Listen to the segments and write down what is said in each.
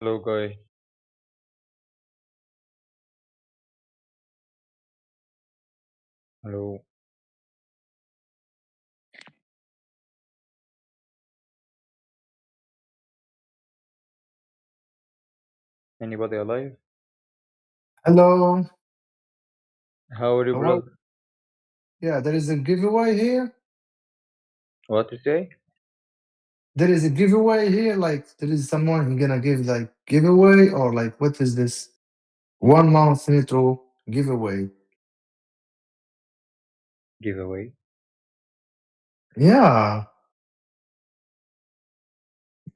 Hello, guy. Hello. Anybody alive? Hello. How are you, Hello. brother? Yeah, there is a giveaway here. What to say? There is a giveaway here. Like there is someone who gonna give like giveaway or like what is this? 1 month intro giveaway. Giveaway. Yeah,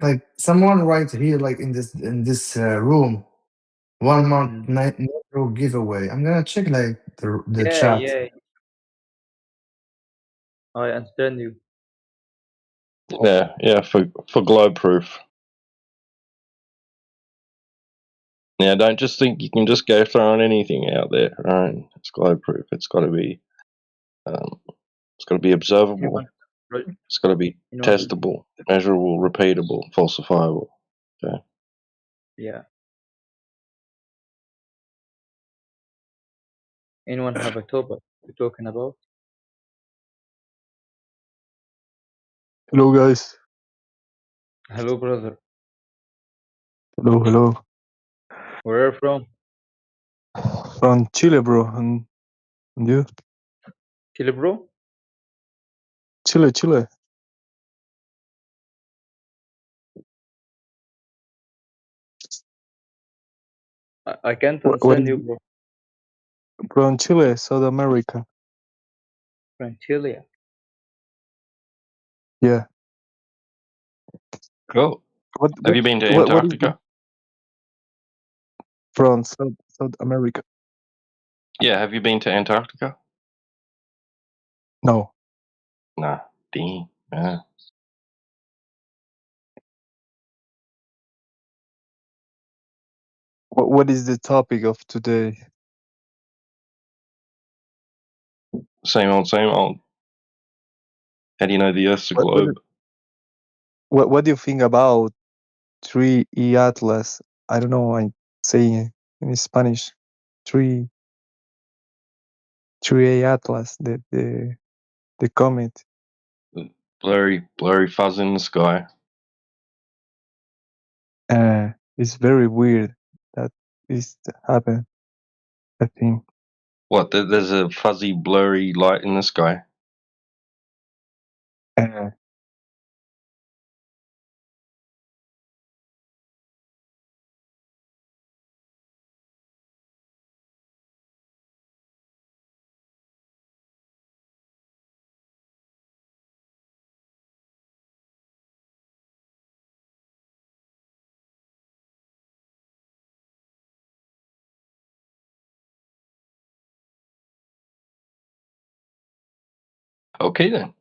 like someone right here, like in this room. 1 month Mm. night intro giveaway. I'm gonna check like the Yeah, chat. yeah. I understand you. Yeah, for globe proof. Yeah, don't just think you can just go throwing anything out there, right? It's globe proof. It's got to be observable. Anyone? Right? It's got to be Anyone? testable, measurable, repeatable, falsifiable. Okay. Yeah. Anyone have a topic you're talking about? Hello guys. Hello, brother. Hello. Where are you from? From Chile, bro. And you? Chile, bro? Chile. I can't What understand is you, bro. from Chile, South America? From Chile. Yeah. Cool. What Have what you been to what is it Antarctica? from South America? Yeah, have you been to Antarctica? No. Nah. Dang. Yeah. What is the topic of today? Same old, same old. How do you know the Earth's a What what globe? what do you think about 3E Atlas? I don't know. I'm saying in Spanish. 3A Atlas. The comet. Blurry fuzz in the sky. It's very weird that this happened. I think. What? There's a fuzzy, blurry light in the sky. Uh, Okay then.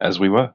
As we were.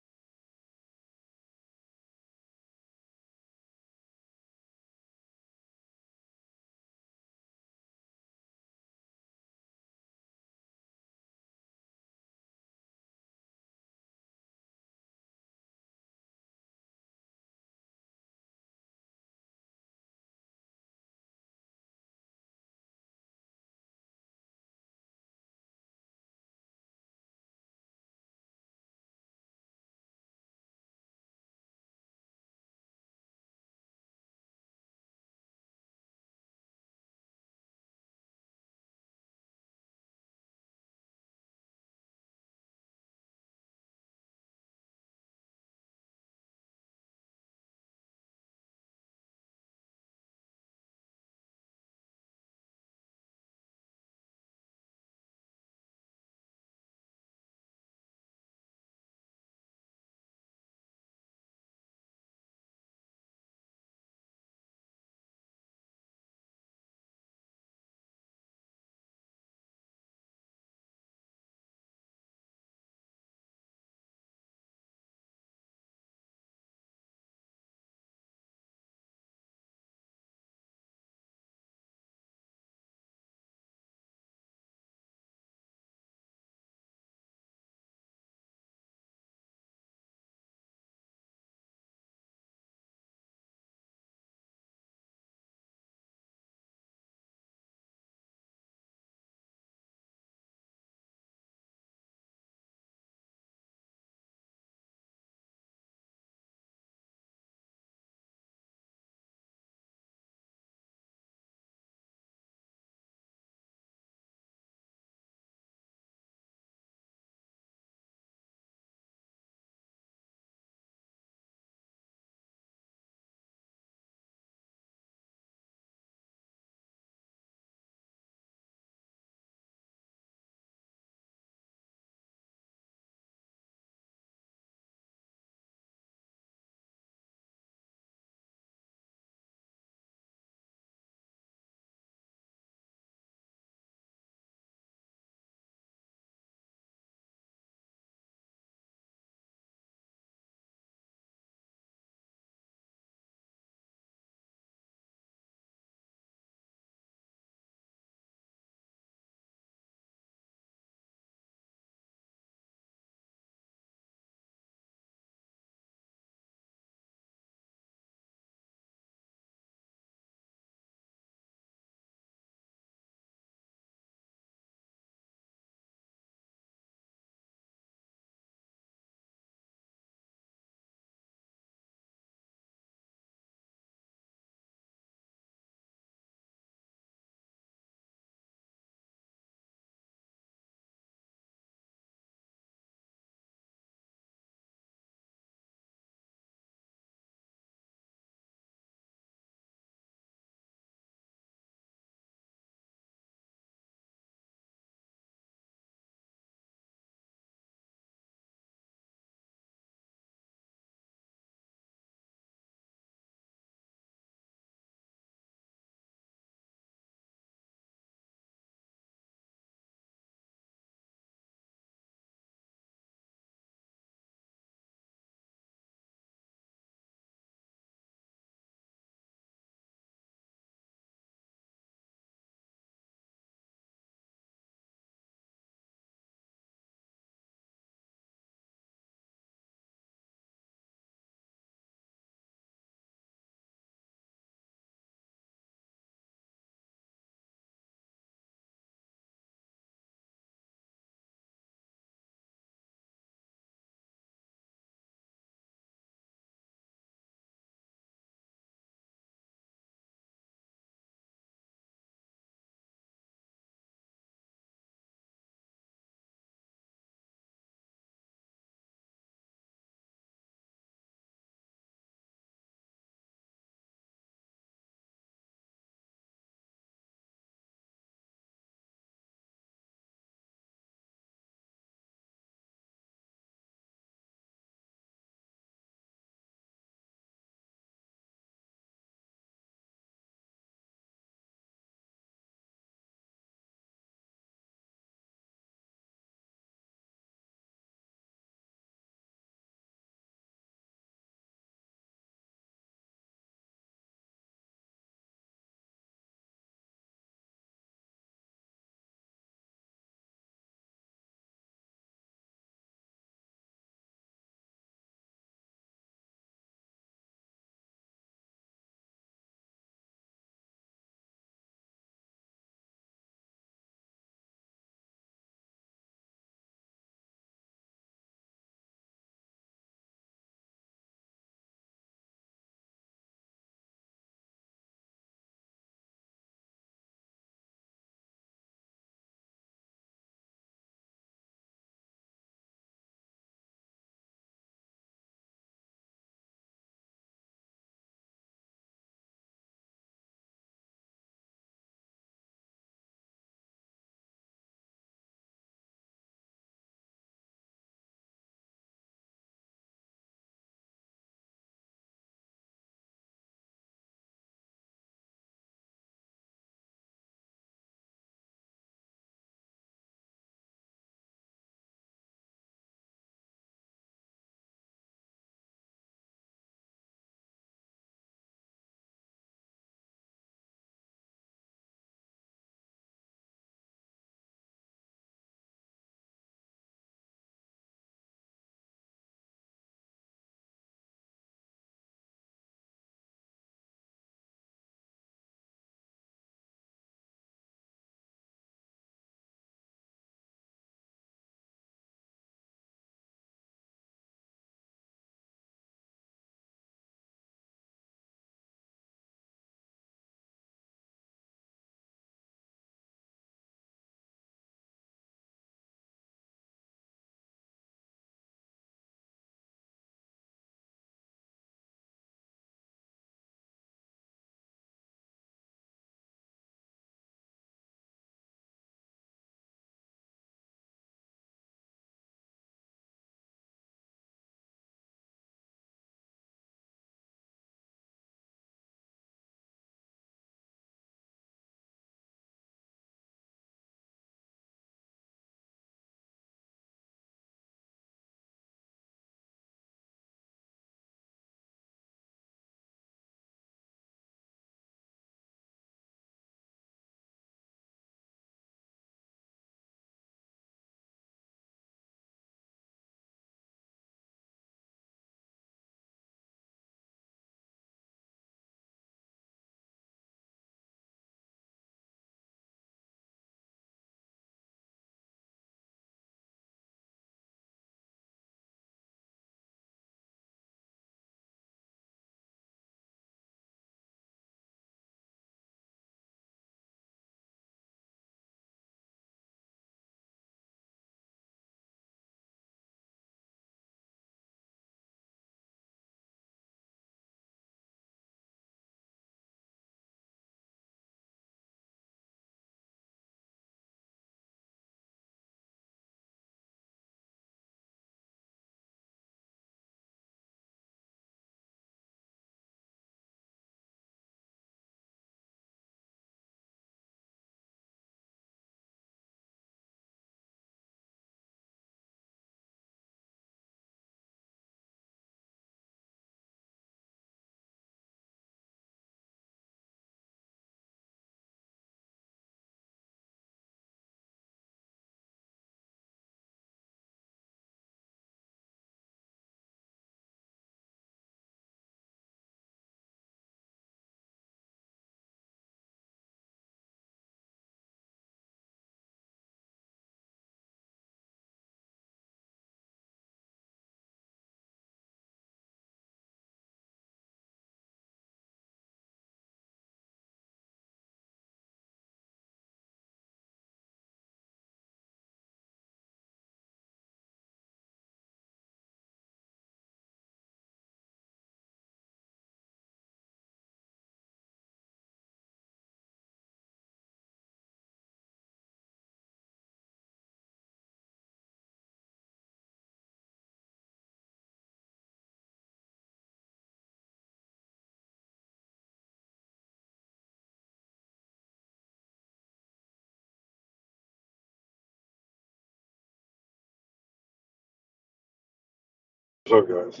So, guys,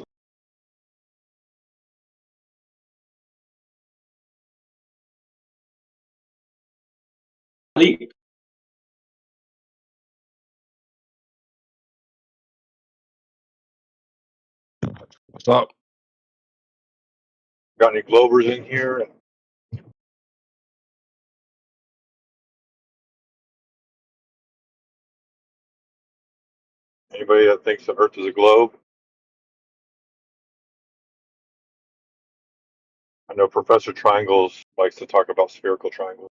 What's up? got any Globers in here? Anybody that thinks the Earth is a globe? I know Professor Triangles likes to talk about spherical triangles.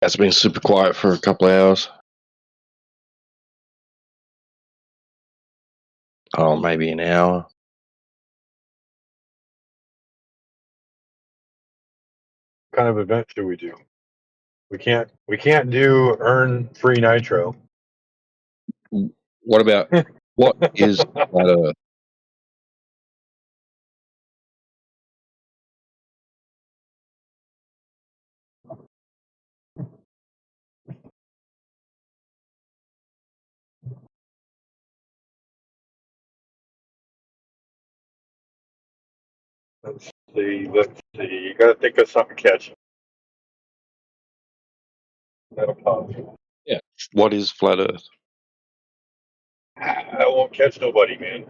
It's been super quiet for a couple of hours. Oh, maybe an hour. What kind of event should we do? We can't do earn free nitro. What about what is flat Earth? Let's see. Let's see. You got to think of something catchy. That'll pop. Yeah. What is flat Earth? I won't catch nobody, man.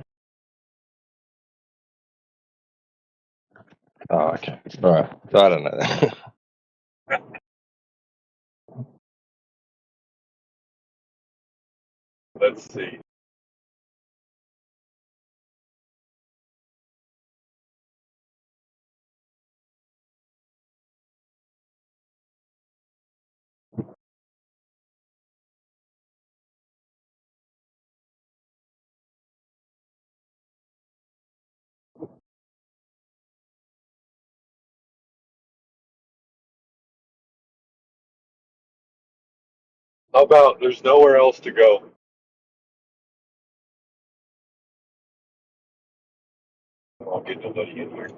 Oh, okay. All right. I don't know. Let's see. How about there's nowhere else to go? I'll get nobody in here.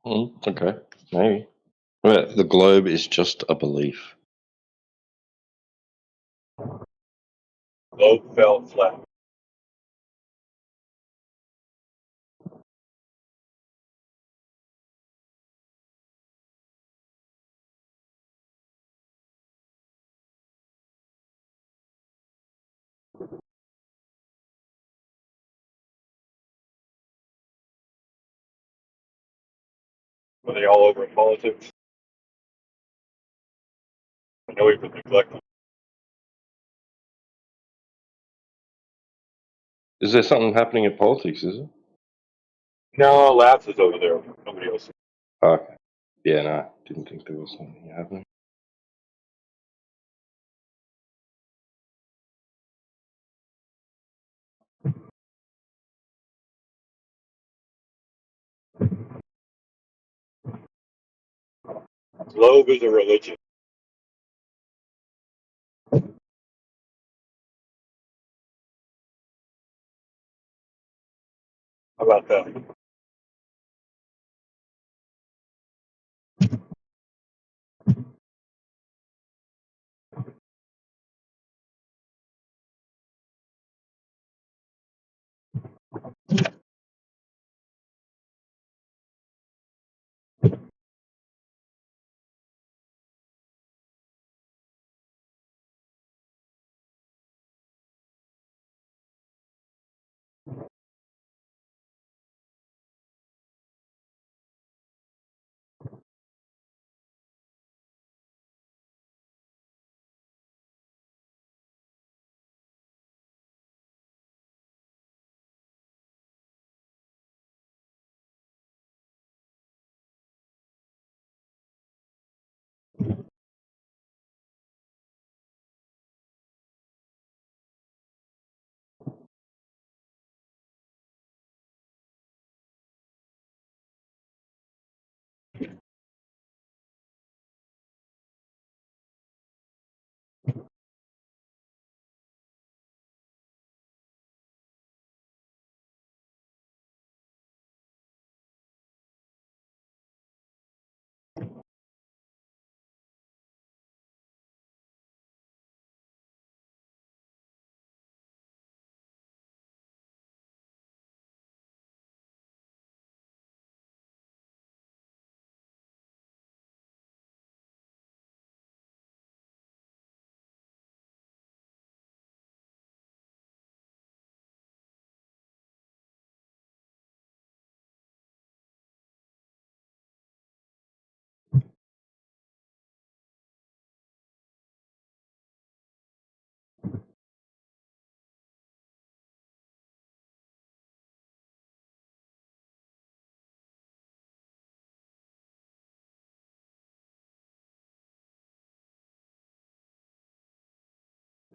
Okay. Maybe. Well, the globe is just a belief. Globe fell flat. Are they all over in politics? I know we've been neglected. Is there something happening in politics, is it? No, Labs is over there. Nobody else. Oh, okay. Yeah, no. Didn't think there was something happening. Globe is a religion. How about that?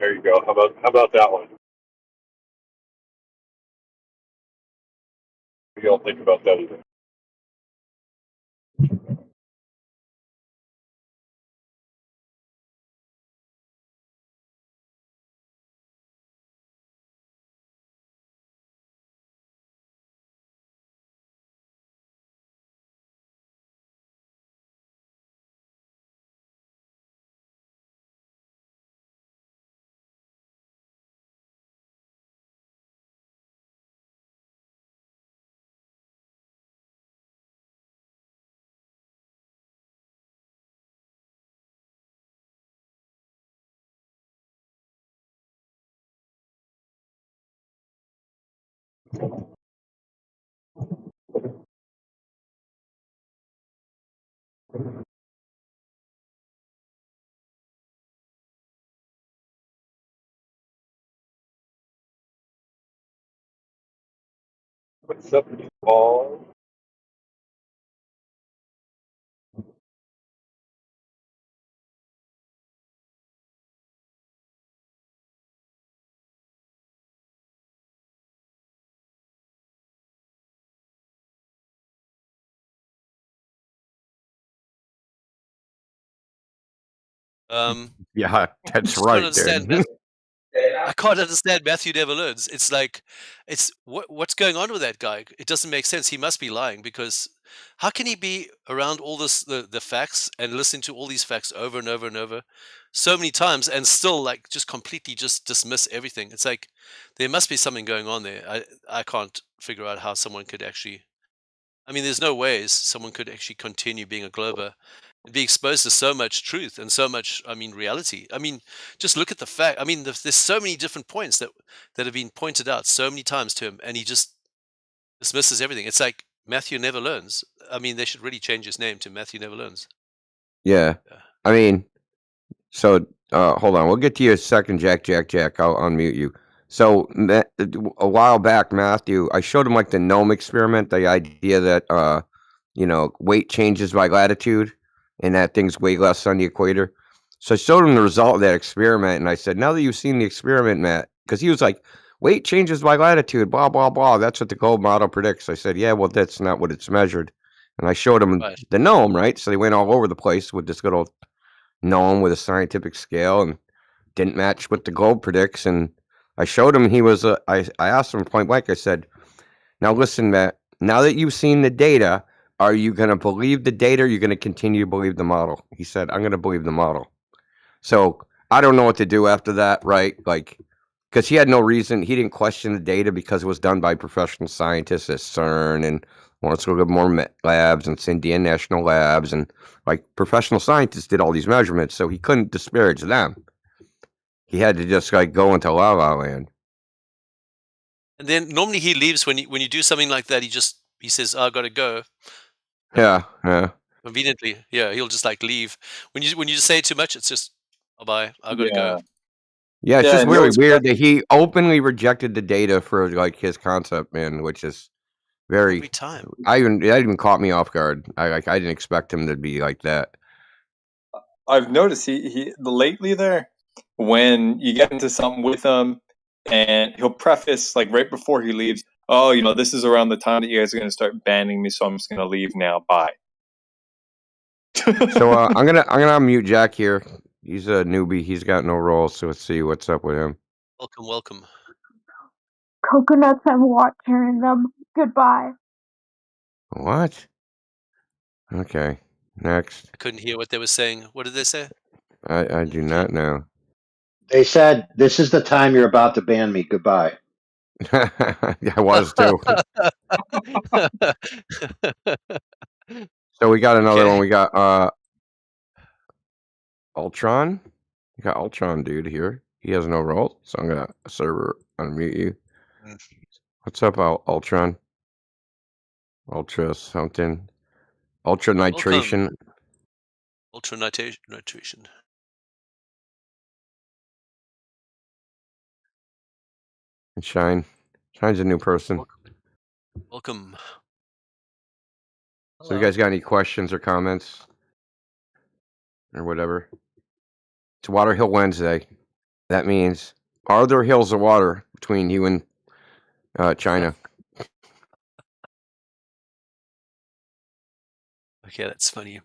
There you go. How about that one? What do y'all think about that either? What's up, Paul? Yeah, that's Just don't right, understand dude. I can't understand Matthew Never Learns. It's like, what's going on with that guy? It doesn't make sense. He must be lying because how can he be around all the facts and listening to all these facts over and over and over so many times and still like just completely just dismiss everything? It's like there must be something going on there. I can't figure out how someone could actually. I mean, there's no ways someone could actually continue being a Glober and be exposed to so much truth and so much, I mean, reality. I mean, just look at the fact. I mean, there's so many different points that have been pointed out so many times to him, and he just dismisses everything. It's like Matthew Never Learns. I mean, they should really change his name to Matthew Never Learns. Yeah. Yeah. I mean, so hold on. We'll get to you a second, Jack. I'll unmute you. So a while back, Matthew, I showed him like the gnome experiment, the idea that weight changes by latitude and that thing's way less on the equator. So I showed him the result of that experiment, and I said, now that you've seen the experiment, Matt, because he was like, weight changes by latitude, blah, blah, blah. That's what the globe model predicts. I said, yeah, well, that's not what it's measured. And I showed him Right. the gnome, right? So they went all over the place with this little gnome with a scientific scale and didn't match what the globe predicts. And I showed him I asked him point blank, I said, now listen, Matt, now that you've seen the data, are you going to believe the data or are you going to continue to believe the model? He said, I'm going to believe the model. So I don't know what to do after that, right? Like, because he had no reason. He didn't question the data because it was done by professional scientists at CERN and let's look at more labs and Indian National Labs. And like professional scientists did all these measurements. So he couldn't disparage them. He had to just like go into la la land. And then normally he leaves when you do something like that. He says, "I got to go." Yeah. Conveniently, yeah, he'll just like leave. When you say too much, it's just, "Oh, bye, I got to go." Yeah, it's Yeah, just and he really always weird that he openly rejected the data for like his concept, man, which is very. Every time. That even caught me off guard. I didn't expect him to be like that. I've noticed he lately there, when you get into something with him, and he'll preface like right before he leaves, "Oh, this is around the time that you guys are going to start banning me, so I'm just going to leave now. Bye." So I'm gonna unmute Jack here. He's a newbie. He's got no role, so let's see what's up with him. Welcome. Coconuts have water in them. Goodbye. What? Okay, next. I couldn't hear what they were saying. What did they say? I do not know. They said, "This is the time you're about to ban me. Goodbye." I was too. So we got another one. We got Ultron. You got Ultron dude here. He has no role, so I'm gonna server unmute you. What's up, Ultron? Ultra something. Ultra nitration. Ultra nitration. And Shine. Shine's a new person. Welcome. So you guys got any questions or comments? Or whatever? It's Water Hill Wednesday. That means, are there hills of water between you and China? Okay, that's funny.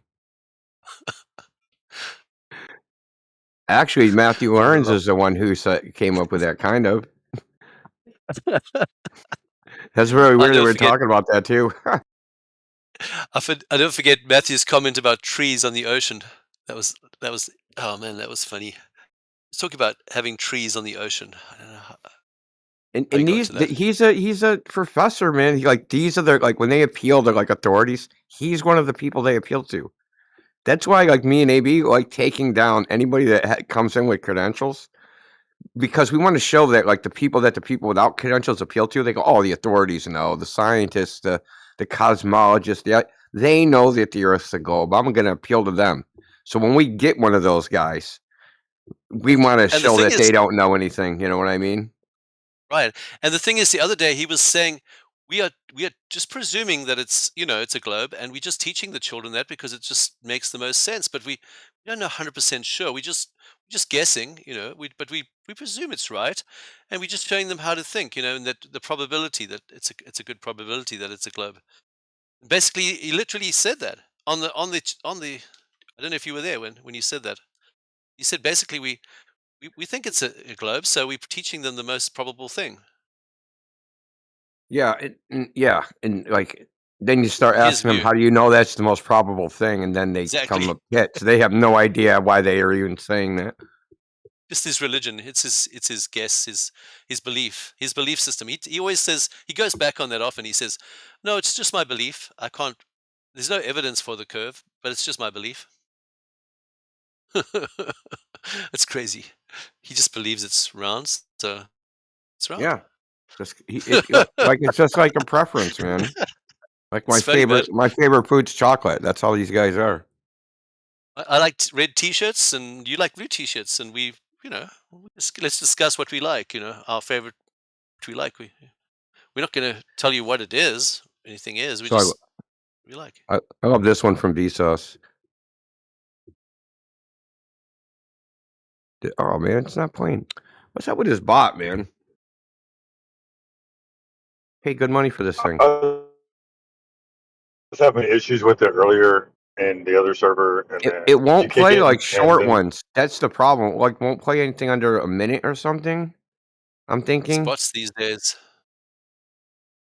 Actually, Matthew I Ernst love is the one who came up with that kind of. That's really I weird that don't we're forget. talking about that too. I don't forget Matthew's comment about trees on the ocean. That was oh man, that was funny. He's talking about having trees on the ocean. I don't know how And he and got these to that. he's a professor, man. These are the like when they appeal to like authorities, he's one of the people they appeal to. That's why like me and AB like taking down anybody that comes in with credentials because we want to show that like the people without credentials appeal to, they go, oh, the authorities know, the scientists, the cosmologists, they know that the Earth's a globe. I'm going to appeal to them. So when we get one of those guys, we want to And the show thing that they is, don't know anything. You know what I mean? right. And the thing is, the other day he was saying we are just presuming that it's it's a globe, and we're just teaching the children that because it just makes the most sense. But we don't know 100% sure. We're just guessing, but we presume it's right, and we're just showing them how to think, and that the probability that it's a good probability that it's a globe. Basically, he literally said that on the. I don't know if you were there when you said that. He said basically we think it's a globe, so we're teaching them the most probable thing. Yeah. Yeah. And like, then you start His asking them, view. how do you know that's the most probable thing? And then they come Exactly. up with so they have no idea why they are even saying that. Just his religion. It's his guess, his belief system. He always says, he goes back on that often. He says, "No, it's just my belief. I can't. There's no evidence for the curve, but it's just my belief." It's crazy. He just believes it's round, so it's round. Yeah. Like it's just like a preference, man. Like It's funny, man. my favorite food's chocolate. That's all these guys are. I like red T-shirts, and you like blue T-shirts, and let's discuss what we like. Our favorite, what we like. We're not going to tell you what it is. Anything is. So We like. I love this one from Vsauce. Oh man, it's not playing. What's up with his bot, man? Pay good money for this thing. I was having issues with it earlier in the other server, and then It you won't kick play it, like and short then ones. That's the problem. Like won't play anything under a minute or something. I'm It's thinking. bots these days.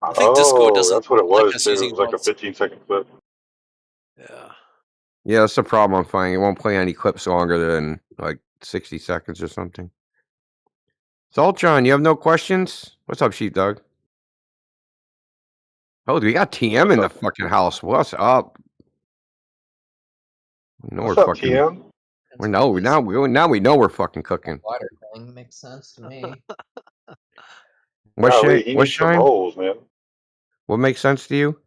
I think Discord oh, doesn't that's what it like was us too. It using was like a bots. 15-second clip. Yeah. Yeah, that's the problem I'm finding. It won't play any clips longer than like 60 seconds or something. Soltron, you have no questions? What's up, sheepdog? Oh, we got TM What's in the up? fucking house. What's up? We know we're What's up, fucking. TM? We know now we know we're fucking cooking. Water thing makes sense to me. Golly, he What's needs some shine? rolls, man. What makes sense to you?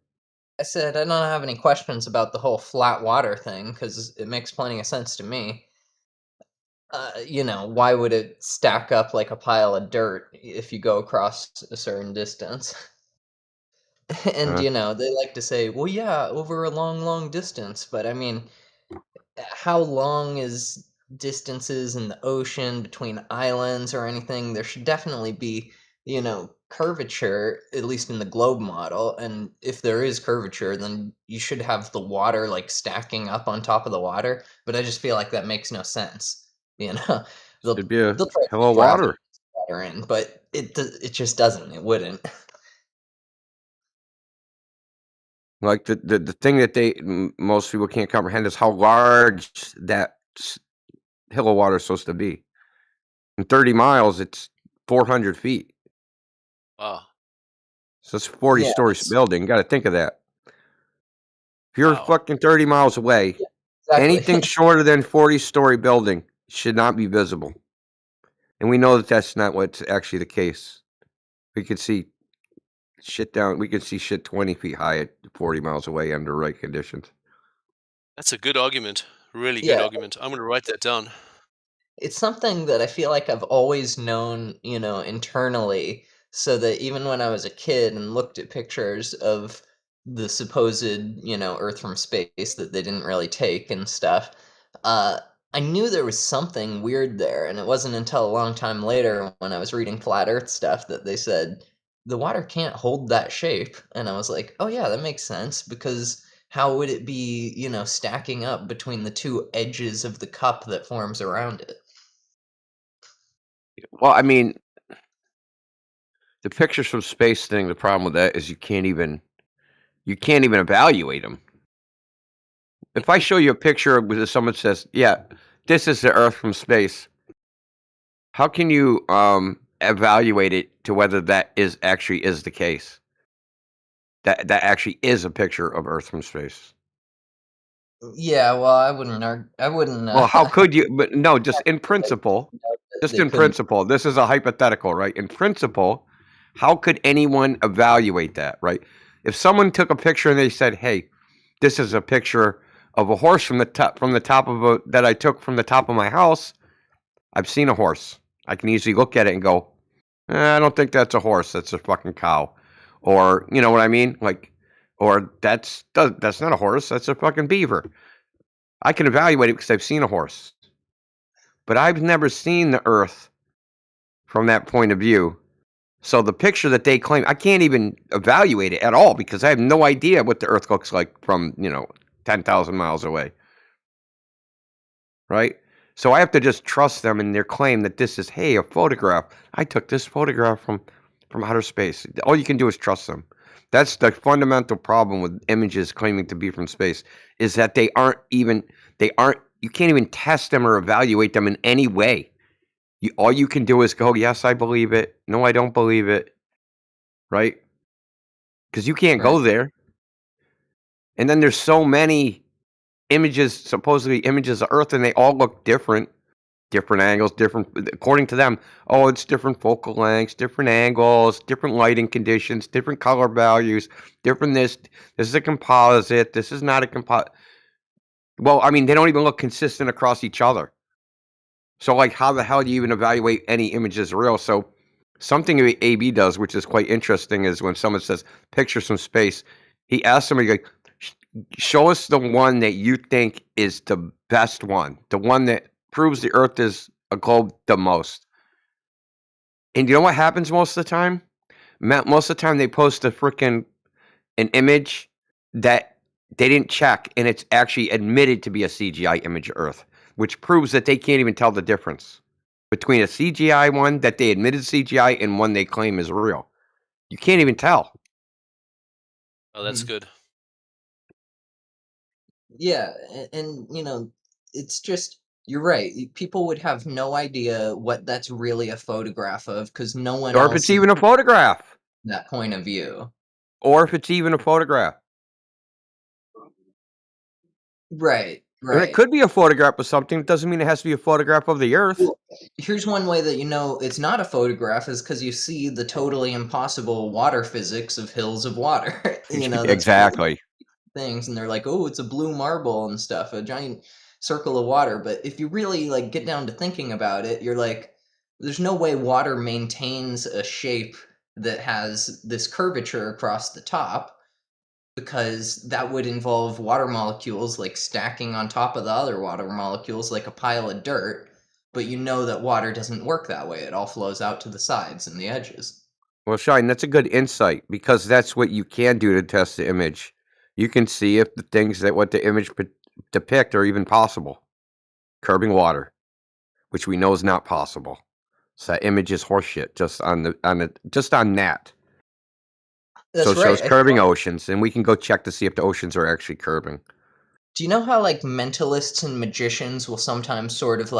I said I don't have any questions about the whole flat water thing because it makes plenty of sense to me. Why would it stack up like a pile of dirt if you go across a certain distance? And Uh, they like to say, well, yeah, over a long, long distance. But I mean, how long is distances in the ocean between islands or anything? There should definitely be, curvature, at least in the globe model. And if there is curvature, then you should have the water like stacking up on top of the water. But I just feel like that makes no sense. You know, should they'll be a they'll try to hell put of gravity water. water in, but it just doesn't. It wouldn't. Like the thing that most people can't comprehend is how large that hill of water is supposed to be. In 30 miles, it's 400 feet. Wow. So it's a 40 Yeah, story building. You got to think of that. If you're Wow. fucking 30 miles away, exactly. anything shorter than 40-story building should not be visible. And we know that that's not what's actually the case. We could see shit down. We could see shit 20 feet high at 40 miles away under right conditions. That's a good argument. Really good Yeah, argument. I'm going to write that down. it's something that I feel like I've always known, internally, so that even when I was a kid and looked at pictures of the supposed, Earth from space that they didn't really take and stuff, uh, I knew there was something weird there, and it wasn't until a long time later when I was reading flat Earth stuff that they said the water can't hold that shape, and I was like, oh yeah, that makes sense because how would it be, stacking up between the two edges of the cup that forms around it? Well, I mean, the pictures from space thing. The problem with that is you can't even evaluate them. If I show you a picture where someone says, "Yeah, this is the Earth from space," how can you evaluate it to whether that actually is the case? That actually is a picture of Earth from space. Yeah, well, I wouldn't I wouldn't Well, how could you? But no, just in principle. Just they in couldn't. principle. This is a hypothetical, right? In principle, how could anyone evaluate that, right? If someone took a picture and they said, "Hey, this is a picture of a horse from the top of that I took from the top of my house." I've seen a horse. I can easily look at it and go, I don't think that's a horse. That's a fucking cow. Or, you know what I mean? Like, or that's not a horse. That's a fucking beaver. I can evaluate it because I've seen a horse. But I've never seen the Earth from that point of view. So the picture that they claim, I can't even evaluate it at all because I have no idea what the Earth looks like from, 10,000 miles away. Right? So I have to just trust them in their claim that this is, hey, a photograph. I took this photograph from outer space. All you can do is trust them. That's the fundamental problem with images claiming to be from space, is that you can't even test them or evaluate them in any way. All you can do is go, yes, I believe it. No, I don't believe it. Right? Because you can't go there. And then there's so many images, supposedly images of Earth, and they all look different. Different angles, according to them. Oh, it's different focal lengths, different angles, different lighting conditions, different color values, different this. This is a composite. This is not a composite. Well, I mean, they don't even look consistent across each other. So, like, how the hell do you even evaluate any image as real? So, something AB does, which is quite interesting, is when someone says pictures from space, he asks somebody, like, show us the one that you think is the best one, the one that proves the Earth is a globe the most. And you know what happens most of the time? Most of the time they post an image that they didn't check, and it's actually admitted to be a CGI image of Earth, which proves that they can't even tell the difference between a CGI one that they admitted CGI and one they claim is real. You can't even tell. Oh, that's good. Yeah, and it's just you're right. People would have no idea what that's really a photograph of because no one Or if else it's is even a photograph. that point of view. Or if it's even a photograph. Right, And it right. could be a photograph of something. It doesn't mean it has to be a photograph of the Earth. Well, here's one way that you know it's not a photograph is because you see the totally impossible water physics of hills of water. That's one of the Exactly. things, and they're like, oh, it's a blue marble and stuff, a giant circle of water. But if you really get down to thinking about it, you're like, there's no way water maintains a shape that has this curvature across the top because that would involve water molecules stacking on top of the other water molecules like a pile of dirt. But that water doesn't work that way. It all flows out to the sides and the edges. Well, Shine, that's a good insight because that's what you can do to test the image. You can see if the things that what the image depict are even possible. Curbing water, which we know is not possible. So that image is horseshit just on that. That's So it shows right. curbing oceans, and we can go check to see if the oceans are actually curbing. Do you know how mentalists and magicians will sometimes sort of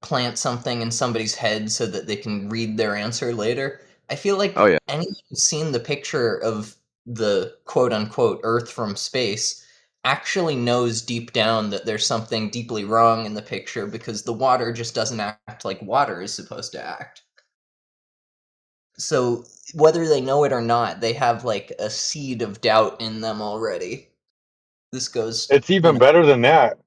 plant something in somebody's head so that they can read their answer later? I feel like Oh yeah. anyone who's seen the picture of the quote unquote Earth from space actually knows deep down that there's something deeply wrong in the picture because the water just doesn't act like water is supposed to act. So whether they know it or not, they have a seed of doubt in them already. This goes, It's even better than that.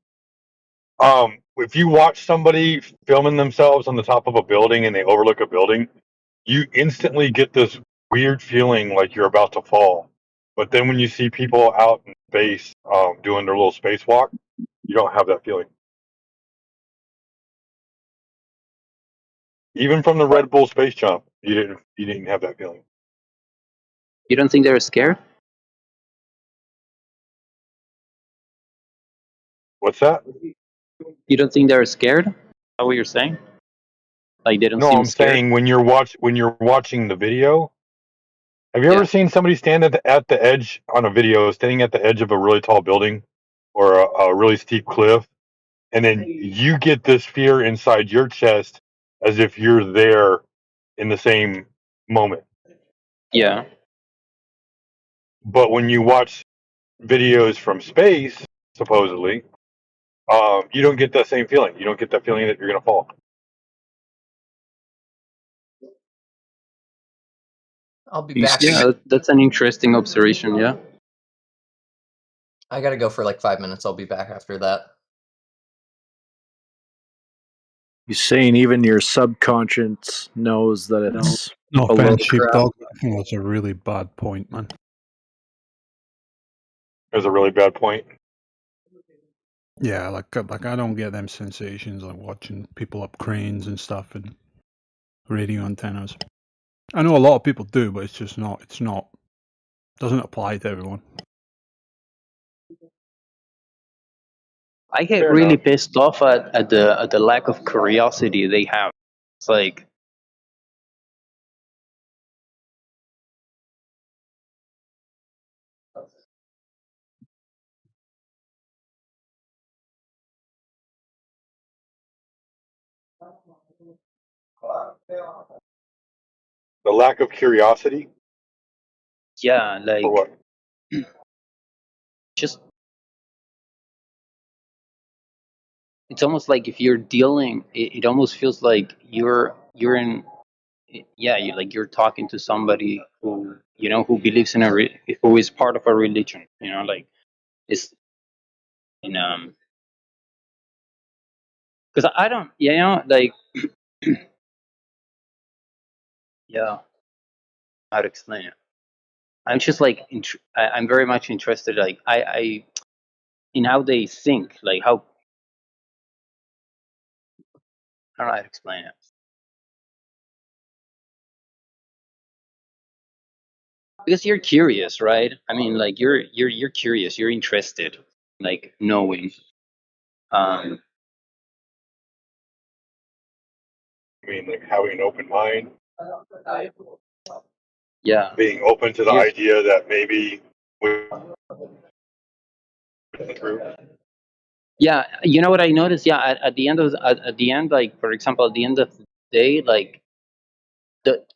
If you watch somebody filming themselves on the top of a building and they overlook a building, you instantly get this weird feeling like you're about to fall. But then when you see people out in space doing their little spacewalk, you don't have that feeling. Even from the Red Bull space jump, you didn't have that feeling. You don't think they're scared? What's that? You don't think they're scared? Is that what you're saying? Like they don't No, seem I'm scared? saying when you're watching the video. Have you Yeah. ever seen somebody stand at the edge on a video, standing at the edge of a really tall building or a really steep cliff, and then you get this fear inside your chest as if you're there in the same moment? Yeah. But when you watch videos from space, supposedly, you don't get that same feeling. You don't get that feeling that you're going to fall. I'll be You back. see, that's an interesting observation. Yeah. I gotta go for like 5 minutes. I'll be back after that. You're saying even your subconscious knows that it's No below offense, the crowd. sheepdog. I think that's a really bad point, man. There's a really bad point. Yeah, like I don't get them sensations like watching people up cranes and stuff and radio antennas. I know a lot of people do, but it's just not. It's not. Doesn't apply to everyone. I get Fair really enough. pissed off at the lack of curiosity they have. It's like The lack of curiosity yeah, for like what? just it's almost like if you're dealing it almost feels like you're in yeah, you're talking to somebody who who believes in who is part of a religion, like it's in because I don't like yeah, how to explain it. I'm just like I'm very much interested, like I in how they think, like how I don't know how to explain it. Because you're curious, right? I mean, like you're curious, you're interested, like knowing. Um, I mean, like having an open mind, yeah, being open to the you're, idea that maybe we're through. yeah. You know what I noticed? Yeah, at the end of at the end, like for example, at the end of the day, like it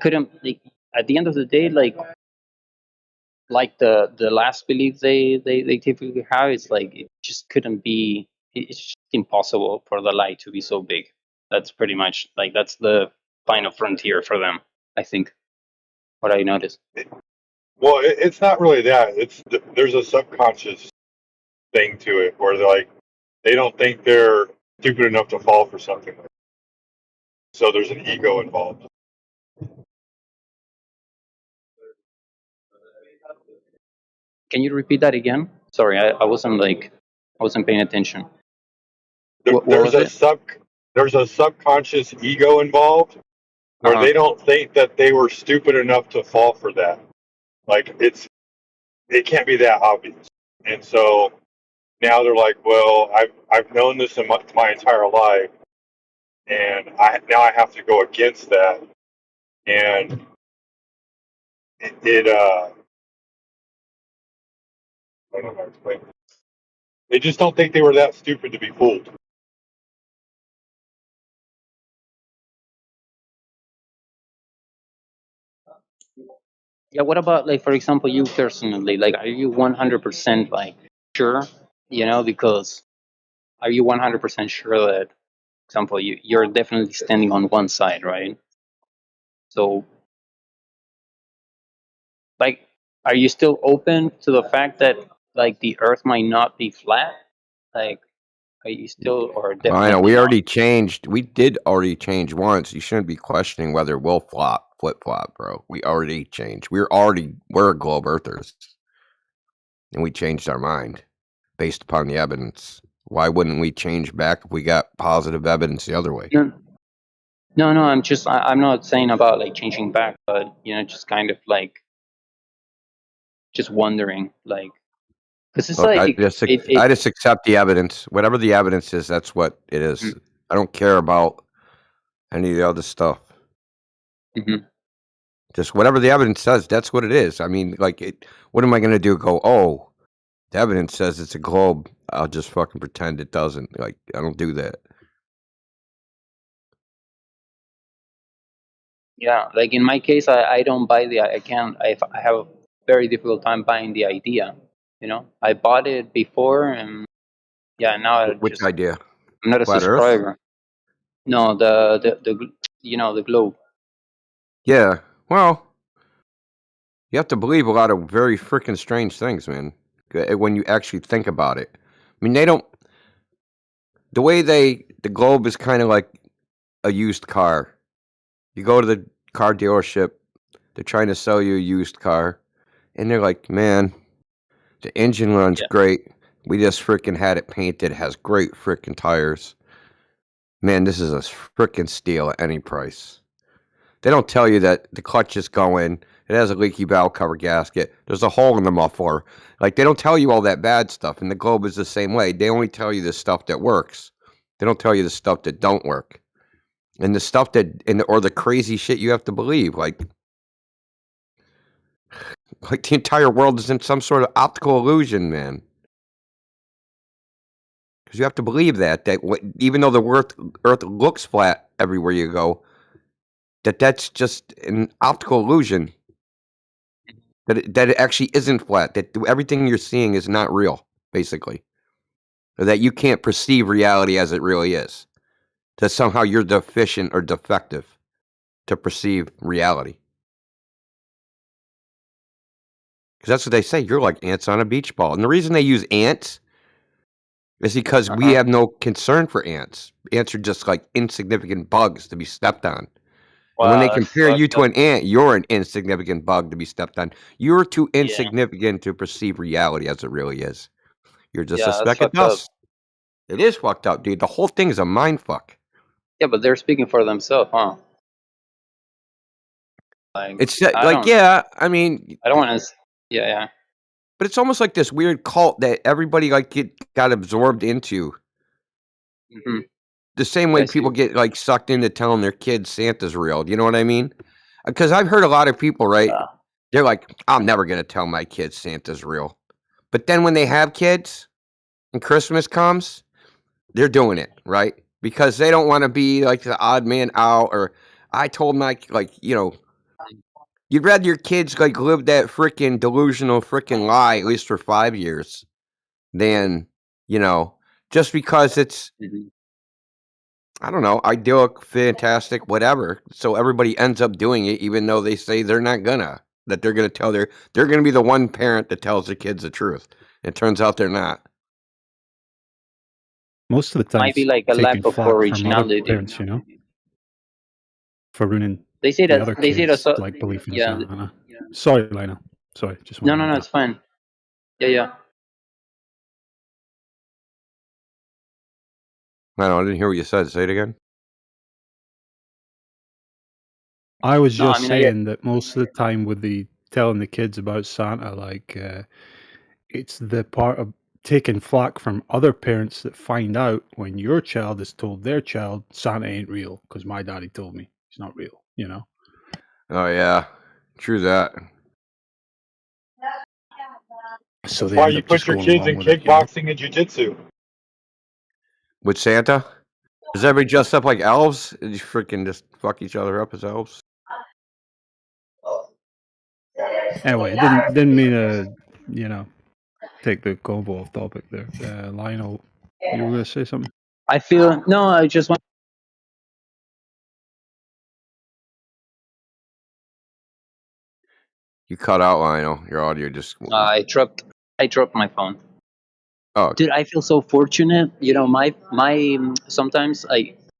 couldn't like at the end of the day, like the last belief they typically have, it's like it just couldn't be. It's just impossible for the light to be so big. That's pretty much like that's the final frontier for them, I think. What I noticed. Well, it's not really that. There's a subconscious thing to it where they're like they don't think they're stupid enough to fall for something. So there's an ego involved. Can you repeat that again? Sorry, I wasn't paying attention. What There's was it? there's a subconscious ego involved where they don't think that they were stupid enough to fall for that. Like it can't be that obvious. And so now they're like, well, I've known this in my entire life, and now I have to go against that, and I don't know how to explain it. They just don't think they were that stupid to be fooled. Yeah. What about like for example you personally? Like, are you 100% like sure? Because are you 100% sure that, for example, you're definitely standing on one side, right? So, like, are you still open to the fact that like the Earth might not be flat? Like, are you still or I know definitely we not? already changed. We did already change once. You shouldn't be questioning whether we'll flip flop, bro. We already changed. We're globe earthers, and we changed our mind based upon the evidence. Why wouldn't we change back if we got positive evidence the other way? No. I'm not saying about like changing back, but just kind of like just wondering, like, because it's Look, like I just accept the evidence. Whatever the evidence is, that's what it is. I don't care about any of the other stuff. Mhm. Just whatever the evidence says, that's what it is. I mean, like, what am I going to do? Go, oh, the evidence says it's a globe. I'll just fucking pretend it doesn't. Like, I don't do that. Yeah, like in my case, I don't buy I have a very difficult time buying the idea. I bought it before, and yeah, now I'm Which idea? not a Flat Earth? subscriber. No, the globe. Yeah. Well, you have to believe a lot of very freaking strange things, man. When you actually think about it. I mean, they don't. The way the globe is kind of like a used car. You go to the car dealership, they're trying to sell you a used car, and they're like, man, the engine runs Yeah. great. We just freaking had it painted. It has great freaking tires. Man, this is a freaking steal at any price. They don't tell you that the clutch is going. It has a leaky valve cover gasket. There's a hole in the muffler. Like, they don't tell you all that bad stuff. And the Globe is the same way. They only tell you the stuff that works. They don't tell you the stuff that don't work. And the stuff or the crazy shit you have to believe. Like the entire world is in some sort of optical illusion, man. Because you have to believe that even though the Earth looks flat everywhere you go, that's just an optical illusion. That it actually isn't flat. That everything you're seeing is not real, basically. Or that you can't perceive reality as it really is. That somehow you're deficient or defective to perceive reality. Because that's what they say. You're like ants on a beach ball. And the reason they use ants is because we have no concern for ants. Ants are just like insignificant bugs to be stepped on. And when they Wow, that's compare you fucked to up. an ant, you're an insignificant bug to be stepped on. You're too insignificant to perceive reality as it really is. You're just a Yeah, that's speck of fucked up. dust. It is fucked up, dude. The whole thing is a mind fuck. Yeah, but they're speaking for themselves, huh? Like, It's I like, don't, yeah, I mean, I don't want to. Yeah. but it's almost like this weird cult that everybody like got absorbed into. Hmm. The same I way see. people get like sucked into telling their kids Santa's real. You know what I mean? Because I've heard a lot of people, right? Yeah. They're like, I'm never gonna tell my kids Santa's real. But then when they have kids and Christmas comes, they're doing it, right? Because they don't want to be like the odd man out. Or I told my you'd rather your kids like live that freaking delusional freaking lie at least for 5 years than just because it's Mhm. I don't know, idyllic, fantastic, whatever. So everybody ends up doing it, even though they say they're not gonna. That they're gonna they're gonna be the one parent that tells their kids the truth. It turns out they're not. Most of the time, Might be it's like a taking lack of flack from other originality. parents, for ruining They say the that other they say that. kids' So, like belief in yeah. Santa. Sorry, Lionel. Sorry, just No, want to add it's that. fine. Yeah. I didn't hear what you said. Say it again. I was No, I just mean, saying that most of the time with the telling the kids about Santa, like it's the part of taking flack from other parents that find out when your child has told their child Santa ain't real because my daddy told me he's not real. Oh yeah, true that. So That's they why end you up just put your going kids along in with it. kickboxing and jujitsu. With Santa, is everybody dressed up like elves? Did you freaking just fuck each other up as elves? Anyway, I didn't mean to take the convo off topic there. Lionel, you were gonna say something? I feel no. I just want. You cut out, Lionel. Your audio just. I dropped my phone. Oh, Dude, I feel so fortunate. My sometimes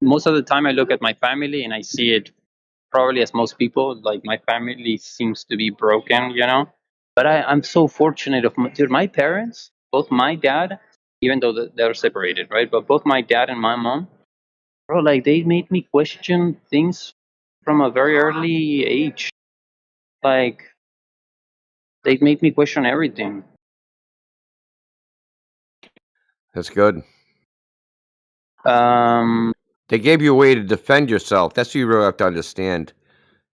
most of the time I look at my family and I see it probably as most people. Like my family seems to be broken. But I'm so fortunate of dude. My parents, both my dad, even though they're separated, right? But both my dad and my mom, bro, like they made me question things from a very early age. Like they made me question everything. That's good. Um, They gave you a way to defend yourself. That's what you really have to understand.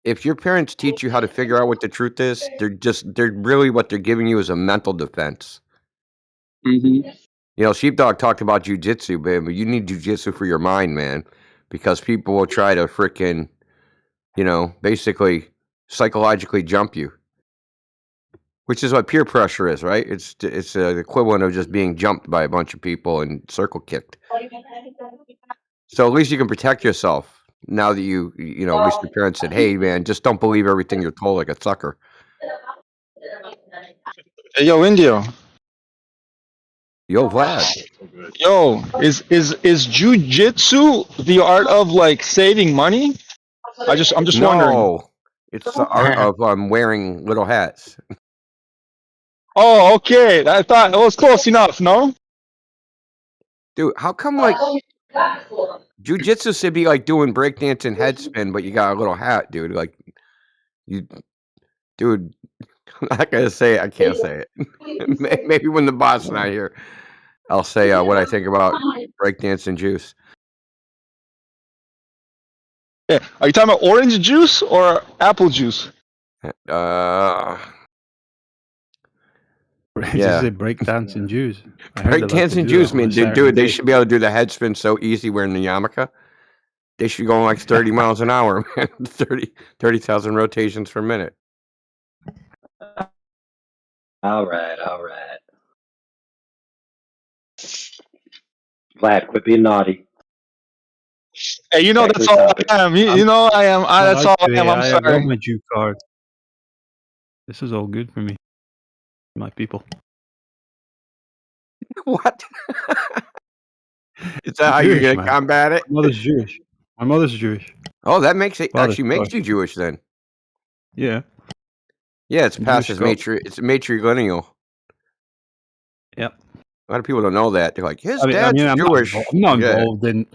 If your parents teach you how to figure out what the truth is, they're really what they're giving you is a mental defense. mhm. You know, Sheepdog talked about jujitsu, babe, but you need jujitsu for your mind, man, because people will try to frickin', you know, basically psychologically jump you, which is what peer pressure is, right? It's the equivalent of just being jumped by a bunch of people and circle kicked. So at least you can protect yourself now that you know, at least your parents said, hey, man, just don't believe everything you're told like a sucker. Hey, yo, Indio. Yo, Vlad. Yo, is jujitsu the art of like saving money? I'm just wondering. No, it's the art of wearing little hats. Oh, okay. I thought it was close enough. No. Dude, how come like jujitsu should be like doing breakdancing head spin, but you got a little hat, dude? Like you, dude. I'm not gonna say it. I can't say it. Maybe when the boss is not here, I'll say what I think about breakdancing juice. Yeah. Are you talking about orange juice or apple juice? Did Yeah, you say breakdancing Jews? I heard the local breakdancing Jew juice, on a man. certain Dude, they day. should be able to do the head spin so easy wearing the yarmulke. They should go like 30 miles an hour, man. 30,000 rotations per minute. All right. Vlad, quit being naughty. Hey, you know Back to that's the all topic. I am. You know I am. That's all I am. I'm I got sorry. my Jew card. This is all good for me. My people. What? Is that I'm how you're Jewish, gonna man. combat it? My mother's Jewish. My mother's Jewish. Oh, that makes it Father's actually makes Scottish. you Jewish then. Yeah. Yeah, it's I'm past Jewish as Scot. it's matrilineal. Yep. A lot of people don't know that. They're like, his I dad's mean, I'm Jewish. not Yeah. involved in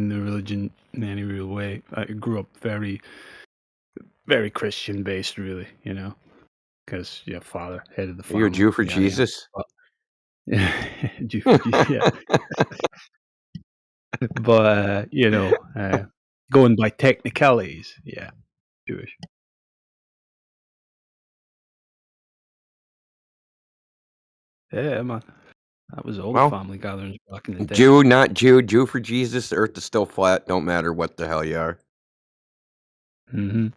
the religion in any real way. I grew up very, very Christian based, really. You know, because father, head of the family. You're a Jew for yada, Jesus. yada. Jew for Jesus, yeah. But going by technicalities, yeah, Jewish. Yeah, man. That was all the Well, family gatherings back in the day. Jew, not Jew. Jew for Jesus. The earth is still flat. Don't matter what the hell you are. Mm-hmm.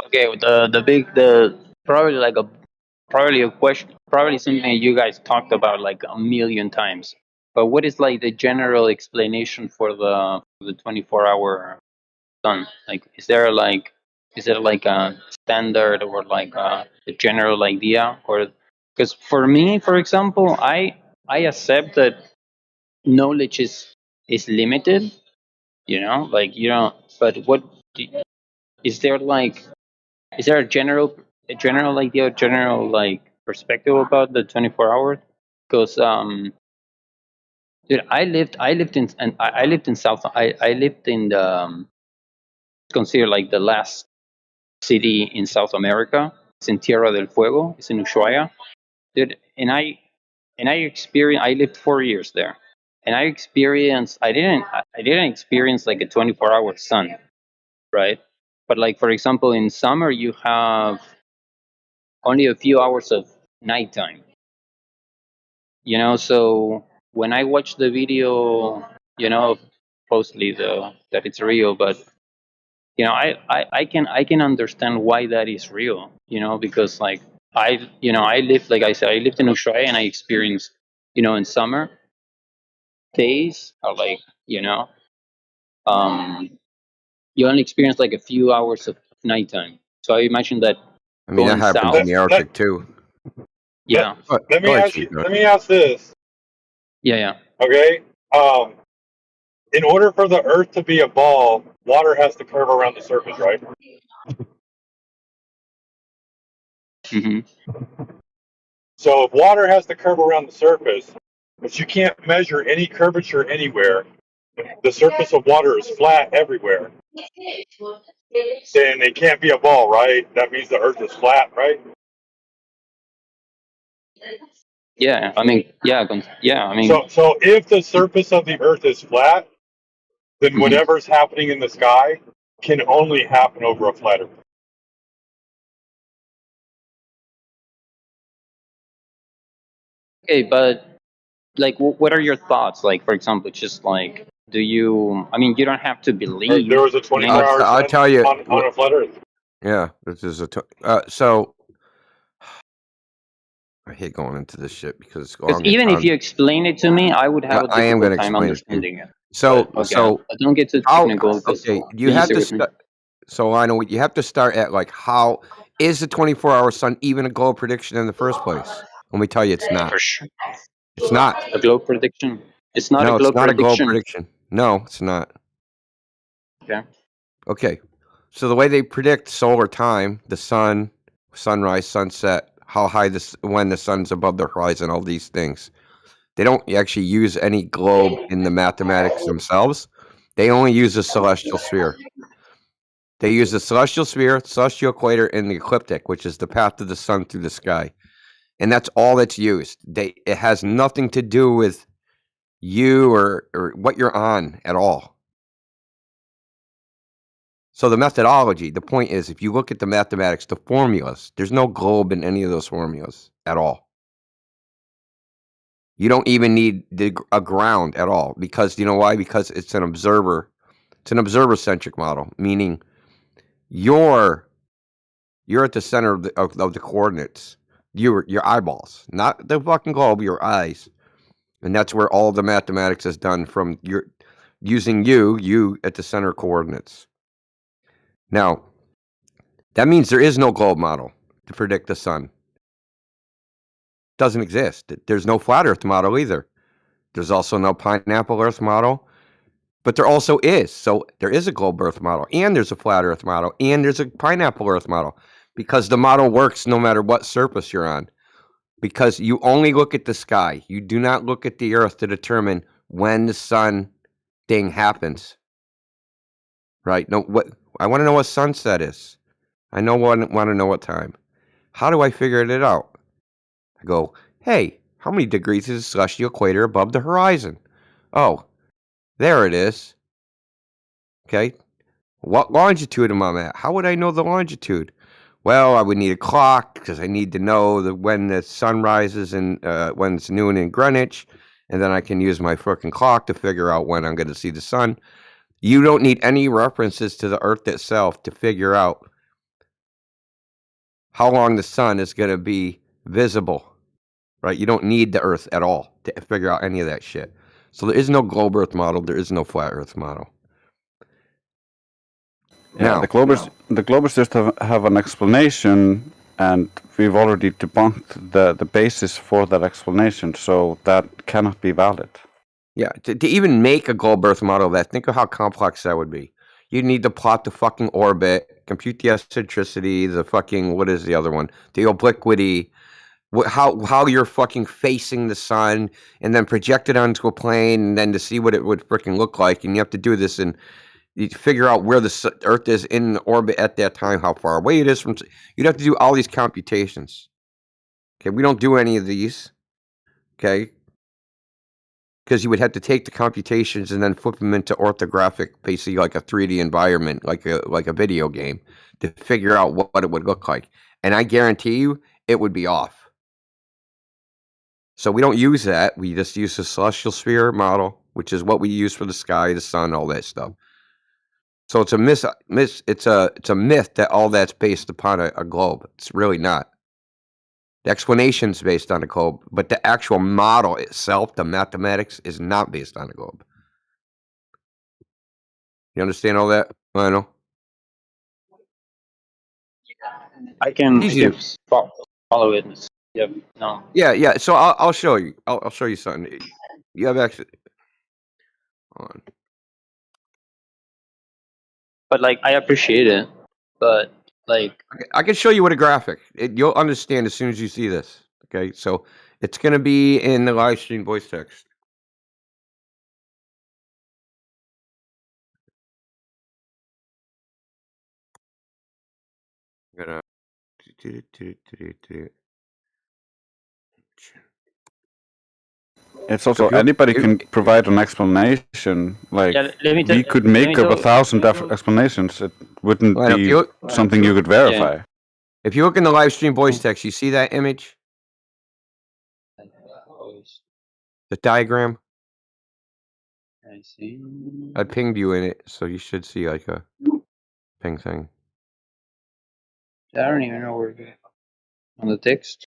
Okay, the probably a question, probably something you guys talked about like a million times. But what is like the general explanation for the 24-hour sun? Like, is there like a standard or like a general idea? Or because for me, for example, I accept that knowledge is limited. You know, like you know, but is there like is there a general idea, a general like perspective about the 24 hours? Because dude, I lived in and I lived in South. I lived in the considered like the last city in South America. It's in Tierra del Fuego. It's in Ushuaia, dude. And I experienced. I lived 4 years there, and I didn't experience like a 24-hour sun, right? But like for example, in summer you have only a few hours of nighttime. You know, so when I watch the video, you know, supposedly that it's real, but you know, I can understand why that is real. You know, because like I lived like I said, I lived in Ushuaia and I experienced, you know, in summer days are like um you only experience like a few hours of nighttime. So I imagine that I mean, that going happens in south, the Arctic too. yeah, Let Go me ahead, ask you. Sheepdog. Let me ask this. yeah. Okay. In order for the Earth to be a ball, water has to curve around the surface, right? Mm-hmm. So if water has to curve around the surface, but you can't measure any curvature anywhere, the surface of water is flat everywhere, then it can't be a ball, right? That means the Earth is flat, right? Yeah, I mean, yeah, I mean, So if the surface of the Earth is flat, then mhm. whatever's happening in the sky can only happen over a flat Earth. Okay, but like, what are your thoughts? Like, for example, just like, do you? I mean, you don't have to believe There was a in any. 24-hour I'll sun tell you. on a flat Earth. Yeah, this is so. I hate going into this shit because it's Because long. even if you explain it to me, I would have a I am going difficult to time explain it to you. understanding it. So, But okay, don't get too how? technical. Because Okay, do you you have see to what I mean? start. So I know you have to start at like how is the 24-hour sun even a globe prediction in the first place? Let me tell you, it's not. For sure. It's not. A globe prediction. It's not a No, it's globe not a globe prediction. prediction. No, it's not. Okay. Okay, so the way they predict solar time, the sun, sunrise, sunset, how high when the sun's above the horizon, all these things. They don't actually use any globe in the mathematics themselves. They only use the celestial sphere. They use the celestial sphere, celestial equator, and the ecliptic, which is the path of the sun through the sky. And that's all that's used. It has nothing to do with you or what you're on at all. So the methodology, the point is, if you look at the mathematics, the formulas, there's no globe in any of those formulas at all. You don't even need a ground at all because you know why? Because it's an observer. It's an observer-centric model, meaning you're at the center of the coordinates. Your eyeballs, not the fucking globe, your eyes. And that's where all the mathematics is done from using you at the center coordinates. Now, that means there is no globe model to predict the sun. Doesn't exist. There's no flat earth model either. There's also no pineapple earth model, but there also is. So there is a globe earth model, and there's a flat earth model, and there's a pineapple earth model because the model works no matter what surface you're on. Because you only look at the sky. You do not look at the earth to determine when the sun thing happens. Right? No, what I want to know what sunset is. I want to know what time. How do I figure it out? I go, hey, how many degrees is the celestial equator above the horizon? Oh, there it is. Okay. What longitude am I at? How would I know the longitude? Well, I would need a clock because I need to know when the sun rises and when it's noon in Greenwich, and then I can use my frickin' clock to figure out when I'm going to see the sun. You don't need any references to the Earth itself to figure out how long the sun is going to be visible, right? You don't need the Earth at all to figure out any of that shit. So there is no globe Earth model. There is no flat Earth model. Yeah, the globers just have an explanation, and we've already debunked the basis for that explanation, so that cannot be valid. Yeah, to even make a globe Earth model of that, think of how complex that would be. You'd need to plot the fucking orbit, compute the eccentricity, the fucking, what is the other one? The obliquity, how you're fucking facing the sun, and then project it onto a plane, and then to see what it would freaking look like. And you have to do this and you figure out where the Earth is in the orbit at that time, how far away it is from. You'd have to do all these computations. Okay, we don't do any of these. Okay, because you would have to take the computations and then flip them into orthographic, basically like a 3D environment, like a video game, to figure out what it would look like. And I guarantee you, it would be off. So we don't use that. We just use the celestial sphere model, which is what we use for the sky, the sun, all that stuff. So it's a it's a myth that all that's based upon a globe. It's really not. The explanation's based on a globe, but the actual model itself, the mathematics, is not based on a globe. You understand all that, Lionel? I can Easy. follow it. Yeah, no. Yeah. So I'll show you. I'll show you something. You have actually. Hold on. But like, I appreciate it, but Like, I can show you with a graphic. You'll understand as soon as you see this. Okay, so it's going to be in the live stream voice text. I'm gonna. It's also anybody can provide an explanation. Like yeah, let me we could make up 1,000 explanations. It wouldn't Well, be something you could verify. If you look in the live stream voice text, you see that image, the diagram. I see. I pinged you in it, so you should see like a ping thing. I don't even know where to on the text.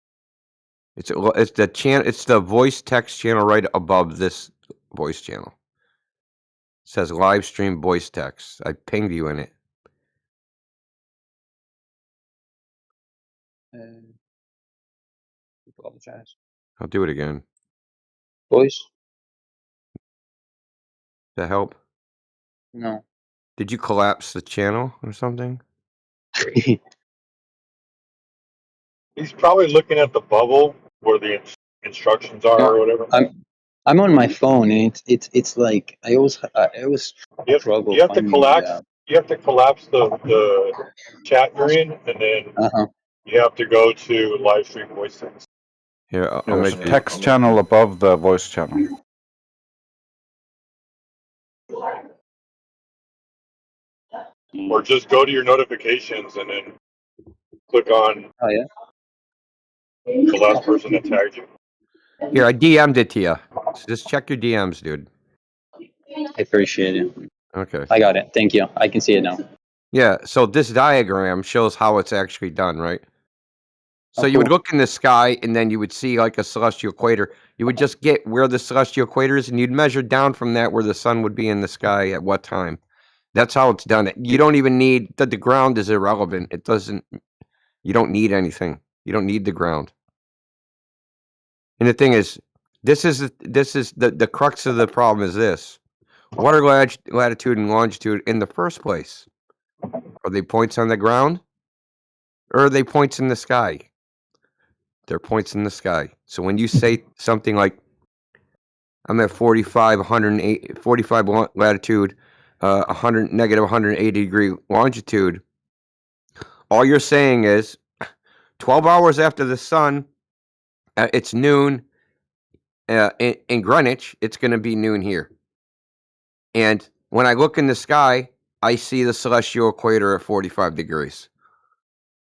It's the channel. It's the voice text channel right above this voice channel. It says live stream voice text. I pinged you in it. Apologize. I'll do it again. Voice? That help? No. Did you collapse the channel or something? He's probably looking at the bubble where the instructions are or whatever. I'm on my phone, and it's like I always struggle. You have to collapse. You have to collapse the chat you're in, and then you have to go to live stream voice text. Here, I'll There's make a text channel above the voice channel. Or just go to your notifications and then click on the last person that tagged you. Here, I DM'd it to you. So just check your DMs, dude. I appreciate it. Okay. I got it. Thank you. I can see it now. Yeah, so this diagram shows how it's actually done, right? So you would cool. look in the sky, and then you would see like a celestial equator. You would just get where the celestial equator is, and you'd measure down from that where the sun would be in the sky at what time. That's how it's done. You don't even need the ground is irrelevant. It doesn't. You don't need anything. You don't need the ground. And the thing is, this is the crux of the problem is this: what are latitude and longitude in the first place? Are they points on the ground, or are they points in the sky? They're points in the sky. So when you say something like, I'm at 45 latitude, negative 180 degree longitude, all you're saying is 12 hours after the sun, it's noon in Greenwich, it's going to be noon here. And when I look in the sky, I see the celestial equator at 45 degrees.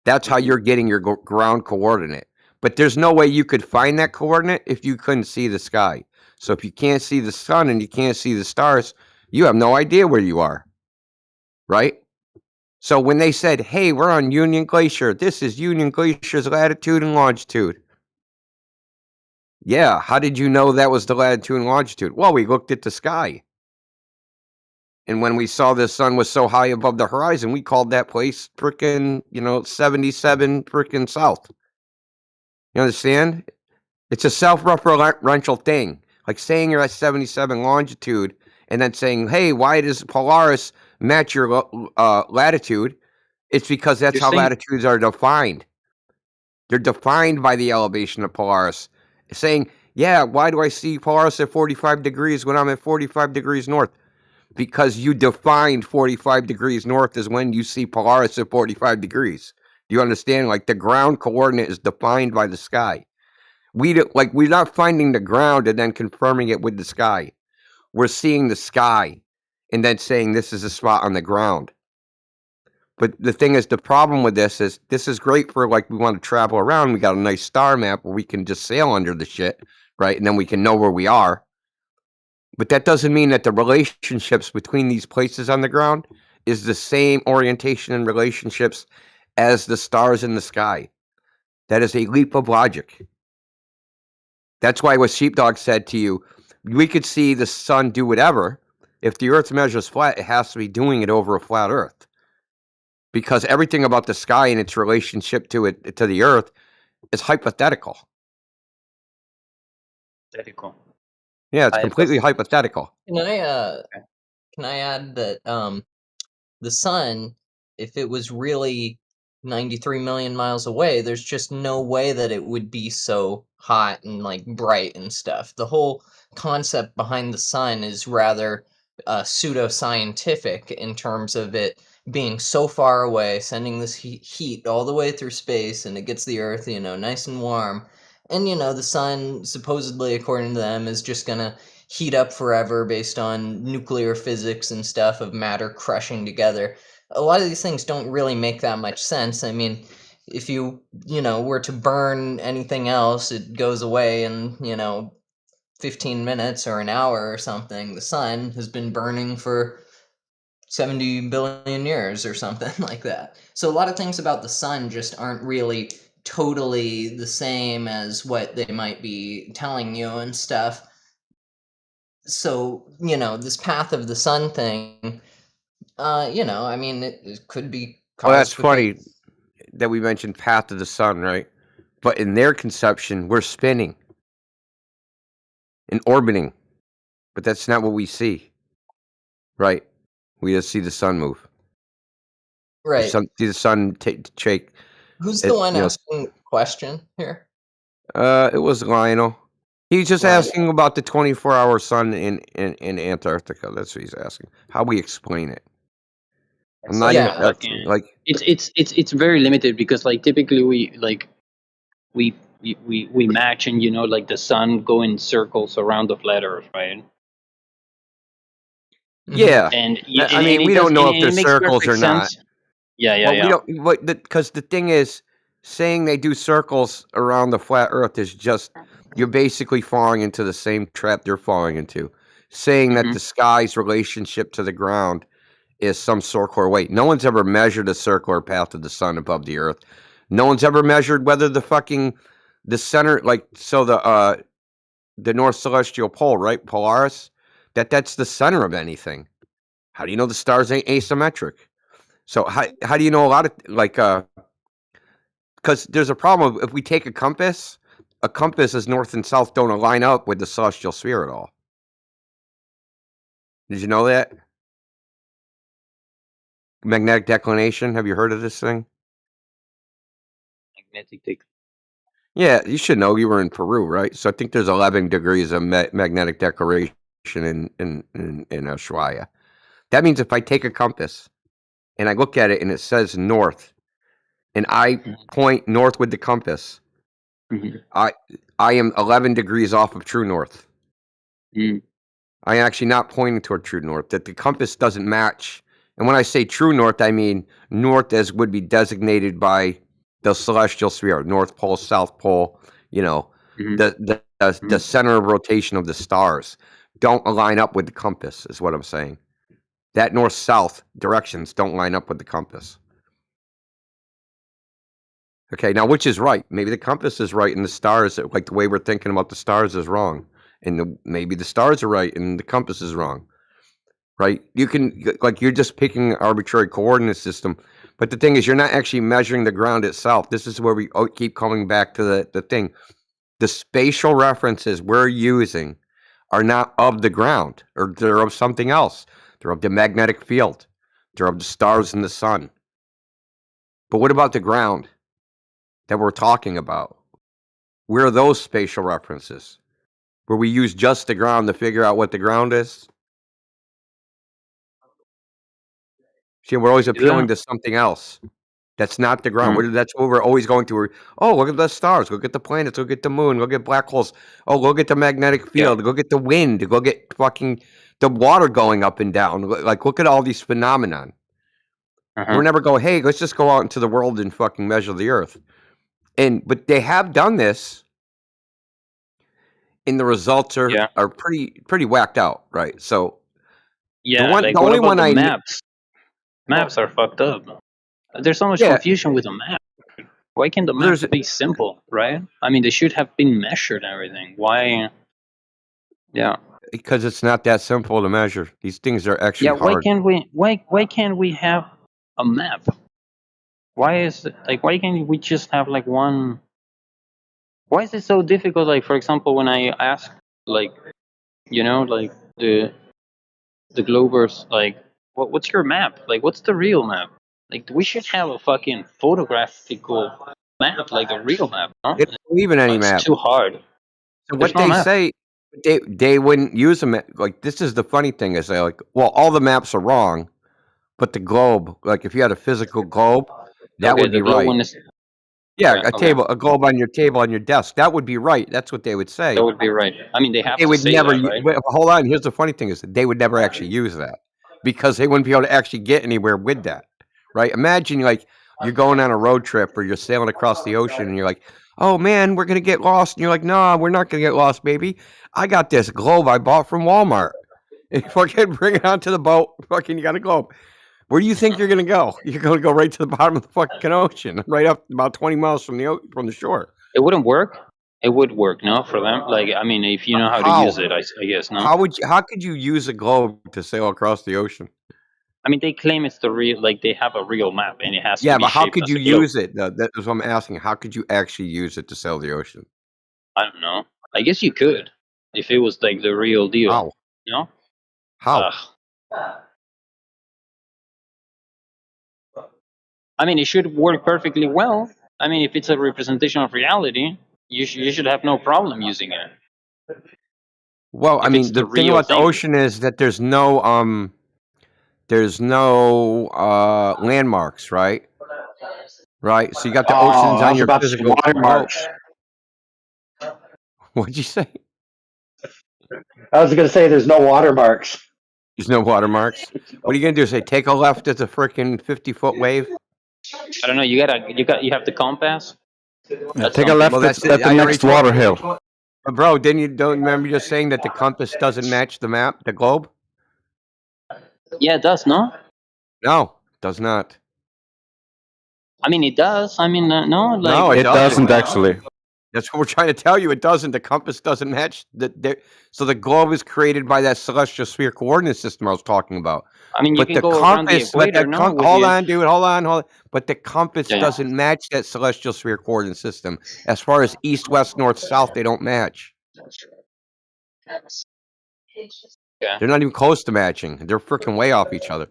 That's how you're getting your ground coordinate. But there's no way you could find that coordinate if you couldn't see the sky. So if you can't see the sun and you can't see the stars, you have no idea where you are. Right? So when they said, hey, we're on Union Glacier, this is Union Glacier's latitude and longitude. Yeah, how did you know that was the latitude and longitude? Well, we looked at the sky. And when we saw the sun was so high above the horizon, we called that place frickin', 77 frickin' south. You understand? It's a self-referential thing. Like saying you're at 77 longitude and then saying, hey, why does Polaris match your latitude? It's because that's how latitudes are defined. They're defined by the elevation of Polaris. Saying, yeah, why do I see Polaris at 45 degrees when I'm at 45 degrees north? Because you defined 45 degrees north as when you see Polaris at 45 degrees. Do you understand? Like the ground coordinate is defined by the sky. We're not finding the ground and then confirming it with the sky. We're seeing the sky and then saying this is a spot on the ground. But the thing is, the problem with this is great for like we want to travel around. We got a nice star map where we can just sail under the shit, right? And then we can know where we are. But that doesn't mean that the relationships between these places on the ground is the same orientation and relationships as the stars in the sky. That is a leap of logic. That's why what Sheepdog said to you, we could see the sun do whatever. If the earth measures flat, it has to be doing it over a flat earth. Because everything about the sky and its relationship to the earth is hypothetical. Hypothetical. Yeah, it's completely hypothetical. Can I add that the sun, if it was really 93 million miles away, there's just no way that it would be so hot and like bright and stuff. The whole concept behind the sun is rather pseudoscientific in terms of it being so far away, sending this heat all the way through space, and it gets the Earth, nice and warm. And the sun, supposedly, according to them, is just gonna heat up forever based on nuclear physics and stuff of matter crushing together. A lot of these things don't really make that much sense. I mean, if you were to burn anything else, it goes away in 15 minutes or an hour or something. The sun has been burning for 70 billion years or something like that. So a lot of things about the sun just aren't really totally the same as what they might be telling you and stuff. So, this path of the sun thing, I mean, it could be Well, that's caused because. funny that we mentioned path of the sun, right? But in their conception, we're spinning and orbiting, but that's not what we see, right? We just see the sun move. Right. See the sun shake. Who's the one asking the question here? It was Lionel. He's just Lionel. asking about the 24-hour sun in Antarctica. That's what he's asking. How we explain it. I'm not even like it's very limited because like typically we match and like the sun go in circles around the flat Earth, right? Yeah, and I mean, we don't know if they're circles or not. Yeah. We don't. Because the thing is, saying they do circles around the flat Earth is just you're basically falling into the same trap they're falling into. Saying that the sky's relationship to the ground is some circular weight. No one's ever measured a circular path of the sun above the Earth. No one's ever measured whether the center, the North Celestial Pole, right, Polaris, that's the center of anything. How do you know the stars ain't asymmetric? So how do you know a lot of because there's a problem if we take a compass as north and south don't line up with the celestial sphere at all. Did you know that? Magnetic declination. Have you heard of this thing? Magnetic. Yeah, you should know. You were in Peru, right? So I think there's 11 degrees of magnetic declination in Ushuaia. That means if I take a compass and I look at it and it says north, and I point north with the compass, I am 11 degrees off of true north. I am actually not pointing toward true north. That the compass doesn't match. And when I say true north, I mean north as would be designated by the celestial sphere, North Pole, South Pole, the center of rotation of the stars don't line up with the compass, is what I'm saying. That north-south directions don't line up with the compass. Okay, now which is right? Maybe the compass is right and the stars, like the way we're thinking about the stars, is wrong. And maybe the stars are right and the compass is wrong. Right? You can, you're just picking an arbitrary coordinate system. But the thing is, you're not actually measuring the ground itself. This is where we keep coming back to the thing. The spatial references we're using are not of the ground, or they're of something else. They're of the magnetic field. They're of the stars and the sun. But what about the ground that we're talking about? Where are those spatial references? Where we use just the ground to figure out what the ground is? See, we're always appealing to something else. That's not the ground. That's what we're always going to. Oh, look at the stars. Look at the planets. Look at the moon. Look at black holes. Oh, look at the magnetic field. Look at the wind. Look at fucking the water going up and down. Look at all these phenomenon. We're never going, hey, let's just go out into the world and fucking measure the Earth. But they have done this, and the results are pretty whacked out, right? So the only one I maps? Maps are fucked up. There's so much confusion with a map. Why can't the maps be simple, right? I mean, they should have been measured and everything. Why? Yeah. Because it's not that simple to measure. These things are actually hard. Why can't we have a map? Why can't we just have one? Why is it so difficult? Like, for example, when I ask, the Globers, what's your map? What's the real map? Like we should have a fucking photographical map, like a real map, no? They don't believe in any It's map. too hard. So There's what no they map. say, they wouldn't use them. Like this is the funny thing is they like, well, all the maps are wrong, but the globe, like if you had a physical globe, that Okay, would the be glow right. one is Yeah, okay. a globe on your table on your desk, that would be right. That's what they would say. That would be right. I mean, they have They to would say never. that, right? Wait, hold on. Here's the funny thing: is that they would never actually use that because they wouldn't be able to actually get anywhere with that, right? Imagine like you're going on a road trip or you're sailing across the ocean and you're like, "Oh man, we're gonna get lost," and you're like, "No, we're not gonna get lost, baby. I got this globe I bought from Walmart. And fucking bring it onto the boat. Fucking, you got a globe. Where do you think you're gonna go? You're gonna go right to the bottom of the fucking ocean, right up about 20 miles from the shore. It wouldn't work. It would work, no, for them. Like, I mean, if you know how to How? use it, I guess, no. How could you use a globe to sail across the ocean? I mean, they claim it's the real, like they have a real map, and it has to Yeah, be but how shaped could as you a globe. use it? That is what I'm asking. How could you actually use it to sail the ocean? I don't know. I guess you could, if it was like the real deal. How? You know? How? I mean, it should work perfectly well. I mean, if it's a representation of reality, you should have no problem using it. Well, I If mean, it's the the thing real about the thing. ocean is that there's no landmarks, right? Right. So you got the oceans Oh, I on was your about to say physical globe. watermarks. What'd you say? I was going to say there's no watermarks. There's no watermarks. What are you gonna do? Say take a left at the freaking 50-foot wave? I don't know. You have the compass. Yeah, take a left Well, that's at it. the I already next told water you. hill. Bro, didn't you don't remember just saying that the compass doesn't match the map, the globe? Yeah, it does, no? No, it does not. I mean, it does. I mean, no, like No, it doesn't actually. That's what we're trying to tell you. It doesn't. The compass doesn't match. So the globe is created by that celestial sphere coordinate system I was talking about. I mean, you But can the go around the compass, but equator, the no? With hold your... on, dude, hold on. But the compass Yeah. doesn't match that celestial sphere coordinate system. As far as east, west, north, south, they don't match. Yeah. They're not even close to matching. They're freaking way off each other.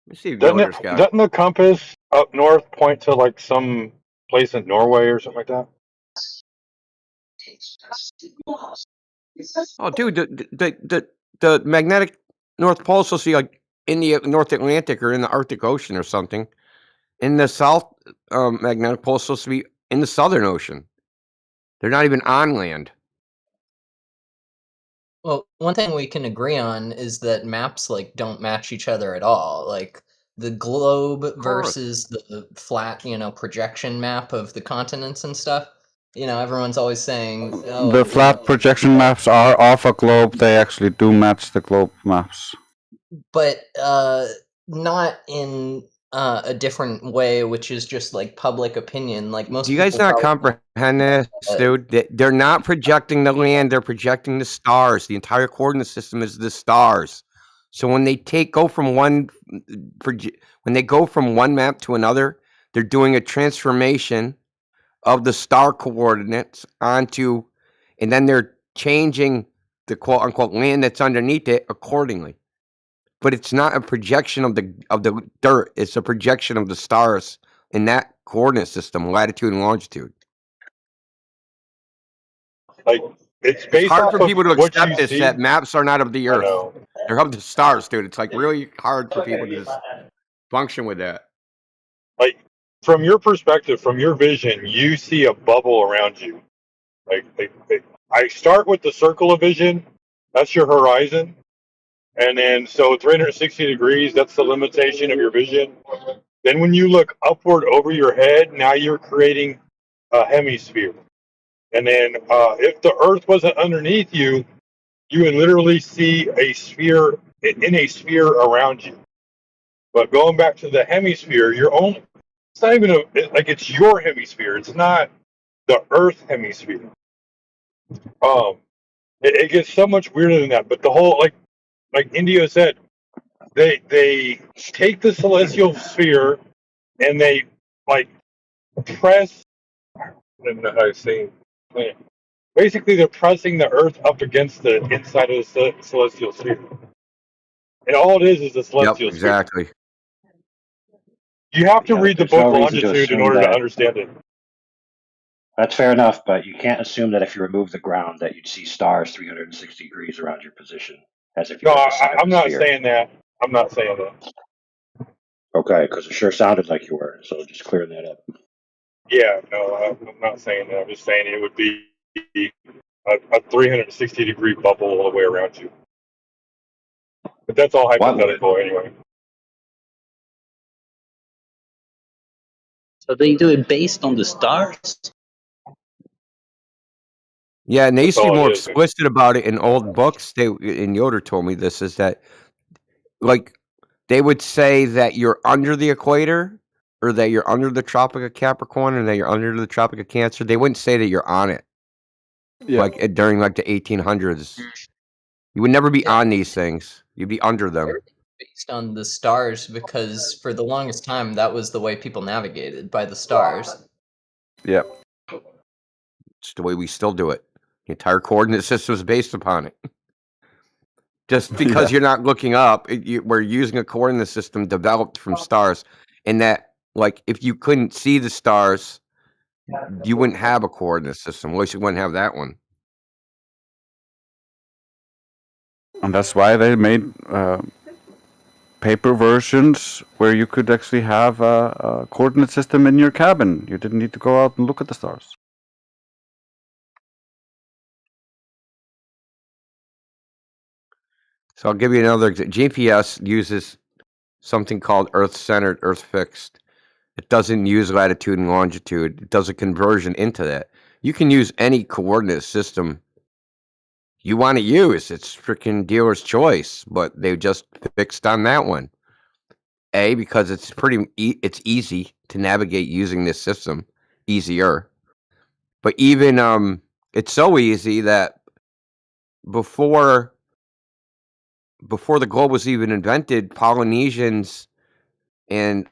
Let me see if you know this guy. Doesn't the compass up north point to like some place in Norway or something like that? Oh, dude, the magnetic North Pole is supposed to be like in the North Atlantic or in the Arctic Ocean or something. In the South magnetic pole is supposed to be in the Southern Ocean. They're not even on land. Well, one thing we can agree on is that maps like don't match each other at all. Like the globe versus the flat, projection map of the continents and stuff. Everyone's always saying, "Oh, The flat projection maps are off a globe. They actually do match the globe maps. but not in a different way, which is just like public opinion. Like most Do you guys people not probably comprehend this, dude? They're not projecting the land. They're projecting the stars. The entire coordinate system is the stars. So when they go from one map to another, they're doing a transformation of the star coordinates onto, and then they're changing the quote unquote land that's underneath it accordingly. But it's not a projection of the dirt. It's a projection of the stars in that coordinate system, latitude and longitude. Like it's It's based hard off for of people to what you accept this see. that maps are not of the I earth. know. They're of the stars, dude. It's like really hard for people to just function with that. Like from your perspective, from your vision, you see a bubble around you. Like I start with the circle of vision. That's your horizon. And then, so 360 degrees, that's the limitation of your vision. Then when you look upward over your head, now you're creating a hemisphere. And then if the Earth wasn't underneath you, you would literally see a sphere in a sphere around you. But going back to the hemisphere, it's not even it's your hemisphere. It's not the Earth hemisphere. It gets so much weirder than that. But the whole, like Indio said, they take the celestial sphere and they like press. I don't know how to say it. Basically, they're pressing the Earth up against the inside of the celestial sphere, and all it is a celestial sphere. Exactly. You have to Yeah, read the there's no book reason to Longitude in assume order to that. understand it. That's fair enough, but you can't assume that if you remove the ground that you'd see stars 360 degrees around your position, as if No, you're at the center of I'm the not sphere. saying that. I'm not saying that. Okay, because it sure sounded like you were, so just clearing that up. Yeah, no, I'm not saying that. I'm just saying it would be a 360 degree bubble all the way around you. But that's all What would? hypothetical anyway. So they do it based on the stars. Yeah, and they That's used to be all it more is. explicit about it in old books. And Yoder told me this, is that like they would say that you're under the equator, or that you're under the Tropic of Capricorn, or that you're under the Tropic of Cancer. They wouldn't say that you're on it. Yeah. Like during like the 1800s, you would never be Yeah. on these things. You'd be under them. Everything's based on the stars because for the longest time that was the way people navigated, by the stars. Yeah. It's the way we still do it. The entire coordinate system is based upon it. Just because Yeah. you're not looking up, we're using a coordinate system developed from stars, and that, like, if you couldn't see the stars, you wouldn't have a coordinate system. At least you wouldn't have that one. And that's why they made paper versions where you could actually have a coordinate system in your cabin. You didn't need to go out and look at the stars. So I'll give you another example. GPS uses something called Earth-centered, Earth-fixed. It doesn't use latitude and longitude. It does a conversion into that. You can use any coordinate system you want to use. It's freaking dealer's choice, but they just fixed on that one. A, because it's it's easy to navigate using this system, easier. But even it's so easy that before the globe was even invented, Polynesians and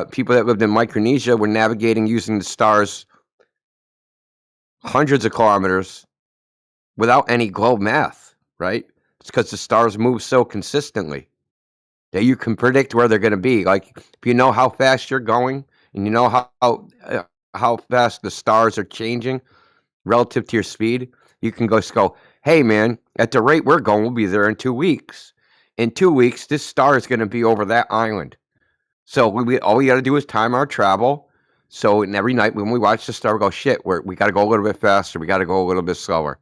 people that lived in Micronesia were navigating using the stars hundreds of kilometers without any globe math, right? It's because the stars move so consistently that you can predict where they're going to be. Like, if you know how fast you're going, and you know how fast the stars are changing relative to your speed, you can just go, hey, man, at the rate we're going, we'll be there in 2 weeks. In 2 weeks, this star is going to be over that island. So all we got to do is time our travel. So every night when we watch the star, we go, shit, we got to go a little bit faster. We got to go a little bit slower.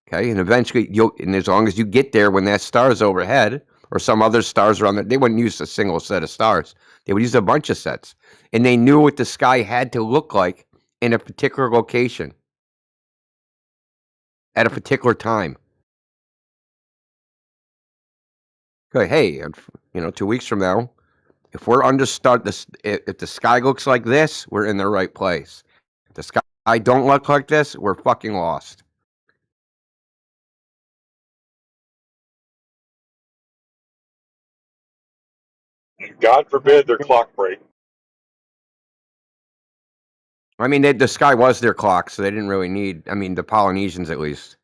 Okay, and eventually, and as long as you get there when that star is overhead, or some other stars around there, they wouldn't use a single set of stars. They would use a bunch of sets. And they knew what the sky had to look like in a particular location at a particular time. Okay, hey, 2 weeks from now, if we're under if the sky looks like this, we're in the right place. If the sky don't look like this, we're fucking lost. God forbid their clock break. I mean, the sky was their clock, so they didn't really need. I mean, the Polynesians at least.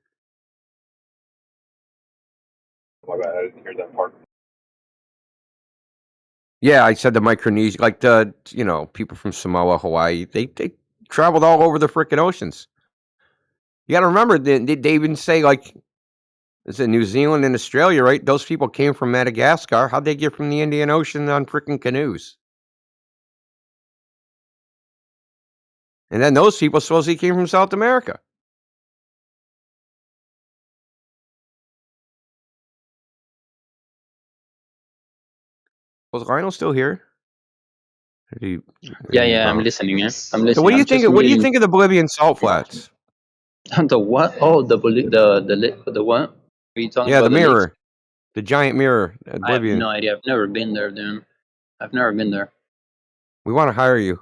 My bad, I didn't hear that part. Yeah, I said the Micronesia, like the people from Samoa, Hawaii, they traveled all over the frickin' oceans. You got to remember, they even say, like, it's in New Zealand and Australia, right? Those people came from Madagascar. How'd they get from the Indian Ocean on frickin' canoes? And then those people supposedly came from South America. Was Lionel still here? Yeah, I'm listening. Yeah, I'm listening. So what do you I'm think? just What do you reading. think of the Bolivian salt flats? The what? Oh, the what? Are you talking Yeah, about the the lakes? mirror, the giant mirror at I have Bolivian. no idea. I've never been there, dude. I've never been there. We want to hire you.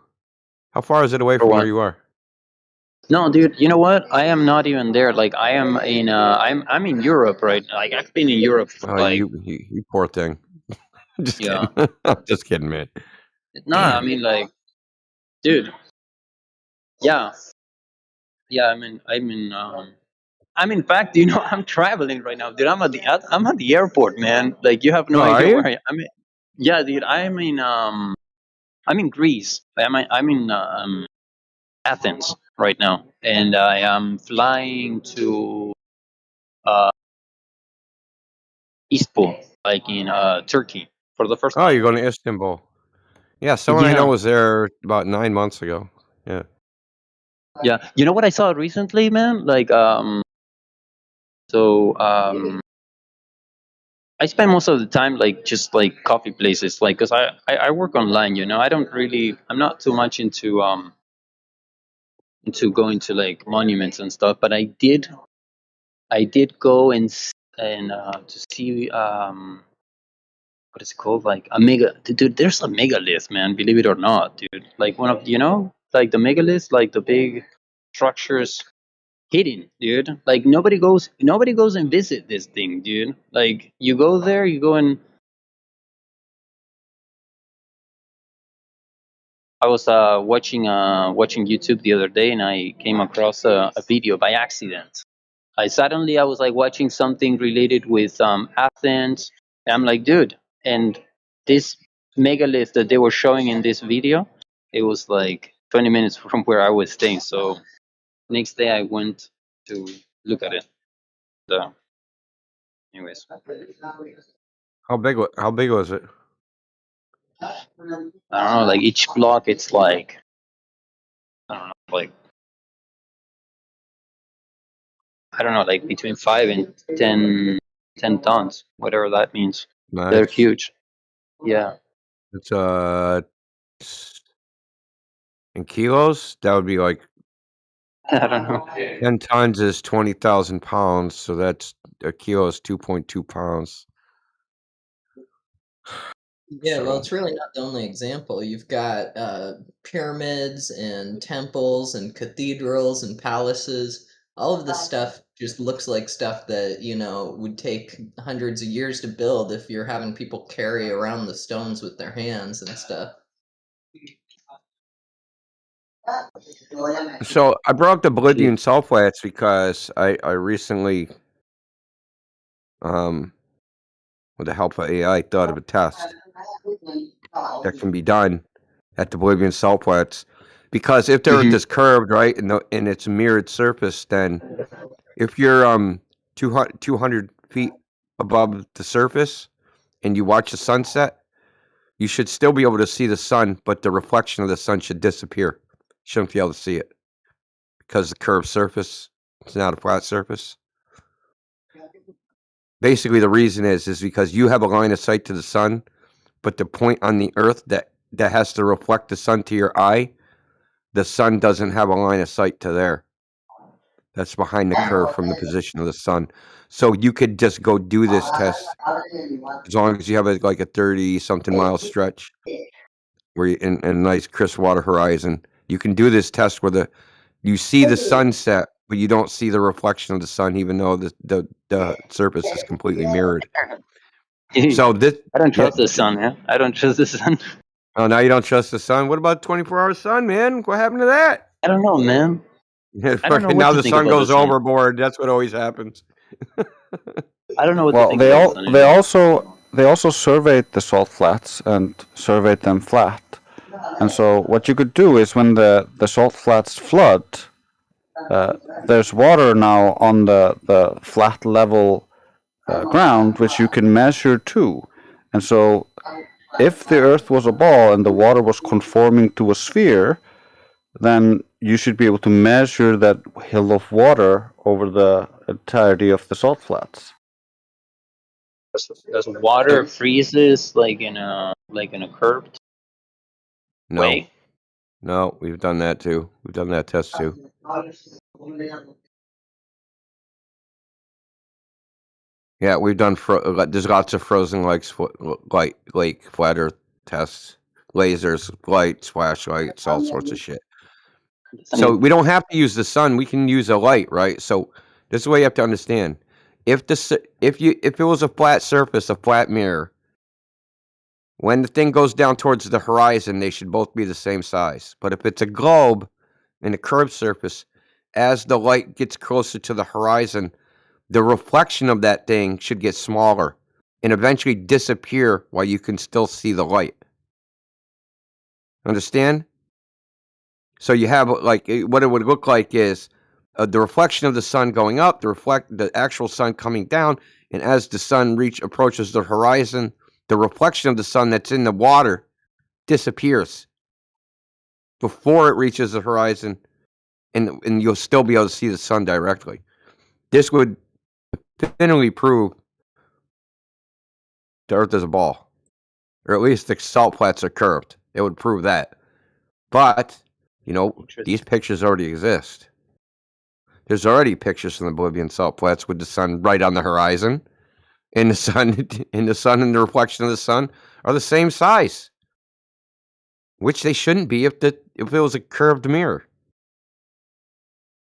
How far is it away For from what? where you are? No, dude. You know what? I am not even there. Like, I am in. I'm in Europe, right? Like, I've been in Europe for Oh, like. you poor thing. Just Yeah. kidding. I'm just kidding, man. No, I mean, like, dude. Yeah. Yeah. I'm in fact, I'm traveling right now, dude. I'm at the airport, man. Like, you have no Oh, are idea you? where I'm. Yeah, dude. I'm in I'm in Greece. I'm in Athens right now, and I am flying to uh, Istanbul, like in Turkey, for the first Oh, time. you're going to Istanbul. Yeah, someone I know Yeah, was there about 9 months ago. Yeah. yeah. You know what I saw recently, man? Like, so I spend most of the time like just like coffee places, like, cause I work online. You know, I'm not too much into going to like monuments and stuff, but I did go and to see what is it called, like a dude, there's a megalith, man, believe it or not, dude, like one of, like the megalith, like the big structures hidden, dude, like nobody goes and visit this thing, dude, like you go there, you go and I was watching YouTube the other day and I came across a video by accident. I was like watching something related with Athens. And I'm like, dude, and this megalith that they were showing in this video, it was like 20 minutes from where I was staying. So next day I went to look at it. So, anyways, How big was it? I don't know. Like each block, it's like I don't know, like I don't know, like between 5 and 10 tons, whatever that means. They're Nice. huge. Yeah. It's in kilos, that would be like I don't know. 10 tons is 20,000 pounds, so that's a kilo is 2.2 pounds. Yeah, well, So it's really not the only example. You've got pyramids and temples and cathedrals and palaces. All of this stuff just looks like stuff that, would take hundreds of years to build if you're having people carry around the stones with their hands and stuff. so I brought up the Bolivian salt flats because I recently with the help of AI thought of a test that can be done at the Bolivian salt flats. Because if the Earth is curved, right, and it's a mirrored surface, then if you're 200 feet above the surface and you watch the sunset, you should still be able to see the sun, but the reflection of the sun should disappear. You shouldn't be able to see it because the curved surface, it's not a flat surface. Basically, the reason is because you have a line of sight to the sun, but the point on the Earth that has to reflect the sun to your eye, the sun doesn't have a line of sight to there. That's behind the curve from the position of the sun. So you could just go do this test as long as you have like a 30-something mile stretch where you in a nice crisp water horizon. You can do this test where you see the sunset, but you don't see the reflection of the sun, even though the surface is completely mirrored. So this, I don't trust the sun, man. I don't trust the sun. Oh, now you don't trust the sun. What about 24-hour sun, man? What happened to that? I don't know, man. I don't know what Now to the think sun about the goes sun. overboard. That's what always happens. I don't know what to Well, think about the sun. they also surveyed the salt flats and surveyed them flat. And so what you could do is when the salt flats flood, there's water now on the flat level ground, which you can measure too. And so if the Earth was a ball and the water was conforming to a sphere, then you should be able to measure that hill of water over the entirety of the salt flats. Does water freezes like in a curved way? No, we've done that too. We've done that test too. Yeah, we've done. There's lots of frozen lake flat Earth tests, lasers, lights, flashlights, all sorts of shit. So we don't have to use the sun. We can use a light, right? So this is what you have to understand. If it was a flat surface, a flat mirror, when the thing goes down towards the horizon, they should both be the same size. But if it's a globe and a curved surface, as the light gets closer to the horizon, the reflection of that thing should get smaller and eventually disappear while you can still see the light. Understand? So you have like what it would look like is the reflection of the sun going up, the actual sun coming down, and as the sun approaches the horizon, the reflection of the sun that's in the water disappears before it reaches the horizon, and you'll still be able to see the sun directly. This would definitively prove the Earth is a ball, or at least the salt flats are curved. It would prove that. But these pictures already exist. There's already pictures from the Bolivian salt flats with the sun right on the horizon, and the sun and the reflection of the sun are the same size, which they shouldn't be if it was a curved mirror.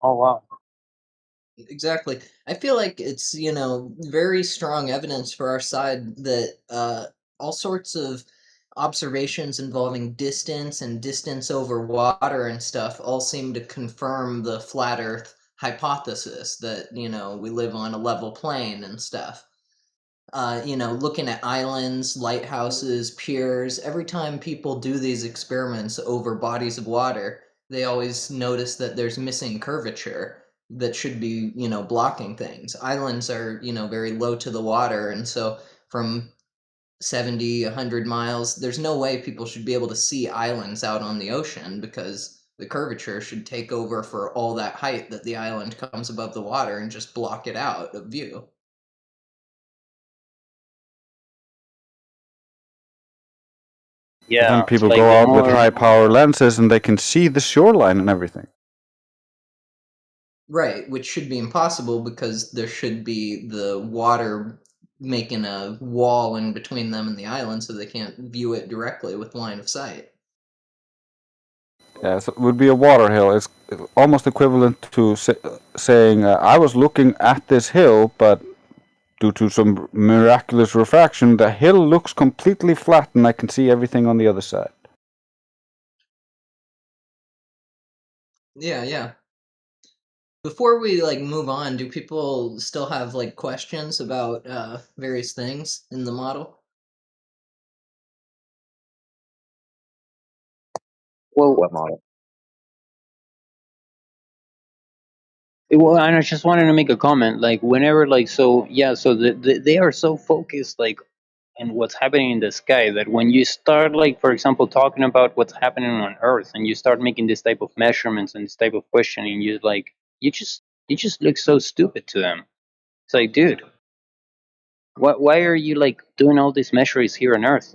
Oh wow. Exactly. I feel like it's, very strong evidence for our side that all sorts of observations involving distance and distance over water and stuff all seem to confirm the flat Earth hypothesis that, we live on a level plane and stuff. Looking at islands, lighthouses, piers, every time people do these experiments over bodies of water, they always notice that there's missing curvature that should be, blocking things. Islands are, very low to the water, and so from 70, 100 miles, there's no way people should be able to see islands out on the ocean because the curvature should take over for all that height that the island comes above the water and just block it out of view. But then Yeah, people like go the out with more. high power lenses and they can see the shoreline and everything. Right, which should be impossible because there should be the water making a wall in between them and the island so they can't view it directly with line of sight. Yeah, so it would be a water hill. It's almost equivalent to saying, I was looking at this hill, but due to some miraculous refraction, the hill looks completely flat and I can see everything on the other side. Yeah. Before we move on, do people still have questions about various things in the model? Well, What model? well, and I just wanted to make a comment. Like whenever, so yeah, so they are so focused, and what's happening in the sky that when you start, for example, talking about what's happening on Earth and you start making this type of measurements and this type of questioning, you just look so stupid to them. It's like, dude, why are you doing all these measures here on Earth,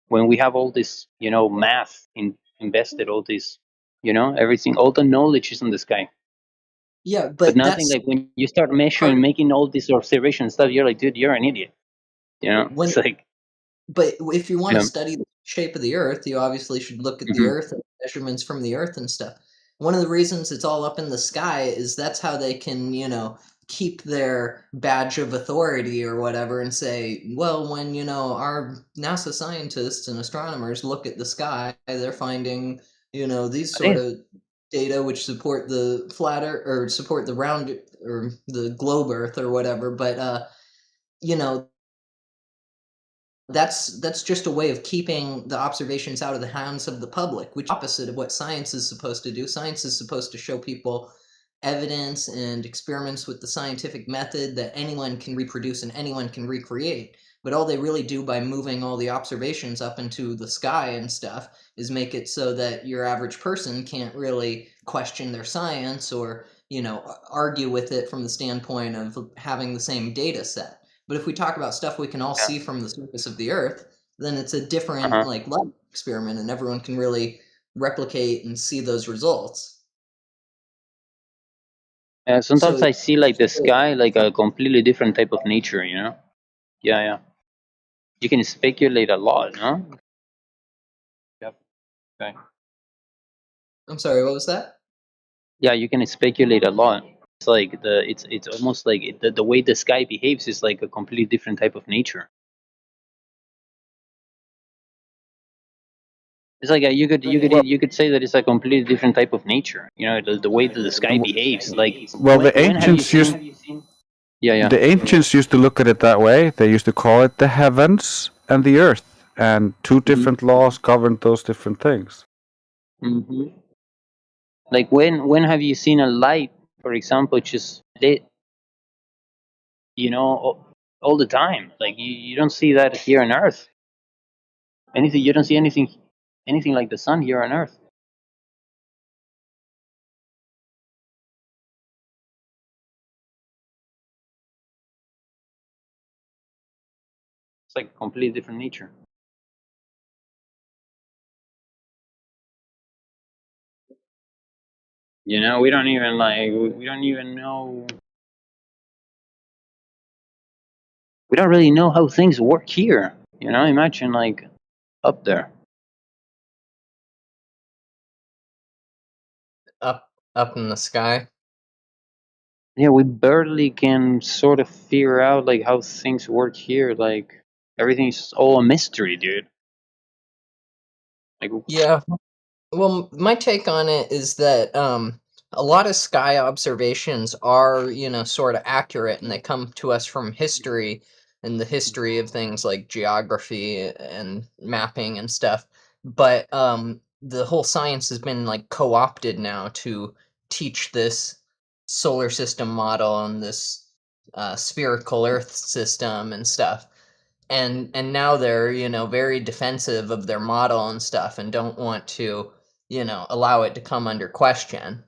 when we have all this math invested, all this everything, all the knowledge is in the sky, Yeah, but but nothing, that's when you start measuring, part making all this observation stuff, you're like, dude, you're an idiot. when It's like, But if you want to yeah. study the shape of the Earth, you obviously should look at the Mhm. Earth and measurements from the Earth and stuff. One of the reasons it's all up in the sky is that's how they can, keep their badge of authority or whatever and say, well, when, our NASA scientists and astronomers look at the sky, they're finding, these It sort is. of data which support the flat Earth or support the round or the globe Earth or whatever. But, you know, that's just a way of keeping the observations out of the hands of the public, which is opposite of what science is supposed to do. Science is supposed to show people evidence and experiments with the scientific method that anyone can reproduce and anyone can recreate. But all they really do by moving all the observations up into the sky and stuff is make it so that your average person can't really question their science or, argue with it from the standpoint of having the same data set. But if we talk about stuff we can all Yeah. see from the surface of the Earth, then it's a different Uh-huh. lab experiment, and everyone can really replicate and see those results. Sometimes So I see the sky like a completely different type of nature, Yeah. You can speculate a lot, no? Yep. Okay. I'm sorry, what was that? Yeah, you can speculate a lot. It's like it's almost like the way the sky behaves is like a completely different type of nature. It's like you could say that it's a completely different type of nature. The way that the sky behaves. Like Well, when have you seen? Yeah, yeah. the ancients used to look at it that way. They used to call it the heavens and the earth. and two different laws govern those different things. Mm-hmm. Like when have you seen a light, for example, just lit? You know, all the time. Like you don't see that here on Earth. Anything you don't see anything like the sun here on Earth. It's like a completely different nature. You know, we don't even we don't even know. We don't really know how things work here. You know, imagine like up there. Up in the sky. Yeah, we barely can sort of figure out like how things work here. Like everything's all a mystery, dude. Like Yeah. Well, my take on it is that a lot of sky observations are, sort of accurate, and they come to us from history and the history of things like geography and mapping and stuff. But the whole science has been like co-opted now to teach this solar system model and this spherical Earth system and stuff. And now they're very defensive of their model and stuff and don't want to allow it to come under question.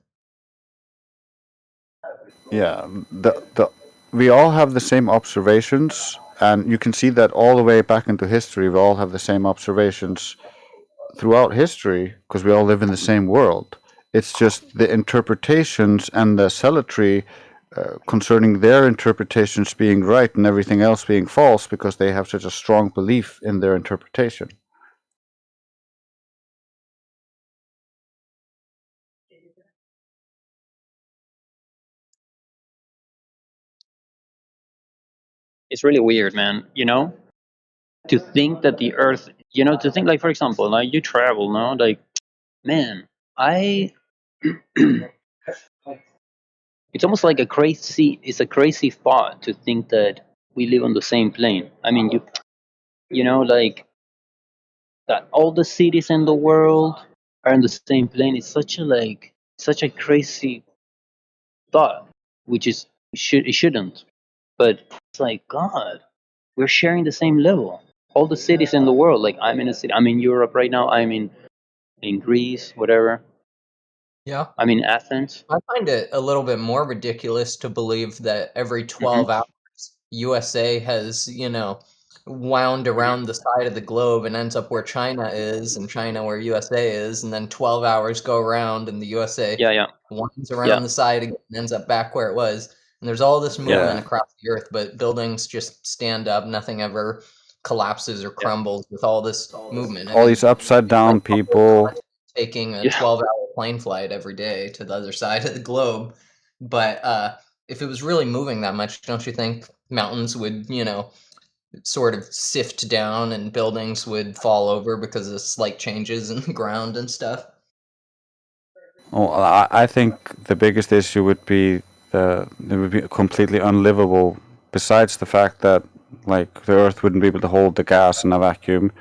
Yeah, the we all have the same observations, and you can see that all the way back into history. We all have the same observations throughout history because we all live in the same world. It's just the interpretations and the zealotry concerning their interpretations being right and everything else being false because they have such a strong belief in their interpretation. it's really weird, man. You know, to think that the Earth, to think like, for example, like you travel, no, like, man, I. It's almost like it's a crazy thought to think that we live on the same plane. I mean, like that all the cities in the world are on the same plane. It's such a crazy thought, which is it shouldn't. But it's like God, we're sharing the same level. All the cities in the world, like I'm in a city. I'm in Europe right now. I'm in Greece, whatever. Yeah. I'm in Athens. I find it a little bit more ridiculous to believe that every 12 Hmm. hours USA has, wound around the side of the globe and ends up where China is and China where USA is, and then 12 hours go around and the USA Yeah, yeah, winds yeah, around the side again and ends up back where it was. And there's all this yeah, movement across the earth, but buildings just stand up, nothing ever collapses or yeah, crumbles with all this movement. I All these mean, upside it's like down a whole people. continent taking a yeah. 12-hour plane flight every day to the other side of the globe. But if it was really moving that much, don't you think mountains would, sort of sift down and buildings would fall over because of slight changes in the ground and stuff? Oh, I think the biggest issue would be it would be completely unlivable. Besides the fact that like the Earth wouldn't be able to hold the gas in a vacuum.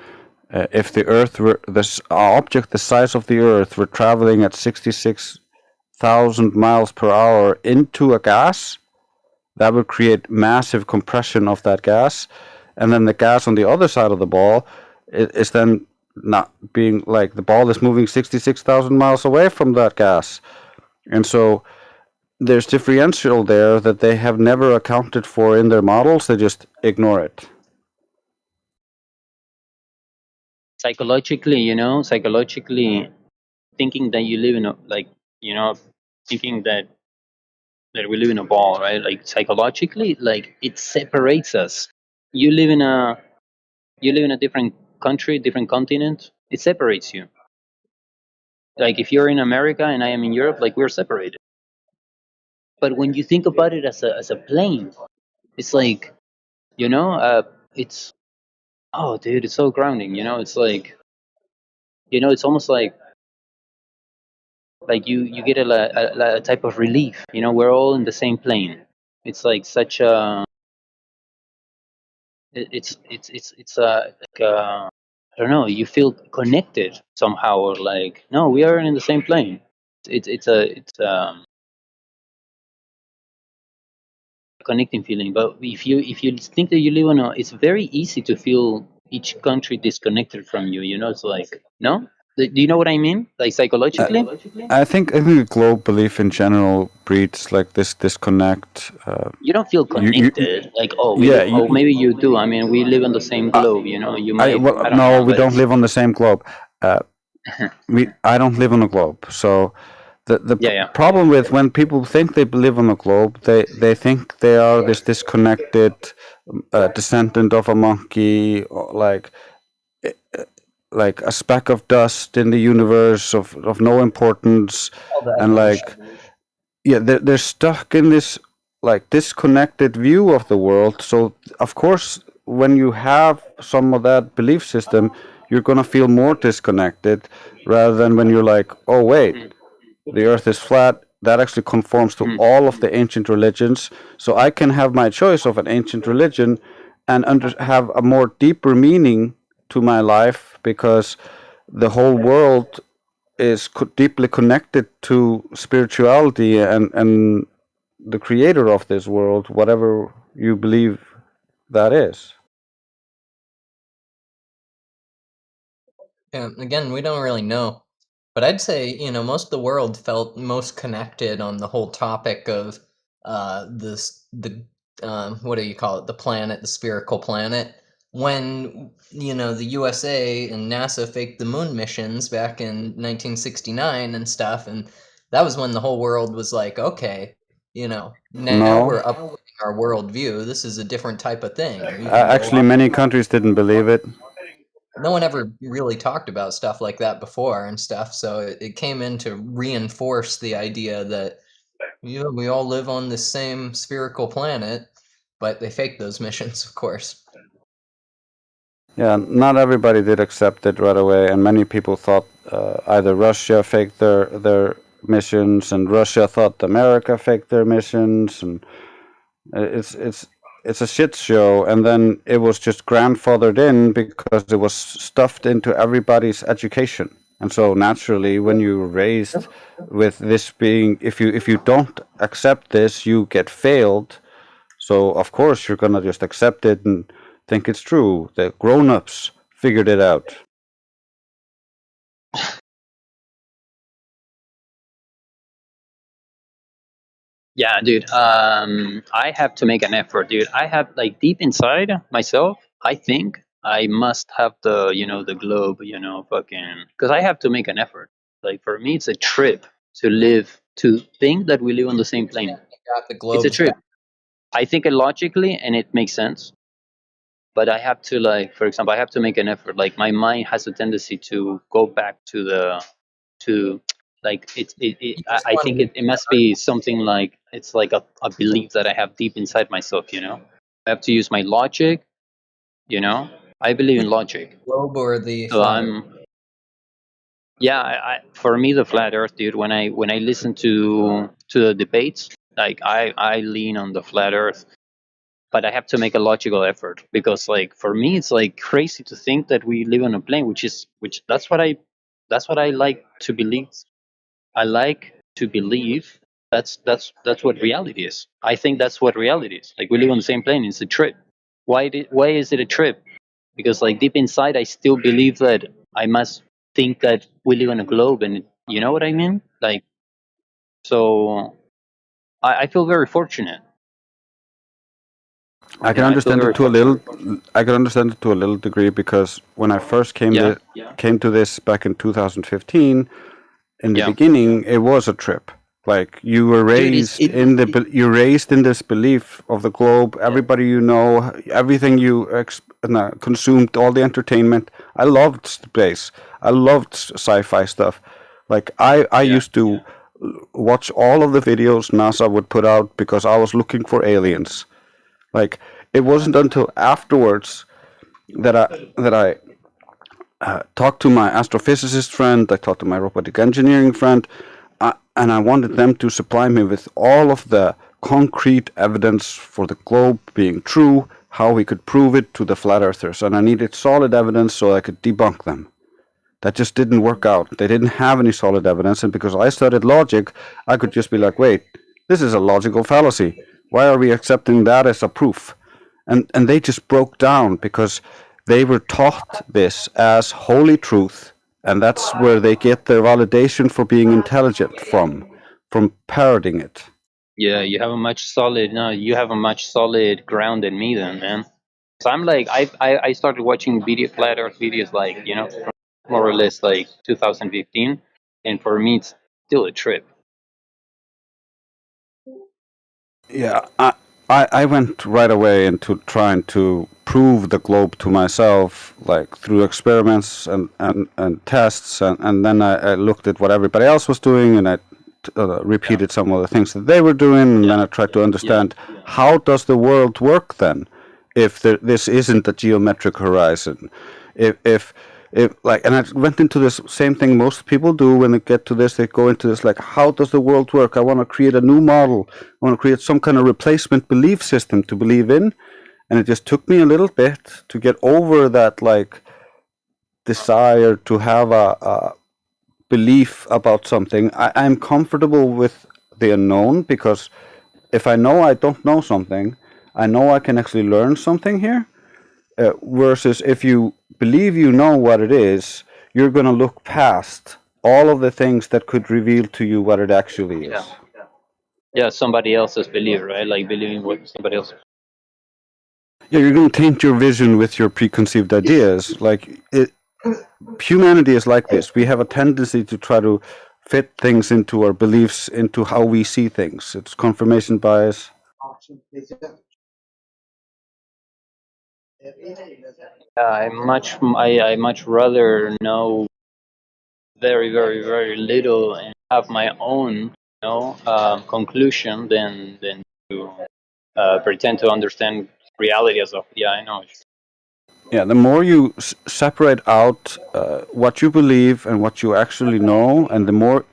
If the Earth were this object the size of the Earth were traveling at 66,000 miles per hour into a gas, that would create massive compression of that gas, and then the gas on the other side of the ball is then not being like the ball is moving 66,000 miles away from that gas, and so there's differential there that they have never accounted for in their models. They just ignore it. Psychologically thinking that you live in a thinking that we live in a ball, right? Like psychologically, like it separates us. You live in a different country, different continent. It separates you. Like if you're in America and I am in Europe, like we're separated. But when you think about it as a plane, it's like it's oh dude, it's so grounding. It's like it's almost like you get a type of relief. We're all in the same plane. It's like such a it's like I don't know, you feel connected somehow, or like, no, we are in the same plane. It's connecting feeling. But if you think that you live on a, it's very easy to feel each country disconnected from you. You know, it's like, no, do you know what I mean? Like psychologically, I think the globe belief in general breeds like this disconnect. you don't feel You connected. Like, oh, we yeah live. Oh, maybe you do. I mean, we live on the same globe. You know, you I might. well I don't no, know, we but don't live on the same globe. Uh, I don't live on a globe, so the yeah, yeah. problem with when people think they live on a globe, they think they are this disconnected descendant of a monkey, or like a speck of dust in the universe of no importance, All the and evolution. like yeah, they're stuck in this like disconnected view of the world. So of course, when you have some of that belief system, you're gonna feel more disconnected rather than when you're like, oh wait, the earth is flat. That actually conforms to all of the ancient religions. So I can have my choice of an ancient religion and have a more deeper meaning to my life, because the whole world is deeply connected to spirituality and the creator of this world, whatever you believe that is. Yeah, again, we don't really know. But I'd say, most of the world felt most connected on the whole topic of the what do you call it? The planet, the spherical planet. When, the USA and NASA faked the moon missions back in 1969 and stuff, and that was when the whole world was like, okay, now No, we're updating our worldview. This is a different type of thing. We can go actually, up. many countries didn't believe it. No one ever really talked about stuff like that before and stuff, so it came in to reinforce the idea that we all live on the same spherical planet, but they faked those missions, of course. Yeah, not everybody did accept it right away, and many people thought either Russia faked their missions, and Russia thought America faked their missions, and it's a shit show. And then it was just grandfathered in because it was stuffed into everybody's education. And so naturally, when you're raised with this being, if you don't accept this, you get failed. So of course you're gonna just accept it and think it's true. The grown-ups figured it out. Yeah, dude. I have to make an effort, dude. I have like deep inside myself, I think I must have the globe, fucking, because I have to make an effort. Like for me, it's a trip to think that we live on the same plane. You got the It's a globes trip. back. I think it logically and it makes sense, but I have to, like, for example, I have to make an effort. Like my mind has a tendency to go back to like You I just I want think to it must be something like it's like a belief that I have deep inside myself. I have to use my logic. I believe in logic. globe or the So flat Earth. yeah, for me the flat Earth, dude. When I listen to the debates, like I lean on the flat Earth, but I have to make a logical effort because, like, for me it's like crazy to think that we live on a plane, which that's what I like to believe. I like to believe that's what reality is. I think that's what reality is. Like we live on the same plane. It's a trip. Why is it a trip? Because like deep inside, I still believe that I must think that we live on a globe, and you know what I mean. Like so, I feel very fortunate. I can I feel understand it very to a fortunate. little. I can understand it to a little degree, because when I first Yeah, came to this back in 2015, in the yeah, beginning it was a trip. Like you were dude. raised in you're raised in this belief of the globe. Everybody you know, everything you consumed, all the entertainment. I loved space. I loved sci-fi stuff. Like I Yeah. used to watch all of the videos NASA would put out because I was looking for aliens. Like it wasn't until afterwards that I talked to my astrophysicist friend, I talked to my robotic engineering friend, and I wanted them to supply me with all of the concrete evidence for the globe being true how we could prove it to the flat earthers, and I needed solid evidence so I could debunk them. That just didn't work out. They didn't have any solid evidence, and because I studied logic, I could just be like, wait, this is a logical fallacy. Why are we accepting that as a proof? And they just broke down because they were taught this as holy truth, and that's where they get their validation for being intelligent from parroting it. Yeah, you have a much solid. No, you have a much solid ground than me, then, man. So I'm like, I started watching flat Earth videos, like, from more or less like 2015, and for me, it's still a trip. Yeah, I went right away into trying to prove the globe to myself, like through experiments and tests, and then I looked at what everybody else was doing, and I repeated some of the things that they were doing, and then I tried to understand how does the world work then, if this isn't a geometric horizon, if like, and I went into this same thing most people do when they get to this. They go into this like, how does the world work? I want to create a new model. I want to create some kind of replacement belief system to believe in, and it just took me a little bit to get over that like desire to have a belief about something. I'm comfortable with the unknown because if I know I don't know something, I know I can actually learn something here. Versus if you believe you know what it is, you're going to look past all of the things that could reveal to you what it actually is. Yeah, somebody else's belief, right? Like believing what somebody else. Yeah, you're going to taint your vision with your preconceived ideas. Like humanity is like this. We have a tendency to try to fit things into our beliefs, into how we see things. It's confirmation bias. I much rather know very, very, very little and have my own, conclusion than to pretend to understand reality as of. Yeah, I know. Yeah, the more you separate out what you believe and what you actually know, and the more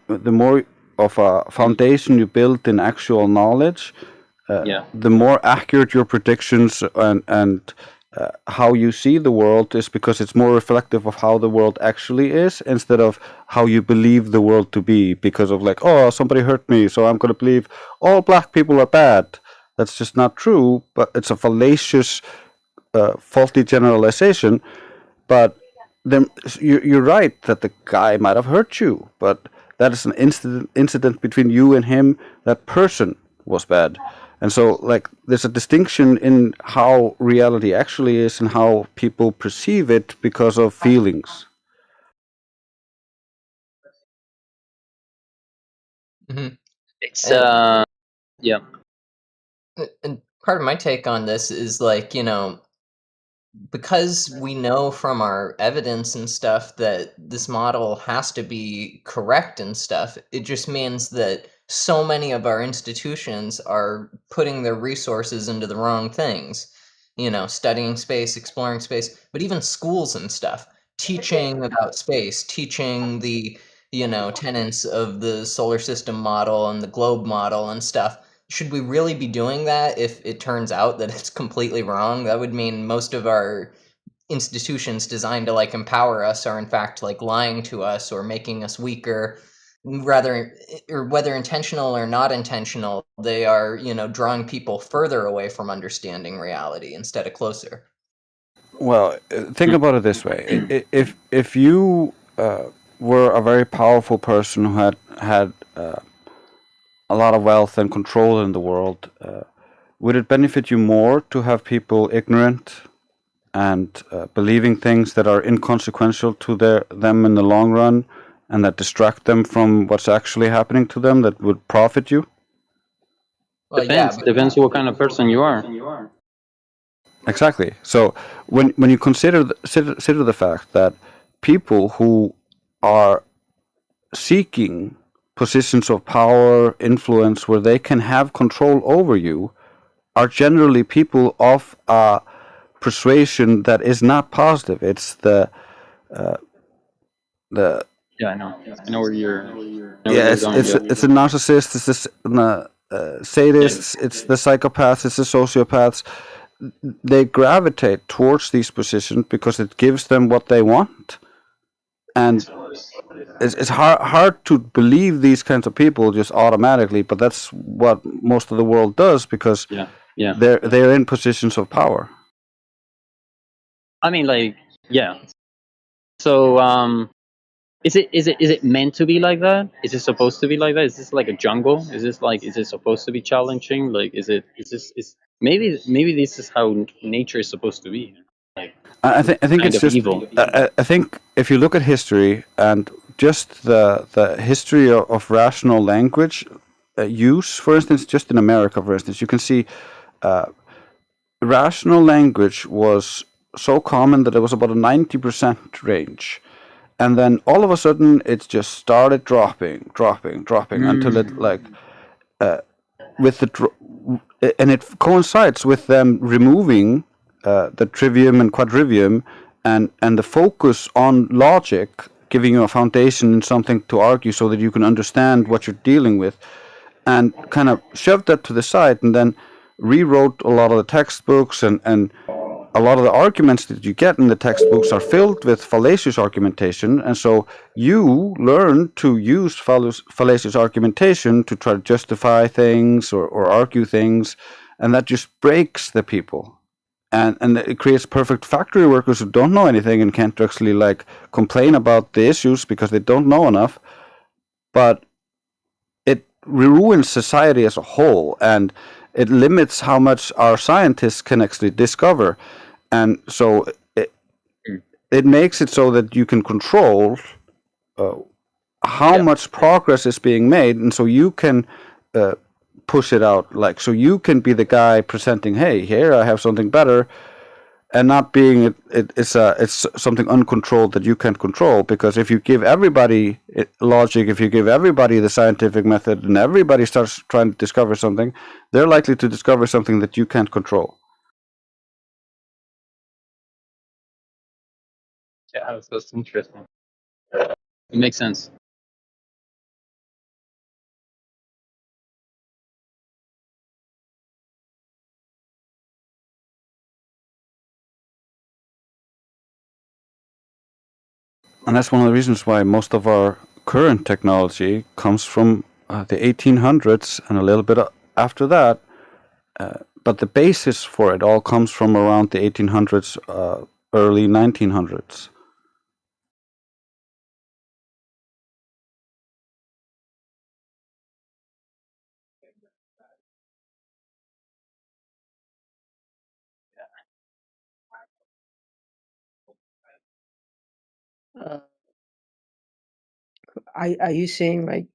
of a foundation you build in actual knowledge, the more accurate your predictions and how you see the world is, because it's more reflective of how the world actually is instead of how you believe the world to be, because of like, oh, somebody hurt me, so I'm going to believe all black people are bad. That's just not true, but it's a fallacious faulty generalization. But then you're right that the guy might have hurt you, but that is an incident between you and him. That person was bad. And so, like, there's a distinction in how reality actually is and how people perceive it because of feelings. Mm-hmm. It's yeah. And part of my take on this is like, because we know from our evidence and stuff that this model has to be correct and stuff, it just means that so many of our institutions are putting their resources into the wrong things. Studying space, exploring space, but even schools and stuff, teaching about space, teaching the, tenets of the solar system model and the globe model and stuff. Should we really be doing that if it turns out that it's completely wrong? That would mean most of our institutions designed to like empower us are in fact like lying to us or making us weaker, rather, or whether intentional or not intentional, they are, drawing people further away from understanding reality instead of closer. Well, think about it this way: if you were a very powerful person who had a lot of wealth and control in the world, would it benefit you more to have people ignorant and believing things that are inconsequential to them in the long run, and that distract them from what's actually happening to them, that would profit you? Well, depends what kind of person you are. Exactly. So when you consider the fact that people who are seeking positions of power, influence, where they can have control over you, are generally people of a persuasion that is not positive. It's the Yeah, I know. I know where you're. It's a narcissist. It's the sadists. It's the psychopaths. It's the sociopaths. they gravitate towards these positions because it gives them what they want, and it's hard to believe these kinds of people just automatically, but that's what most of the world does because Yeah. they're in positions of power. I mean, like, yeah. So, is it meant to be like that? Is it supposed to be like that? Is this like a jungle? Is it supposed to be challenging? Like, maybe this is how nature is supposed to be? Like, I think kind it's of just evil. I think if you look at history and just the history of rational language use, for instance, just in America, for instance, you can see rational language was so common that it was about a 90% range, and then all of a sudden it just started dropping until it like with and it coincides with them removing the trivium and quadrivium and the focus on logic, giving you a foundation and something to argue so that you can understand what you're dealing with, and kind of shoved that to the side, and then rewrote a lot of the textbooks, and a lot of the arguments that you get in the textbooks are filled with fallacious argumentation, and so you learn to use fallacious argumentation to try to justify things or argue things, and that just breaks the people. And it creates perfect factory workers who don't know anything and can't actually like complain about the issues because they don't know enough, but it ruins society as a whole, and it limits how much our scientists can actually discover. And so it makes it so that you can control how much progress is being made, and so you can push it out. Like, so you can be the guy presenting, "Hey, here I have something better," and not being it's something uncontrolled that you can't control. Because if you give everybody logic, if you give everybody the scientific method, and everybody starts trying to discover something, they're likely to discover something that you can't control. Yeah, that's interesting. It makes sense. And that's one of the reasons why most of our current technology comes from the 1800s and a little bit after that. But the basis for it all comes from around the 1800s, early 1900s. Are you saying like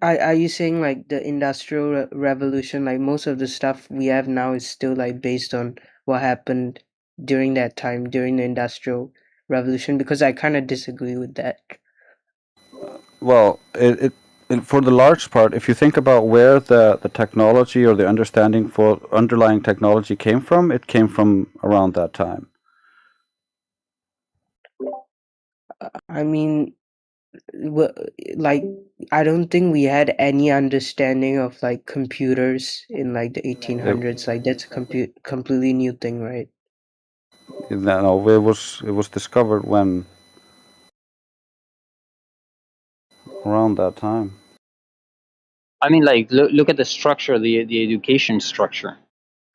are you saying like the industrial revolution, like most of the stuff we have now is still like based on what happened during that time, during the industrial revolution? Because I kind of disagree with that. Well, for the large part, if you think about where the technology or the understanding for underlying technology came from, it came from around that time. I mean, like I don't think we had any understanding of like computers in like the 1800s. Like that's a completely new thing, right? No, it was discovered when around that time. I mean, like, look at the structure, the education structure.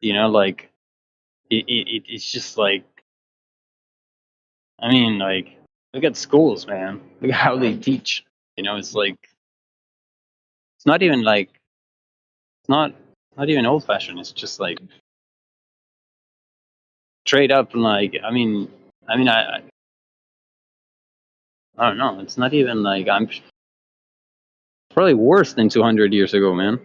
You know, like, it's just like, I mean, like, look at schools, man. Look at how they teach. You know, it's like, it's not even like, it's not even old fashioned. It's just like straight up, like, I don't know. It's not even like probably worse than 200 years ago, man.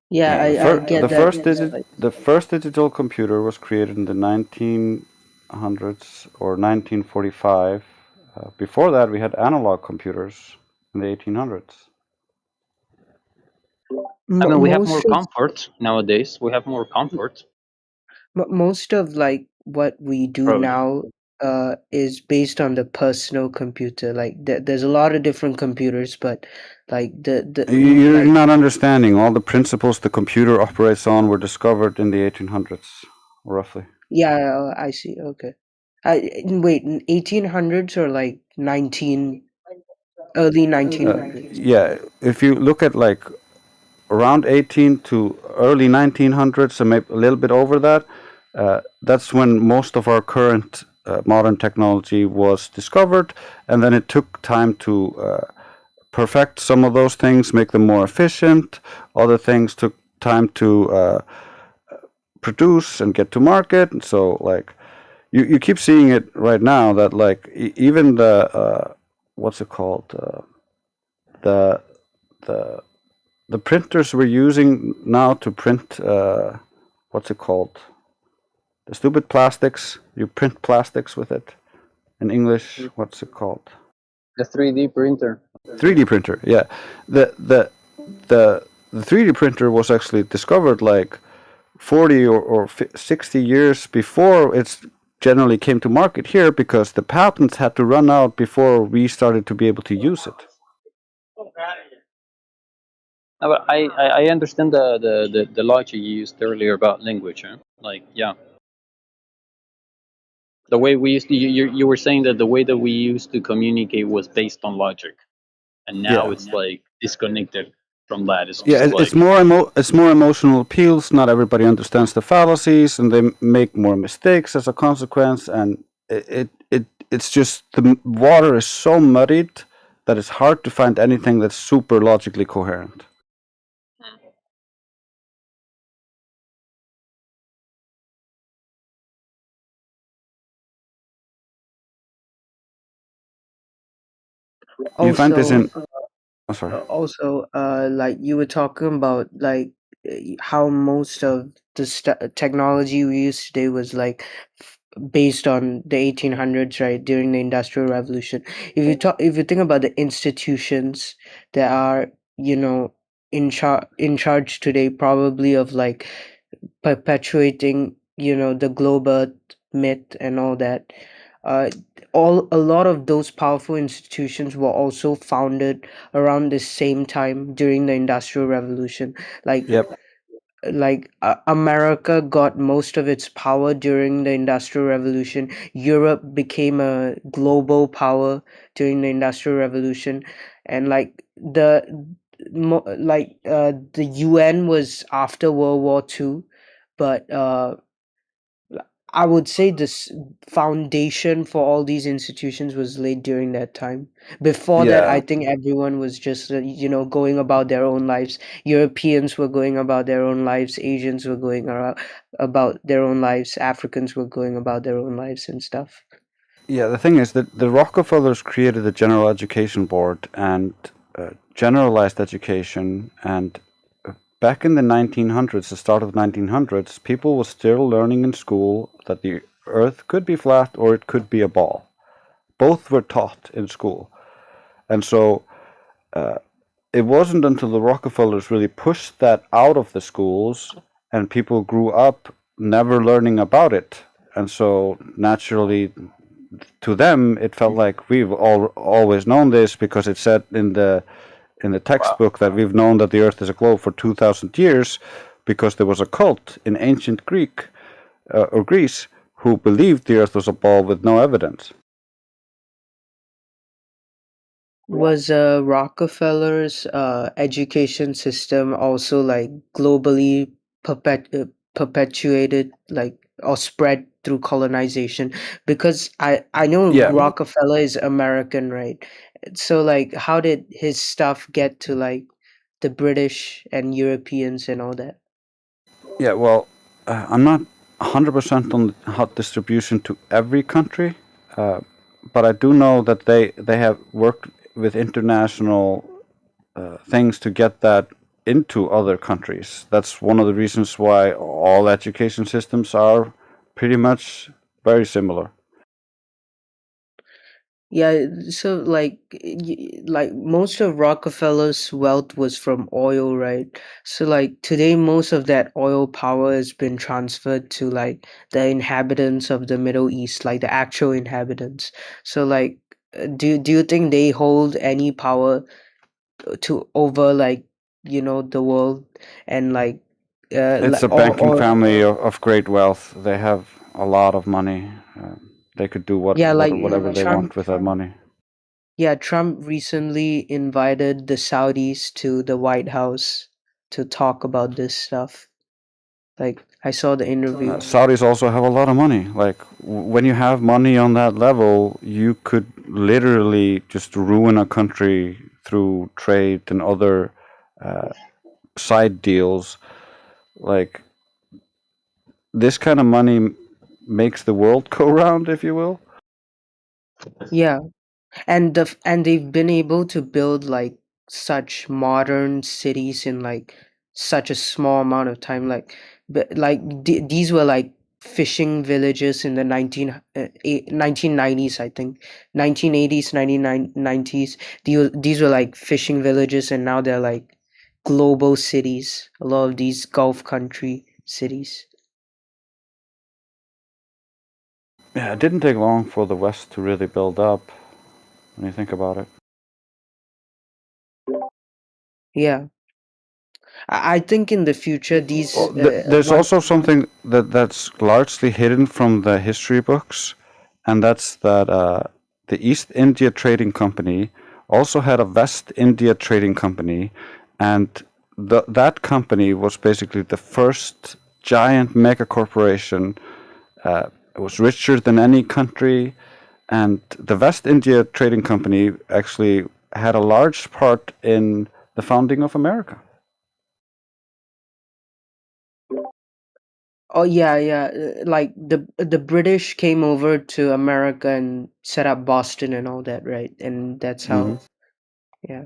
Yeah, I get that. The first digital computer was created in the 1900s or 1945. Before that, we had analog computers in the 1800s. I mean, we have more comfort nowadays. We have more comfort. Most of like what we do now is based on the personal computer. Like there's a lot of different computers, but like You're like, not understanding. All the principles the computer operates on were discovered in the 1800s. roughly. Yeah, I see. Okay. Wait, 1800s or like early Uh, 1900s? yeah, if you look at like around 18 to early 1900s, and maybe a little bit over that, that's when most of our current modern technology was discovered, and then it took time to perfect some of those things, make them more efficient. Other things took time to produce and get to market. And so, like, you keep seeing it right now that like even the what's it called, the the the printers we're using now to print what's it called, the stupid plastics, you print plastics with it in English, what's it called, The 3D printer. 3D printer. Yeah, the the the 3D printer was actually discovered like 40 or 60 years before it's generally came to market here, because the patents had to run out before we started to be able to use it. No, but I understand the logic you used earlier about language. Huh? Like, yeah, the way we used to, you were saying that the way that we used to communicate was based on logic, and now Yeah. it's like disconnected from that. It's Yeah, just it's like, more it's more emotional appeals. Not everybody understands the fallacies, and they make more mistakes as a consequence. And it's just the water is so muddied that it's hard to find anything that's super logically coherent. Do you find this Also, in? Oh, sorry. like you were talking about, like how most of the technology we use today was like based on the 1800s, right, during the Industrial Revolution. If you think about the institutions that are, you know, in charge today, probably of like perpetuating, you know, the globe earth myth and all that. uh a lot of those powerful institutions were also founded around the same time during the Industrial Revolution. like Yep. America got most of its power during the Industrial Revolution. Europe became a global power during the Industrial Revolution. And the UN was after World War II. But I would say this foundation for all these institutions was laid during that time. Before that, I Yeah. think everyone was just, going about their own lives. Europeans were going about their own lives. Asians were going about their own lives. Africans were going about their own lives and stuff. Yeah, the thing is that the Rockefellers created the General Education Board and generalized education, and back in the 1900s, the start of the 1900s, people were still learning in school that the Earth could be flat or it could be a ball. Both were taught in school, and so it wasn't until the Rockefellers really pushed that out of the schools and people grew up never learning about it, and so naturally to them it felt like we've always known this, because it said in the textbook that we've known that the earth is a globe for 2000 years, because there was a cult in ancient Greek or Greece who believed the earth was a ball with no evidence. Was Rockefeller's education system also like globally perpetuated, like, or spread through colonization? Because I know Yeah. Rockefeller is American, right? So like, how did his stuff get to like the British and Europeans and all that? Yeah, well, I'm not 100% on hot distribution to every country, uh, but I do know that they have worked with international things to get that into other countries. That's one of the reasons why all education systems are pretty much very similar. Yeah, so like like most of Rockefeller's wealth was from oil, right? So like today most of that oil power has been transferred to like the inhabitants of the Middle East, like the actual inhabitants. So like do you think they hold any power to over, like, the world? And like It's a banking family of great wealth. They have a lot of money. They could do yeah, like whatever they Trump. want with that money. Yeah, Trump recently invited the Saudis to the White House to talk about this stuff. Like I saw the interview. Saudis also have a lot of money. Like when you have money on that level, you could literally just ruin a country through trade and other side deals. Like this kind of money makes the world go round, if you will. Yeah, and they've been able to build like such modern cities in like such a small amount of time. Like, but like these were like fishing villages in the 1990s, I think, 1980s, 1990s. These were like fishing villages, and now they're like global cities. A lot of these Gulf country cities. Yeah, it didn't take long for the West to really build up when you think about it. Yeah, I think in the future these There's one. also something that's largely hidden from the history books, and that's that the East India Trading Company also had a West India Trading Company, and that company was basically the first giant mega corporation. It was richer than any country, and the West India Trading Company actually had a large part in the founding of America. Oh yeah, yeah. Like the British came over to America and set up Boston and all that, right? And that's Hmm. how, yeah.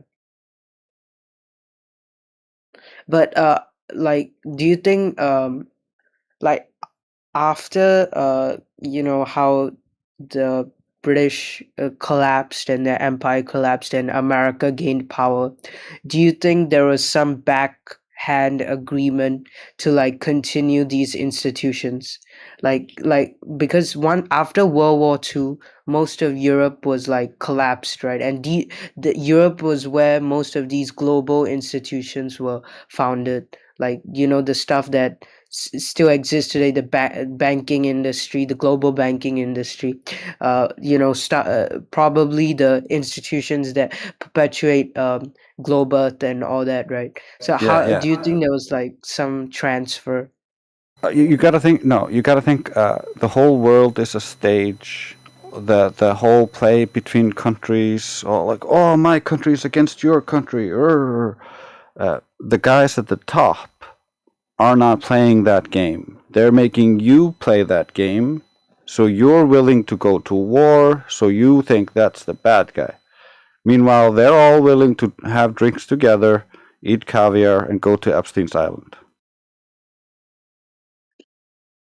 But like, do you think like after how the British collapsed and their empire collapsed and America gained power, do you think there was some backhand agreement to like continue these institutions, like because one after World War II, most of Europe was like collapsed, right? And the Europe was where most of these global institutions were founded, like the stuff that still exists today, the banking industry, the global banking industry, probably the institutions that perpetuate global and all that, right? So Yeah, how yeah. do you think there was like some transfer? You got to think. No, you got to think. The whole world is a stage. The whole play between countries, or like, oh, my country is against your country. The guys at the top are not playing that game. They're making you play that game. So you're willing to go to war. So you think that's the bad guy. Meanwhile, they're all willing to have drinks together, eat caviar, and go to Epstein's Island.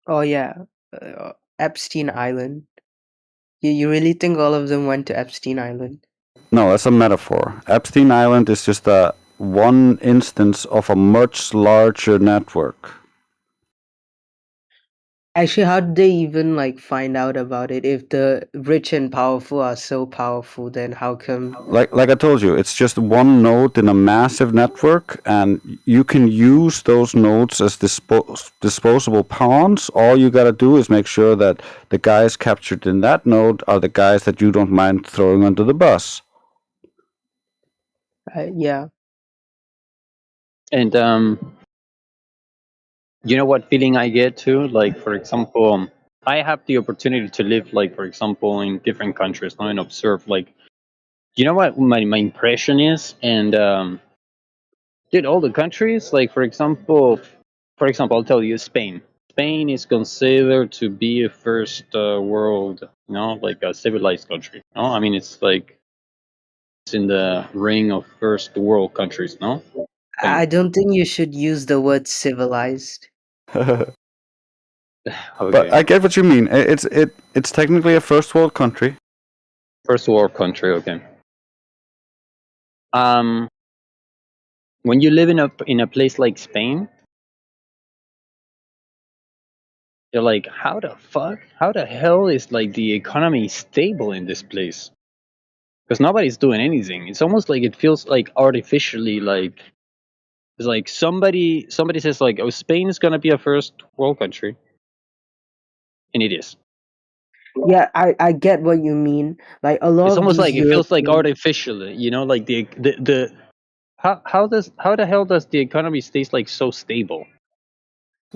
Oh yeah, Epstein Island. You really think all of them went to Epstein Island? No, that's a metaphor. Epstein Island is just one instance of a much larger network. Actually, how did they even like find out about it? If the rich and powerful are so powerful, then how come? Like I told you, it's just one node in a massive network, and you can use those nodes as disposable pawns. All you gotta do is make sure that the guys captured in that node are the guys that you don't mind throwing under the bus. Yeah. And you know what feeling I get too? Like, for example, I have the opportunity to live, like, for example, in different countries now and observe, like, you know what my impression is? And dude, all the countries, like, for example, I'll tell you, Spain. Spain is considered to be a first world, like a civilized country. No, I mean it's like it's in the ring of first world countries. No, I Spain. don't think you should use the word civilized. But Okay, I get what you mean. It's technically a first world country. first world country. Okay. Um, when you live in a place like Spain, you're like, how the fuck, how the hell is like the economy stable in this place? Because nobody's doing anything. It's almost like it feels like artificially, like It's like somebody says like, oh, Spain is gonna be a first world country, and it is. Yeah, I get what you mean. Like a lot It's of almost these like it feels like European. artificial, you know, like the how the hell does the economy stays like so stable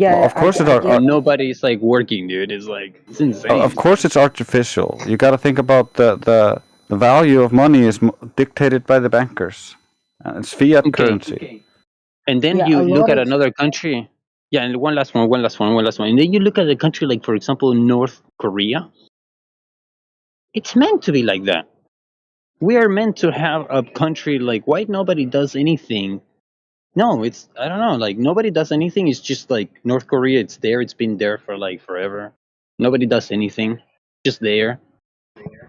Well, Yeah, of course I get. when nobody's like working, dude? It's like it's of insane. course it's artificial. You got to think about the value of money is dictated by the bankers. It's fiat Okay, currency. and then Yeah, you a look lot at of. another country. Yeah, and one last one, and then you look at a country like, for example, North Korea. It's meant to be like that. We are meant to have a country like, why nobody does anything. No, it's, I don't know, like nobody does anything. It's just like North Korea. It's there. It's been there for like forever. Nobody does anything. Just there.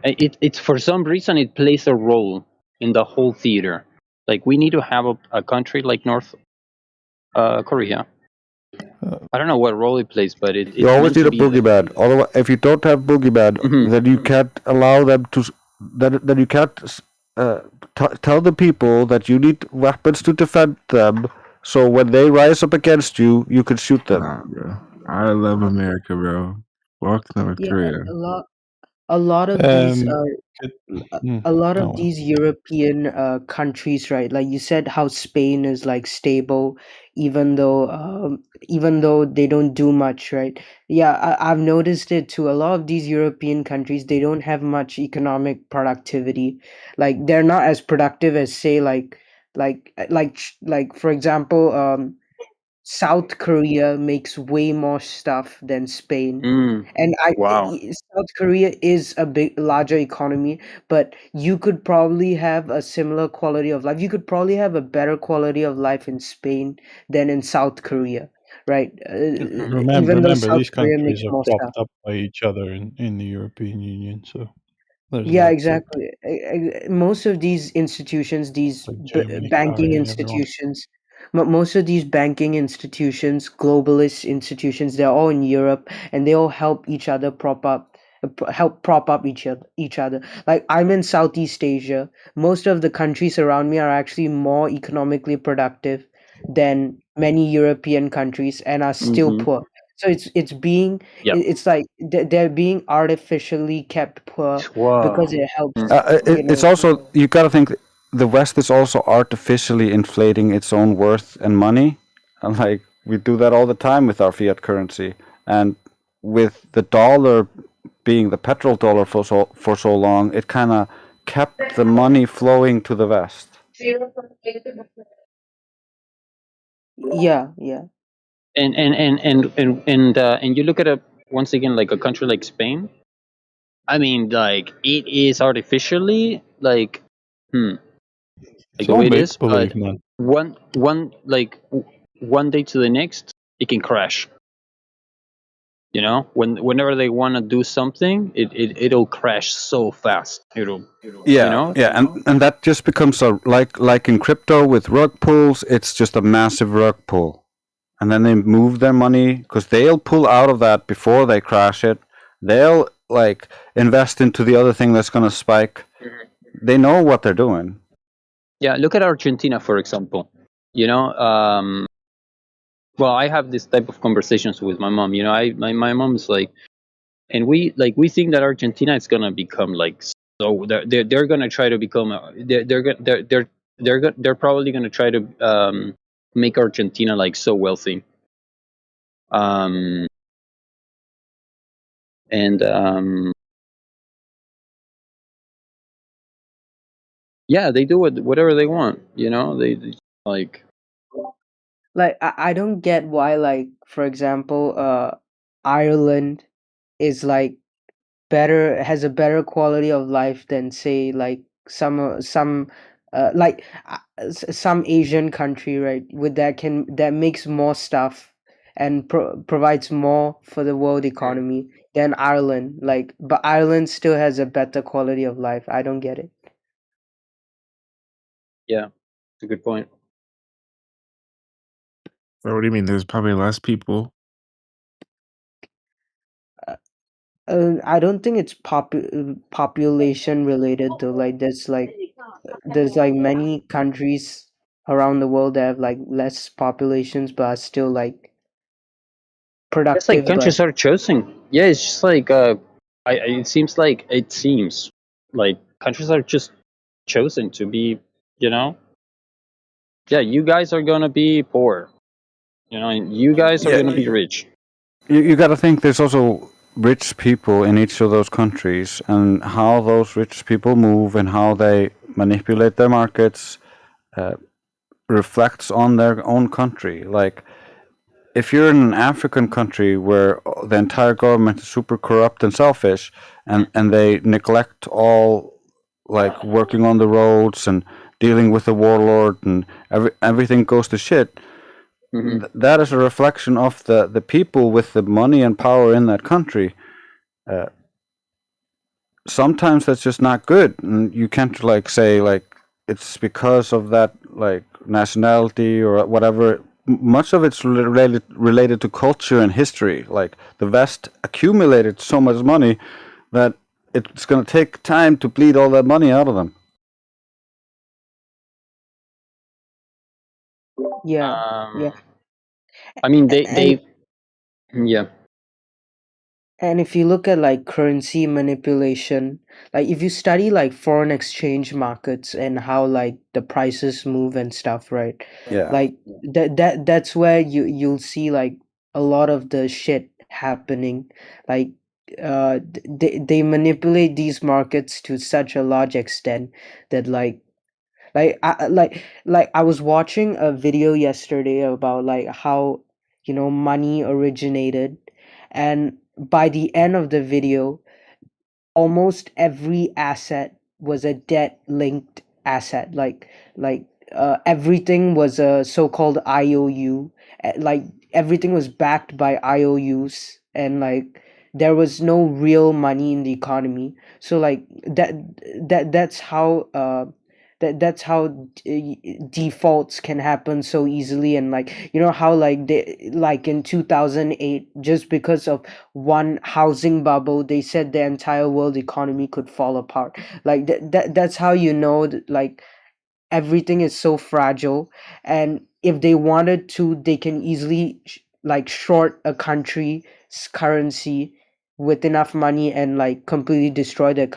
It's for some reason it plays a role in the whole theater. Like we need to have a country like North Korea. I don't know what role it plays, but You it's always meant need to a be like. boogeyman. Otherwise, if you don't have boogeyman, Mhm. then you can't allow them to. Then you can't tell the people that you need weapons to defend them. So when they rise up against you, you can shoot them. Nah, bro. I love America, bro. Fuck North Yeah, Korea. a lot of these Could, a lot of no. these European countries, right? Like you said, how Spain is like stable, even though they don't do much, right? Yeah, I've noticed it too. A lot of these European countries, they don't have much economic productivity. Like they're not as productive as say like for example, South Korea makes way more stuff than Spain. And Wow. South Korea is a big larger economy, but you could probably have a similar quality of life. You could probably have a better quality of life in Spain than in South Korea, right? Even though Remember, South these Korea makes countries are more stuff. propped up by each other in the European Union, so there's Yeah, that too. exactly. Most of these institutions, these Like Germany, banking Bahrain, everyone. institutions, most of these banking institutions, globalist institutions, they're all in Europe, and they all help each other help prop up each other. Like I'm in Southeast Asia. Most of the countries around me are actually more economically productive than many European countries, and are still Hmm. poor. So Yep. it's like they're being artificially kept poor because Wow. it helps, It's also you got to think the West is also artificially inflating its own worth and money, and like we do that all the time with our fiat currency, and with the dollar being the petrol dollar for so long, it kind of kept the money flowing to the West. yeah. And you look at a once again like a country like Spain. I mean, like it is artificially It's like the all way it make is, but believe, man. one day to the next, it can crash. You know, whenever they want to do something, it'll crash so fast. It'll, you Yeah, know. yeah, and that just becomes a like in crypto with rug pulls. It's just a massive rug pull, and then they move their money because they'll pull out of that before they crash it. They'll like invest into the other thing that's gonna spike. They know what they're doing. Yeah, look at Argentina, for example. You know, well, I have this type of conversations with my mom. You know, my mom is like, and we think that Argentina is gonna become like, so they're gonna try to become they're probably gonna try to make Argentina like so wealthy. Um and Yeah, they do whatever they want. You know, they like. Like I don't get why, like for example, Ireland is like has a better quality of life than say like some some Asian country, right? With that makes more stuff and provides more for the world economy than Ireland. Like, but Ireland still has a better quality of life. I don't get it. Yeah, it's a good point. Bro, what do you mean? There's probably less people. I don't think it's population related though. Like there's like many countries. around the world that have like less populations but are still like It's like productive, but countries are choosing. Yeah, it's just like it seems like countries are just chosen to be, you know, yeah, you guys are gonna be poor, you know, and you guys are Yeah, gonna be rich. you got to think there's also rich people in each of those countries, and how those rich people move and how they manipulate their markets uh, reflects on their own country. Like, if you're in an African country where the entire government is super corrupt and selfish, and they neglect all, like, working on the roads and dealing with the warlord, and everything goes to shit, that is a reflection of the people with the money and power in that country. Uh, Sometimes that's just not good, and you can't like say like it's because of that like nationality or whatever. Much of it's related to culture and history. Like, the West accumulated so much money that it's going to take time to bleed all that money out of them. yeah, yeah. I mean, And yeah. and if you look at like currency manipulation, like if you study like foreign exchange markets and how like the prices move and stuff, right? Yeah. Like that's where you'll see like a lot of the shit happening. Like they manipulate these markets to such a large extent that like I was watching a video yesterday about like how money originated, and by the end of the video almost every asset was a debt linked asset. Like everything was a so-called IOU. Like everything was backed by IOUs, and like there was no real money in the economy. So like that's how that's how defaults can happen so easily. And like how like they like in 2008, just because of one housing bubble, they said the entire world economy could fall apart. Like that's how that, like everything is so fragile, and if they wanted to, they can easily like short a country's currency with enough money and like completely destroy the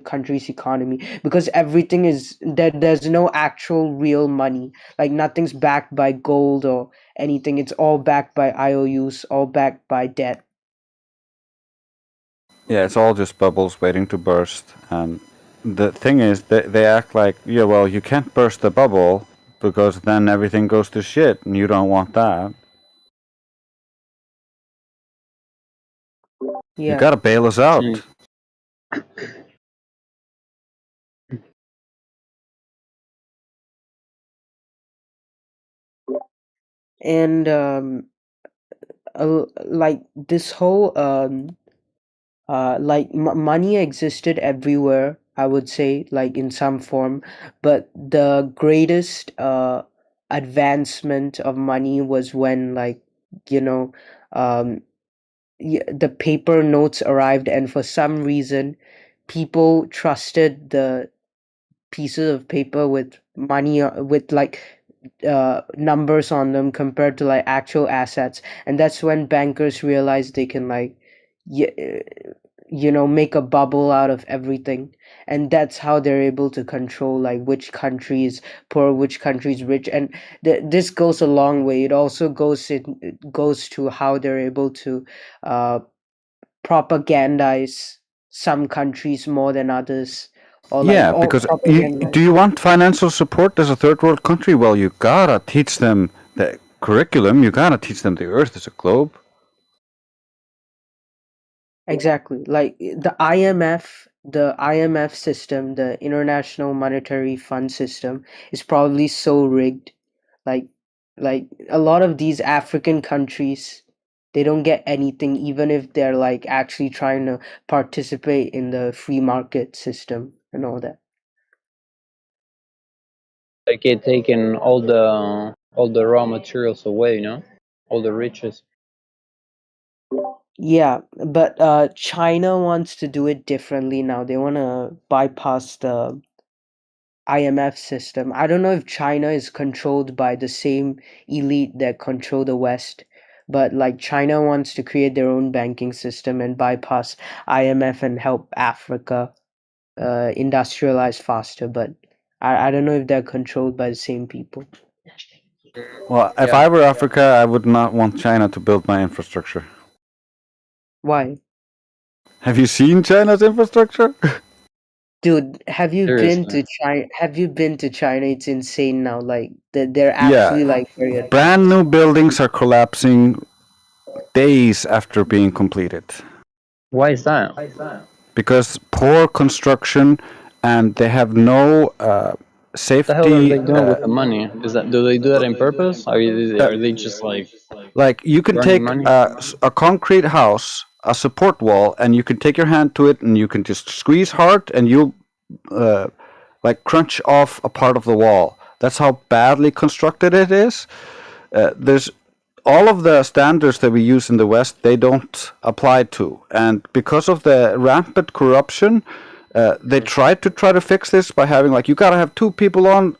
country's economy, because everything is there's no actual real money. Like nothing's backed by gold or anything. It's all backed by IOUs, all backed by debt. Yeah, it's all just bubbles waiting to burst. And the thing is, they act like, yeah, well, you can't burst the bubble because then everything goes to shit, and you don't want that. You Yeah. gotta bail us out. And like this whole like money existed everywhere, I would say, like in some form, but the greatest advancement of money was when like you know um the paper notes arrived, and for some reason people trusted the pieces of paper with money with like numbers on them compared to like actual assets. And that's when bankers realized they can like y- make a bubble out of everything. And that's how they're able to control like which country is poor, which country is rich. And this goes a long way. It also goes to how they're able to uh propagandize some countries more than others, or like Yeah, all because propaganda. do you want financial support as a third world country? Well, you gotta teach them the curriculum. You gotta teach them the Earth is a globe. Exactly. Like the IMF system, the International Monetary Fund system, is probably so rigged. Like like a lot of these African countries, they don't get anything even if they're like actually trying to participate in the free market system and all that. Like it taking all the raw materials away, you know, all the riches. Yeah, but China wants to do it differently now. They want to bypass the IMF system. I don't know if China is controlled by the same elite that control the West, but like China wants to create their own banking system and bypass IMF and help Africa industrialize faster. But I don't know if they're controlled by the same people. Well, if Yeah. I were Africa, I would not want China to build my infrastructure. Why? Have you seen China's infrastructure? Dude, have you been Seriously. to China? Have you been to China? It's insane now. Like they're Yeah, actually like very brand advanced. new buildings are collapsing days after being completed Why is that? because poor construction, and they have no What the hell are safety. they doing with the money? Is that, do they do that on purpose? Are they just like Like you can burning take money? a concrete house, a support wall, and you can take your hand to it, and you can just squeeze hard, and you'll uh, like crunch off a part of the wall. That's how badly constructed it is. There's all of the standards that we use in the West, they don't apply to, and because of the rampant corruption, they tried to fix this by having like you gotta have two people on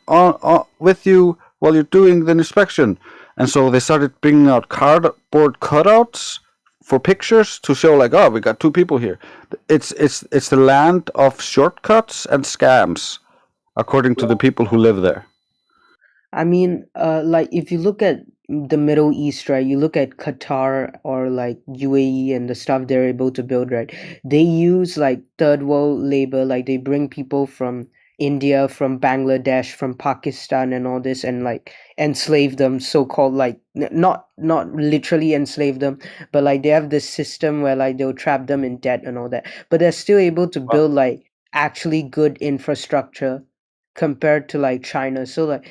with you while you're doing the inspection, and so they started bringing out cardboard cutouts for pictures to show like, oh, we got two people here. It's the land of shortcuts and scams, according to the people who live there. I mean, like if you look at the Middle East, right? You look at Qatar or like UAE and the stuff they're able to build, right? They use like third world labor, like they bring people from India, from Bangladesh, from Pakistan, and all this, and like enslave them, so-called like not literally enslave them, but like they have this system where like they'll trap them in debt and all that, but they're still able to build like actually good infrastructure compared to like China. So like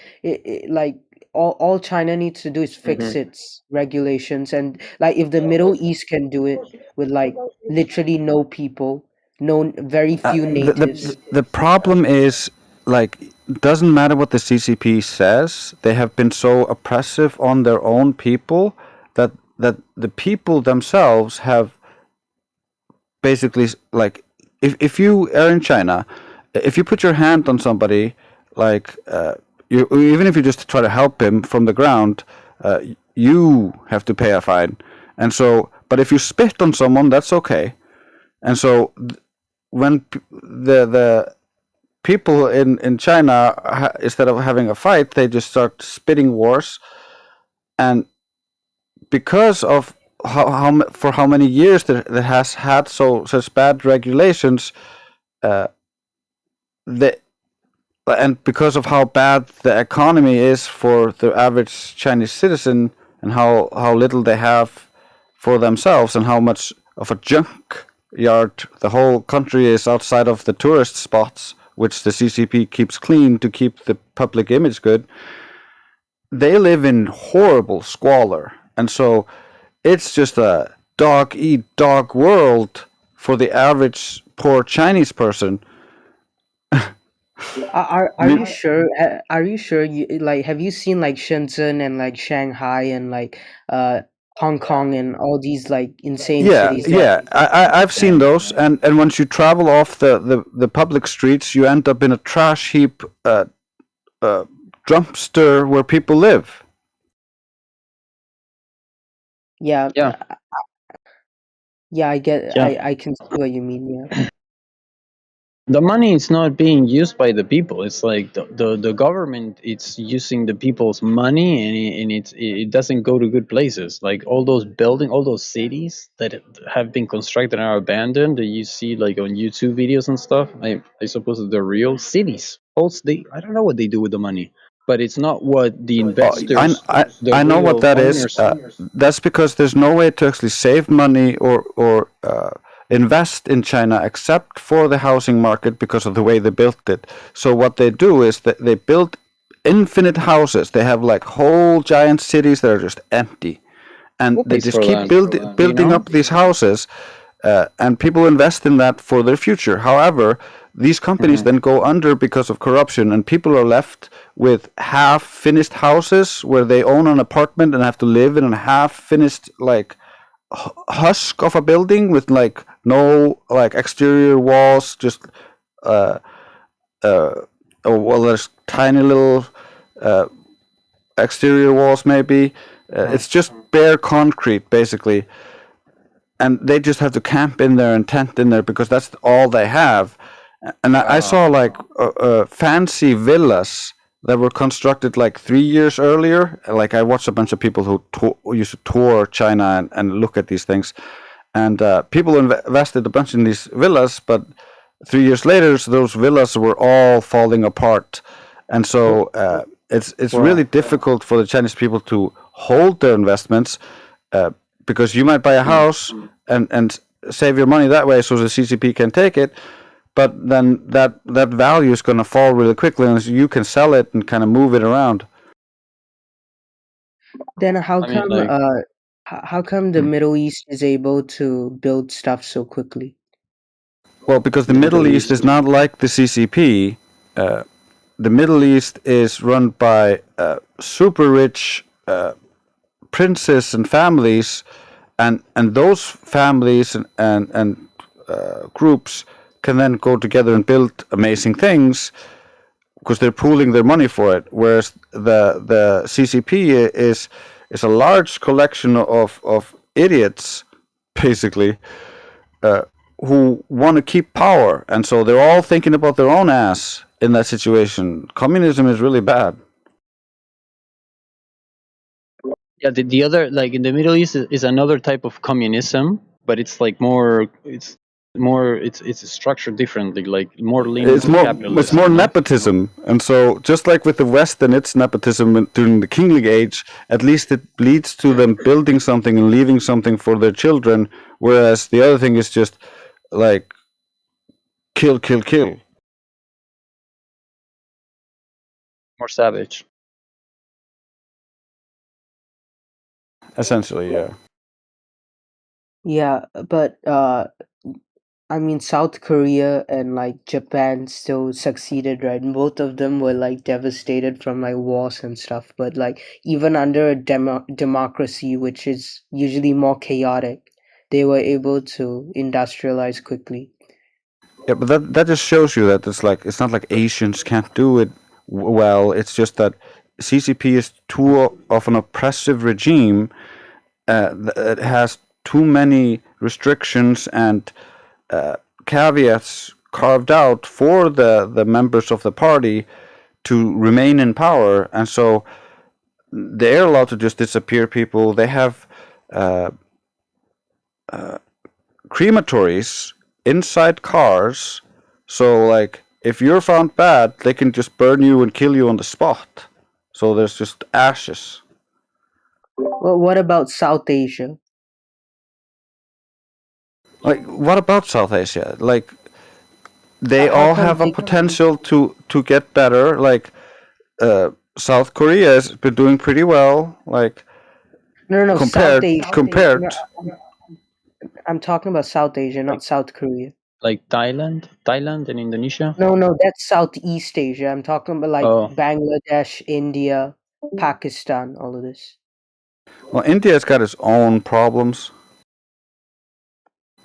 like all China needs to do is fix its regulations, and like if the Middle East can do it with like literally no people, no very few The, natives. the problem is like doesn't matter what the CCP says. They have been so oppressive on their own people that the people themselves have basically like if you are in China, if you put your hand on somebody, like you even if you just try to help him from the ground, you have to pay a fine. And so, but if you spit on someone, that's okay. And so when the people in China, instead of having a fight, they just start spitting wars, and because of for how many years that has had such bad regulations, the and because of how bad the economy is for the average Chinese citizen, and how little they have for themselves, and how much of a junk yard the whole country is outside of the tourist spots, which the CCP keeps clean to keep the public image good, they live in horrible squalor. And so it's just a dog eat dog world for the average poor Chinese person. Are you sure? Are you sure? You like have you seen like Shenzhen and like Shanghai and like uh Hong Kong and all these like insane Yeah, cities that yeah, I've seen those, and once you travel off the public streets, you end up in a trash heap, dumpster where people live. yeah Yeah. yeah I get Yeah. I can see what you mean, yeah. The money is not being used by the people. It's like the government, it's using the people's money, and it doesn't go to good places. Like all those all those cities that have been constructed and are abandoned that you see like on YouTube videos and stuff. I suppose that they're real cities. I don't know what they do with the money, but it's not what the investors, the I know what real that is. owners. That's because there's no way to actually save money or invest in China except for the housing market because of the way they built it. So what they do is that they build infinite houses. They have like whole giant cities that are just empty, and Who they pays just for keep that? Do you building know? up these houses, and people invest in that for their future. However, these companies then go under because of corruption, and people are left with half-finished houses where they own an apartment and have to live in a half-finished like husk of a building with like no like exterior walls, just uh, uh, well, there's tiny little exterior walls maybe. It's just bare concrete basically, and they just have to camp in there and tent in there because that's all they have. And I saw like fancy villas that were constructed like 3 years earlier. Like I watched a bunch of people who used to tour China and look at these things, and people invested a bunch in these villas, but 3 years later, those villas were all falling apart, and so it's really difficult for the Chinese people to hold their investments because you might buy a house and save your money that way, so the CCP can take it, but then that value is going to fall really quickly, and you can sell it and kind of move it around. Then how I mean, come like, how come the Middle East is able to build stuff so quickly? Well, because the Middle East is not like the CCP. The Middle East is run by super rich princes and families, and those families and groups can then go together and build amazing things because they're pooling their money for it. Whereas the CCP is a large collection of idiots, basically, who want to keep power, and so they're all thinking about their own ass in that situation. Communism is really bad. yeah, the other, like in the Middle East is another type of communism, but it's like it's structured differently, like more leaning It's to more capitalism, you know? nepotism, and so just like with the West and its nepotism during the kingly age, at least it leads to them building something and leaving something for their children. Whereas the other thing is just like kill, kill, kill. More savage. Essentially, yeah. Yeah, but I mean South Korea and like Japan still succeeded, right? And both of them were like devastated from like wars and stuff, but like even under a democracy, which is usually more chaotic, they were able to industrialize quickly. Yeah, but that just shows you that it's not like Asians can't do it well. It's just that CCP is too of an oppressive regime. It has too many restrictions and caveats carved out for the members of the party to remain in power, and so they're allowed to just disappear people. They have crematories inside cars, so like if you're found bad, they can just burn you and kill you on the spot. So there's just ashes. Well, what about South Asia? Like, what about South Asia? Like, they How all come have a potential to get better. Like, South Korea has been doing pretty well. Like, no, South compared Asia. compared. I'm talking about South Asia, not South Korea. Like Thailand and Indonesia. No, that's Southeast Asia. I'm talking about like Oh, Bangladesh, India, Pakistan, all of this. Well, India's got its own problems.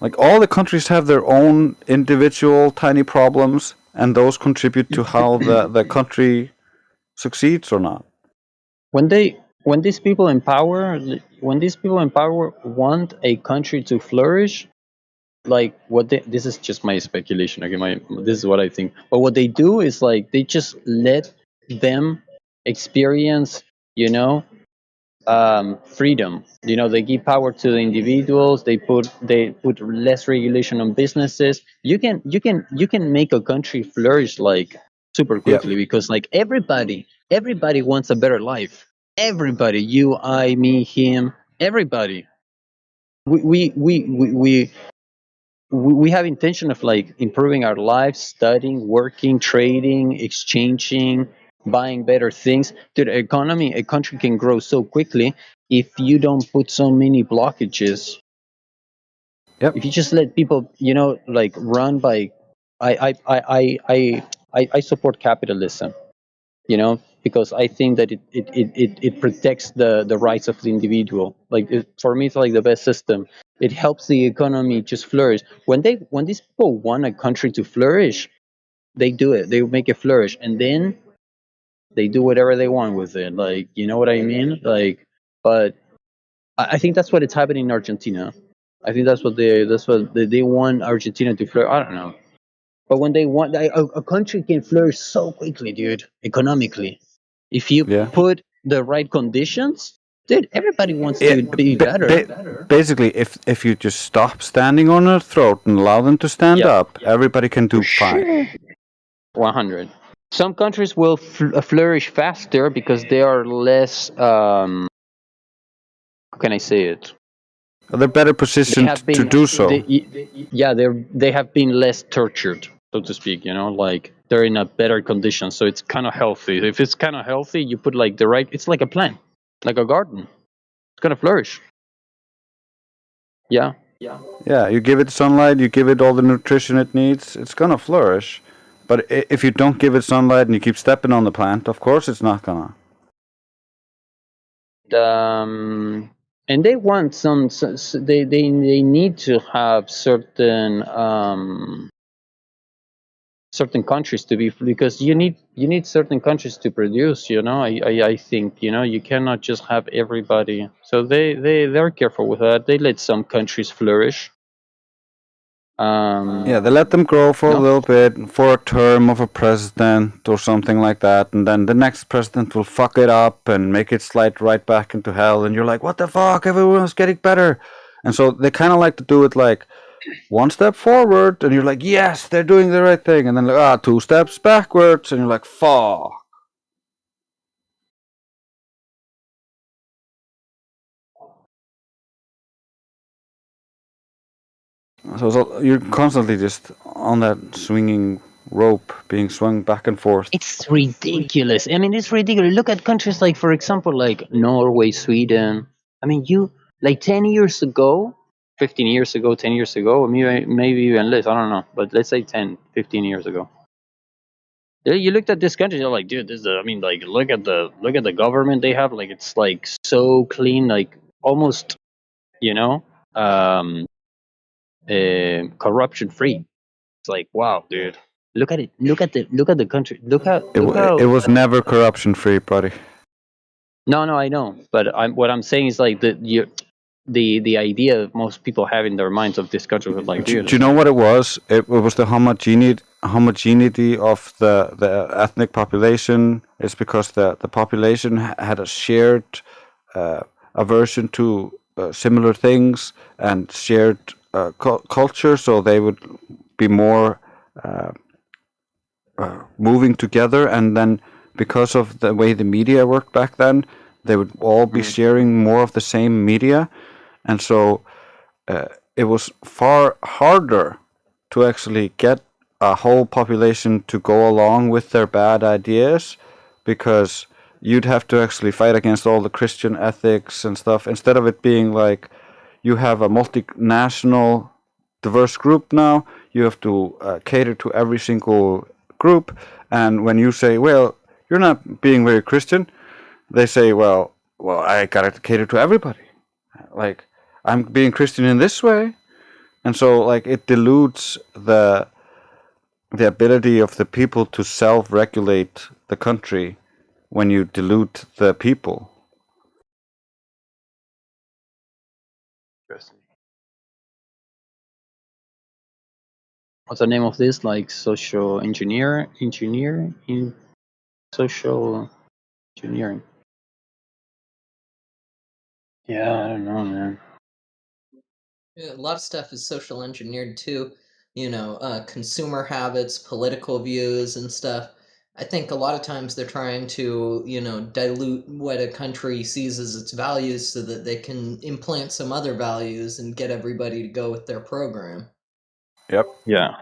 Like, all the countries have their own individual tiny problems, and those contribute to how the country succeeds or not. when these people in power, want a country to flourish, like this is just my speculation, okay, this is what I think, but what they do is like they just let them experience, you know, freedom. You know, they give power to the individuals. They put less regulation on businesses. You can make a country flourish like super Yeah. quickly because like everybody wants a better life. Everybody, you, I, me, him, everybody. We have intention of like improving our lives, studying, working, trading, exchanging, buying better things. Dude, a country can grow so quickly if you don't put so many blockages. Yep. If you just let people, you know, like run by, I support capitalism, you know, because I think that it protects the rights of the individual. Like for me, it's like the best system. It helps the economy just flourish. When these people want a country to flourish, they do it. They make it flourish, and then they do whatever they want with it. Like, you know what I mean? Like, but I think that's what it's happening in Argentina. I think they want Argentina to flourish. I don't know, but when they want a country can flourish so quickly, dude, economically, if you Yeah. put the right conditions, dude. Everybody wants Yeah, to be better. basically, if you just stop standing on their throat and allow them to stand Yep, up, everybody can for do fine. sure. 100. Some countries will flourish faster because they are less. How can I say it? They're better They positioned have to been. do so. Yeah, they have been less tortured, so to speak. You know, like they're in a better condition, so it's kind of healthy. If it's kind of healthy, you put like the right. It's like a plant, like a garden. It's gonna flourish. Yeah. Yeah, you give it sunlight, you give it all the nutrition it needs, it's gonna flourish. But if you don't give it sunlight and you keep stepping on the plant, of course it's not gonna. And they want they need to have certain countries to be, because you need certain countries to produce, you know. I think, you know, you cannot just have everybody, so they're careful with that. They let some countries flourish. Yeah, they let them grow for a No, little bit, for a term of a president or something like that, and then the next president will fuck it up and make it slide right back into hell, and you're like, what the fuck, everyone's getting better. And so they kind of like to do it like one step forward, and you're like, yes, they're doing the right thing, and then like, 2 steps backwards, and you're like, fuck. So you're constantly just on that swinging rope, being swung back and forth. it's ridiculous. I mean, it's ridiculous. Look at countries like, for example, like Norway, Sweden. I mean, you like 10 years ago, 15 years ago, 10 years ago, maybe even less. I don't know, but let's say 10, 15 years ago. Yeah, you looked at this country, you're like, dude, this is. I mean, like, look at the government they have. Like, it's like so clean, like almost, you know, um, corruption free. It's like, wow, dude. Look at it. Look at the country. Look It how. was never corruption free, buddy. No, I know, but what I'm saying is like the idea most people have in their minds of this country was like, dude, Do you it's know like, what it was? It was the homogeneity of the ethnic population. It's because the population had a shared aversion to similar things and shared culture, so they would be more moving together. And then because of the way the media worked back then, they would all be sharing more of the same media, and so it was far harder to actually get a whole population to go along with their bad ideas, because you'd have to actually fight against all the Christian ethics and stuff, instead of it being like you have a multinational diverse group. Now you have to cater to every single group, and when you say, well, you're not being very Christian, they say, well, I gotta cater to everybody, like I'm being Christian in this way. And so like it dilutes the ability of the people to self-regulate the country when you dilute the people. what's the name of this? Like social in social engineering. Yeah, I don't know, man. Yeah, a lot of stuff is social engineered too. You know, consumer habits, political views, and stuff. I think a lot of times they're trying to, you know, dilute what a country sees as its values so that they can implant some other values and get everybody to go with their program. Yep. Yeah.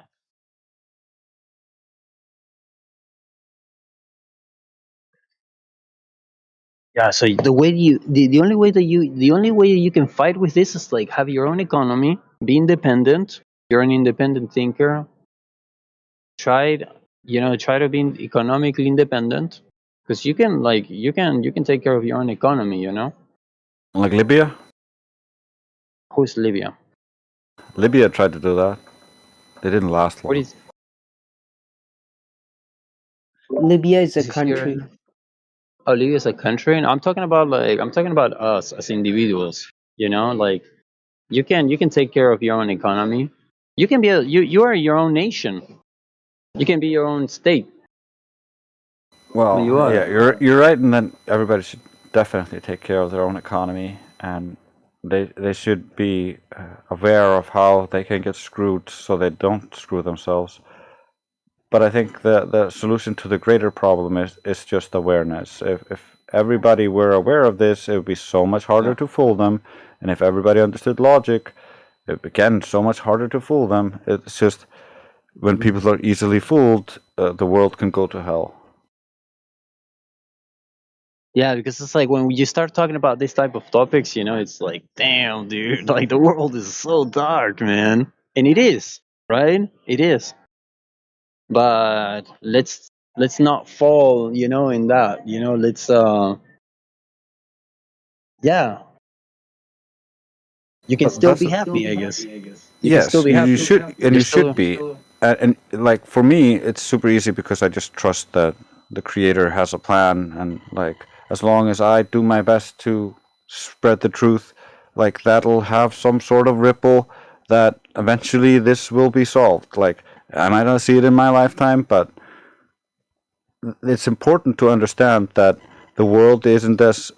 Yeah, so the only way you can fight with this is like have your own economy, be independent. You're an independent thinker. Try to be economically independent, because you can take care of your own economy. You know, Like Libya. who's Libya? Libya tried to do that. They didn't last What long. is Libya is a Is here? country. Oh, Libya is a country, and I'm talking about us as individuals. You know, like you can take care of your own economy. You can be you are your own nation. You can be your own state. Well, you Well, are. yeah, you're right, and then everybody should definitely take care of their own economy, and they should be aware of how they can get screwed, so they don't screw themselves. But I think the solution to the greater problem is just awareness. If everybody were aware of this, it would be so much harder to fool them, and if everybody understood logic, it again so much harder to fool them. It's just when people are easily fooled, the world can go to hell. Yeah, because it's like when you start talking about this type of topics, it's like, damn, dude, like the world is so dark, man. And it is, right? It is. But let's not fall, in that. Let's yeah. You can But still that's be happy, I guess. You can still yes, be you happy. should, and You're you should still be, and like for me, it's super easy because I just trust that the creator has a plan, and like as long as I do my best to spread the truth, like that'll have some sort of ripple that eventually this will be solved. Like I might not see it in my lifetime, but it's important to understand that the world isn't as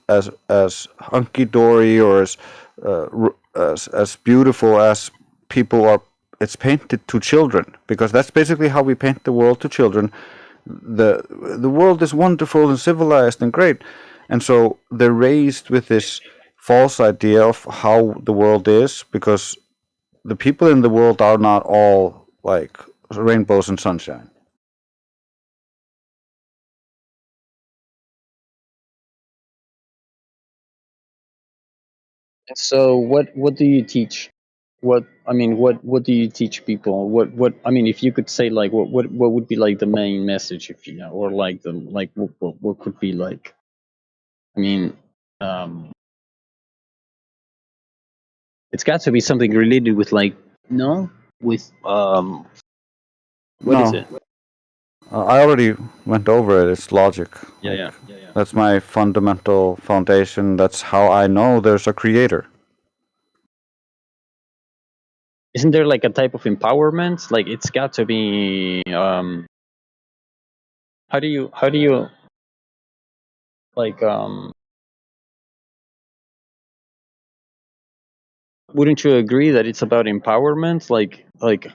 hunky dory or as beautiful as people are. It's painted to children because that's basically how we paint the world to children. The world is wonderful and civilized and great, and so they're raised with this false idea of how the world is because the people in the world are not all like rainbows and sunshine. So what do you teach? What do you teach people? What I mean, if you could say like what would be like the main message, if you know, or like the like what could be like? I mean, um, it's got to be something related with like no with what is No, it? I already went over it. It's logic. Yeah, Like yeah. that's my fundamental foundation. That's how I know there's a creator. Isn't there like a type of empowerment? Like it's got to be how do you like wouldn't you agree that it's about empowerment? Like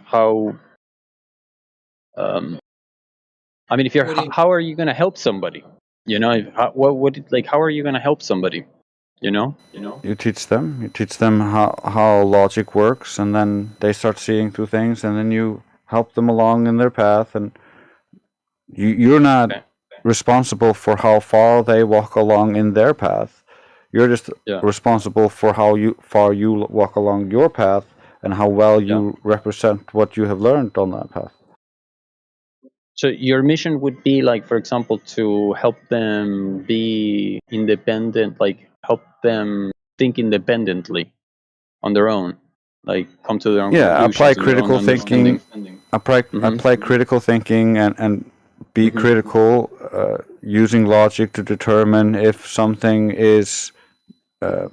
how um I mean, if you're What do you how are you going to help somebody? How are you going to help somebody? You know? You teach them. You teach them how logic works, and then they start seeing through things, and then you help them along in their path. And you're not Okay. responsible for how far they walk along in their path. You're just Yeah. responsible for how far you walk along your path and how well Yeah. you represent what you have learned on that path. So your mission would be like, for example, to help them be independent, like help them think independently on their own, like come to their own Yeah, apply conclusions and their own critical understanding. thinking. Apply critical thinking and be Mhm. critical using logic to determine if something is uh,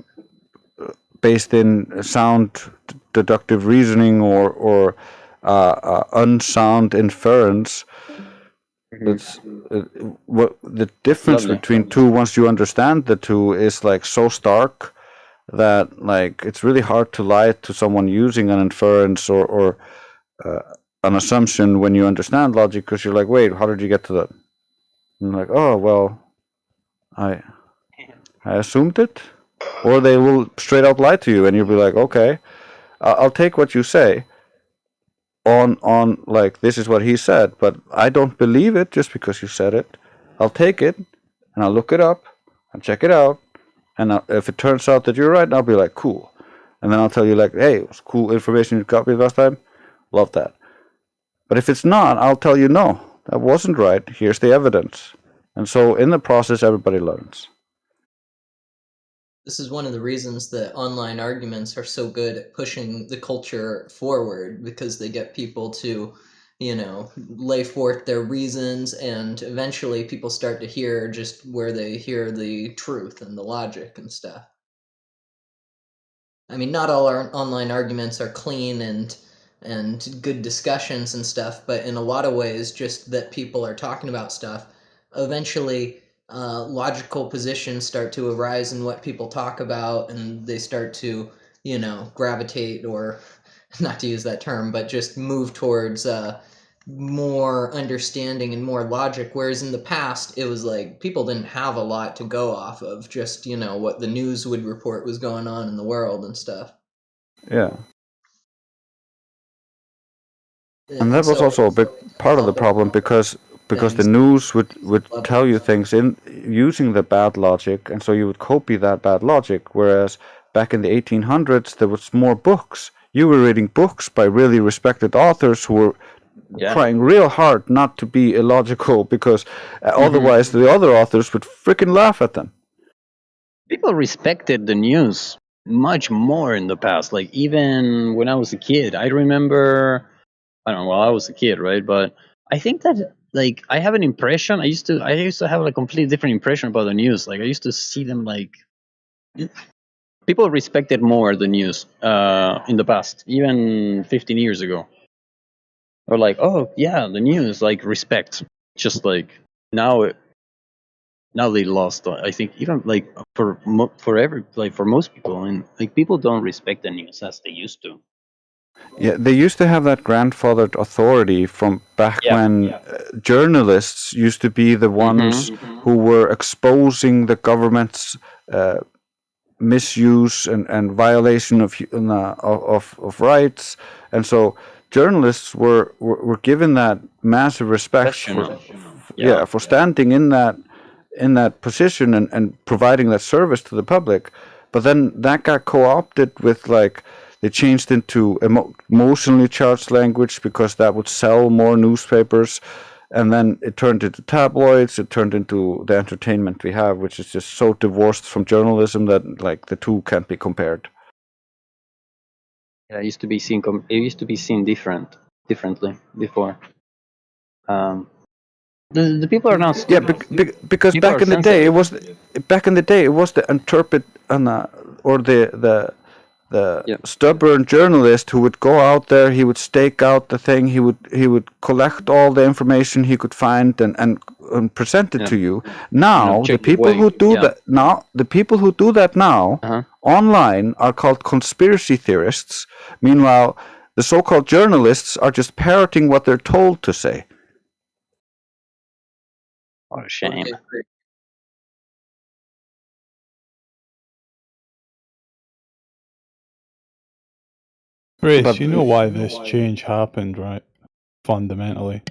based in sound deductive reasoning or unsound inference. Mhm. It's what the difference Lovely. between two once you understand the two is like so stark that like it's really hard to lie to someone using an inference or an assumption when you understand logic because you're like, wait, how did you get to that? And like, oh well, I I assumed it, or they will straight out lie to you, and you'll be like, okay, I'll take what you say on like this is what he said, but I don't believe it just because you said it. I'll take it and I'll look it up and check it out, and if it turns out that you're right, I'll be like, cool, and then I'll tell you like, hey, it was cool information you got me last time, love that. But if it's not, I'll tell you no, that wasn't right. Here's the evidence, and so in the process, everybody learns. This is one of the reasons that online arguments are so good at pushing the culture forward, because they get people to lay forth their reasons, and eventually people start to hear just where they hear the truth and the logic and stuff. I mean, not all our online arguments are clean and good discussions and stuff, but in a lot of ways, just that people are talking about stuff. Eventually, logical positions start to arise in what people talk about, and they start to, gravitate, or not to use that term, but just move towards more understanding and more logic. Whereas in the past, it was like people didn't have a lot to go off of, just, what the news would report was going on in the world and stuff. Yeah. And that was So also a big part of the problem because the news would tell you things in using the bad logic, and so you would copy that bad logic. Whereas back in the 1800s, there was more books. You were reading books by really respected authors who were trying real hard not to be illogical, because otherwise the other authors would freaking laugh at them. People respected the news much more in the past. Like, even when I was a kid, I remember, I don't know, well, I was a kid, right? But I think that, like, I have an impression. I used to have a completely different impression about the news. Like, I used to see them like people respected more the news in the past, even 15 years ago. Or like, oh yeah, the news, like, respect. Just like now they lost. I think even like for most people, and like people don't respect the news as they used to. Yeah, they used to have that grandfathered authority from back when journalists used to be the ones who were exposing the government's misuse and violation of rights, and so journalists were given that massive respect for standing in that position and providing that service to the public. But then that got co-opted with, like, they changed into emotionally charged language because that would sell more newspapers, and then it turned into tabloids. It turned into the entertainment we have, which is just so divorced from journalism that, like, the two can't be compared. Yeah, it used to be seen. It used to be seen differently before. The people are not stupid. Because People back are in the day sensitive. it was the interpret or the stubborn journalist who would go out there. He would stake out the thing. He would collect all the information he could find and present it to you. Now the people who do that now online are called conspiracy theorists. Meanwhile, the so-called journalists are just parroting what they're told to say. What a shame. Grace, you know why this change happened, right? Fundamentally.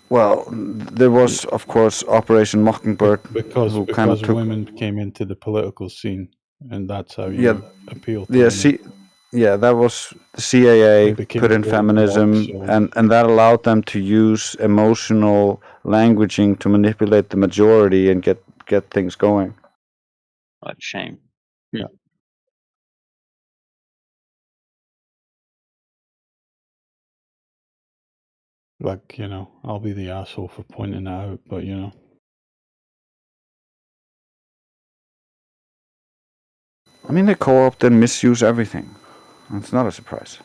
Well, there was, of course, Operation Mockingbird, because kind of took women came into the political scene, and that's how you appeal to women. That was the CAA put in voting feminism, blocks, and that allowed them to use emotional languaging to manipulate the majority and get things going. What a shame. Yeah. Like, I'll be the asshole for pointing it out, but I mean, they co-opt and misuse everything. It's not a surprise.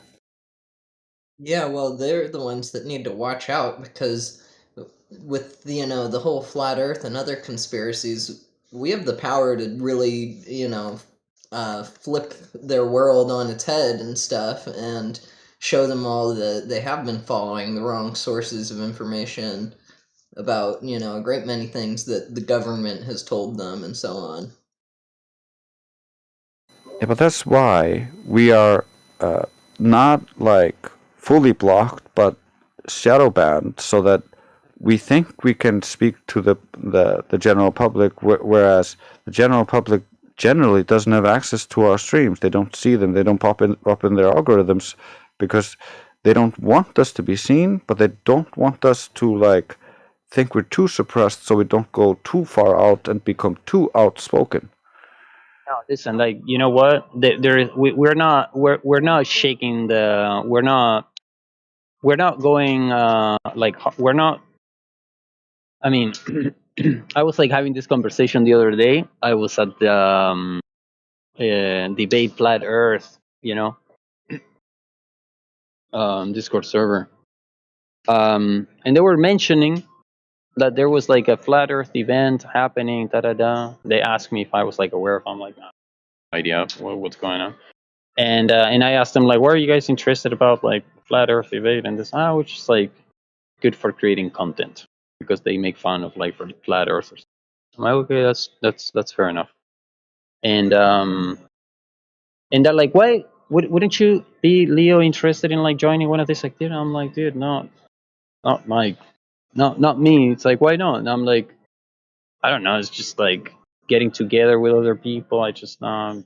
Yeah, well, they're the ones that need to watch out, because with the whole flat Earth and other conspiracies, we have the power to really flip their world on its head and stuff, and show them all that they have been following the wrong sources of information about a great many things that the government has told them and so on. Yeah, but that's why we are not like fully blocked, but shadow banned, so that we think we can speak to the general public, whereas the general public generally doesn't have access to our streams. They don't see them. They don't pop up in their algorithms because they don't want us to be seen, but they don't want us to, like, think we're too suppressed, so we don't go too far out and become too outspoken. No, listen, like, you know what? We're not shaking the. We're not we're not going we're not. I mean, I was like having this conversation the other day. I was at the debate flat Earth, Discord server, and they were mentioning that there was like a flat Earth event happening. Da da da. They asked me if I was like aware of. I'm like, no idea what's going on. And I asked them like, why are you guys interested about like flat Earth event and this? Which is like good for creating content because they make fun of like flat earthers. I'm like, okay, that's fair enough. And they're like, why wouldn't you be, Leo, interested in like joining one of these activities? I'm like, dude, not Mike, not me. It's like, why not? And I'm like, I don't know. It's just like getting together with other people. I just I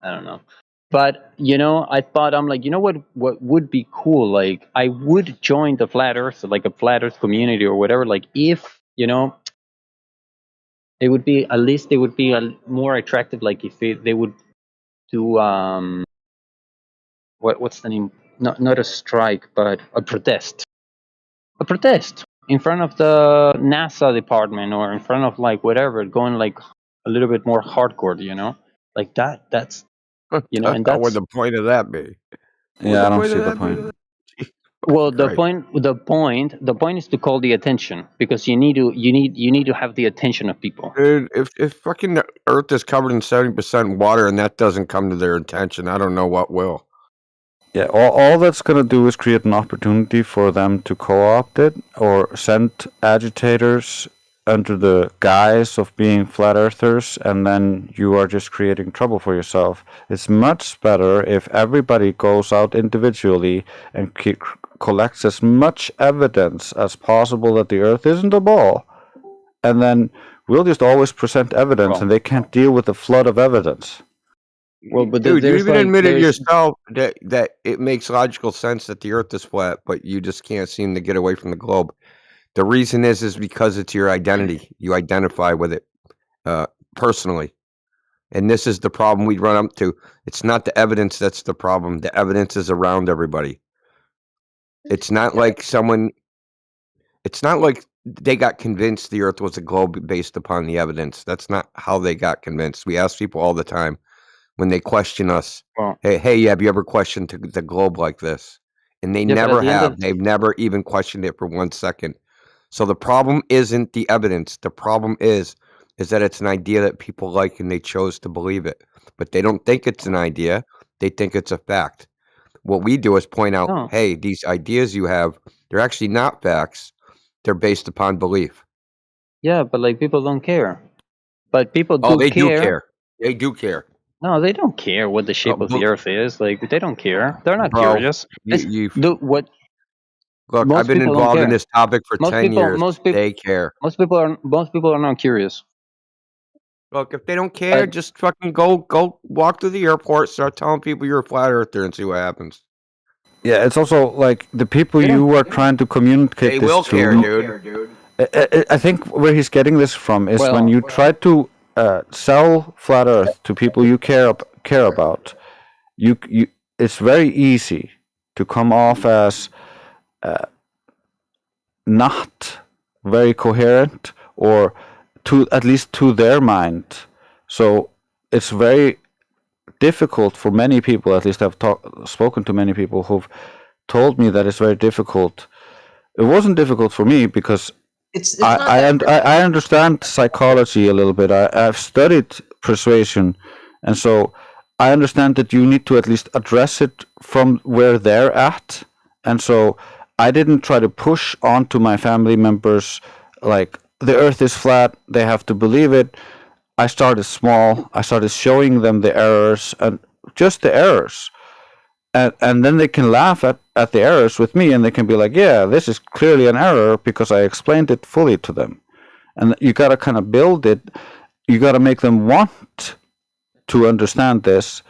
don't know. But I thought, I'm like, what would be cool? Like, I would join the flat Earth, like a flat Earth community or whatever. Like, if it would be, at least it would be more attractive. Like if they would do what's the name? Not a strike, but a protest. A protest in front of the NASA department or in front of like whatever, going like a little bit more hardcore. Like that. That's and What that's would the point of that be? What would Yeah, the I don't point see of the that be? point. well, Christ. the point is to call the attention, because you need to have the attention of people. Dude, if fucking the Earth is covered in 70% water and that doesn't come to their attention, I don't know what will. Yeah, all that's going to do is create an opportunity for them to co-opt it or send agitators under the guise of being flat earthers, and then you are just creating trouble for yourself. It's much better if everybody goes out individually and collects as much evidence as possible that the Earth isn't a ball, and then we'll just always present evidence, Well, and they can't deal with the flood of evidence. well, but Dude, you there's even like admitted yourself that it makes logical sense that the Earth is flat, but you just can't seem to get away from the globe. The reason is because it's your identity. You identify with it personally. And this is the problem we run up to. It's not the evidence that's the problem. The evidence is around everybody. It's not like it's not like they got convinced the Earth was a globe based upon the evidence. That's not how they got convinced. We ask people all the time when they question us, well, hey, have you ever questioned the globe like this? And they yeah, but at never the end have. of They've never even questioned it for 1 second. So the problem isn't the evidence. The problem is that it's an idea that people like and they chose to believe it. But they don't think it's an idea. They think it's a fact. What we do is point out, no, hey, these ideas you have, they're actually not facts. They're based upon belief. yeah, but like people don't care. But people Oh, do they do care. care. They do care. No, they don't care what the shape of the Earth is. Like, they don't care. They're not Bro, curious. you What look, I've most been people don't involved in care. this topic for Most 10 people, years. They care. most people are not curious. Look, if they don't care, But just fucking go walk through the airport, start telling people you're a flat earther and see what happens. Yeah, it's also like the people they don't. you are trying to communicate They this will care, to. dude. I think where he's getting this from is when Well, you try to sell flat Earth to people you care about. You it's very easy to come off as not very coherent, or to at least to their mind. So it's very difficult for many people. At least I've spoken to many people who've told me that it's very difficult. It wasn't difficult for me because It's not that. I understand psychology a little bit. I've studied persuasion, and so I understand that you need to at least address it from where they're at. And so I didn't try to push onto my family members like the Earth is flat, they have to believe it. I started small. I started showing them the errors, and just the errors. And then they can laugh at the errors with me, and they can be like, yeah, this is clearly an error because I explained it fully to them. And you got to kind of build it. You got to make them want to understand this,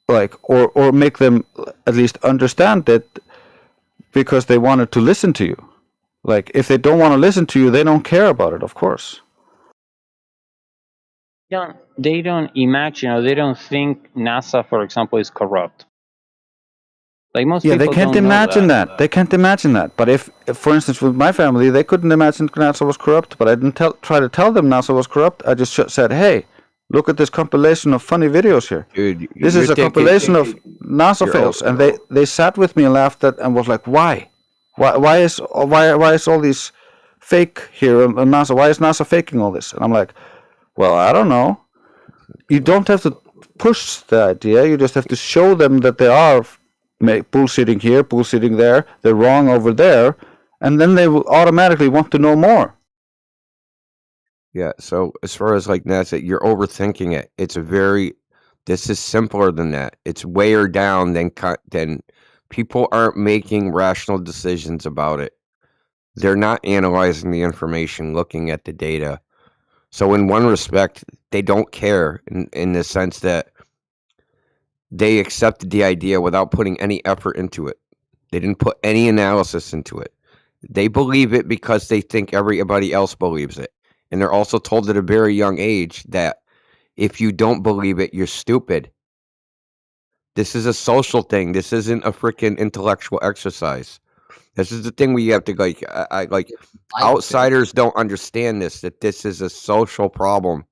like, or make them at least understand it because they wanted to listen to you. Like, if they don't want to listen to you, they don't care about it, of course. they don't imagine, or they don't think NASA, for example, is corrupt. Like most Yeah, they people can't don't know imagine that. that. They can't imagine that. But if, for instance, with my family, they couldn't imagine NASA was corrupt. But I didn't try to tell them NASA was corrupt. I just said, "Hey, look at this compilation of funny videos here. Dude, This you're is a thinking compilation of NASA you're fails." And they sat with me and laughed at and was like, "Why? Why is all these fake here on NASA? Why is NASA faking all this?" And I'm like, "Well, I don't know. You don't have to push the idea. You just have to show them that they are bullshitting here, bullshitting there. They're wrong over there, and then they will automatically want to know more." Yeah, so as far as like NASA, you're overthinking it. This is simpler than that. It's wayer down than people aren't making rational decisions about it. They're not analyzing the information, looking at the data. So in one respect, they don't care in the sense that they accepted the idea without putting any effort into it. They didn't put any analysis into it. They believe it because they think everybody else believes it. And they're also told at a very young age that if you don't believe it, you're stupid. This is a social thing. This isn't a freaking intellectual exercise. This is the thing where you have to outsiders don't understand this, that this is a social problem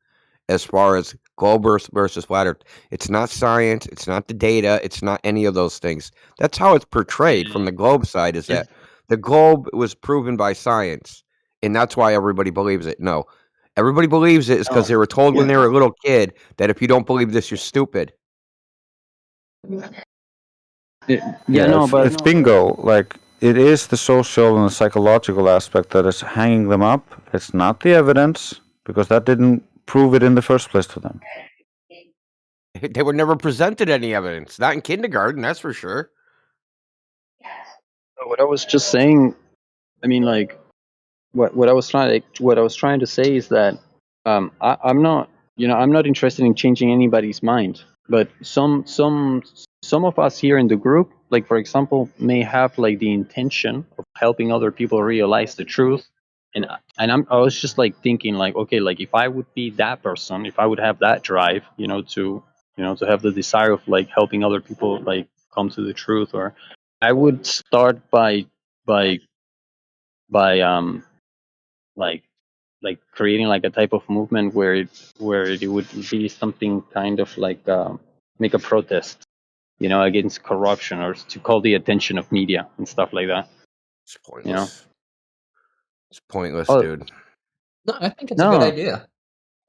as far as globe Earth versus flat Earth. It's not science. It's not the data. It's not any of those things. That's how it's portrayed from the globe side, is that the globe was proven by science, and that's why everybody believes it. No. Everybody believes it is because they were told when they were a little kid that if you don't believe this, you're stupid. It's bingo. Like, it is the social and the psychological aspect that is hanging them up. It's not the evidence, because that didn't prove it in the first place to them. They were never presented any evidence. Not in kindergarten, that's for sure. What I was just saying, I mean, like, what I was trying to say is that I'm not interested in changing anybody's mind, but some of us here in the group, like for example, may have like the intention of helping other people realize the truth, and I was just like thinking like, okay, like if I would be that person, if I would have that drive, to have the desire of like helping other people like come to the truth, or I would start by like creating like a type of movement where it would be something kind of like make a protest, against corruption, or to call the attention of media and stuff like that. It's pointless. It's pointless, Oh, dude. No, I think it's a good No, idea.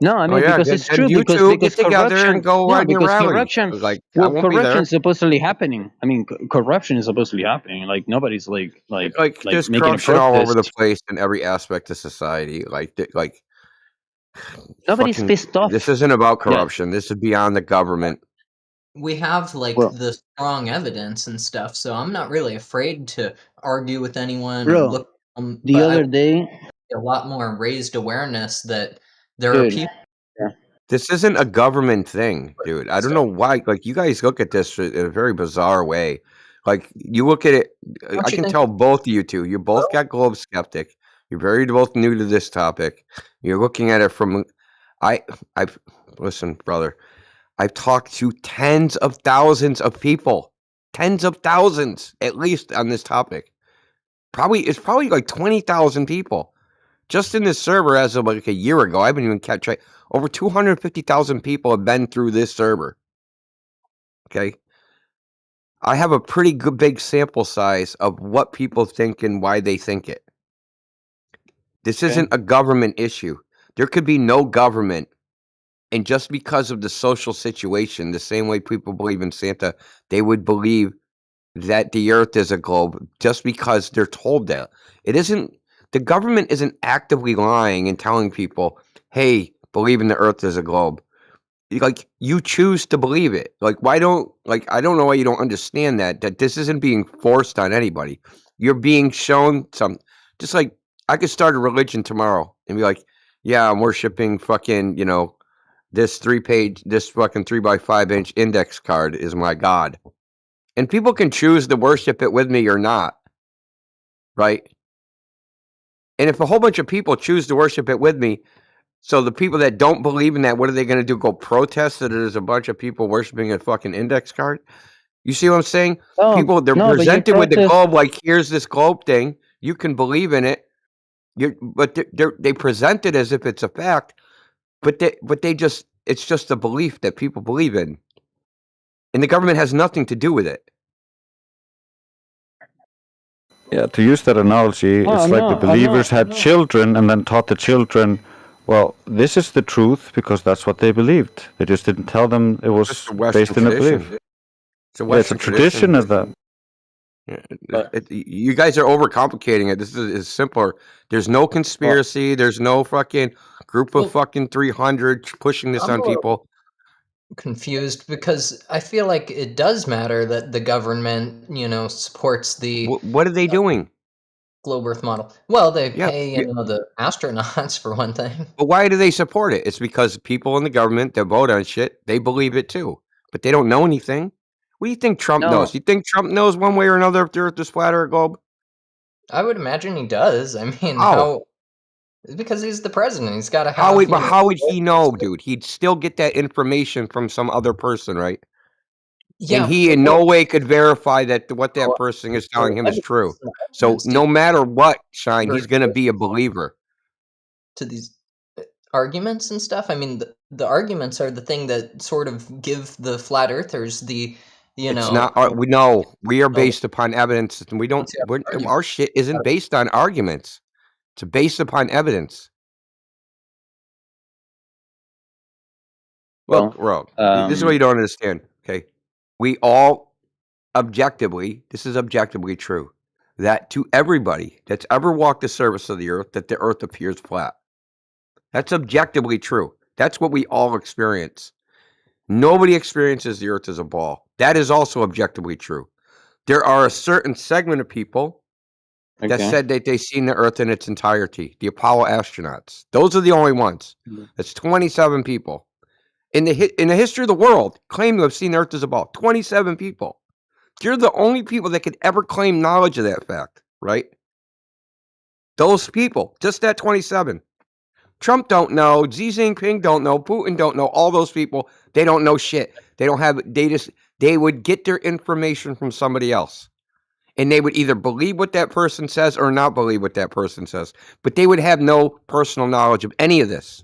no, I mean, yeah, because then- it's then true. you Because two get together corruption, and go no, on your because rally. corruption. Like, I Well, won't be there. corruption is supposedly happening. I mean, corruption is supposedly happening. Like nobody's like There's making a corruption all over the protest. place in every aspect of society. Nobody's fucking, pissed off. this isn't about Yeah. corruption. This is beyond the government. We have like Bro. the strong evidence and stuff, so I'm not really afraid to argue with anyone Bro, and look. the But other I day, a lot more raised awareness that there are dude. people. Yeah. This isn't a government thing, dude. I don't know why. Like, you guys look at this in a very bizarre way. Like, you look at it. Don't I you can think- tell both of you two. You both got globe skeptic. You're very both new to this topic. You're looking at it from. I've listen, brother. I've talked to tens of thousands of people, tens of thousands at least on this topic. It's probably like 20,000 people just in this server as of like a year ago. I haven't even kept track. Over 250,000 people have been through this server. Okay. I have a pretty good big sample size of what people think and why they think it. This isn't a government issue. There could be no government. And just because of the social situation, the same way people believe in Santa, they would believe that the earth is a globe just because they're told that. The government isn't actively lying and telling people, hey, believe in the earth is a globe. Like, you choose to believe it. Like, I don't know why you don't understand that this isn't being forced on anybody. You're being shown just like I could start a religion tomorrow and be like, yeah, I'm worshiping fucking, this fucking 3x5 inch index card is my God. And people can choose to worship it with me or not. Right? And if a whole bunch of people choose to worship it with me, so the people that don't believe in that, what are they going to do? Go protest that there's a bunch of people worshiping a fucking index card? You see what I'm saying? Oh, People, they're no, but your presented with the protest. globe like, here's this globe thing. You can believe in it. But they present it as if it's a fact. But they just, it's just a belief that people believe in. And the government has nothing to do with it. Yeah, to use that analogy, No, it's like the believers had children and then taught the children, well, this is the truth because that's what they believed. They just didn't tell them it was Just a Western based in a tradition. belief. It's a Yeah, it's a Western tradition of that. You guys are overcomplicating it. This is simpler. There's no conspiracy. There's no fucking group of fucking 300 pushing this I'm on a little people. confused because I feel like it does matter that the government, supports the What are they doing? globe Earth model. Well, they Yeah, pay, the astronauts for one thing. but why do they support it? It's because people in the government that vote on shit, they believe it too, but they don't know anything. What do you think Trump No. knows? You think Trump knows one way or another if the Earth is flat or a globe? I would imagine he does. I mean, How? Because he's the president. He's got to How have. would how would he know, dude? He'd still get that information from some other person, right? Yeah, And he in no way could verify that what that person is telling him is evidence, true. no So evidence no matter what, Shine, very he's going to be a believer. to these arguments and stuff. I mean, the arguments are the thing that sort of give the flat earthers the, It's not. We know we are based upon evidence, and we don't. Once you have an argument. Our shit isn't based on arguments. It's based upon evidence. Look, Rogue, this is what you don't understand. Okay, we all objectively, this is objectively true, that to everybody that's ever walked the surface of the earth, that the earth appears flat. That's objectively true. That's what we all experience. Nobody experiences the earth as a ball. That is also objectively true. There are a certain segment of people that said that they've seen the earth in its entirety. The Apollo astronauts. Those are the only ones. That's 27 people. In the history of the world, claim to have seen the earth as a ball. 27 people. You're the only people that could ever claim knowledge of that fact, right? Those people, just that 27. Trump don't know, Xi Jinping don't know, Putin don't know, all those people, they don't know shit. They don't have, they would get their information from somebody else. And they would either believe what that person says or not believe what that person says. But they would have no personal knowledge of any of this.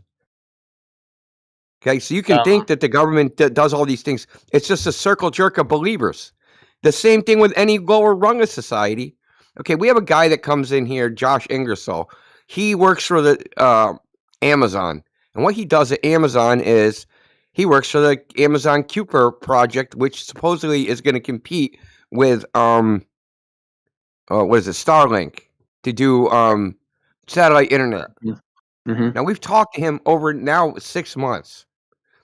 Okay, so you can think that the government does all these things. It's just a circle jerk of believers. The same thing with any lower rung of society. Okay, we have a guy that comes in here, Josh Ingersoll. He works for the Amazon. And what he does at Amazon is he works for the Amazon Kuiper project, which supposedly is going to compete with what is it, Starlink, to do satellite internet. Now we've talked to him over now 6 months,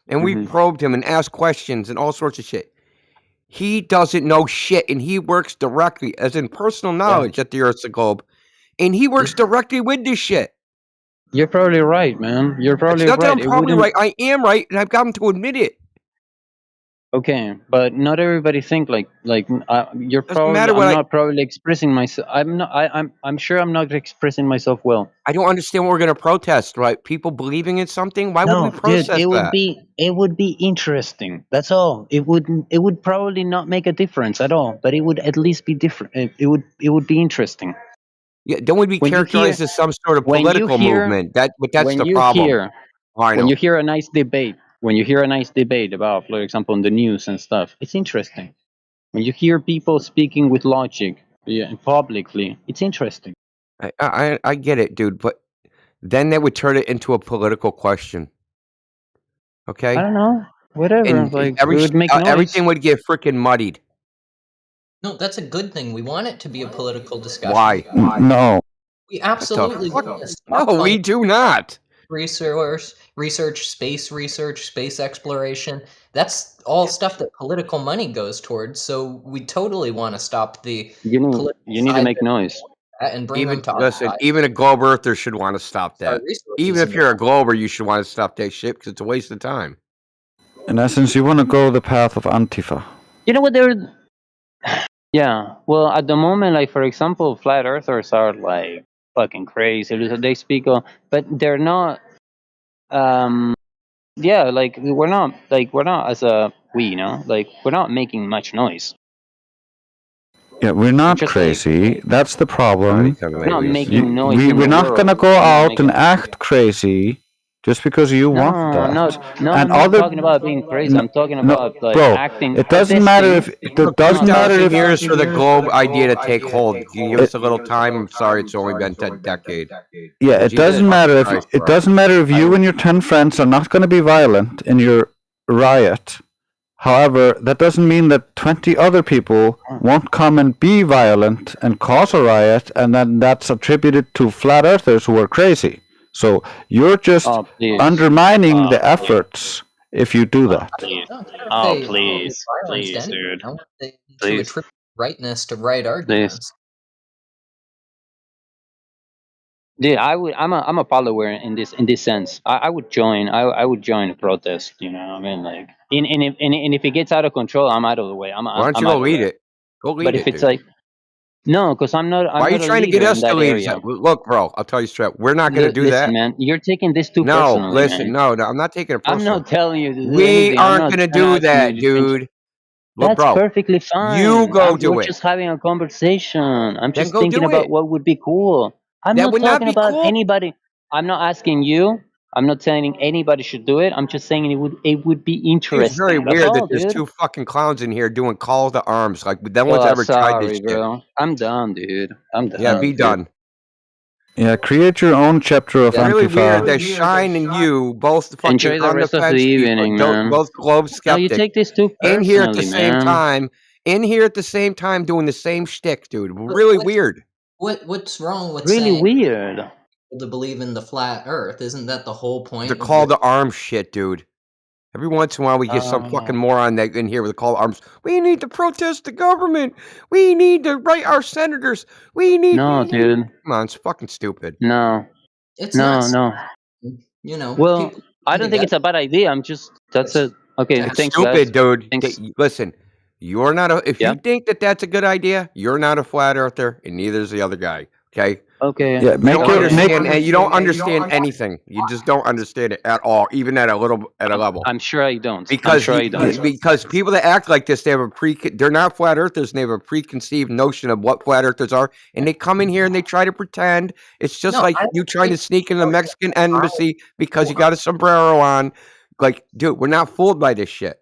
and we probed him and asked questions and all sorts of shit. He doesn't know shit, and he works directly, as in personal knowledge, at the Earth's a globe, and he works directly with this shit. You're probably right, man. You're probably It's not that right. I'm probably right. I am right, and I've got him to admit it. Okay, but not everybody think like you're Doesn't probably. matter I'm what not probably expressing myself. I'm not. I'm sure I'm not expressing myself well. I don't understand what we're going to protest, right? People believing in something? Why would we No, dude, protest it would that? be interesting. That's all. It would probably not make a difference at all, but it would at least be different. It would be interesting. Yeah, don't we be When you characterized hear- as some sort of when you political hear- movement? But that's when the you problem. hear I when know. you hear a nice debate, about, for example, on the news and stuff, it's interesting. When you hear people speaking with logic, publicly, it's interesting. I get it, dude, but then they would turn it into a political question. Okay? I don't know. Whatever. And Like it would make noise. everything would get freaking muddied. No, that's a good thing. We want it to be a political discussion. Why? No. We absolutely fuck? want to stop No, we do not. research, space exploration. That's all stuff that political money goes towards. So we totally want to stop the You need to side make noise. and bring them to our side. Even a globe earther should want to stop that. resources Even if in you're a glober, you should want to stop that shit because it's a waste of time. In essence, you want to go the path of Antifa. You know what they're. Yeah, well, at the moment, like for example, flat earthers are like fucking crazy. They speak on, but they're not. Yeah, like we're not as a we, like we're not making much noise. Yeah, we're not just crazy. That's the problem. not making noise in We're the not gonna world. go Not out and making. act crazy just because you want No, that. no, I'm And not other, talking about being crazy. I'm talking no, about like bro, acting, it doesn't matter if protesting. it Took doesn't matter 2,000 if years for the globe idea to take hold. You give us a little time. I'm sorry, it's only been a decade. yeah, it Jesus doesn't fucking matter if Christ, it bro. doesn't matter if you and your 10 friends are not going to be violent in your riot. However, that doesn't mean that 20 other people won't come and be violent and cause a riot, and then that's attributed to flat earthers who are crazy. So you're just Oh, please. undermining the efforts if you do that. Please. No, Oh, they please, violence please, to anyone. dude. I want they to Please, attribute rightness to right please. arguments. Dude, I'm a follower in this sense. I would join. I would join a protest. You know, I mean, like, and if it gets out of control, I'm out of the way. I'm Why don't I'm you go out of lead there. it? Go lead But it, if it's dude. like, no, because I'm Why are you not a trying to get leader in us to that lead? area. Look, bro, I'll tell you straight. We're not going to do Listen, that. man, you're taking this too No, personally, listen, man. no, I'm not taking it I'm personal. not telling you to do We anything. I'm aren't not going to I'm not do asking you that, to change. dude. Look, That's bro, perfectly you fine. go We're do it. just having a conversation. I'm Then just go thinking do about it. what would be cool. I'm That not would not talking be about cool. anybody. I'm not asking you. I'm not saying anybody should do it. I'm just saying it would be It's very interesting. That's weird that all, there's dude. two fucking clowns in here doing call to arms. Like, no one's Oh, ever tried this sorry, shit. bro. I'm done, dude. I'm done. Yeah, be dude. done. Yeah, create your own chapter of Really weird Antifa. that Shine and you both fucking Enjoy the on the rest of the fence, evening, man. both globe No, you skeptic, take this too in here at the personally, same man. time, doing the same shtick, dude. But Really weird. what's wrong with Really saying weird. to believe in the flat Earth? Isn't that the whole point The of call your? to arms shit, dude. Every once in a while, we get some fucking moron that in here with a call to arms. We need to protest the government. We need to write our senators. No, dude. Come on, it's fucking stupid. No. It's No, not. no. You know, Well, people I come don't think together. it's a bad idea. I'm just that's it. Okay, Yeah. It's thanks, guys. stupid, dude. Thanks. Listen, you're not if Yeah. you think that that's a good idea, you're not a flat earther, and neither is the other guy. Okay. Okay. Yeah, You don't understand, and you don't understand anything. You just don't understand it at all, even at a level. I'm sure I don't. I'm Because sure I don't. because people that act like this, they have they're not flat earthers, and they have a preconceived notion of what flat earthers are, and they come in here and they try to pretend. It's just No, like I you trying to think sneak in the Mexican embassy because you got a sombrero on. Like, dude, we're not fooled by this shit.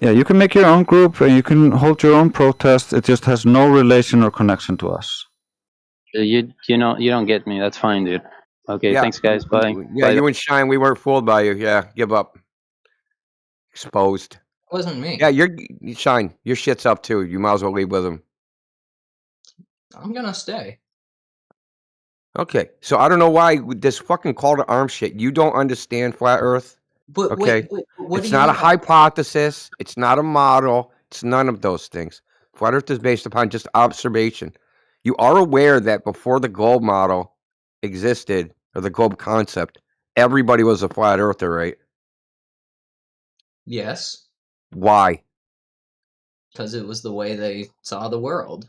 Yeah, you can make your own group and you can hold your own protest. It just has no relation or connection to us. You know you don't get me. That's fine, dude. Okay, Yeah. thanks, guys. Bye. Yeah, Bye. you and Shine, we weren't fooled by you. Yeah, give up. Exposed. it wasn't me. Yeah, Shine. Your shit's up too. You might as well leave with him. I'm gonna stay. Okay, so I don't know why this fucking call to arms shit. You don't understand flat Earth. But Okay, what it's do you not a mean? hypothesis. It's not a model. It's none of those things. Flat Earth is based upon just observation. You are aware that before the globe model existed or the globe concept, everybody was a flat earther, right? Yes, Why? because it was the way they saw the world.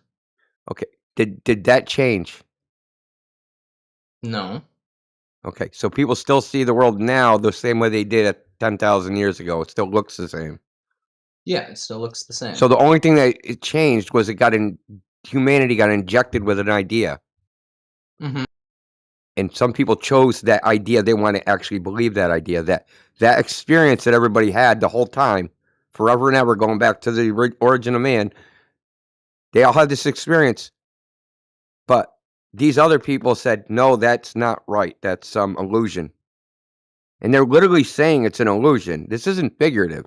Okay, did that change? No. Okay, so people still see the world now the same way they did at 10,000 years ago. It still looks the same. Yeah, it still looks the same. So the only thing that it changed was humanity got injected with an idea. Mm-hmm. And some people chose that idea. They want to actually believe that idea, that experience that everybody had the whole time, forever and ever, going back to the origin of man. They all had this experience. But these other people said, no, that's not right. That's some illusion. And they're literally saying it's an illusion. This isn't figurative.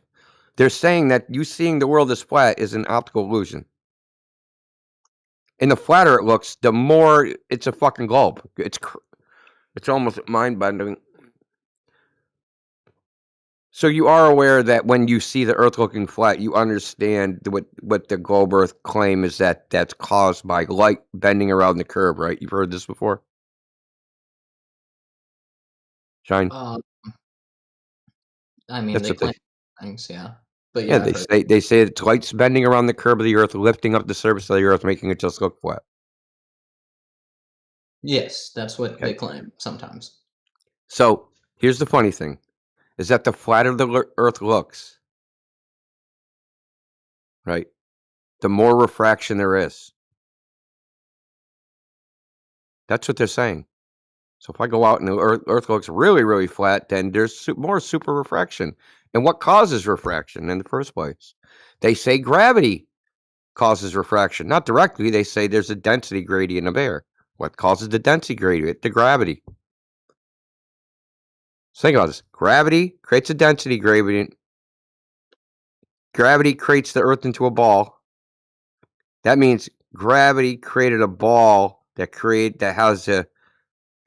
They're saying that you seeing the world as flat is an optical illusion. And the flatter it looks, the more it's a fucking globe. It's almost mind-bending. So you are aware that when you see the Earth looking flat, you understand what the globe Earth claim is that's caused by light bending around the curve, right? You've heard this before? Shine? I mean, That's they what they claim things, yeah. But Yeah, yeah, I've heard. they say it's light's bending around the curve of the Earth, lifting up the surface of the Earth, making it just look flat. Yes, that's what they Okay. claim sometimes. So here's the funny thing, is that the flatter the Earth looks, right? the more refraction there is. That's what they're saying. So if I go out and the Earth looks really, really flat, then there's more super refraction. And what causes refraction in the first place? They say gravity causes refraction. Not directly. They say there's a density gradient of air. What causes the density gradient? The gravity. So think about this. Gravity creates a density gradient. Gravity creates the Earth into a ball. That means gravity created a ball that has a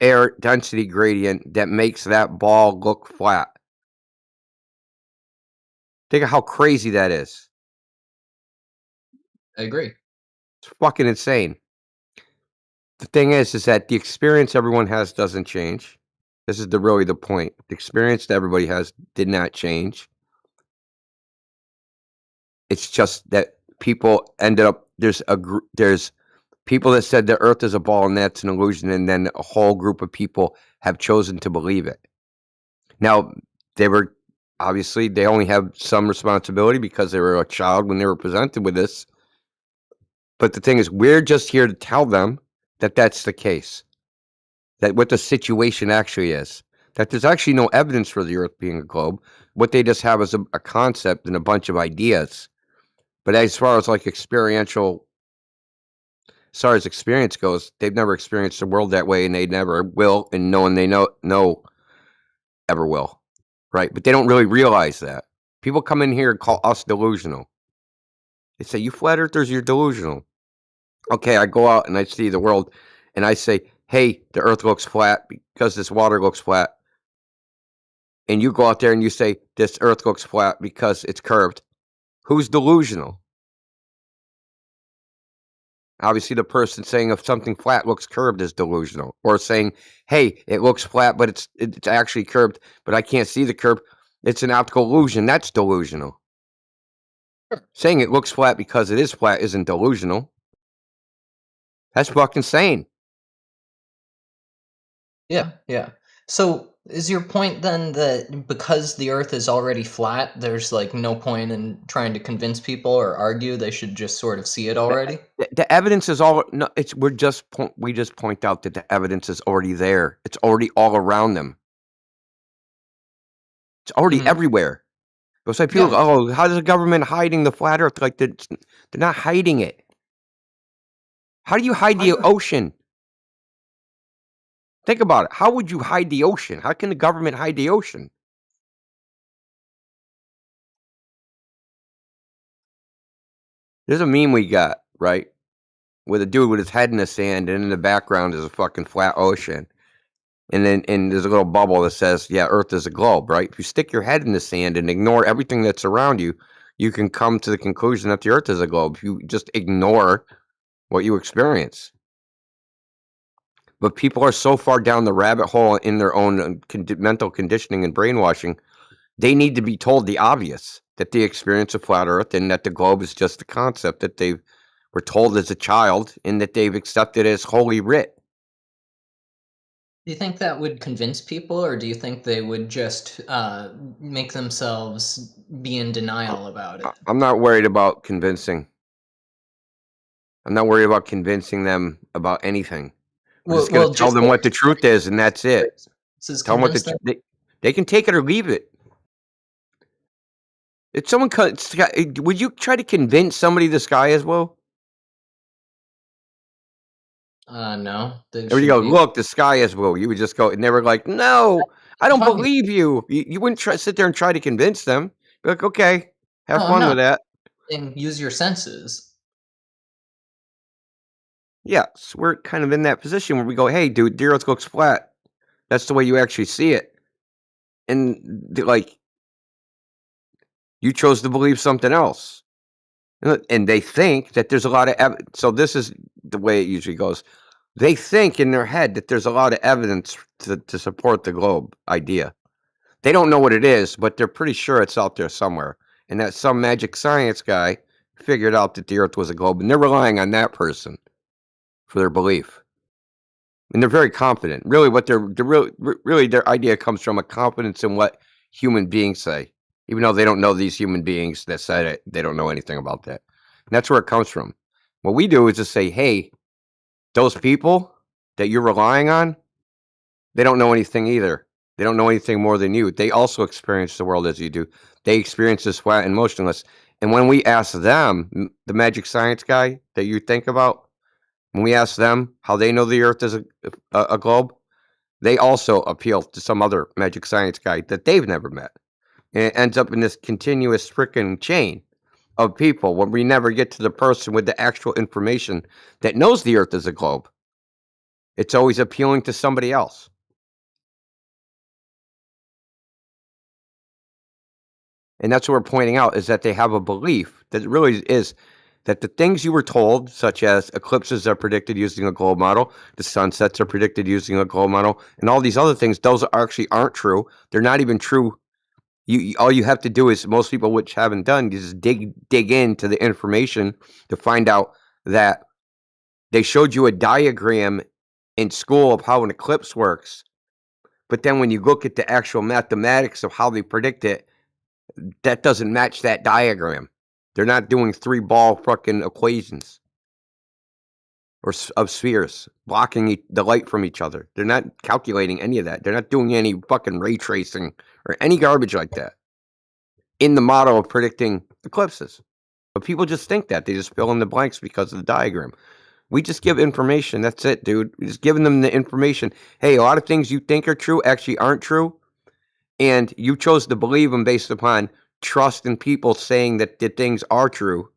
air density gradient that makes that ball look flat. Think of how crazy that is. I agree. It's fucking insane. The thing is that the experience everyone has doesn't change. This is really the point. The experience that everybody has did not change. It's just that people ended up there's people that said the Earth is a ball and that's an illusion, and then a whole group of people have chosen to believe it. Now, they only have some responsibility because they were a child when they were presented with this. But the thing is, we're just here to tell them that that's the case. That what the situation actually is. That there's actually no evidence for the Earth being a globe. What they just have is a concept and a bunch of ideas. But as far as like experience goes, they've never experienced the world that way, and they never will, and no one they know ever will. Right? But they don't really realize that. People come in here and call us delusional. They say, you flat earthers, you're delusional. Okay, I go out and I see the world, and I say, hey, the Earth looks flat because this water looks flat. And you go out there and you say, this Earth looks flat because it's curved. Who's delusional? Obviously, the person saying if something flat looks curved is delusional. Or saying, hey, it looks flat, but it's actually curved, but I can't see the curve. It's an optical illusion. That's delusional. Saying it looks flat because it is flat isn't delusional. That's fucking insane. Yeah, yeah. So is your point then that because the Earth is already flat, there's like no point in trying to convince people or argue they should just sort of see it already? The evidence is all no. We just point out that the evidence is already there. It's already all around them. It's already everywhere. It's like people go, oh, how is the government hiding the flat Earth? Like they're not hiding it. How do you hide the ocean? Think about it. How would you hide the ocean? How can the government hide the ocean? There's a meme we got, right? With a dude with his head in the sand, and in the background is a fucking flat ocean. And there's a little bubble that says, yeah, Earth is a globe, right? If you stick your head in the sand and ignore everything that's around you, you can come to the conclusion that the Earth is a globe. If you just ignore what you experience. But people are so far down the rabbit hole in their own mental conditioning and brainwashing, they need to be told the obvious, that they experience a flat Earth and that the globe is just a concept that they were told as a child and that they've accepted as holy writ. Do you think that would convince people, or do you think they would just make themselves be in denial about it? I'm not worried about convincing. I'm not worried about convincing them about anything. I'm just going to tell them what the truth is, and that's it. Tell them what they can take it or leave it. If someone would you try to convince somebody the sky is blue? No. Or you go, look, the sky is blue. You would just go, and they were like, no, I don't believe you. You wouldn't sit there and try to convince them. Be like, okay, have fun with that. And use your senses. Yeah, so we're kind of in that position where we go, hey, dude, the Earth looks flat. That's the way you actually see it. And like, you chose to believe something else. And they think that there's a lot of evidence. So this is the way it usually goes. They think in their head that there's a lot of evidence to support the globe idea. They don't know what it is, but they're pretty sure it's out there somewhere. And that some magic science guy figured out that the Earth was a globe. And they're relying on that person for their belief. And they're very confident. Really, what really their idea comes from a confidence in what human beings say. Even though they don't know these human beings that said it, they don't know anything about that. that's where it comes from. What we do is just say, hey, those people that you're relying on, they don't know anything either. They don't know anything more than you. They also experience the world as you do. They experience this flat and motionless. And when we ask them, the magic science guy that you think about, when we ask them how they know the Earth is a globe, they also appeal to some other magic science guy that they've never met. And it ends up in this continuous freaking chain of people when we never get to the person with the actual information that knows the Earth is a globe. It's always appealing to somebody else. And that's what we're pointing out, is that they have a belief that it really is that the things you were told, such as eclipses are predicted using a globe model, the sunsets are predicted using a globe model, and all these other things, those actually aren't true. They're not even true. All you have to do is, most people which haven't done, is dig into the information to find out that they showed you a diagram in school of how an eclipse works, but then when you look at the actual mathematics of how they predict it, that doesn't match that diagram. They're not doing 3-ball fucking equations or of spheres blocking the light from each other. They're not calculating any of that. They're not doing any fucking ray tracing or any garbage like that in the model of predicting eclipses. But people just think that. They just fill in the blanks because of the diagram. We just give information. That's it, dude. We're just giving them the information. Hey, a lot of things you think are true actually aren't true. And you chose to believe them based upon trust in people saying that the things are true.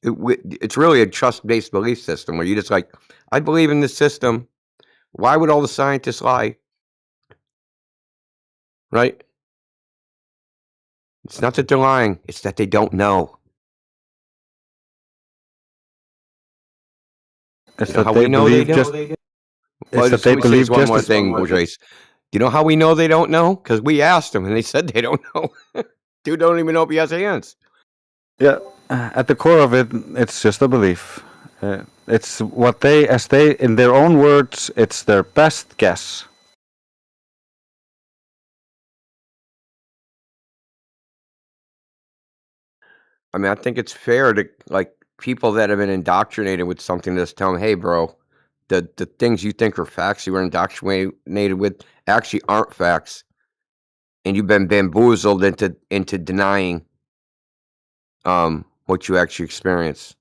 It's really a trust-based belief system where you just like, I believe in this system. Why would all the scientists lie? Right? It's not that they're lying. It's that they don't know. It's You know that how they we know they believe just. don't? It's Well, that they let me say this believe one just more as. thing, Jace. You know how we know they don't know? Because we asked them and they said they don't know. Dude don't even know if he has hands. Yeah, at the core of it, it's just a belief. It's what they, as they, in their own words, it's their best guess. I mean, I think it's fair to, like, people that have been indoctrinated with something, just tell them, hey, bro, the things you think are facts you were indoctrinated with actually aren't facts. And you've been bamboozled into denying what you actually experience.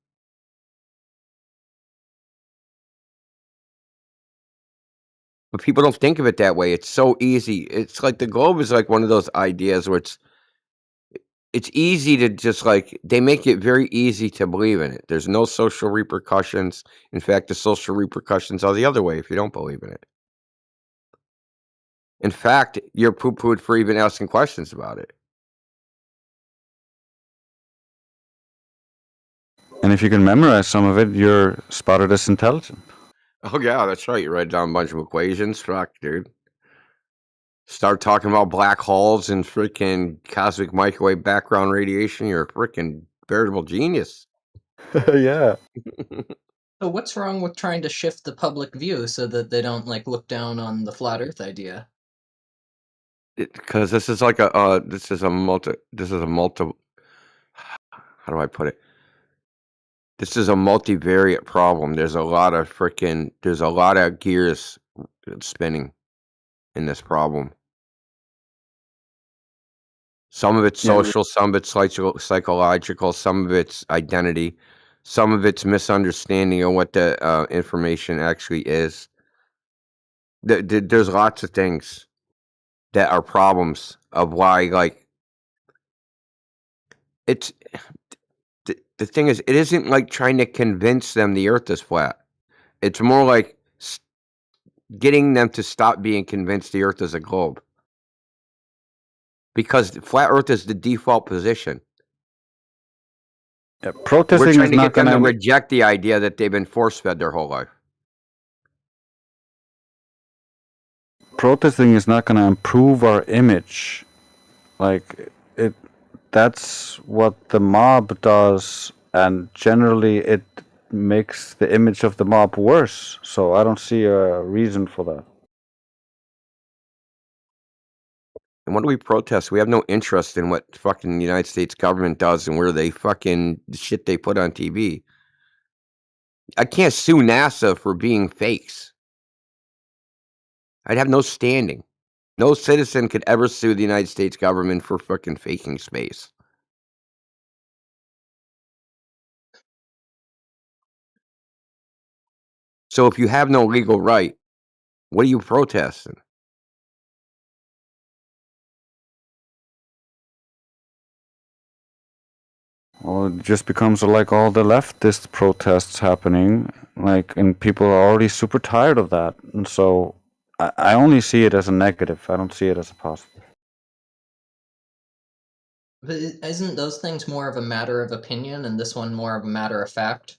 But people don't think of it that way. It's so easy. It's like the globe is like one of those ideas where it's easy to just like, they make it very easy to believe in it. There's no social repercussions. In fact, the social repercussions are the other way if you don't believe in it. In fact, you're poo-pooed for even asking questions about it. And if you can memorize some of it, you're spotted as intelligent. Oh yeah, that's right. You write down a bunch of equations. Fuck, dude. Start talking about black holes and freaking cosmic microwave background radiation. You're a freaking veritable genius. Yeah. So what's wrong with trying to shift the public view so that they don't like look down on the flat Earth idea? Because this is like how do I put it? This is a multivariate problem. There's a lot of gears spinning in this problem. Some of it's social, some of it's psychological, some of it's identity, some of it's misunderstanding of what the information actually is. There's lots of things that are problems of why, like, it's the thing is, it isn't like trying to convince them the Earth is flat. It's more like getting them to stop being convinced the Earth is a globe. Because flat Earth is the default position. Yeah, We're protesting trying is to not get them to gonna. reject the idea that they've been force-fed their whole life. Protesting is not gonna improve our image. Like it. That's what the mob does, and generally it makes the image of the mob worse. So I don't see a reason for that. And what do we protest? We have no interest in what fucking the United States government does and where they fucking the shit they put on TV. I can't sue NASA for being fakes. I'd have no standing. No citizen could ever sue the United States government for fucking faking space. So if you have no legal right, what are you protesting? Well, it just becomes like all the leftist protests happening, like, and people are already super tired of that. And so I only see it as a negative. I don't see it as a positive. But isn't those things more of a matter of opinion and this one more of a matter of fact?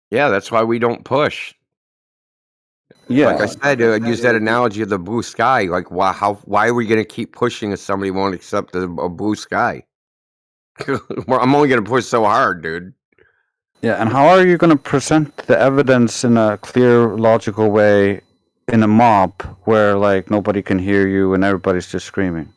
Yeah, that's why we don't push. Yeah. Like I said, I use that analogy of the blue sky. Like, why are we going to keep pushing if somebody won't accept a blue sky? I'm only going to push so hard, dude. Yeah, and how are you going to present the evidence in a clear, logical way in a mob where, like, nobody can hear you and everybody's just screaming?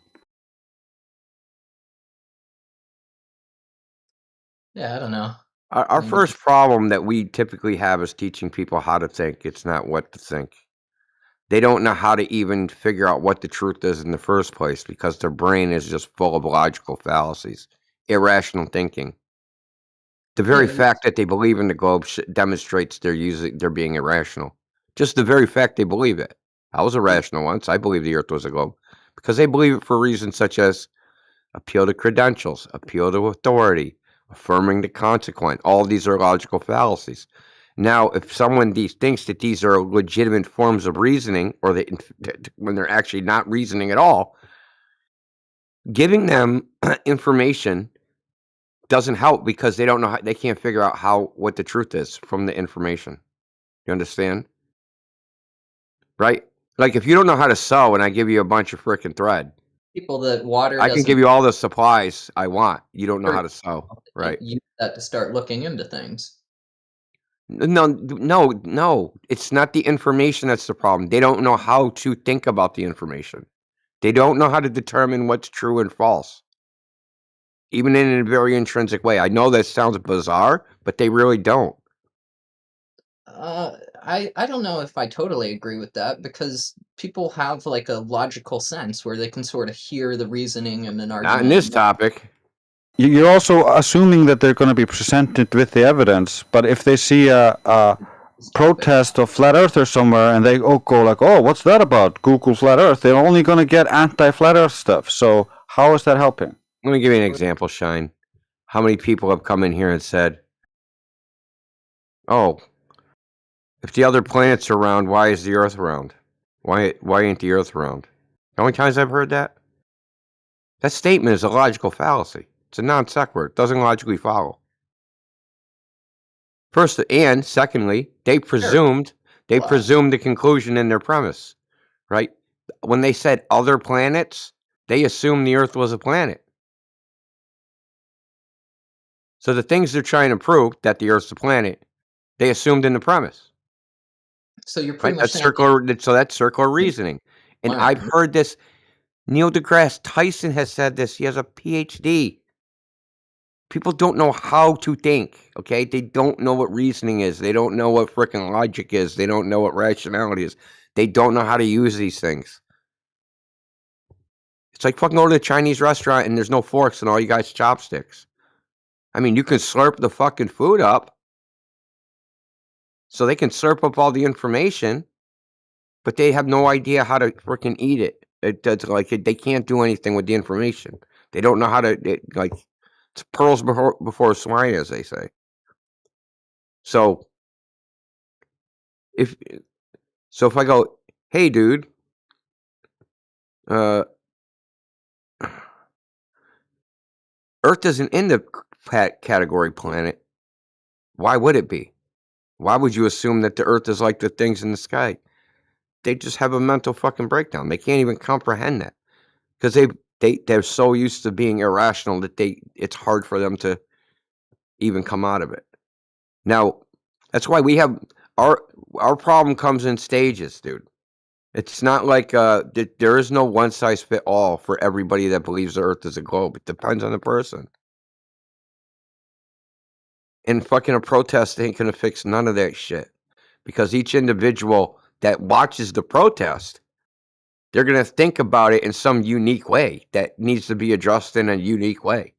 Yeah, I don't know. Our first problem that we typically have is teaching people how to think. It's not what to think. They don't know how to even figure out what the truth is in the first place because their brain is just full of logical fallacies, irrational thinking. The very fact that they believe in the globe demonstrates they're being irrational. Just the very fact they believe it. I was irrational once. I believed the Earth was a globe because they believe it for reasons such as appeal to credentials, appeal to authority, affirming the consequent. All of these are logical fallacies. Now, if someone thinks that these are legitimate forms of reasoning, or when they're actually not reasoning at all, giving them information doesn't help because they don't know they can't figure out what the truth is from the information. You understand? Right? Like if you don't know how to sew and I give you a bunch of freaking thread, people that water I can doesn't give you all the supplies I want. You don't know Sure. how to sew, right? use that to start looking into things. No. It's not the information that's the problem. They don't know how to think about the information. They don't know how to determine what's true and false. Even in a very intrinsic way. I know that sounds bizarre, but they really don't. I don't know if I totally agree with that because people have like a logical sense where they can sort of hear the reasoning in an argument. Not in this topic. You're also assuming that they're going to be presented with the evidence, but if they see a protest of flat earthers somewhere and they go like, oh, what's that about? Google flat earth. They're only going to get anti-flat earth stuff. So how is that helping? Let me give you an example, Shine. How many people have come in here and said, oh, if the other planets are round, why is the Earth round? Why ain't the Earth round? How many times I've heard that? That statement is a logical fallacy. It's a non sequitur. It doesn't logically follow. First, and secondly, they presumed the conclusion in their premise, right? When they said other planets, they assumed the Earth was a planet. So the things they're trying to prove that the Earth's a planet, they assumed in the premise. So you're pretty much That's saying circular reasoning. And I've heard this. Neil deGrasse Tyson has said this. He has a PhD. People don't know how to think, okay? They don't know what reasoning is. They don't know what freaking logic is. They don't know what rationality is. They don't know how to use these things. It's like fucking go to a Chinese restaurant and there's no forks and all you guys chopsticks. I mean, you can slurp the fucking food up. So they can slurp up all the information, but they have no idea how to freaking eat it. They can't do anything with the information. They don't know how to it's pearls before swine, as they say. So if I go, hey dude, Earth isn't in the category planet. Why would it be? Why would you assume that the Earth is like the things in the sky? They just have a mental fucking breakdown. They can't even comprehend that because they're so used to being irrational that it's hard for them to even come out of it. Now, that's why we have our problem comes in stages, dude. It's not like there is no one size fit all for everybody that believes the Earth is a globe. It depends on the person. And fucking a protest ain't gonna fix none of that shit, because each individual that watches the protest, they're gonna think about it in some unique way that needs to be addressed in a unique way.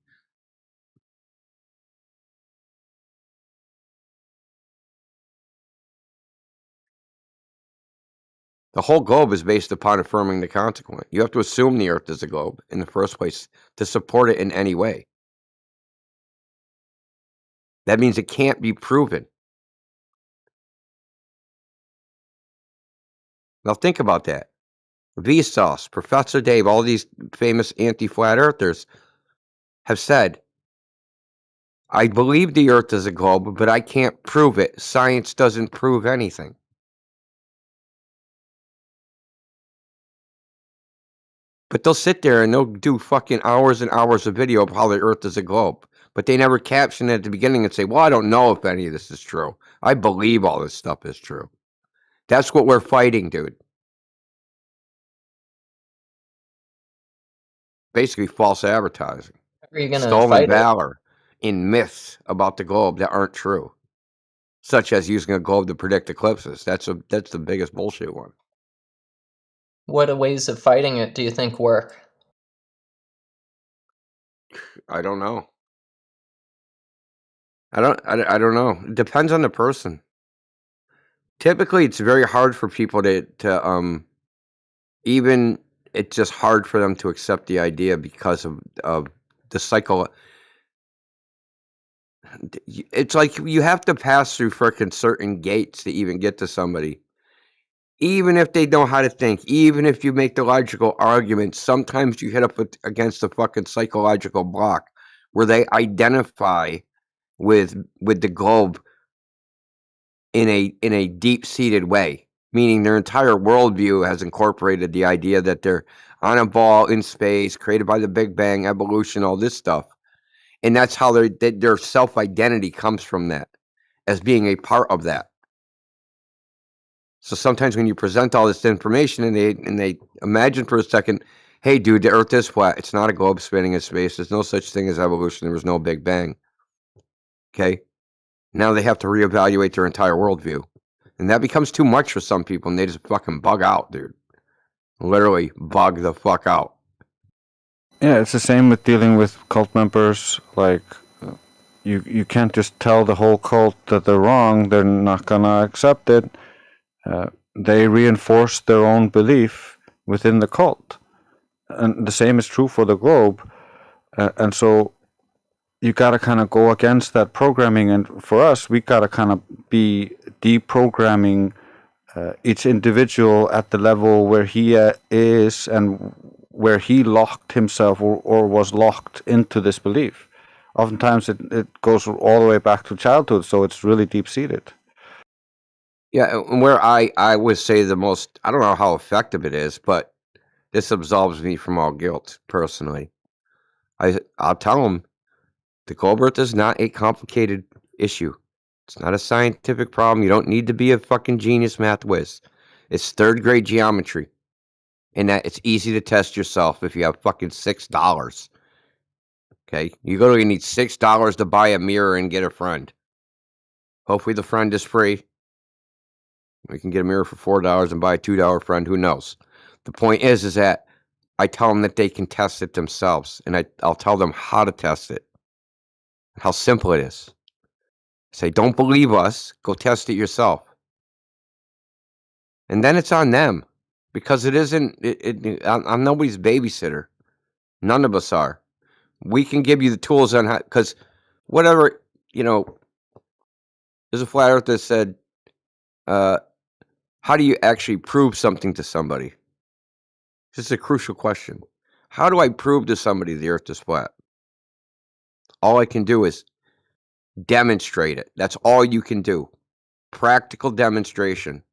The whole globe is based upon affirming the consequent. You have to assume the Earth is a globe in the first place to support it in any way. That means it can't be proven. Now think about that. Vsauce, Professor Dave, all these famous anti-flat earthers have said, I believe the Earth is a globe, but I can't prove it. Science doesn't prove anything. But they'll sit there and they'll do fucking hours and hours of video of how the Earth is a globe. But they never caption it at the beginning and say, well, I don't know if any of this is true. I believe all this stuff is true. That's what we're fighting, dude. Basically false advertising. Are you gonna Stolen fight it? valor in myths about the globe that aren't true. Such as using a globe to predict eclipses. That's the biggest bullshit one. What ways of fighting it do you think work? I don't know. I don't know. It depends on the person. Typically, it's very hard for people to even it's just hard for them to accept the idea because of the cycle. It's like you have to pass through frickin' certain gates to even get to somebody. Even if they know how to think, even if you make the logical argument, sometimes you hit up against a fucking psychological block where they identify with the globe in a deep-seated way, meaning their entire worldview has incorporated the idea that they're on a ball in space, created by the Big Bang, evolution, all this stuff. And that's how their self-identity comes from that, as being a part of that. So sometimes when you present all this information and they imagine for a second, hey, dude, the Earth is flat. It's not a globe spinning in space. There's no such thing as evolution. There was no Big Bang. Okay? Now they have to reevaluate their entire worldview. And that becomes too much for some people, and they just fucking bug out, dude. Literally bug the fuck out. Yeah, it's the same with dealing with cult members. Like, you can't just tell the whole cult that they're wrong. They're not gonna accept it. They reinforce their own belief within the cult, and the same is true for the globe. And so you gotta kind of go against that programming. And for us, we gotta kind of be deprogramming each individual at the level where he is and where he locked himself or was locked into this belief. Oftentimes it goes all the way back to childhood, so it's really deep-seated. Yeah, and where I would say the most, I don't know how effective it is, but this absolves me from all guilt, personally. I'll tell them, the globe Earth is not a complicated issue. It's not a scientific problem. You don't need to be a fucking genius math whiz. It's third grade geometry. And that it's easy to test yourself if you have fucking $6. Okay? You need $6 to buy a mirror and get a friend. Hopefully the friend is free. We can get a mirror for $4 and buy a $2 friend. Who knows? The point is that I tell them that they can test it themselves. And I'll tell them how to test it. How simple it is. Say, don't believe us. Go test it yourself. And then it's on them. Because it isn't, I'm nobody's babysitter. None of us are. We can give you the tools on how, because whatever, there's a flat earth that said, how do you actually prove something to somebody? This is a crucial question. How do I prove to somebody the earth is flat? All I can do is demonstrate it. That's all you can do. Practical demonstration.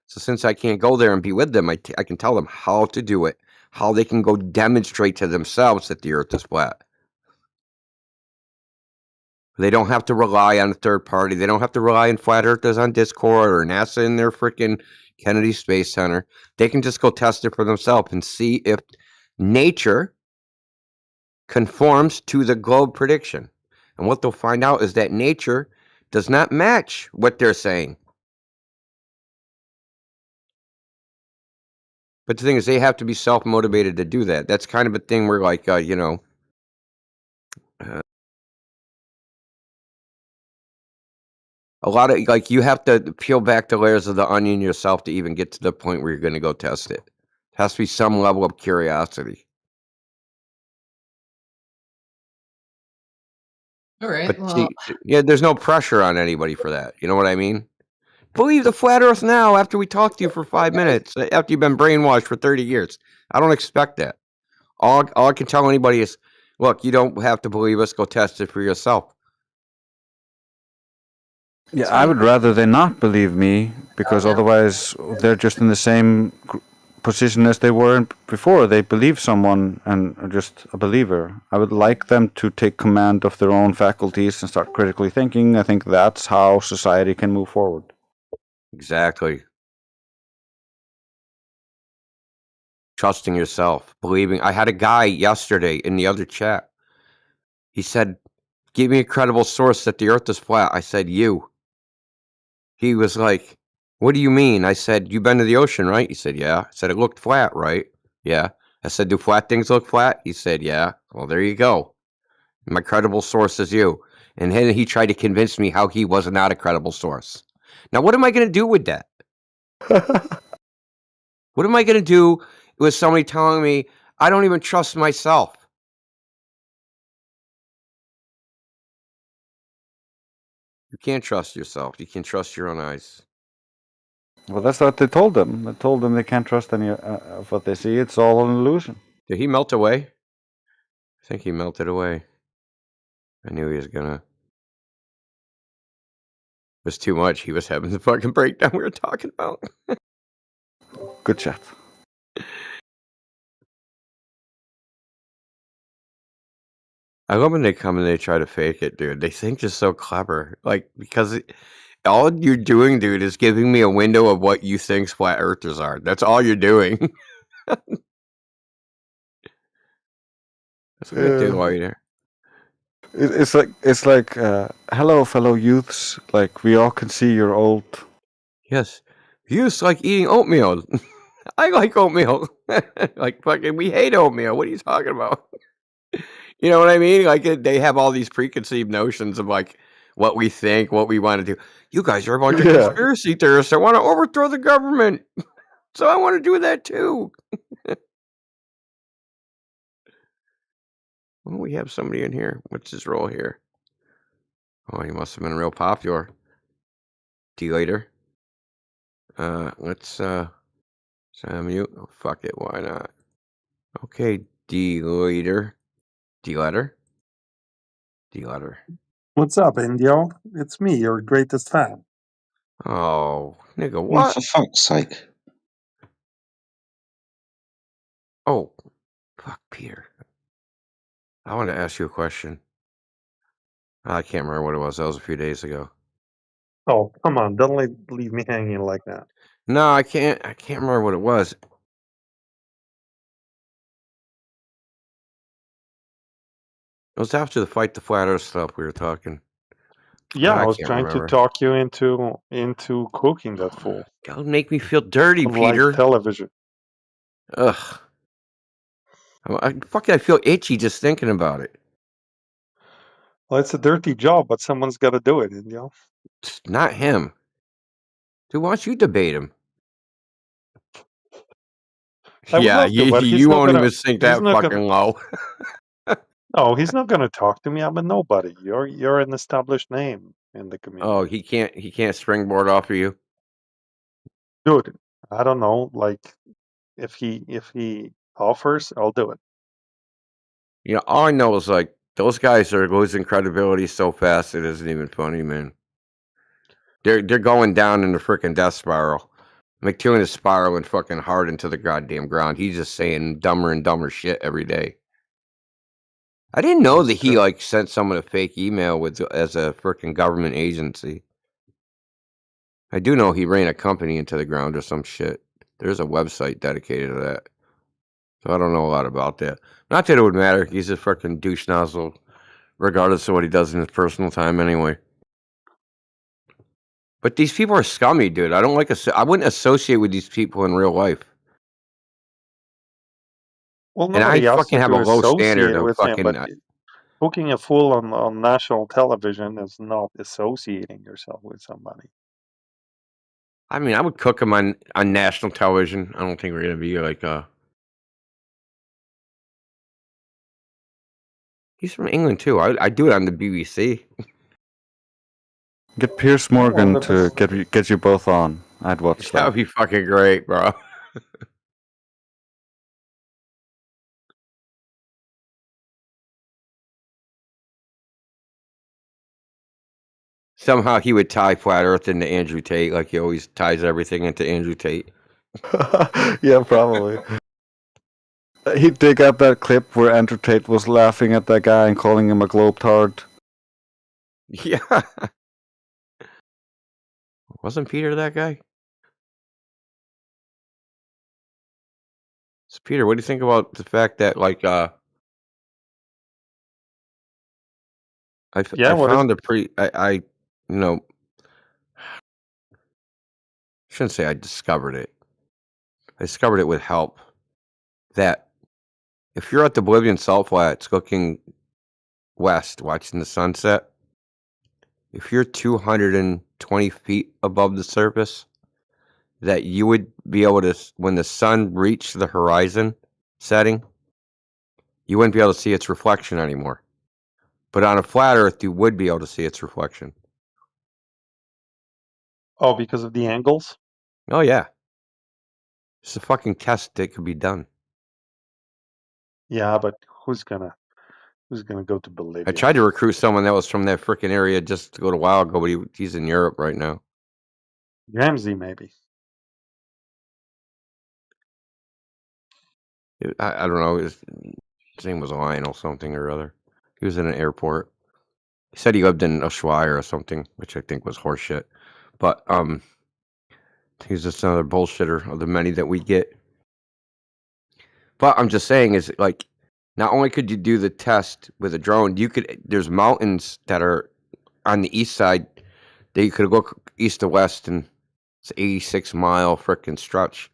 So since I can't go there and be with them, I can tell them how to do it, how they can go demonstrate to themselves that the earth is flat. They don't have to rely on a third party. They don't have to rely on flat earthers on Discord or NASA in their freaking Kennedy Space Center. They can just go test it for themselves and see if nature conforms to the globe prediction. And what they'll find out is that nature does not match what they're saying. But the thing is, they have to be self-motivated to do that. That's kind of a thing where, like, a lot of, like, you have to peel back the layers of the onion yourself to even get to the point where you're going to go test it. It has to be some level of curiosity. All right. But Well, see, yeah, there's no pressure on anybody for that. You know what I mean? Believe the flat Earth now after we talked to you for 5 minutes, after you've been brainwashed for 30 years. I don't expect that. All I can tell anybody is, look, you don't have to believe us. Go test it for yourself. Yeah, I would rather they not believe me, because otherwise they're just in the same position as they were before. They believe someone and are just a believer. I would like them to take command of their own faculties and start critically thinking. I think that's how society can move forward. Exactly. Trusting yourself, believing. I had a guy yesterday in the other chat. He said, give me a credible source that the earth is flat. I said, you. He was like, what do you mean? I said, you've been to the ocean, right? He said, yeah. I said, it looked flat, right? Yeah. I said, do flat things look flat? He said, yeah. Well, there you go. My credible source is you. And then he tried to convince me how he was not a credible source. Now, what am I going to do with that? What am I going to do with somebody telling me I don't even trust myself? You can't trust yourself. You can trust your own eyes. Well, that's what they told them. They told them they can't trust any of what they see. It's all an illusion. Did he melt away? I think he melted away. I knew he was gonna. It was too much. He was having the fucking breakdown we were talking about. Good chat. I love when they come and they try to fake it, dude. They think you're so clever. Like, because all you're doing, dude, is giving me a window of what you think flat earthers are. That's all you're doing. That's what I do while you're there. It's like hello, fellow youths. Like, we all can see you're old. Yes. Youths like eating oatmeal. I like oatmeal. Like, fucking, we hate oatmeal. What are you talking about? You know what I mean? Like, they have all these preconceived notions of, like, what we think, what we want to do. You guys are a bunch of conspiracy theorists that want to overthrow the government. So I want to do that too. Well, we have somebody in here. What's his role here? Oh, he must have been real popular. D-later. Let's mute. Oh, fuck it. Why not? Okay, D-later. D-letter? D-letter. What's up, Indio? It's me, your greatest fan. Oh, nigga, Oh, what? for fuck's sake. Oh, fuck, Peter. I want to ask you a question. I can't remember what it was. That was a few days ago. Oh, come on, don't leave me hanging like that. No, I can't remember what it was. It was after the Fight the Flat Earth stuff we were talking. Yeah, I was can't trying remember. to talk you into cooking that fool. Don't make me feel dirty, On live Peter. television. Ugh. I feel itchy just thinking about it. Well, it's a dirty job, but someone's got to do it, Indio. It's not him. Dude, why don't you debate him? I would Yeah, love to, but he's you not won't gonna. even sink He's that not fucking gonna. low. No, he's not gonna talk to me. I'm a nobody. You're an established name in the community. Oh, he can't springboard off of you. Dude, I don't know. Like, if he offers, I'll do it. You know, all I know is, like, those guys are losing credibility so fast it isn't even funny, man. They're going down in the freaking death spiral. McTuan is spiraling fucking hard into the goddamn ground. He's just saying dumber and dumber shit every day. I didn't know That's that he true. like sent someone a fake email with as a freaking government agency. I do know he ran a company into the ground or some shit. There's a website dedicated to that. So I don't know a lot about that. Not that it would matter. He's a freaking douche nozzle, regardless of what he does in his personal time anyway. But these people are scummy, dude. I don't like. I wouldn't associate with these people in real life. Well, And I nobody asked fucking you have a to low standard associate of with him, fucking. but booking a fool on national television is not associating yourself with somebody. I mean, I would cook him on national television. I don't think we're gonna be like. He's from England too. I do it on the BBC. Get Piers Yeah, well, Morgan but to that's get you both on. I'd watch That would that. be fucking great, bro. Somehow he would tie Flat Earth into Andrew Tate, like he always ties everything into Andrew Tate. Yeah, probably. He'd dig up that clip where Andrew Tate was laughing at that guy and calling him a globetard. Yeah. Wasn't Peter that guy? So Peter, what do you think about the fact that like yeah. I What is found it? I you know shouldn't say I discovered it. I discovered it with help. That if you're at the Bolivian Salt Flats looking west, watching the sunset, if you're 220 feet above the surface, that you would be able to, when the sun reached the horizon setting, you wouldn't be able to see its reflection anymore. But on a flat Earth, you would be able to see its reflection. Oh, because of the angles? Oh yeah, it's a fucking test that could be done. Yeah, but who's gonna go to I Bolivia? tried to recruit someone that was from that freaking area just to go to a while ago, but he's in Europe right now. Ramsey, maybe. I don't know. His name was Lionel something or other. He was in an airport. He said he lived in Ushuaia or something, which I think was horseshit. But he's just another bullshitter of the many that we get. But I'm just saying is like, not only could you do the test with a drone, there's mountains that are on the east side that you could look east to west, and it's 86-mile frickin' stretch.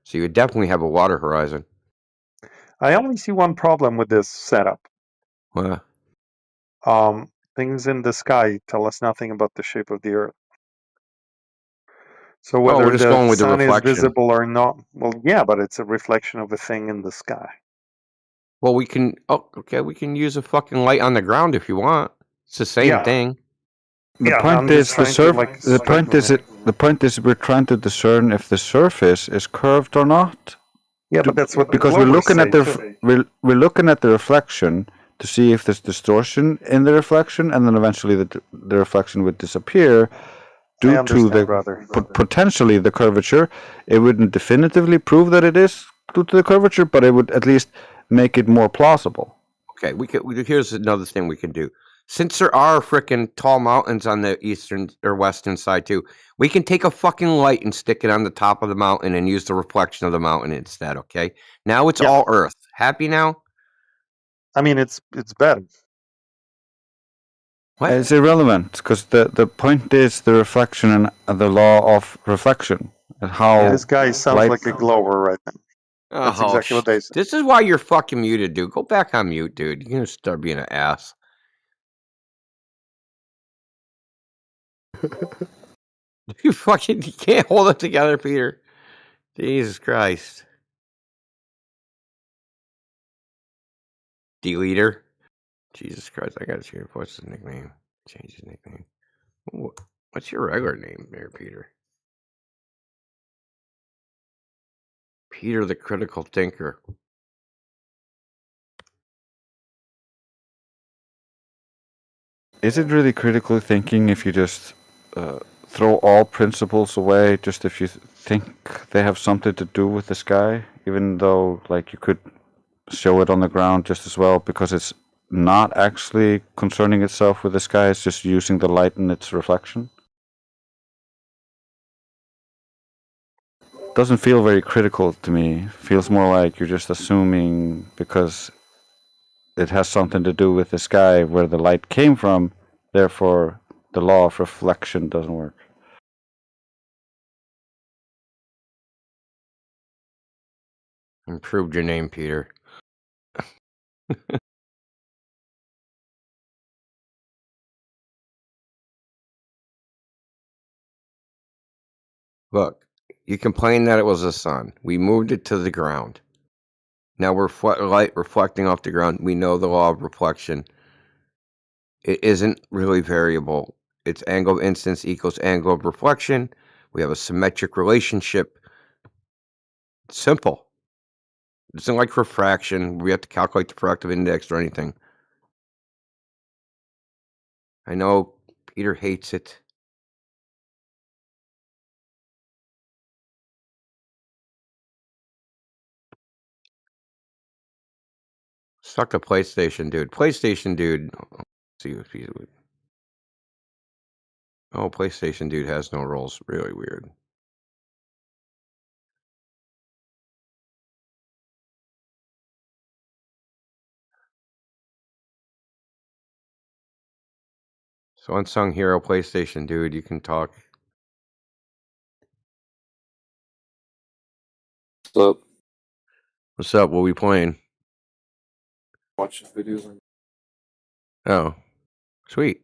So you would definitely have a water horizon. I only see one problem with this setup. Well, Things in the sky tell us nothing about the shape of the Earth. So we're whether just the going with the sun is reflection. visible or not, well, yeah, but it's a reflection of a thing in the sky. Well, we can use a fucking light on the ground if you want. It's the same Yeah. thing. The Yeah, point I'm is just the trying to, like, the point is we're trying to discern if the surface is curved or not. Yeah, but that's what the Because we're Globers looking at say, the too. we're looking at the reflection to see if there's distortion in the reflection, and then eventually the reflection would disappear due to understand, the brother. potentially the curvature. It wouldn't definitively prove that it is due to the curvature, but it would at least make it more plausible. Okay, here's another thing we can do. Since there are frickin' tall mountains on the eastern or western side too, we can take a fucking light and stick it on the top of the mountain and use the reflection of the mountain instead, okay? Now it's all Earth. Happy now? I mean, it's better. What? It's irrelevant because the point is the reflection and the law of reflection and how This guy sounds light. like a Glober right now. That's exactly what they say. This is why you're fucking muted, dude. Go back on mute, dude. You're gonna start being an ass. You can't hold it together, Peter. Jesus Christ. Deleter. Jesus Christ, I gotta change. What's his nickname? Change his nickname. What's your regular name there, Peter? Peter the Critical Thinker. Is it really critical thinking if you just throw all principles away just if you think they have something to do with the sky, even though like you could show it on the ground just as well because it's not actually concerning itself with the sky, it's just using the light and its reflection? Doesn't feel very critical to me. Feels more like you're just assuming because it has something to do with the sky where the light came from, therefore the law of reflection doesn't work. Improved your name, Peter. Look, you complained that it was the sun. We moved it to the ground. Now we're light reflecting off the ground. We know the law of reflection. It isn't really variable. It's angle of incidence equals angle of reflection. We have a symmetric relationship. It's simple. It isn't like refraction. We have to calculate the refractive index or anything. I know Peter hates it. Suck the PlayStation dude. PlayStation dude. Let's see if he's. Oh, PlayStation dude has no rules. Really weird. So unsung hero, PlayStation dude, you can talk. What's up? What's up? What we playing? Watching videos on. Oh, sweet.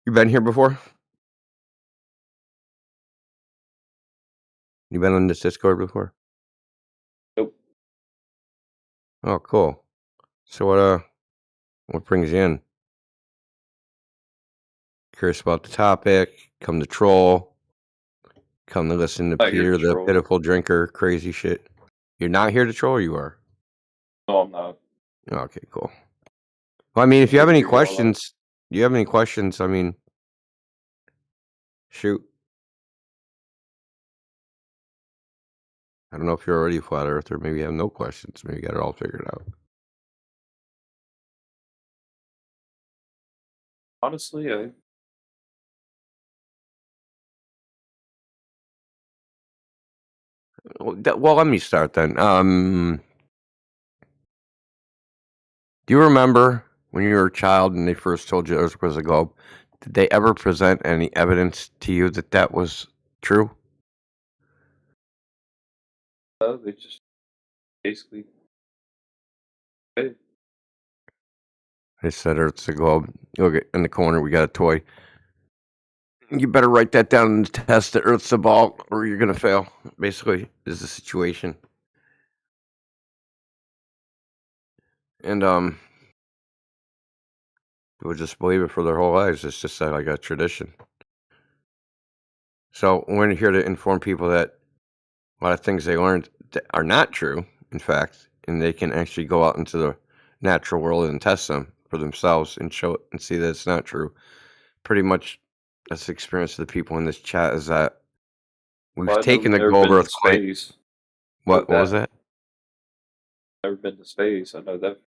You been here before? You been on this Discord before? Nope. Oh, cool. So what brings you in? Curious about the topic? Come to troll? Come to listen to Not here Peter to the troll. pitiful drinker? Crazy shit. You're not here to troll. Or you are. No, I'm not. Okay, cool. Well, I mean, if you have Here to any give y'all a laugh. questions, do you have any questions? I mean, shoot. I don't know if you're already a flat earther. Maybe you have no questions. Maybe you got it all figured out. Honestly, Well, let me start then. Do you remember when you were a child and they first told you Earth was a globe? Did they ever present any evidence to you that that was true? they just basically. Hey, They said Earth's a globe. Look in the corner, we got a toy. You better write that down in the test that Earth's a ball, or you're gonna fail. Basically, is the situation. And people just believe it for their whole lives. It's just like a tradition. So we're here to inform people that a lot of things they learned are not true, in fact, and they can actually go out into the natural world and test them for themselves and show it and see that it's not true. Pretty much, that's the experience of the people in this chat is that we've well, I know taken the never globe been to Earth quite. space. What was that? Never been to space. I know that.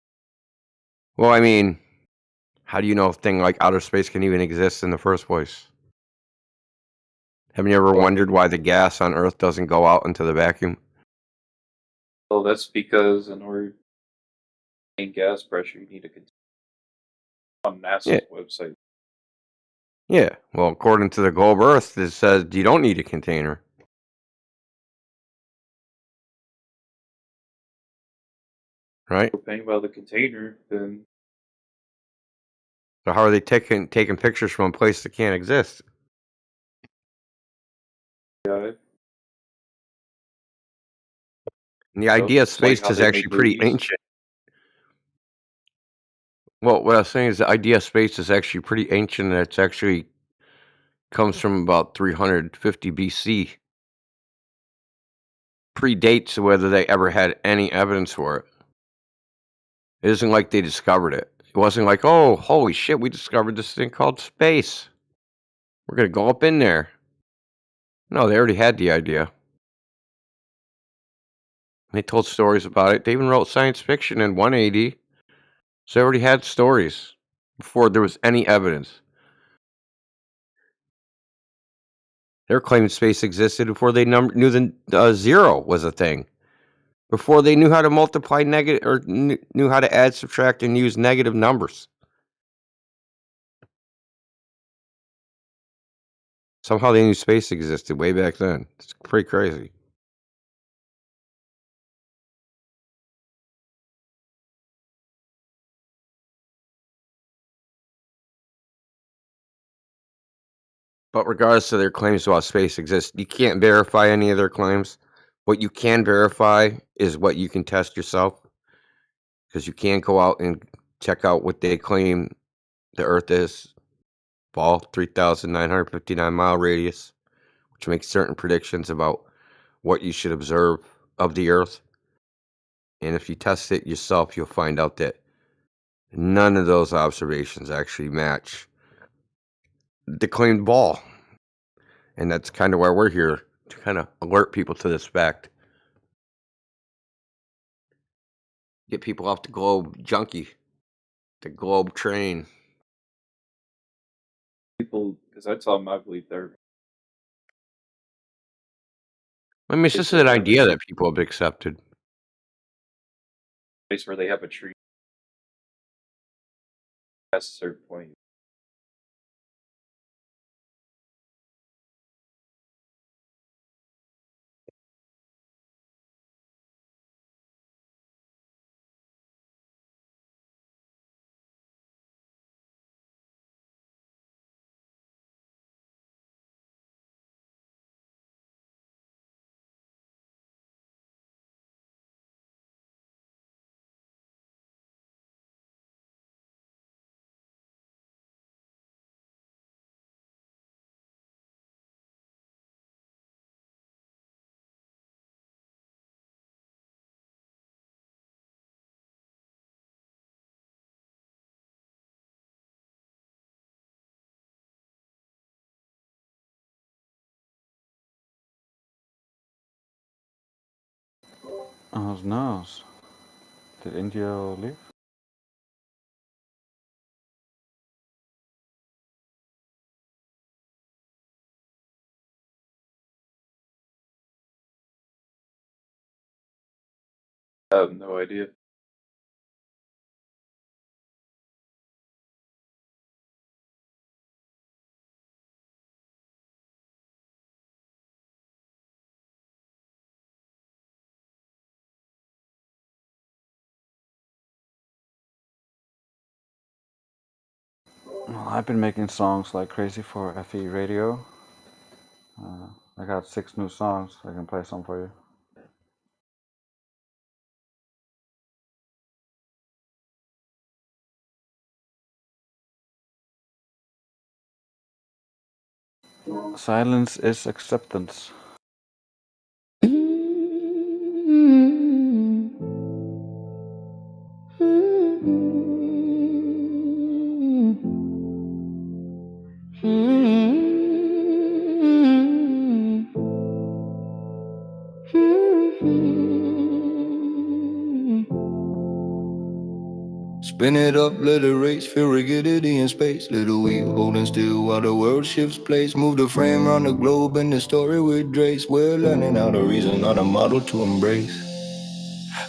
Well, I mean, how do you know a thing like outer space can even exist in the first place? Haven't you ever wondered why the gas on Earth doesn't go out into the vacuum? Well, that's because in order to gain gas pressure, you need a container on NASA's website. Yeah, well, according to the globe Earth, it says you don't need a container. Right? If we're paying by the container, then So how are they taking pictures from a place that can't exist? yeah. And the idea of It's like space how is they actually make pretty movies. ancient. Well, what I was saying is the idea of space is actually pretty ancient, and it's actually comes from about 350 BC. Predates whether they ever had any evidence for it. It isn't like they discovered it. It wasn't like, oh, holy shit, we discovered this thing called space. We're going to go up in there. No, they already had the idea. They told stories about it. They even wrote science fiction in 180. So they already had stories before there was any evidence. They were claiming space existed before they knew the zero was a thing. Before they knew how to multiply negative or knew how to add, subtract, and use negative numbers. Somehow they knew space existed way back then. It's pretty crazy. But regardless of their claims about space exists, you can't verify any of their claims. What you can verify is what you can test yourself. Because you can go out and check out what they claim the Earth is. Ball, 3,959-mile radius, which makes certain predictions about what you should observe of the Earth. And if you test it yourself, you'll find out that none of those observations actually match the claimed ball. And that's kind of why we're here, to kind of alert people to this fact. Get people off the globe junkie, the globe train. People, because I tell them I believe they're. I mean, it's just an idea that people have accepted. Place where they have a tree. Past a certain point. Oh no. Did India leave? I have no idea. Well, I've been making songs like crazy for FE Radio. I got 6 new songs. I can play some for you. Silence is acceptance. Spin it up, let it race, feel rigidity in space. Little wheel holding still while the world shifts place. Move the frame around the globe and the story with Drace. We're learning how to reason, not a model to embrace.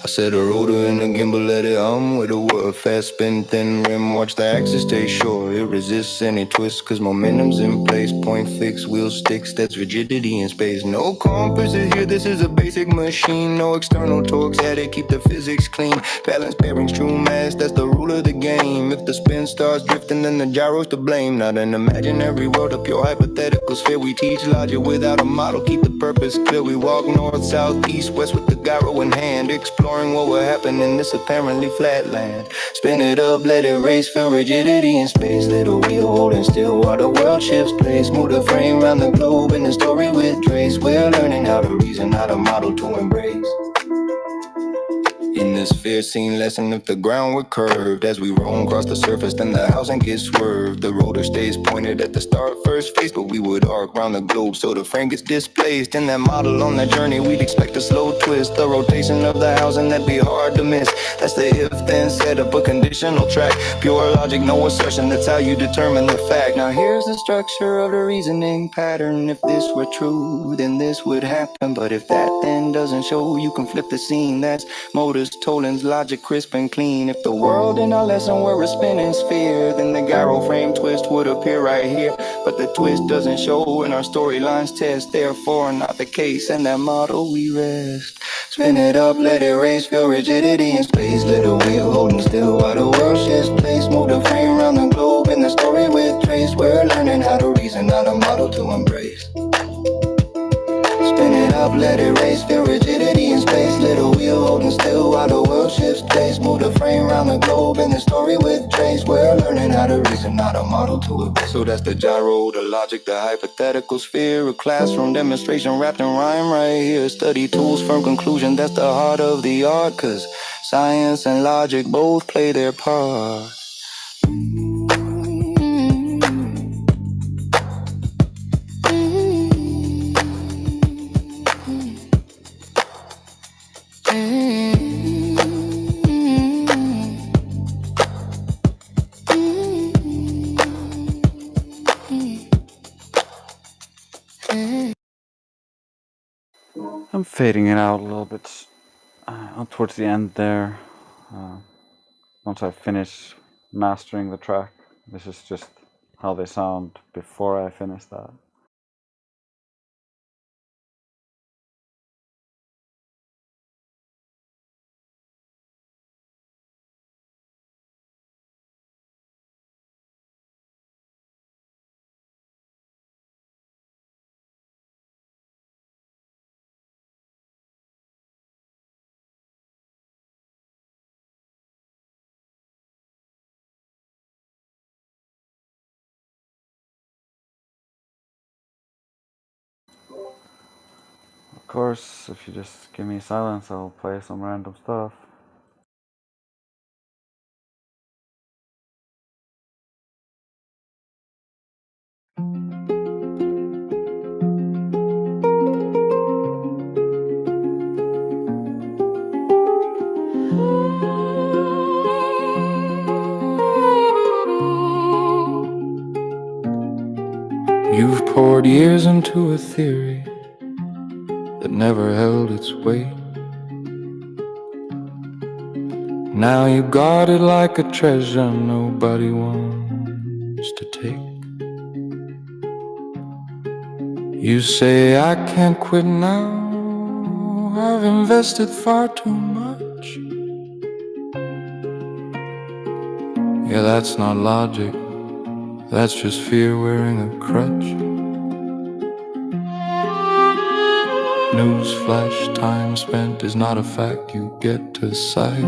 I set a rotor in a gimbal, let it hum with a word. Fast spin, thin rim, watch the axis stay short. It resists any twist, cause momentum's in place. Point fixed, wheel sticks, that's rigidity in space. No compasses here, this is a basic machine. No external torques added, keep the physics clean. Balance bearings, true mass, that's the rule of the game. If the spin starts drifting, then the gyro's to blame. Not an imaginary world, a pure hypothetical sphere. We teach logic without a model, keep the purpose clear. We walk north, south, east, west with the gyro in hand. Exploring what will happen in this apparently flat land. Spin it up, let it race, feel rigidity in space. Little wheel holding still while the world shifts place. Move the frame around the globe and the story with Drace. We're learning how to reason, how to model to embrace. In hemisphere. Seen lesson if the ground were curved. As we roam across the surface, then the housing gets swerved. The rotor stays pointed at the start first face, but we would arc round the globe so the frame gets displaced. In that model on that journey, we'd expect a slow twist. The rotation of the housing, that'd be hard to miss. That's the if then set up a conditional track. Pure logic, no assertion, that's how you determine the fact. Now here's the structure of the reasoning pattern. If this were true, then this would happen. But if that then doesn't show, you can flip the scene. That's motors, Toland's logic, crisp and clean. If the world in our lesson were a spinning sphere, then the gyro frame twist would appear right here. But the twist doesn't show and our storylines test, therefore not the case. And that model we rest. Spin it up, let it race, feel rigidity in space. Little wheel holding still while the world shifts place. Move the frame around the globe in the story with trace. We're learning how to reason, not a model to embrace. Spin it up, let it race, feel rigidity in space. Little wheel holding still while the world shifts place. Move the frame around the globe in the story with trace. We're learning how to reason, not a model to obey. So that's the gyro, the logic, the hypothetical sphere. A classroom demonstration wrapped in rhyme right here. Study tools, firm conclusion, that's the heart of the art. Cause science and logic both play their part. I'm fading it out a little bit towards the end there. Once I finish mastering the track, this is just how they sound before I finish that. Of course, if you just give me silence, I'll play some random stuff. You've poured years into a theory that never held its weight. Now you guard it like a treasure nobody wants to take. You say I can't quit now, I've invested far too much. Yeah, that's not logic, that's just fear wearing a crutch. Newsflash, time spent is not a fact you get to cite.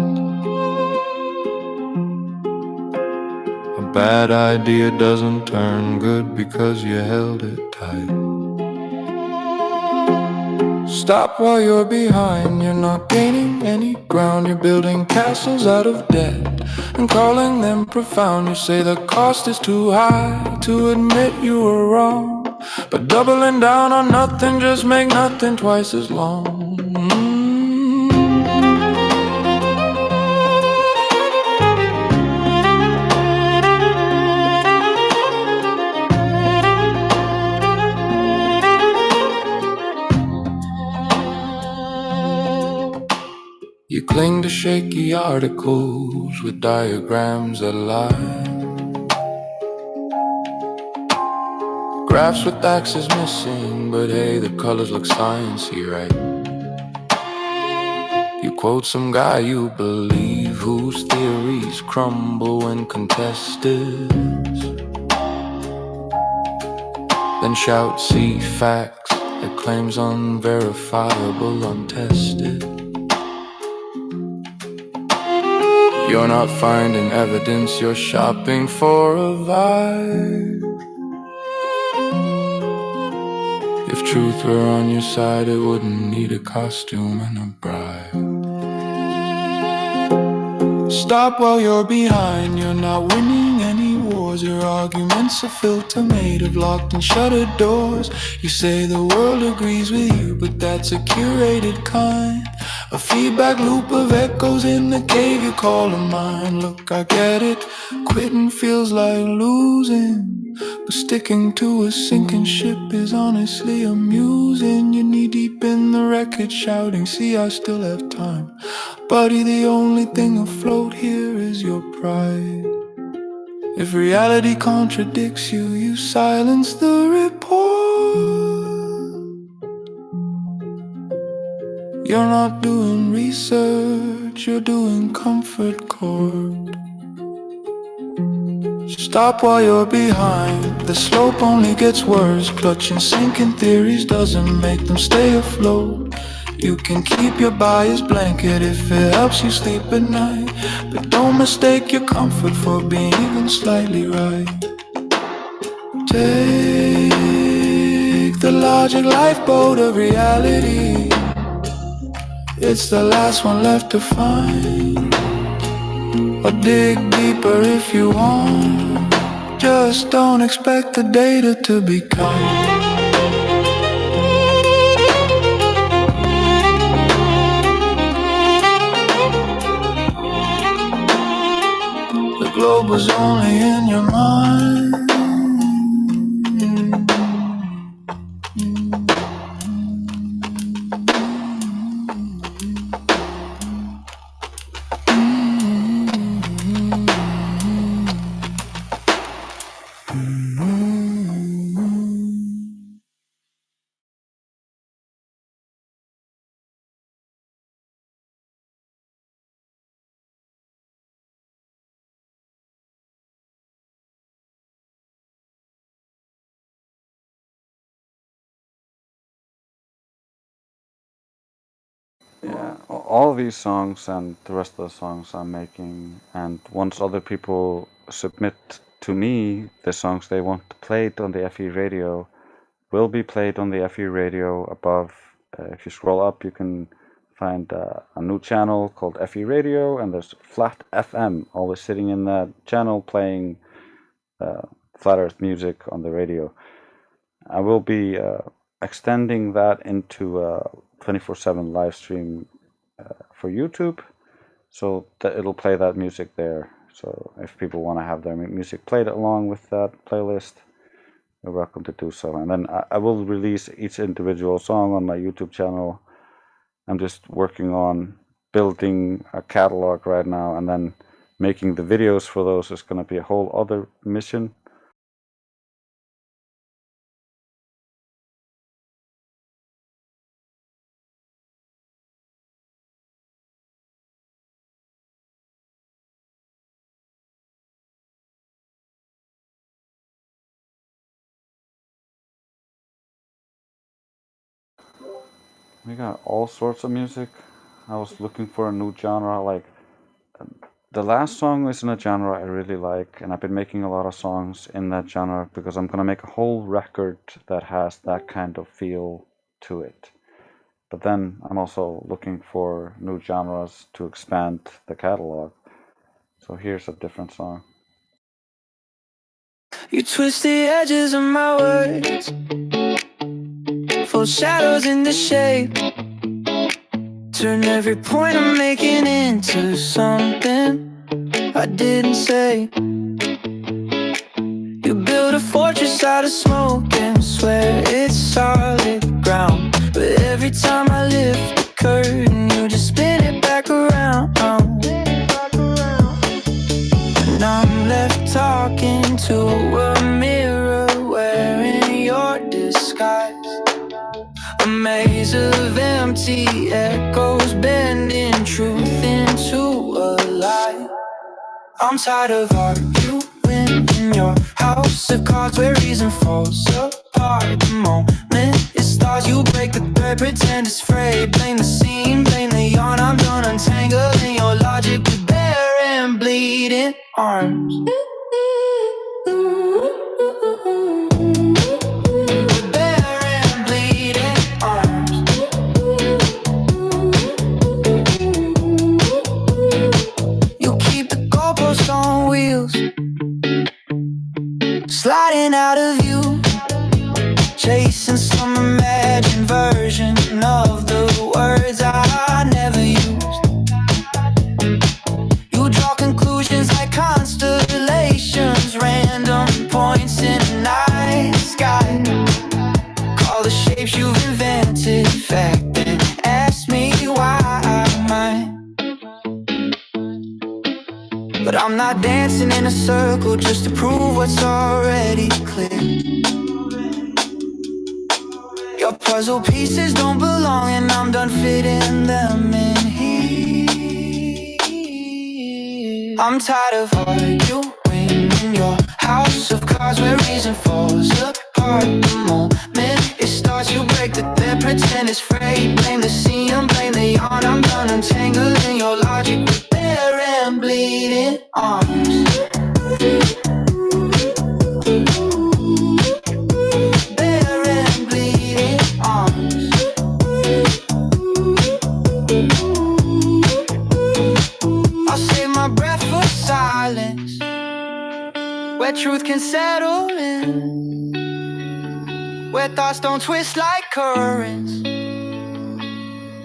A bad idea doesn't turn good because you held it tight. Stop while you're behind, you're not gaining any ground. You're building castles out of debt and calling them profound. You say the cost is too high to admit you were wrong, but doubling down on nothing just make nothing twice as long. You cling to shaky articles with diagrams that lie. Graphs with axes missing, but hey, the colors look sciencey, right? You quote some guy you believe whose theories crumble when contested, then shout, see facts, that claims unverifiable, untested. You're not finding evidence, you're shopping for a vibe. If truth were on your side, it wouldn't need a costume and a bribe. Stop while you're behind, you're not winning any wars. Your arguments are filter made of locked and shuttered doors. You say the world agrees with you, but that's a curated kind. A feedback loop of echoes in the cave you call a mind. Look, I get it, quitting feels like losing, but sticking to a sinking ship is honestly amusing. You're knee deep in the wreckage shouting, see I still have time. Buddy, the only thing afloat here is your pride. If reality contradicts you, you silence the report. You're not doing research, you're doing comfort court. Stop while you're behind, the slope only gets worse. Clutching sinking theories doesn't make them stay afloat. You can keep your bias blanket if it helps you sleep at night, but don't mistake your comfort for being even slightly right. Take the logic lifeboat of reality, it's the last one left to find. Or dig deeper if you want, just don't expect the data to be kind. The globe was only in your mind. Yeah, all these songs and the rest of the songs I'm making, and once other people submit to me the songs they want played on the FE radio, will be played on the FE radio above. If you scroll up, you can find a new channel called FE Radio, and there's Flat FM always sitting in that channel playing Flat Earth music on the radio. I will be extending that into a 24/7 live stream for YouTube, so that it'll play that music there. So if people want to have their music played along with that playlist, you're welcome to do so. And then I will release each individual song on my YouTube channel. I'm just working on building a catalog right now, and then making the videos for those is going to be a whole other mission. We got all sorts of music. I was looking for a new genre. Like, the last song is in a genre I really like, and I've been making a lot of songs in that genre because I'm gonna make a whole record that has that kind of feel to it. But then I'm also looking for new genres to expand the catalog. So here's a different song. You twist the edges of my words, full shadows in the shape, turn every point I'm making into something I didn't say. You build a fortress out of smoke and swear it's solid ground, but every time I lift the curtain, you just spin it back around. And I'm left talking to a mirror wearing your disguise, a maze of empty echoes bending truth into a lie. I'm tired of arguing in your house of cards where reason falls apart. The moment it starts, you break the thread, pretend it's frayed. Blame the seam, blame the yarn. I'm done untangling your logic with bare and bleeding arms. Bare and bleeding arms. You wheels, sliding out of view, chasing some imagined version of the words I never used. You draw conclusions like constellations, random points in the night sky. Call the shapes you've invented fact, and ask me why I might. But I'm not dancing in a circle just to prove what's already clear. Your puzzle pieces don't belong, and I'm done fitting them in here. I'm tired of arguing in your house of cards where reason falls apart. The moment it starts, you break the thread, pretend it's frayed. Blame the seam, blame the yarn. I'm done untangling your logic with bare and bleeding arms. Bare and bleeding arms. I'll save my breath for silence, where truth can settle in, where thoughts don't twist like currents,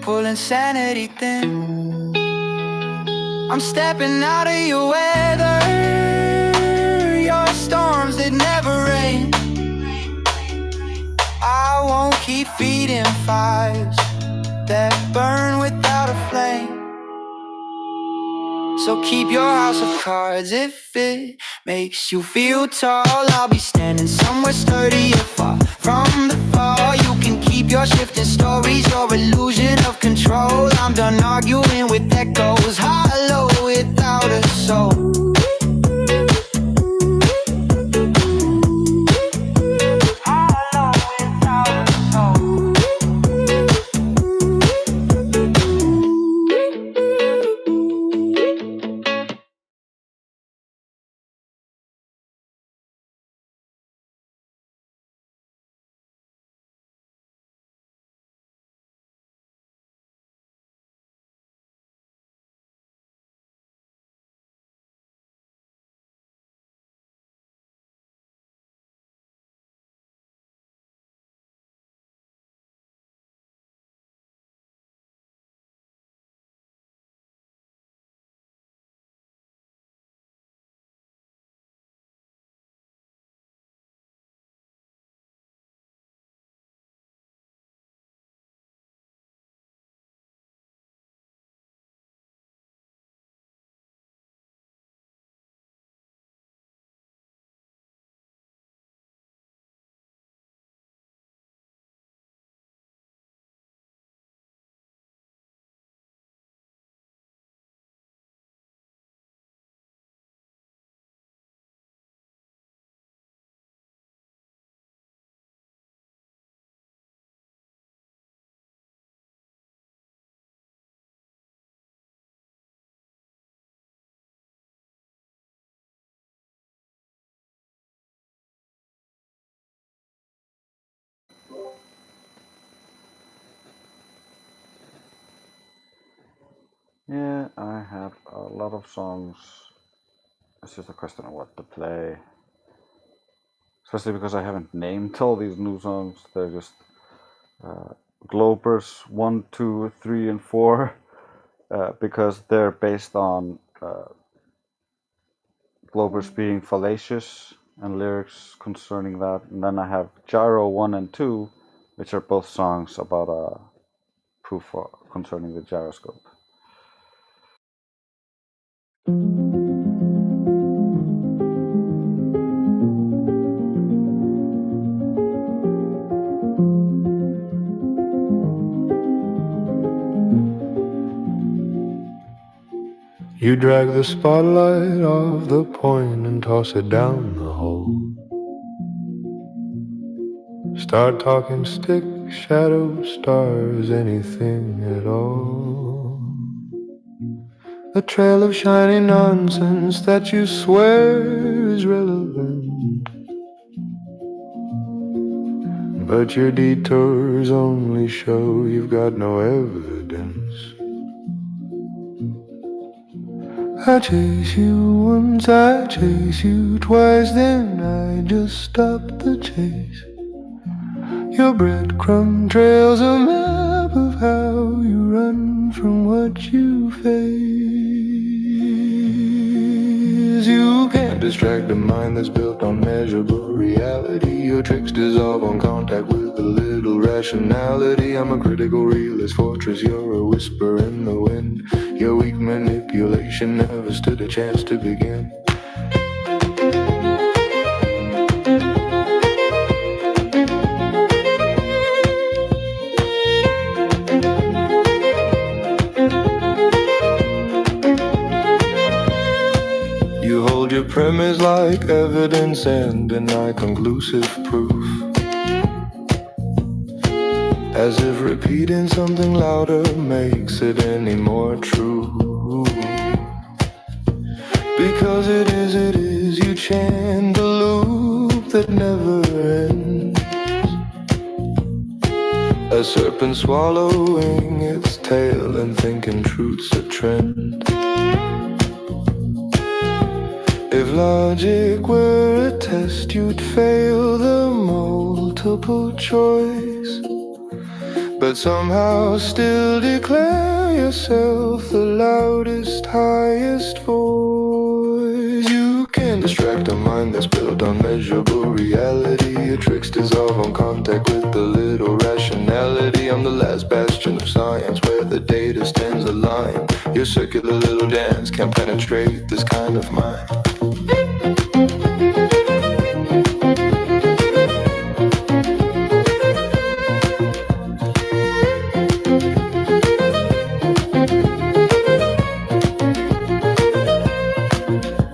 pulling sanity thin. I'm stepping out of your weather, your storms that never rain. I won't keep feeding fires that burn without a flame. So keep your house of cards if it makes you feel tall. I'll be standing somewhere sturdy or far from the fall. You can keep your shifting stories, your illusion of control. I'm done arguing with echoes, hollow without a soul. Yeah, I have a lot of songs. It's just a question of what to play. Especially because I haven't named all these new songs. They're just Globers 1, 2, 3, and 4. Because they're based on Globers being fallacious and lyrics concerning that. And then I have Gyro 1 and 2, which are both songs about proof concerning the gyroscope. You drag the spotlight off the point and toss it down the hole. Start talking stick, shadow, stars, anything at all. A trail of shiny nonsense that you swear is relevant, but your detours only show you've got no evidence. I chase you once, I chase you twice, then I just stop the chase. Your breadcrumb trail's a map of how you run from what you face. You can't distract a mind that's built on measurable reality. Your tricks dissolve on contact with a little rationality. I'm a critical realist fortress, you're a whisper in the wind. Your weak manipulation never stood a chance to begin. You hold your premise like evidence and deny conclusive proof, as if repeating something louder makes it any more true. Because it is, you chant a loop that never ends. A serpent swallowing its tail and thinking truth's a trend. If logic were a test, you'd fail the multiple choice, but somehow still declare yourself the loudest, highest voice. You can distract a mind that's built on measurable reality. Your tricks dissolve on contact with a little rationality. I'm the last bastion of science where the data stands a line. Your circular little dance can't penetrate this kind of mind.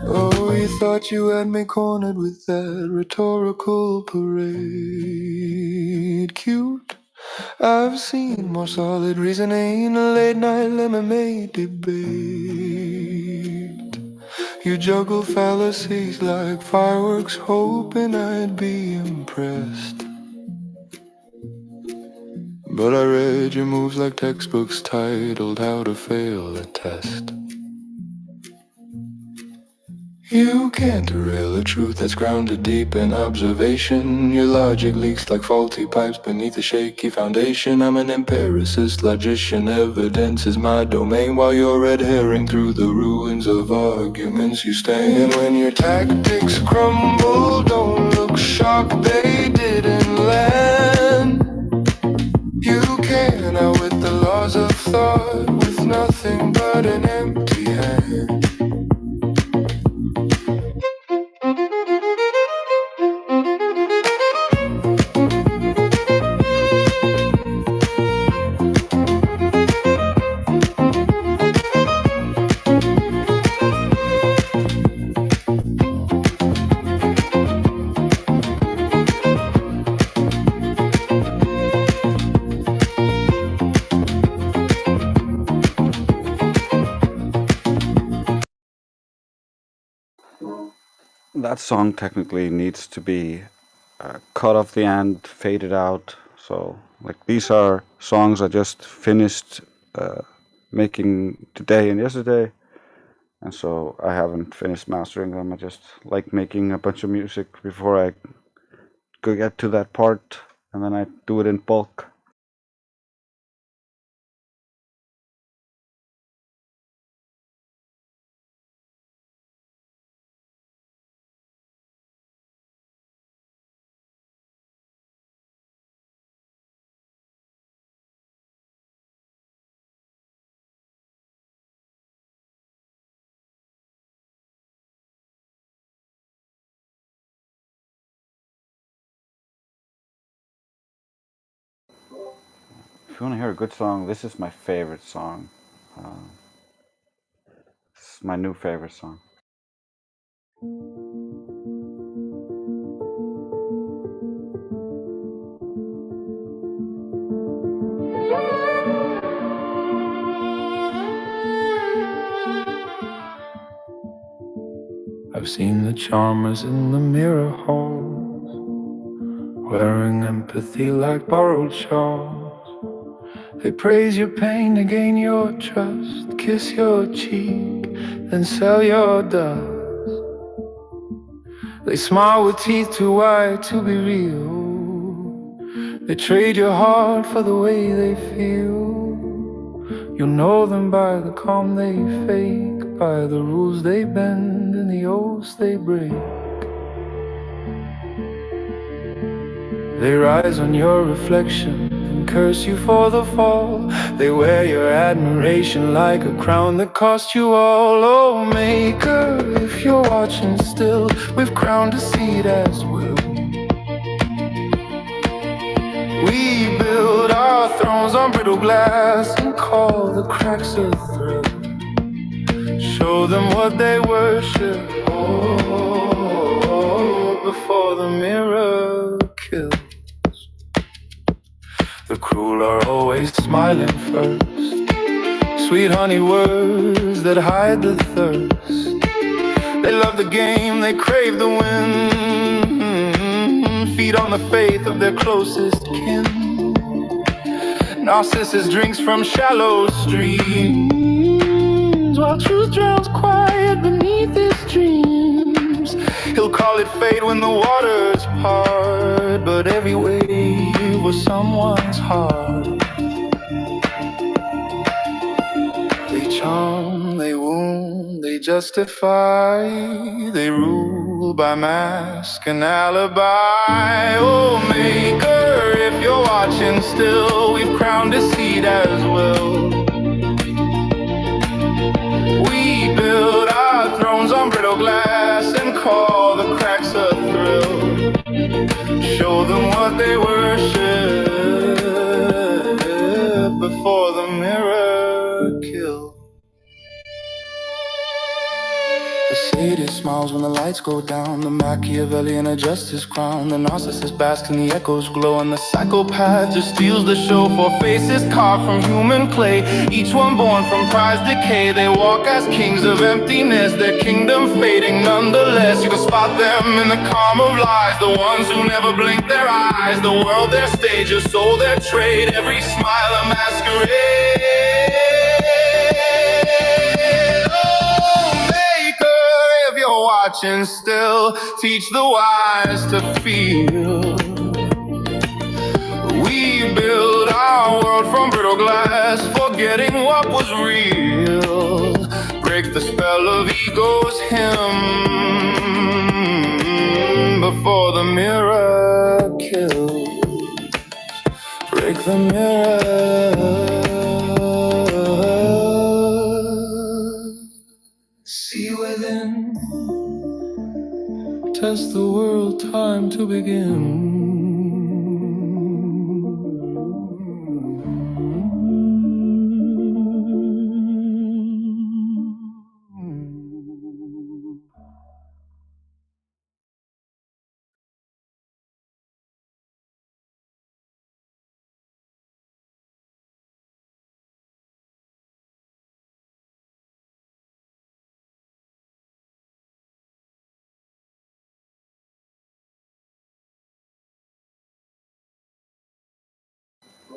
Oh, you thought you had me cornered with that rhetorical parade. Cute. I've seen more solid reasoning in a late night lemonade debate. You juggle fallacies like fireworks, hoping I'd be impressed. But I read your moves like textbooks titled How to Fail a Test. You can't derail a truth that's grounded deep in observation. Your logic leaks like faulty pipes beneath a shaky foundation. I'm an empiricist logician, evidence is my domain. While you're red herring through the ruins of arguments you stay. And when your tactics crumble, don't look shocked they didn't land. You can outwit the laws of thought with nothing but an empty hand. That song technically needs to be cut off the end, faded out. So, like, these are songs I just finished making today and yesterday, and so I haven't finished mastering them. I just like making a bunch of music before I go get to that part, and then I do it in bulk. If you want to hear a good song, this is my favorite song. This is my new favorite song. I've seen the charmers in the mirror halls, wearing empathy like borrowed shawls. They praise your pain to gain your trust, kiss your cheek then sell your dust. They smile with teeth too white to be real. They trade your heart for the way they feel. You'll know them by the calm they fake, by the rules they bend and the oaths they break. They rise on your reflection and curse you for the fall. They wear your admiration like a crown that cost you all. Oh, maker, if you're watching still, we've crowned a seed as will. We build our thrones on brittle glass and call the cracks a thrill. Show them what they worship, oh, before the mirror kills. The cruel are always smiling first. Sweet honey words that hide the thirst. They love the game, they crave the win. Feed on the faith of their closest kin. Narcissus drinks from shallow streams, while truth drowns quiet beneath his dreams. He'll call it fate when the waters part, but every wave was someone's heart. They charm, they wound, they justify. They rule by mask and alibi. Oh, maker, if you're watching still, we've crowned a seed as well. We build our thrones on brittle glass and call the cracks a thrill. Show them what they worship before the mirror kills. The sadist smiles when the lights go down. The Machiavellian adjusts his crown. The narcissist basks in the echoes glow. And the psychopath just steals the show. For faces carved from human clay, each one born from pride's decay. They walk as kings of emptiness, their kingdom fading nonetheless. You can spot them in the calm of lies, the ones who never blink their eyes. The world their stage, your soul their trade. Every smile a masquerade. If you're watching still, teach the wise to feel. We build our world from brittle glass, forgetting what was real. Break the spell of ego's hymn before the mirror kills. Break the mirror. See within. Test the world, time to begin.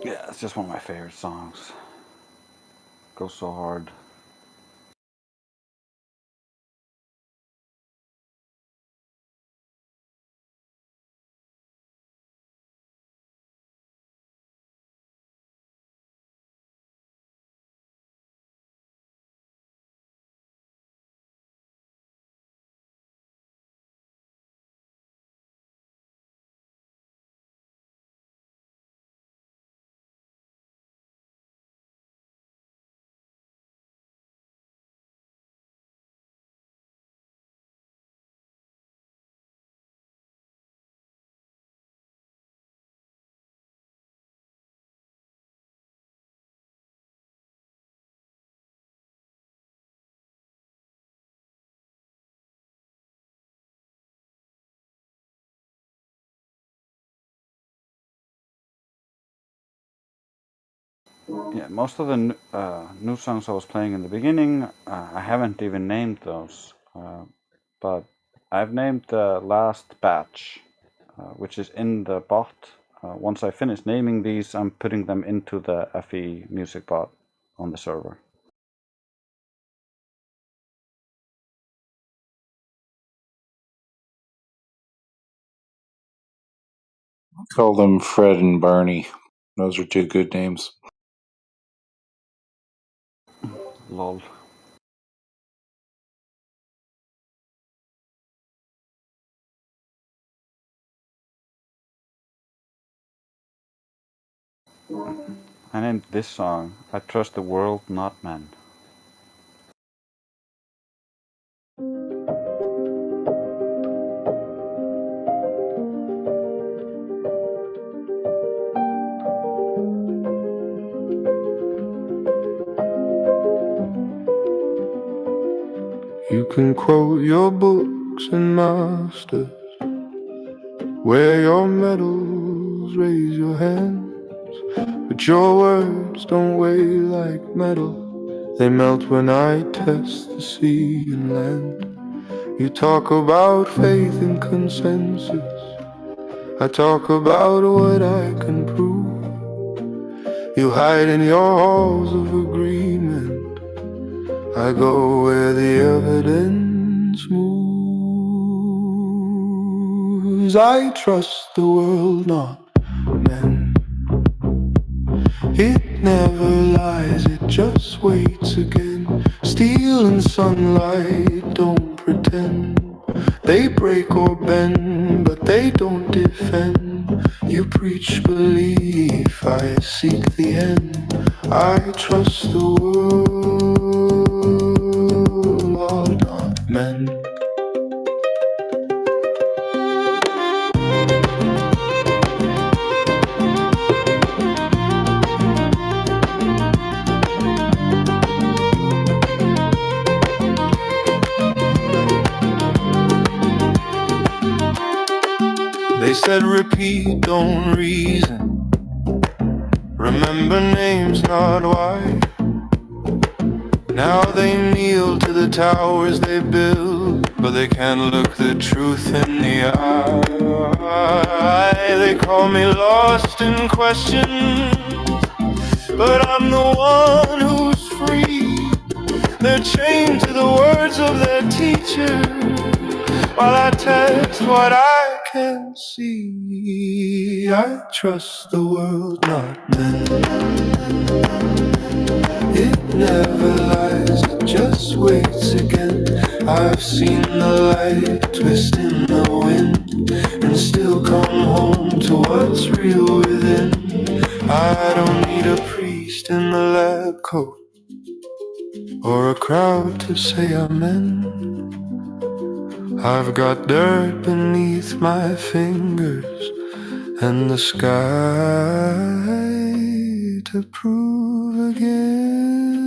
Yeah, it's just one of my favorite songs. Goes so hard. Yeah, most of the new songs I was playing in the beginning, I haven't even named those. But I've named the last batch, which is in the bot. Once I finish naming these, I'm putting them into the FE music bot on the server. Call them Fred and Barney. Those are two good names. Lol. I named this song I Trust the World, Not Men. You can quote your books and masters, wear your medals, raise your hands, but your words don't weigh like metal. They melt when I test the sea and land. You talk about faith and consensus, I talk about what I can prove. You hide in your halls of agreement, I go where the evidence moves. I trust the world, not men. It never lies, it just waits again. Steel and sunlight don't pretend. They break or bend, but they don't defend. You preach belief, I seek the end. I trust the world, not men. They said repeat, don't reason. Remember names, not why. Now they kneel to the towers they build, but they can't look the truth in the eye. They call me lost in questions, but I'm the one who's free. They're chained to the words of their teacher, while I test what I can see. I trust the world, not men. It never lies, it just waits again. I've seen the light twist in the wind, and still come home to what's real within. I don't need a priest in the lab coat, or a crowd to say amen. I've got dirt beneath my fingers, and the sky to prove again.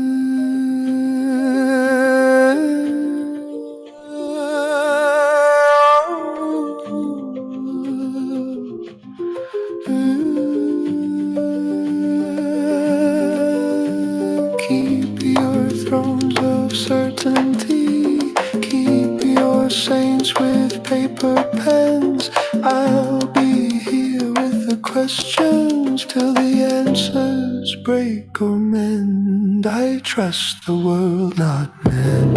Keep your thrones of certainty, keep your saints with paper pens. I'll be here with the questions till the answers break or mend. I trust the world, not men.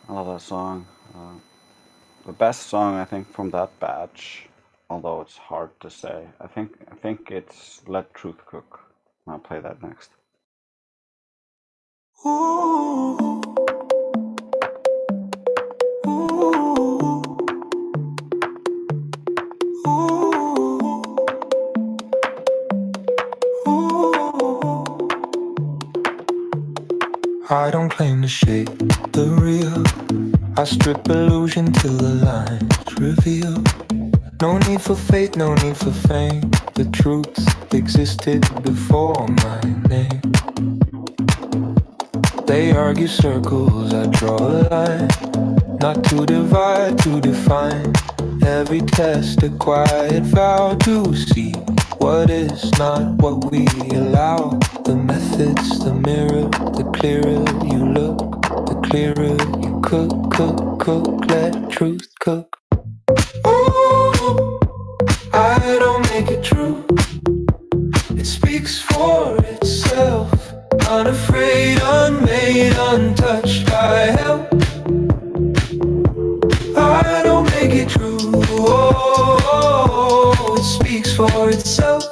I love that song. The best song I think from that batch, although it's hard to say. I think it's Let Truth Cook. I'll play that next. I don't claim to shape the real. I strip illusion till the lines reveal. No need for faith, no need for fame. the truth existed before my name. They argue circles, I draw a line. Not to divide, to define. Every test a quiet vow to see what is not what we allow. The method's the mirror, the clearer you look, the clearer you cook, let truth cook. Ooh, I don't make it true. It speaks for itself. Unafraid, unmade, untouched by help. I don't make it true. Oh, it speaks for itself.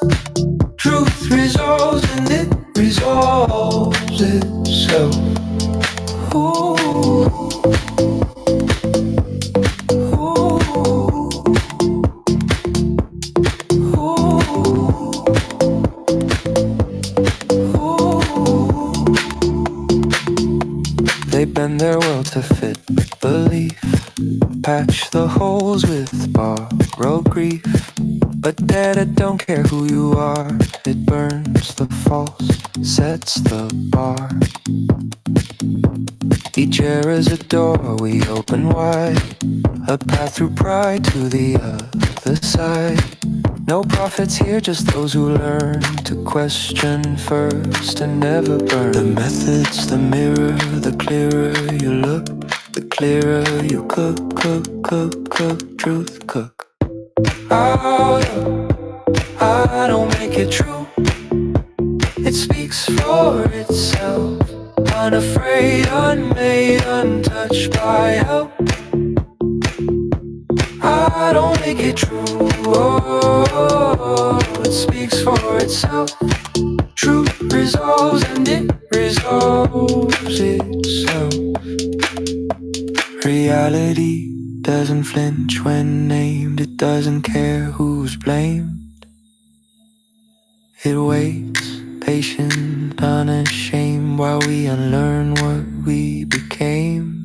Truth resolves and it resolves itself. Ooh, ooh, ooh. They bend their will to fit belief. Patch the holes with borrowed grief. But data don't care who you are. It burns the false, sets the bar. Each era's a door we open wide. A path through pride to the other side. No prophets here, just those who learn to question first and never burn. The method's the mirror, the clearer you look, the clearer you cook, truth cook. I don't make it true. It speaks for itself. Unafraid, unmade, untouched by help. I don't make it true. Oh, it speaks for itself. Truth resolves and it resolves itself. Reality doesn't flinch when named. It doesn't care who's blamed. It waits, patient, unashamed, while we unlearn what we became.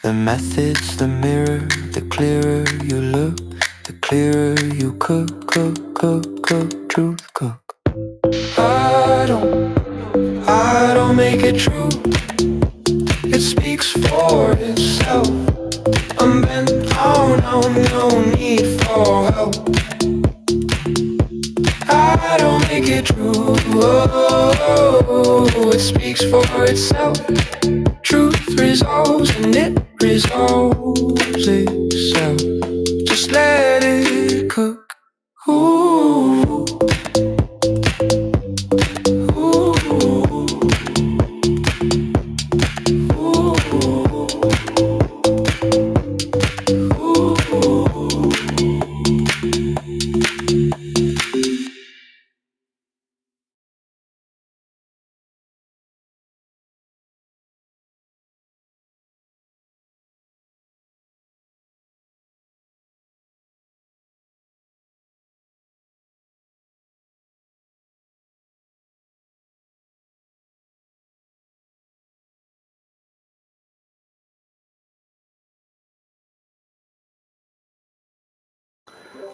The method's the mirror, the clearer you look, the clearer you cook, truth cook. I don't make it true. It speaks for itself. I'm bent, no need for help. I don't make it true. Oh, it speaks for itself. Truth resolves and it resolves itself. Just let it cook. Ooh, ooh,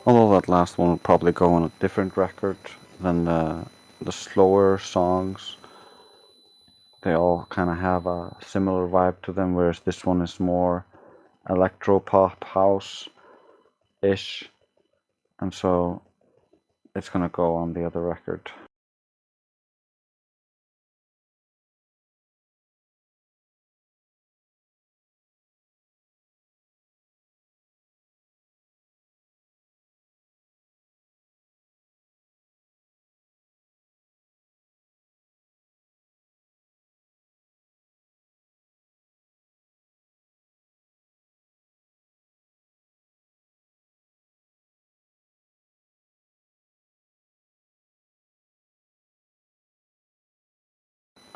Although that last one would probably go on a different record than the slower songs. They all kind of have a similar vibe to them, whereas this one is more electro-pop house-ish, and so it's gonna go on the other record.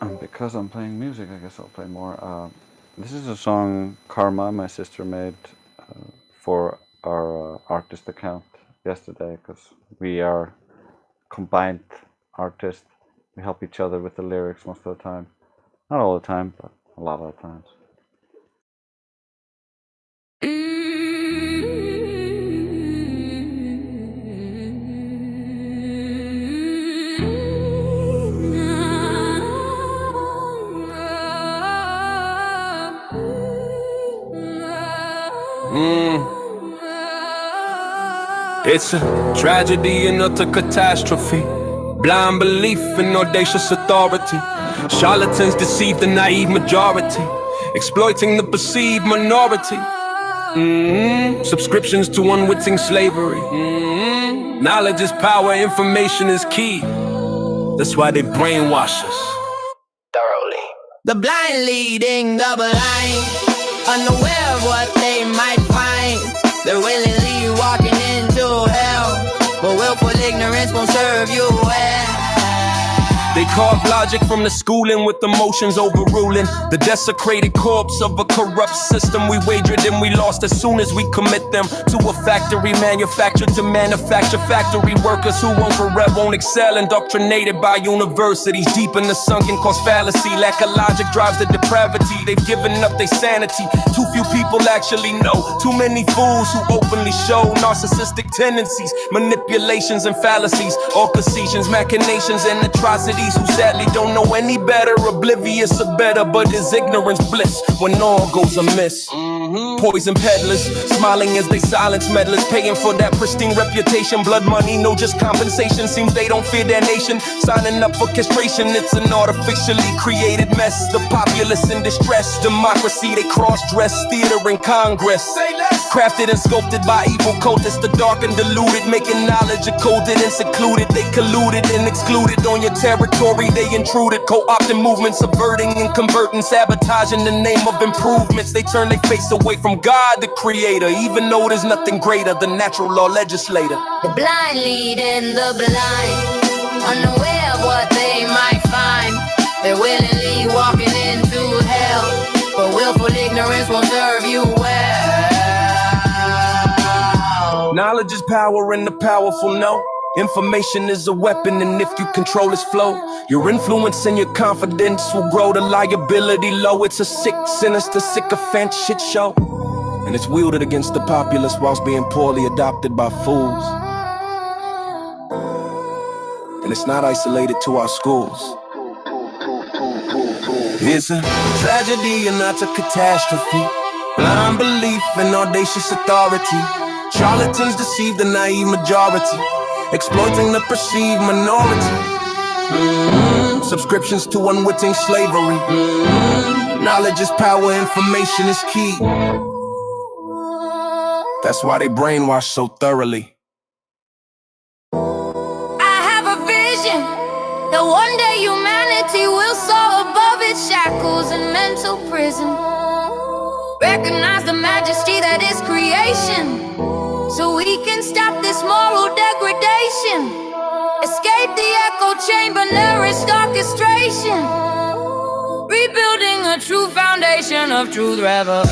And because I'm playing music, I guess I'll play more. This is a song Karma, my sister, made for our artist account yesterday, because we are combined artists. We help each other with the lyrics most of the time. Not all the time, but a lot of the times. It's a tragedy and utter catastrophe. Blind belief in audacious authority. Charlatans deceive the naive majority, exploiting the perceived minority. Subscriptions to unwitting slavery. Knowledge is power, information is key. That's why they brainwash us thoroughly. The blind leading the blind, unaware of what they might find. They're willingly walking into hell, but willful ignorance won't serve you well. They carve logic from the schooling with emotions overruling the desecrated corpse of a corrupt system. We wagered and we lost as soon as we commit them to a factory manufactured to manufacture factory workers who won't forever, won't excel. Indoctrinated by universities deep in the sunken cost fallacy. Lack of logic drives the depravity. They've given up their sanity. Too few people actually know. Too many fools who openly show narcissistic tendencies, manipulations and fallacies, orchestrations, machinations and atrocities. Who sadly don't know any better, oblivious of better, but is ignorance bliss when all goes amiss. Poison peddlers, smiling as they silence meddlers, paying for that pristine reputation. Blood money, no just compensation. Seems they don't fear their nation. Signing up for castration, it's an artificially created mess. The populace in distress, democracy they cross-dress, theater and Congress. Crafted and sculpted by evil cultists, the dark and deluded, making knowledge occulted and secluded. They colluded and excluded on your territory. They intruded, co-opting movements, subverting and converting, sabotaging the name of improvements. They turn their face away from God, the creator, even though there's nothing greater than natural law legislator. The blind leading the blind, unaware of what they might find. They're willingly walking into hell, but willful ignorance won't serve you well. Knowledge is power and the powerful know. Information is a weapon, and if you control its flow, your influence and your confidence will grow. The liability low. It's a sick, sinister, sycophant shit show, and it's wielded against the populace whilst being poorly adopted by fools. And it's not isolated to our schools. It's a tragedy and not a catastrophe. Blind belief and audacious authority. Charlatans deceive the naive majority, exploiting the perceived minority. Subscriptions to unwitting slavery. Knowledge is power, information is key. That's why they brainwash so thoroughly. I have a vision that one day humanity will soar above its shackles and mental prison. Recognize the majesty that is creation, so we can stop this moral degradation. Escape the echo chamber, nourished orchestration. Rebuilding a true foundation of truth revelation.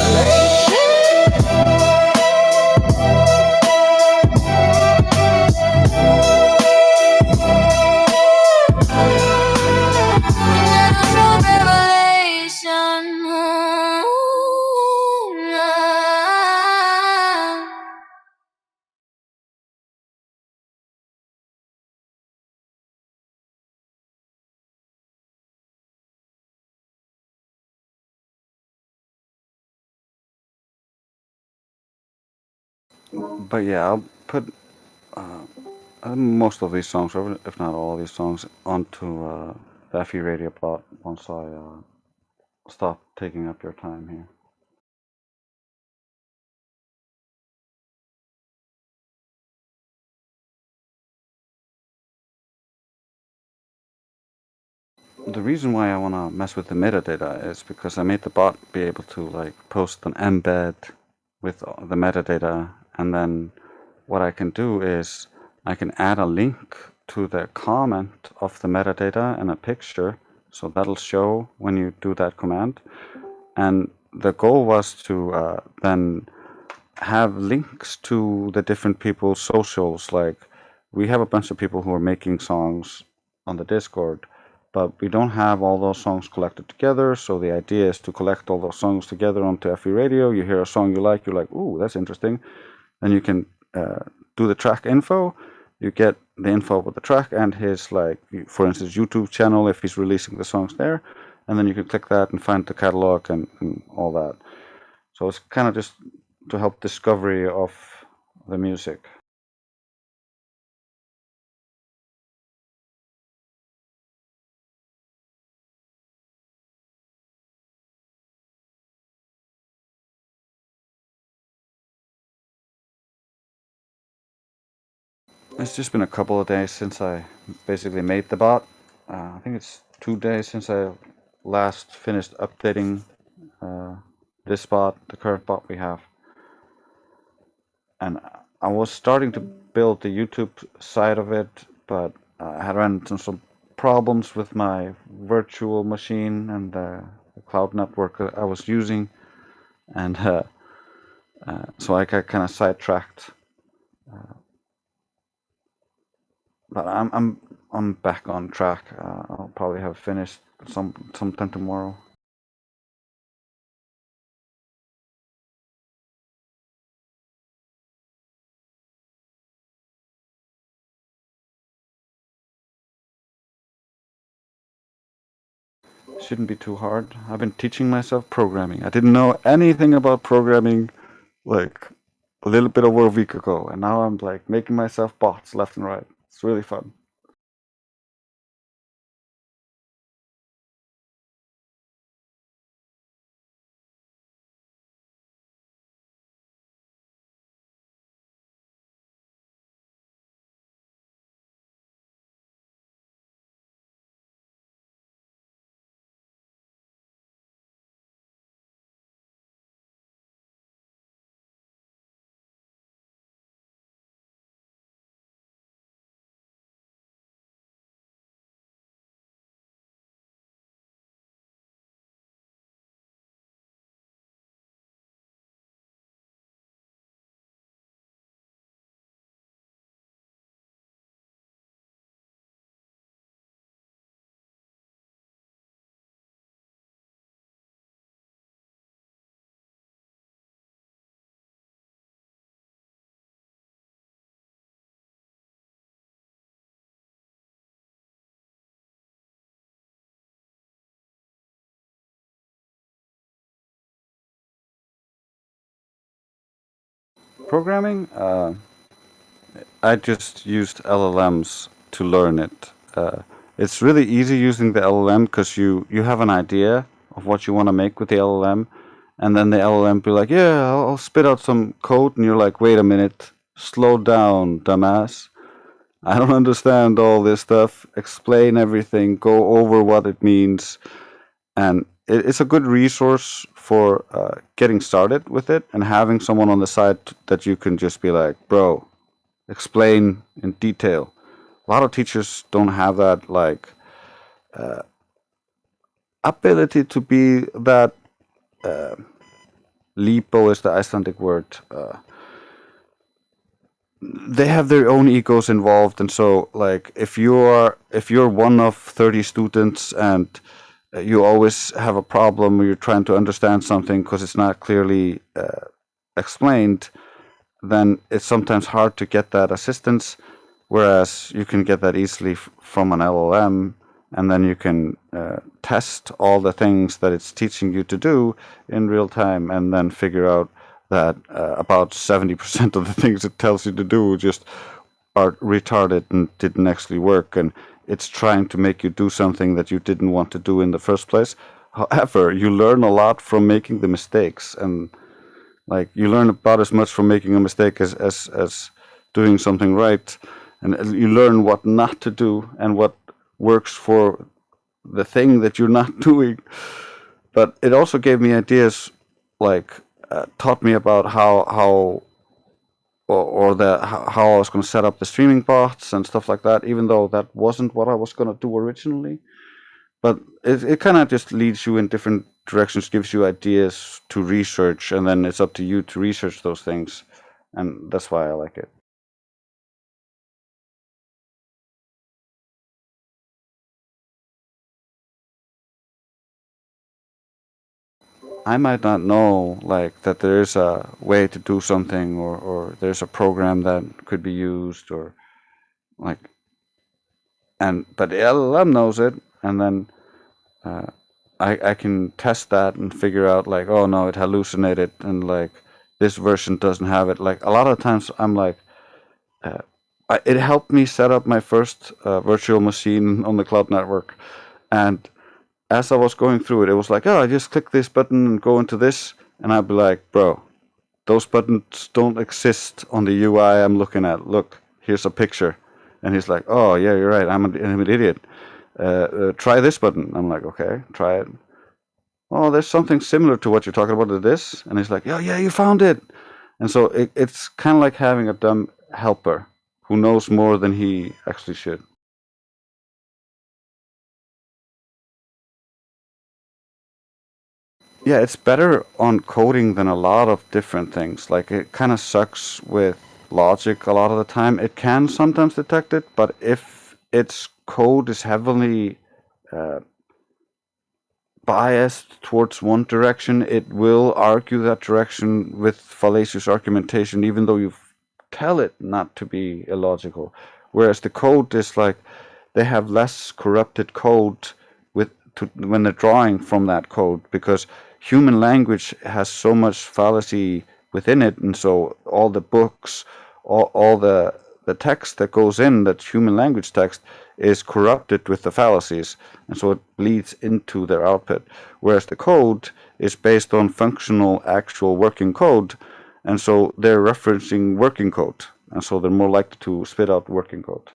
But yeah, I'll put most of these songs, or if not all of these songs, onto the FE Radio bot once I stop taking up your time here. The reason why I want to mess with the metadata is because I made the bot be able to like post an embed with the metadata, and then what I can do is I can add a link to the comment of the metadata and a picture, so that'll show when you do that command. And the goal was to then have links to the different people's socials. Like, we have a bunch of people who are making songs on the Discord, but we don't have all those songs collected together. So the idea is to collect all those songs together onto FE Radio. You hear a song you like, you're like, ooh, that's interesting. Then you can do the track info. You get the info about the track and his, like, for instance, YouTube channel if he's releasing the songs there. And then you can click that and find the catalog and all that. So it's kind of just to help discovery of the music. It's just been a couple of days since I basically made the bot. I think it's 2 days since I last finished updating this bot, the current bot we have. And I was starting to build the YouTube side of it, but I had run into some problems with my virtual machine and the cloud network I was using, and so I got kind of sidetracked. But I'm back on track. I'll probably have finished sometime tomorrow. Shouldn't be too hard. I've been teaching myself programming. I didn't know anything about programming like a little bit over a week ago, and now I'm like making myself bots left and right. It's really fun. Programming, I just used LLMs to learn it. It's really easy using the LLM because you have an idea of what you want to make with the LLM, and then the LLM be like, yeah, I'll spit out some code, and you're like, wait a minute, slow down, dumbass. I don't understand all this stuff. Explain everything, go over what it means, and it's a good resource for getting started with it and having someone on the side that you can just be like, bro, explain in detail. A lot of teachers don't have that like ability to be that. Lipo is the Icelandic word. They have their own egos involved, and so like if you're one of 30 students and you always have a problem or you're trying to understand something because it's not clearly explained, then it's sometimes hard to get that assistance, whereas you can get that easily from an LLM, and then you can test all the things that it's teaching you to do in real time, and then figure out that about 70% of the things it tells you to do just are retarded and didn't actually work, and it's trying to make you do something that you didn't want to do in the first place. However, you learn a lot from making the mistakes, and like you learn about as much from making a mistake as doing something right, and you learn what not to do and what works for the thing that you're not doing. But it also gave me ideas, like taught me about how or the how I was going to set up the streaming bots and stuff like that, even though that wasn't what I was going to do originally. But it kind of just leads you in different directions, gives you ideas to research, and then it's up to you to research those things, and that's why I like it. I might not know like that there's a way to do something, or there's a program that could be used, or like, but the LLM knows it, and then I can test that and figure out like, oh no, it hallucinated, and like this version doesn't have it. Like a lot of times I'm like, it helped me set up my first virtual machine on the cloud network, and as I was going through it, it was like, oh, I just click this button and go into this, and I'd be like, bro, those buttons don't exist on the UI I'm looking at. Look, here's a picture, and he's like, oh yeah, you're right, I'm an idiot. Try this button. I'm like, okay, try it. Oh, there's something similar to what you're talking about to this, and he's like, yeah, you found it. And so it's kind of like having a dumb helper who knows more than he actually should. Yeah, it's better on coding than a lot of different things. Like, it kind of sucks with logic a lot of the time. It can sometimes detect it, but if its code is heavily biased towards one direction, it will argue that direction with fallacious argumentation, even though you tell it not to be illogical. Whereas the code is like, they have less corrupted code when they're drawing from that code, because human language has so much fallacy within it, and so all the books, all the text that goes in, that human language text, is corrupted with the fallacies, and so it bleeds into their output. Whereas the code is based on functional, actual working code, and so they're referencing working code, and so they're more likely to spit out working code.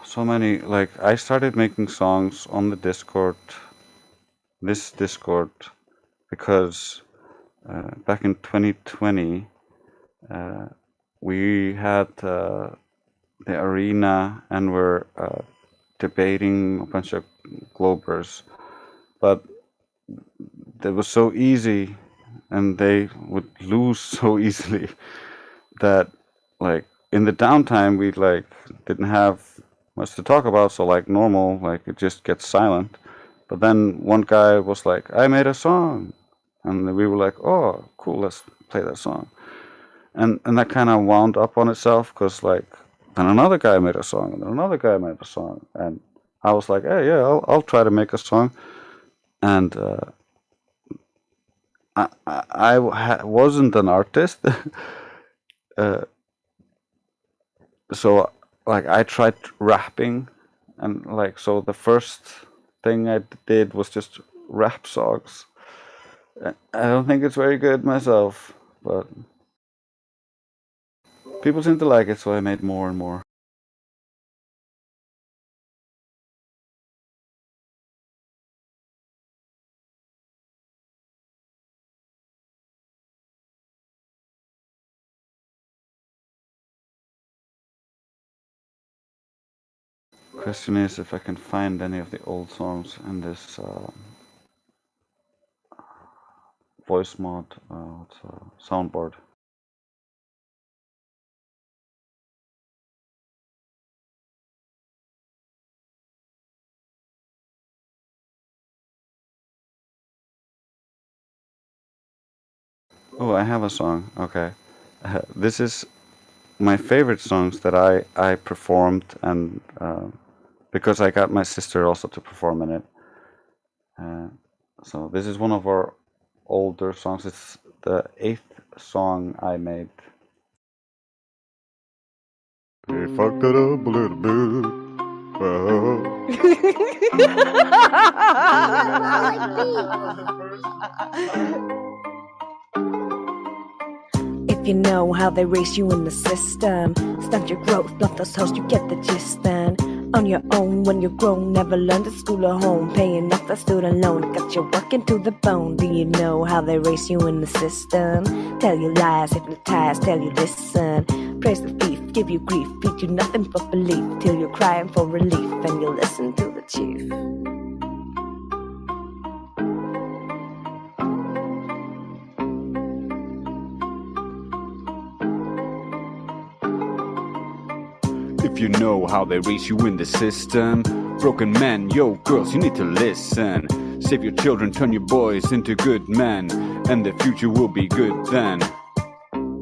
So many. Like, I started making songs on the Discord, this Discord, because back in 2020, we had the arena and we're debating a bunch of Globers, but it was so easy and they would lose so easily that, like, in the downtime we like didn't have much to talk about, so like normal, like, it just gets silent. But then one guy was like, I made a song, and we were like, oh cool, let's play that song. And that kind of wound up on itself, because like then another guy made a song, and then another guy made a song, and I was like, hey, yeah, I'll try to make a song. And I wasn't an artist. So like I tried rapping, and like, so the first thing I did was just rap songs. I don't think it's very good myself, but people seem to like it, so I made more and more. Question is if I can find any of the old songs in this voice mod, soundboard. Oh, I have a song. Okay, this is my favorite songs that I performed, and because I got my sister also to perform in it. So this is one of our older songs. It's the 8th song I made. They fucked it up a little bit. If you know how they race you in the system, stunt your growth, blunt those hoes, you get the gist then. On your own when you're grown, never learned at school or home, paying off the student loan, got you working to the bone. Do you know how they race you in the system? Tell you lies, hypnotize, tell you listen. Praise the thief, give you grief, feed you nothing but belief, till you're crying for relief, and you listen to the chief. If you know how they raise you in the system, broken men, yo girls, you need to listen. Save your children, turn your boys into good men, and the future will be good then.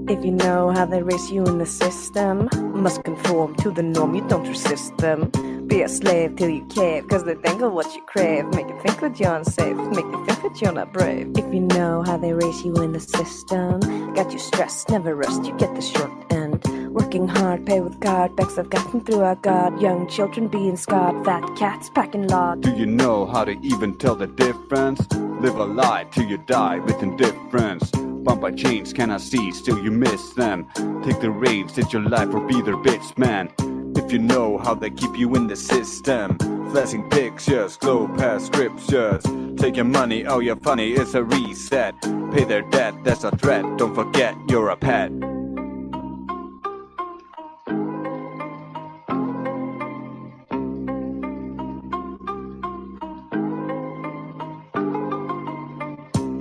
If you know how they race you in the system, must conform to the norm, you don't resist them. Be a slave till you cave, cause they think of what you crave. Make you think that you're unsafe, make you think that you're not brave. If you know how they race you in the system, got you stressed, never rest, you get the short end. Working hard, pay with card, backs have gotten through our God. Young children being scarred, fat cats packing lard. Do you know how to even tell the difference? Live a lie till you die with indifference. Bound by chains, cannot see, still you miss them. Take the reins, it's your life or be their bitch, man. If you know how they keep you in the system, flashing pictures, glow past scriptures. Take your money, oh you're funny, it's a reset. Pay their debt, that's a threat, don't forget you're a pet.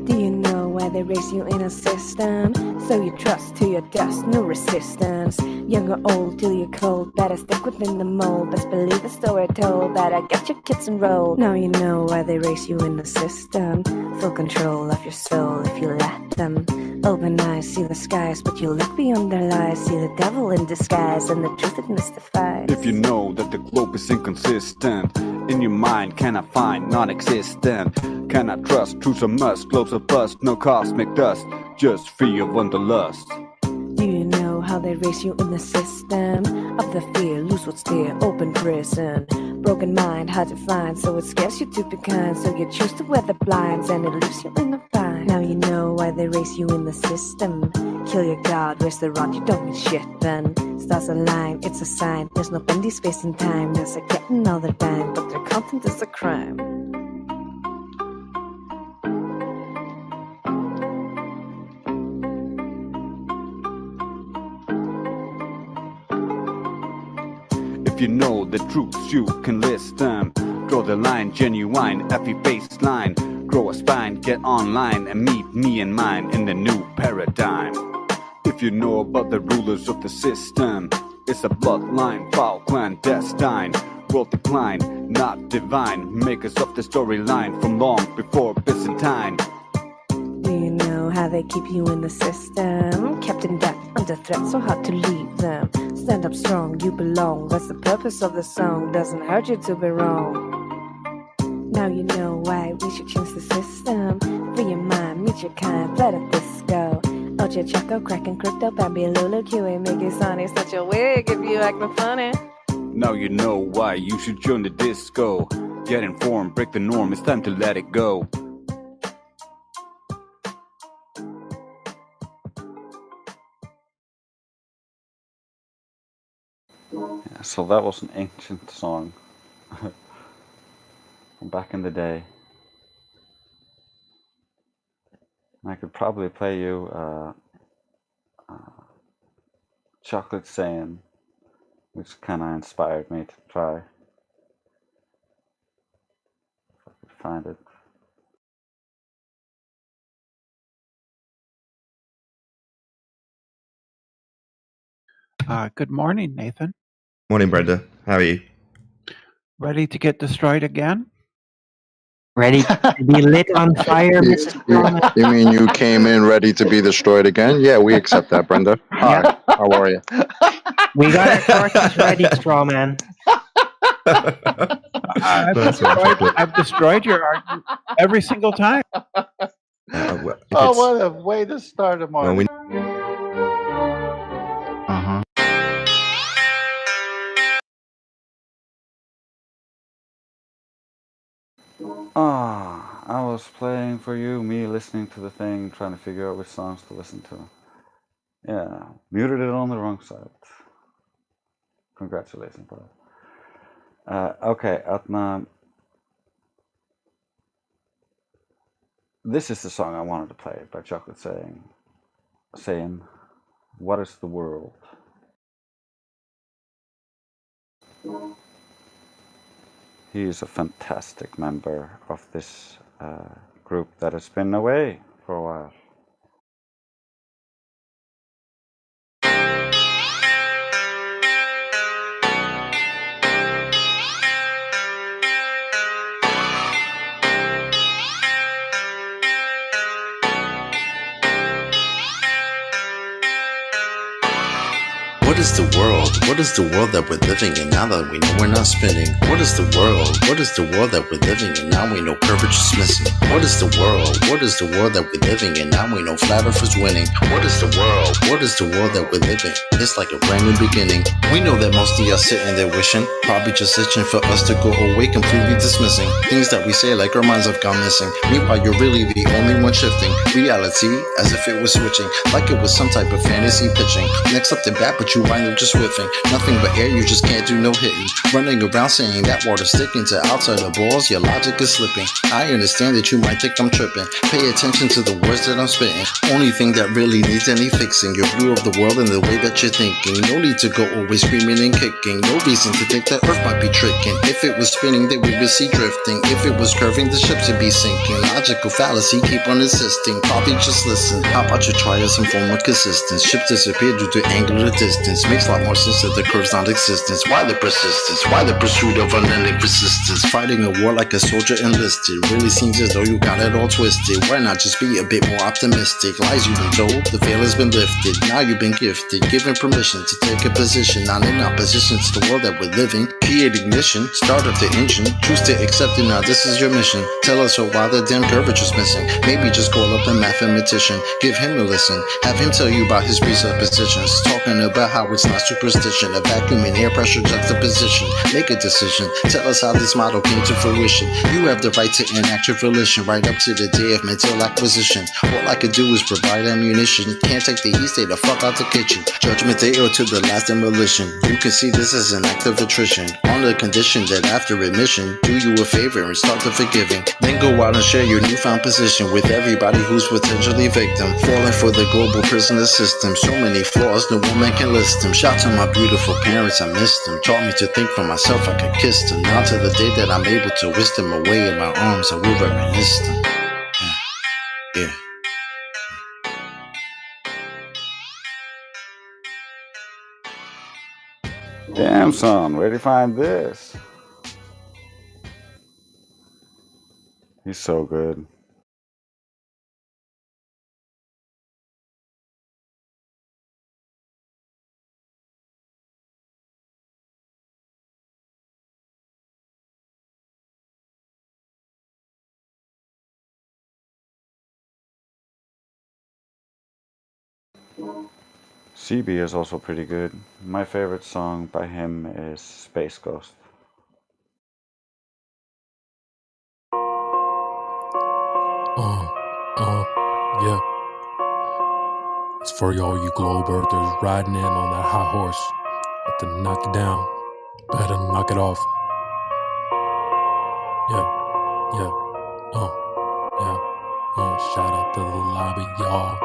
Do you know why they race you in a system? So you trust to your dust, no resistance. Young or old till you're cold, better stick within the mold. Best believe the story told, better get your kids enrolled. Now you know why they race you in the system. Full control of your soul if you let them. Open eyes, see the skies, but you look beyond their lies. See the devil in disguise and the truth it mystifies. If you know that the globe is inconsistent, in your mind cannot find non-existent. Cannot trust, truth's a must, globes a bust, no cosmic dust, just free of wanderlust. Do you know how they race you in the system? Of the fear, lose what's dear, open prison. Broken mind, hard to find, so it scares you to be kind. So you choose to wear the blinds and it leaves you in the bind. Now you know why they race you in the system. Kill your god, raise the rod, you don't mean shit then. Stars align, it's a sign, there's no bendy space and time. There's a cat another dime, but their content is a crime. If you know the truths, you can list them. Draw the line, genuine, effie baseline. Grow a spine, get online, and meet me and mine in the new paradigm. If you know about the rulers of the system, it's a bloodline, foul, clandestine. World decline, not divine. Makers of the storyline from long before Byzantine. Do you know how they keep you in the system? Kept in debt, under threat, so hard to leave them. Stand up strong, you belong, that's the purpose of the song. Doesn't hurt you to be wrong. Now you know why we should change the system. Free your mind, meet your kind, flat at disco. Ocho Choco, cracking crypto, Bambi, Lulu, QA, Mickey, Sonny, such a wig if you acting funny. Now you know why you should join the disco. Get informed, break the norm, it's time to let it go. Yeah, so that was an ancient song from back in the day. I could probably play you Chocolate Saying, which kind of inspired me to try. If I could find it. Good morning, Nathan. Morning, Brenda. How are you? Ready to get destroyed again? Ready to be lit on fire, Mrs. Strawman? You mean you came in ready to be destroyed again? Yeah, we accept that, Brenda. Hi, how are you? We got our forces ready, Strawman. I've destroyed your argument every single time. Oh, what a way to start a morning. I was playing for you, me listening to the thing, trying to figure out which songs to listen to. Yeah, muted it on the wrong side. Congratulations, brother. Okay, Atma. This is the song I wanted to play by Chocolate saying, "What is the world?" He is a fantastic member of this group that has been away for a while. What is the world? What is the world that we're living in now that we know we're not spinning? What is the world? What is the world that we're living in now we know curvature's missing? What is the world? What is the world that we're living in now we know flat earth is winning? What is the world? What is the world that we're living in? It's like a brand new beginning. We know that most of y'all sitting there wishing, probably just itching for us to go away, completely dismissing things that we say like our minds have gone missing. Meanwhile, you're really the only one shifting reality as if it was switching, like it was some type of fantasy pitching. Next up the bat, but you wind up just whiffing. Nothing but air, you just can't do no hitting. Running around saying that water's sticking to outside the balls, your logic is slipping. I understand that you might think I'm tripping. Pay attention to the words that I'm spitting. Only thing that really needs any fixing, your view of the world and the way that you're thinking. No need to go always screaming and kicking. No reason to think that Earth might be tricking. If it was spinning, then we would see drifting. If it was curving, the ships would be sinking. Logical fallacy, keep on insisting. Probably just listen. How about you try some form of consistence? Ships disappear due to angular distance. Makes a lot more sense that the curve's non-existence. Why the persistence? Why the pursuit of unending persistence? Fighting a war like a soldier enlisted. Really seems as though you got it all twisted. Why not just be a bit more optimistic? Lies you've been told, the veil has been lifted. Now you've been gifted, given permission to take a position, not in opposition to the world that we're living. Key ignition, start up the engine. Choose to accept it, now this is your mission. Tell us why the damn curvature's missing. Maybe just call up a mathematician, give him a listen. Have him tell you about his presuppositions. Talking about how it's not superstition, a vacuum and air pressure juxtaposition. Make a decision, tell us how this model came to fruition. You have the right to enact your volition, right up to the day of mental acquisition. All I could do is provide ammunition. Can't take the heat, stay the fuck out the kitchen. Judgment day or to the last demolition. You can see this as an act of attrition, on the condition that after admission, do you a favor and start the forgiving. Then go out and share your newfound position with everybody who's potentially victim, falling for the global prisoner system. So many flaws, no woman can list them. Shout to my beautiful parents, I missed them. Taught me to think for myself, I could kiss them. Now to the day that I'm able to whisk them away in my arms, I will reminisce them. Yeah. Damn, son, where'd you find this? He's so good. CB is also pretty good. My favorite song by him is Space Ghost. Yeah. It's for all you globe earthers riding in on that high horse. Have to knock it down. Better knock it off. Yeah. Shout out to the lobby, y'all.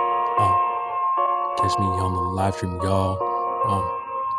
Catch me on the live stream, y'all.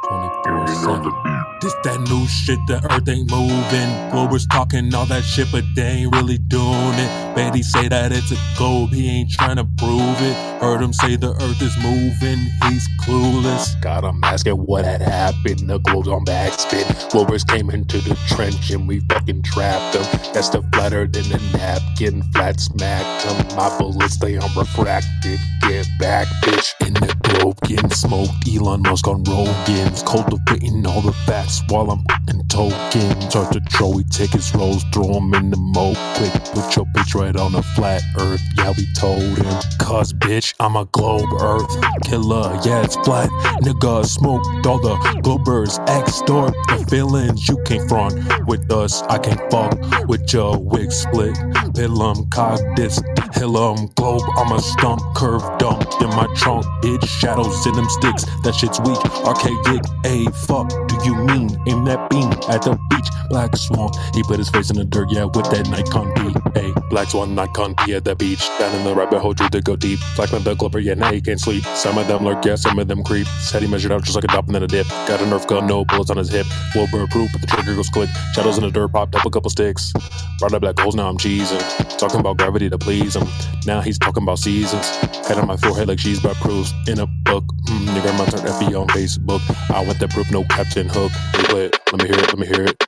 24/7. This that new shit, the earth ain't moving. Globers talking all that shit, but they ain't really doing it. Betty say that it's a globe, he ain't trying to prove it. Heard him say the earth is moving, he's clueless. Got him asking what had happened, the globe's on backspin. Globers came into the trench and we fucking trapped them. That's the flatter than a napkin, flat smacked them. My bullets stay unrefracted, get back, bitch. In the globe, getting smoked, Elon Musk on Rogan's, cultivating all the facts while I'm fucking token. Start to Troy, take his rolls, throw him in the moat quick. Put your bitch right on a flat earth, yeah we told him. Cause bitch, I'm a globe earth killer, yeah it's flat. Nigga smoked all the globers, extort the feelings you can't front with us. I can't fuck with your wig split. Cerebellum, cogdis, hilum, globe, armor, stump, curve, dump in my trunk, bitch. Shadows in them sticks, that shit's weak. Archaic, a fuck do you mean? Aim that beam at the beach. Black Swan, he put his face in the dirt, yeah, with that Nikon P. Hey, Black Swan, Nikon P at the beach. Down in the rabbit hole, drew to go deep. Black man, the clipper, yeah, now you can't sleep. Some of them lurk, yeah, some of them creep. Said he measured out just like a drop and then a dip. Got a Nerf gun, no bullets on his hip. Wilbur proof, but the trigger goes click. Shadows in the dirt, popped up a couple sticks. Brought up black holes, now I'm cheesing. Talking about gravity to please him. Now he's talking about seasons. Head on my forehead like she's about proofs. In a book, your grandma turned FB on Facebook. I want that proof, no Captain Hook. Replay it, let me hear it, let me hear it.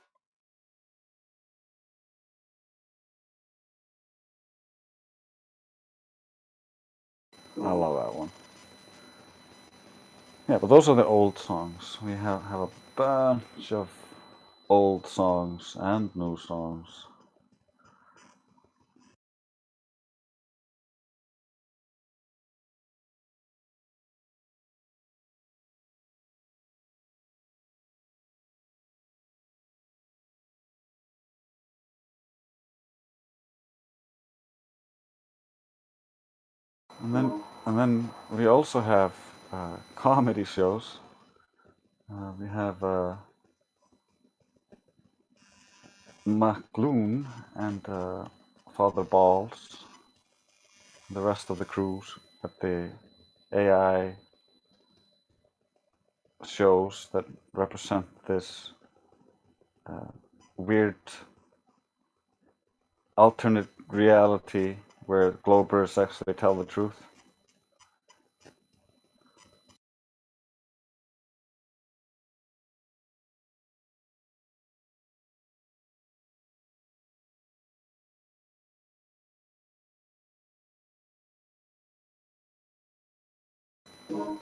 I love that one. Yeah, but those are the old songs. We have a bunch of old songs and new songs. And then we also have comedy shows. We have McLoon and Father Balls, the rest of the crews at the AI shows that represent this weird alternate reality where Globers actually tell the truth.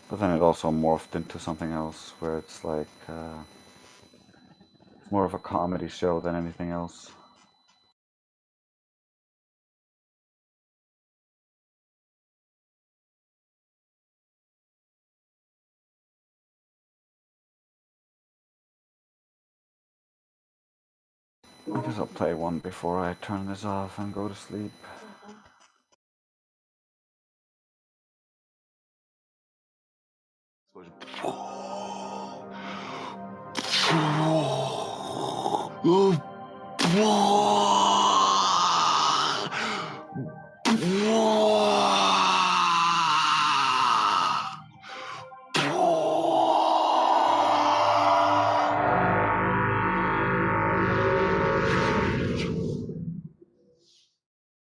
But then it also morphed into something else where it's like more of a comedy show than anything else. I guess I'll play one before I turn this off and go to sleep.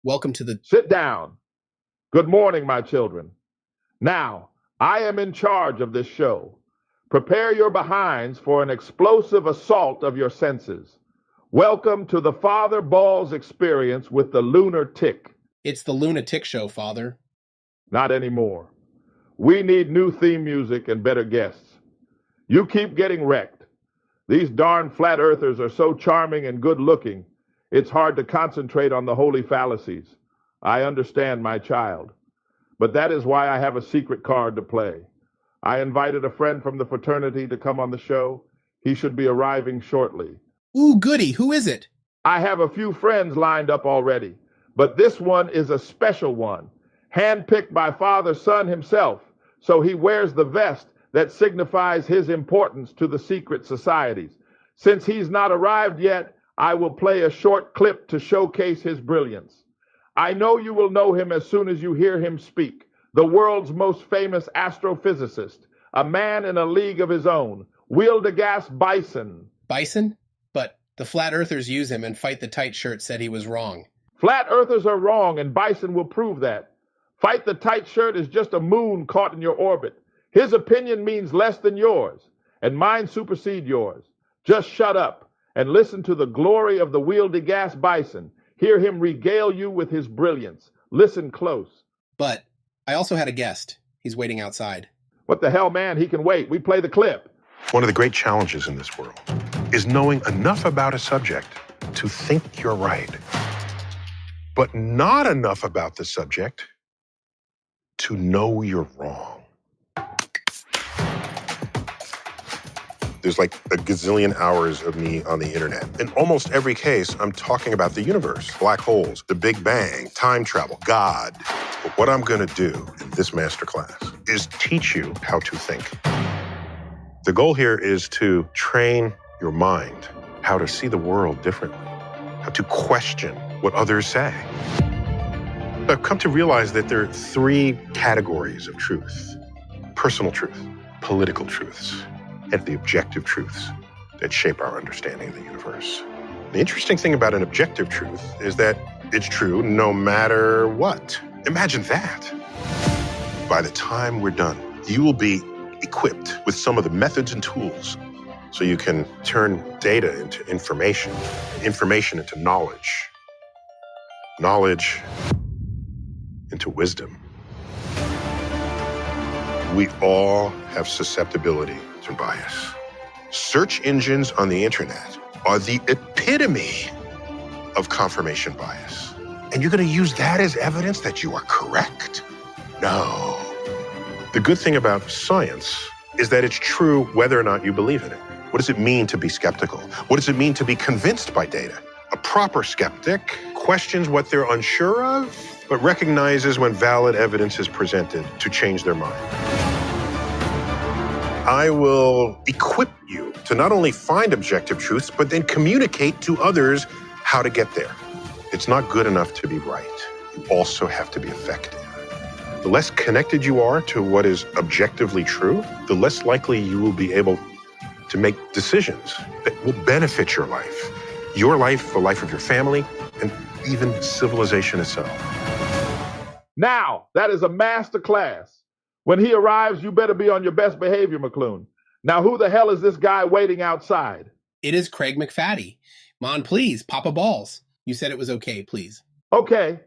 Welcome to the... Sit down. Good morning, my children. Now, I am in charge of this show. Prepare your behinds for an explosive assault of your senses. Welcome to the Father Balls experience with the Lunar Tick. It's the Lunatic Show, Father. Not anymore. We need new theme music and better guests. You keep getting wrecked. These darn flat earthers are so charming and good looking, it's hard to concentrate on the holy fallacies. I understand, my child. But that is why I have a secret card to play. I invited a friend from the fraternity to come on the show. He should be arriving shortly. Ooh, goody. Who is it? I have a few friends lined up already, but this one is a special one, handpicked by Father Son himself, so he wears the vest that signifies his importance to the secret societies. Since he's not arrived yet, I will play a short clip to showcase his brilliance. I know you will know him as soon as you hear him speak. The world's most famous astrophysicist, a man in a league of his own, Wieldegas Bison. Bison? But the flat earthers use him and Fight the Tight Shirt said he was wrong. Flat earthers are wrong and Bison will prove that. Fight the Tight Shirt is just a moon caught in your orbit. His opinion means less than yours, and mine supersede yours. Just shut up and listen to the glory of the Wieldegas Bison. Hear him regale you with his brilliance. Listen close. But I also had a guest. He's waiting outside. What the hell, man? He can wait. We play the clip. One of the great challenges in this world is knowing enough about a subject to think you're right, but not enough about the subject to know you're wrong. There's like a gazillion hours of me on the internet. In almost every case, I'm talking about the universe, black holes, the Big Bang, time travel, God. But what I'm gonna do in this masterclass is teach you how to think. The goal here is to train your mind how to see the world differently, how to question what others say. I've come to realize that there are three categories of truth: personal truth, political truths, and the objective truths that shape our understanding of the universe. The interesting thing about an objective truth is that it's true no matter what. Imagine that. By the time we're done, you will be equipped with some of the methods and tools so you can turn data into information, information into knowledge, knowledge into wisdom. We all have susceptibility to bias. Search engines on the internet are the epitome of confirmation bias. And you're gonna use that as evidence that you are correct? No. The good thing about science is that it's true whether or not you believe in it. What does it mean to be skeptical? What does it mean to be convinced by data? A proper skeptic questions what they're unsure of, but recognizes when valid evidence is presented to change their mind. I will equip you to not only find objective truths, but then communicate to others how to get there. It's not good enough to be right. You also have to be effective. The less connected you are to what is objectively true, the less likely you will be able to make decisions that will benefit your life, the life of your family, and even civilization itself. Now, that is a master class. When he arrives, you better be on your best behavior, McClune. Now, who the hell is this guy waiting outside? It is Craig McFaddy. Mon, please, Papa Balls. You said it was okay, please. Okay,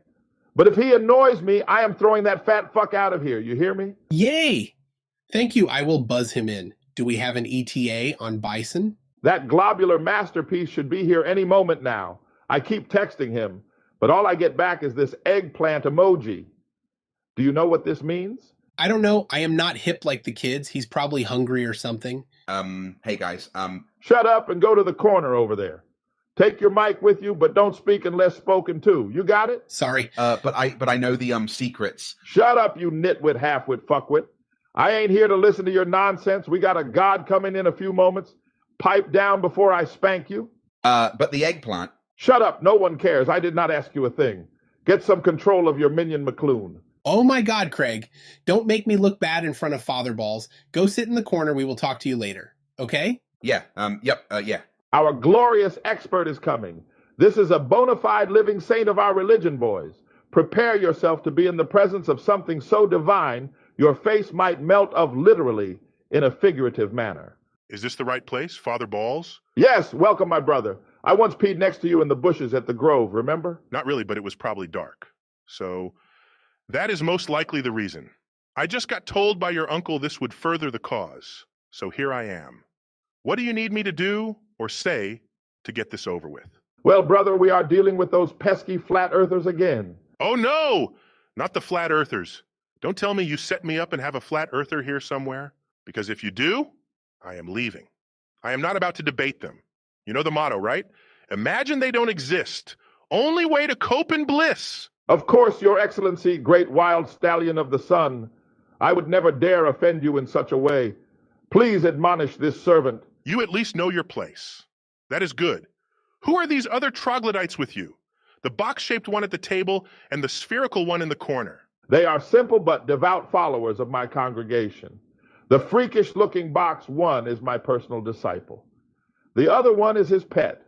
but if he annoys me, I am throwing that fat fuck out of here. You hear me? Yay! Thank you, I will buzz him in. Do we have an ETA on Bison? That globular masterpiece should be here any moment now. I keep texting him, but all I get back is this eggplant emoji. Do you know what this means? I don't know. I am not hip like the kids. He's probably hungry or something. Hey guys, Shut up and go to the corner over there. Take your mic with you, but don't speak unless spoken to. You got it? Sorry. But I know the secrets. Shut up, you nitwit, halfwit, fuckwit. I ain't here to listen to your nonsense. We got a god coming in a few moments. Pipe down before I spank you. But the eggplant. Shut up. No one cares. I did not ask you a thing. Get some control of your minion, McClune. Oh my God, Craig. Don't make me look bad in front of Father Balls. Go sit in the corner. We will talk to you later. Okay? Yeah. Yeah. Our glorious expert is coming. This is a bona fide living saint of our religion, boys. Prepare yourself to be in the presence of something so divine, your face might melt of literally in a figurative manner. Is this the right place, Father Balls? Yes, welcome, my brother. I once peed next to you in the bushes at the Grove, remember? Not really, but it was probably dark. So that is most likely the reason. I just got told by your uncle this would further the cause. So here I am. What do you need me to do or say to get this over with? Well, brother, we are dealing with those pesky flat earthers again. Oh, no! Not the flat earthers. Don't tell me you set me up and have a flat earther here somewhere. Because if you do, I am leaving. I am not about to debate them. You know the motto, right? Imagine they don't exist. Only way to cope in bliss. Of course, Your Excellency, great wild stallion of the sun. I would never dare offend you in such a way. Please admonish this servant. You at least know your place. That is good. Who are these other troglodytes with you? The box-shaped one at the table and the spherical one in the corner. They are simple but devout followers of my congregation. The freakish-looking box one is my personal disciple. The other one is his pet.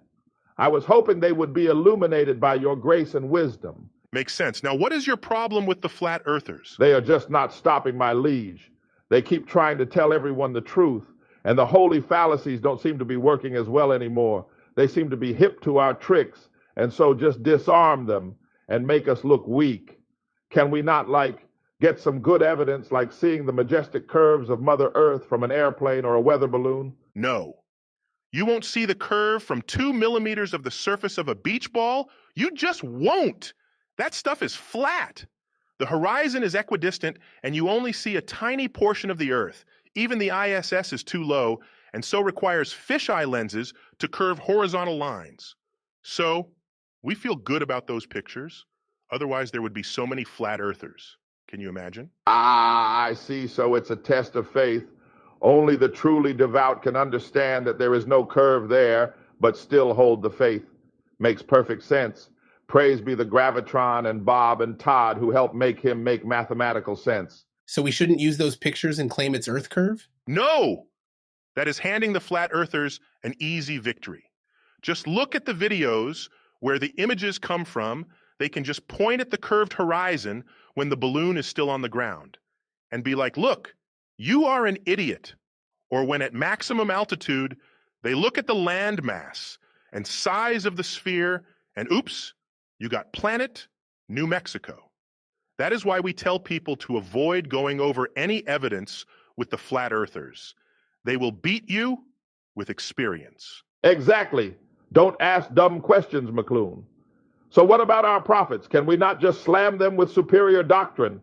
I was hoping they would be illuminated by your grace and wisdom. Makes sense. Now, what is your problem with the flat earthers? They are just not stopping my liege. They keep trying to tell everyone the truth, and the holy fallacies don't seem to be working as well anymore. They seem to be hip to our tricks, and so just disarm them and make us look weak. Can we not, get some good evidence, like seeing the majestic curves of Mother Earth from an airplane or a weather balloon? No. You won't see the curve from 2 millimeters of the surface of a beach ball? You just won't. That stuff is flat. The horizon is equidistant, and you only see a tiny portion of the Earth. Even the ISS is too low, and so requires fisheye lenses to curve horizontal lines. So, we feel good about those pictures. Otherwise, there would be so many flat earthers. Can you imagine? Ah, I see. So it's a test of faith. Only the truly devout can understand that there is no curve there, but still hold the faith. Makes perfect sense. Praise be the Gravitron and Bob and Todd who helped make him make mathematical sense. So we shouldn't use those pictures and claim it's Earth curve? No! That is handing the flat earthers an easy victory. Just look at the videos where the images come from. They can just point at the curved horizon when the balloon is still on the ground and be like, look, you are an idiot. Or when at maximum altitude, they look at the land mass and size of the sphere and oops, you got planet New Mexico. That is why we tell people to avoid going over any evidence with the flat earthers. They will beat you with experience. Exactly. Don't ask dumb questions, McClune. So what about our prophets? Can we not just slam them with superior doctrine?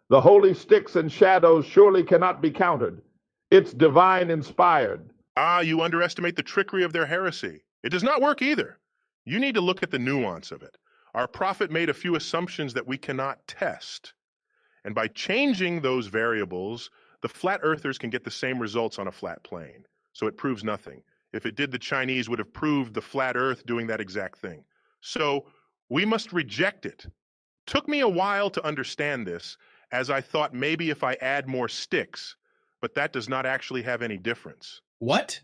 The holy sticks and shadows surely cannot be countered. It's divine inspired. Ah, you underestimate the trickery of their heresy. It does not work either. You need to look at the nuance of it. Our prophet made a few assumptions that we cannot test. And by changing those variables, the flat earthers can get the same results on a flat plane. So it proves nothing. If it did, the Chinese would have proved the flat earth doing that exact thing. So we must reject it. Took me a while to understand this, as I thought maybe if I add more sticks, but that does not actually have any difference. What?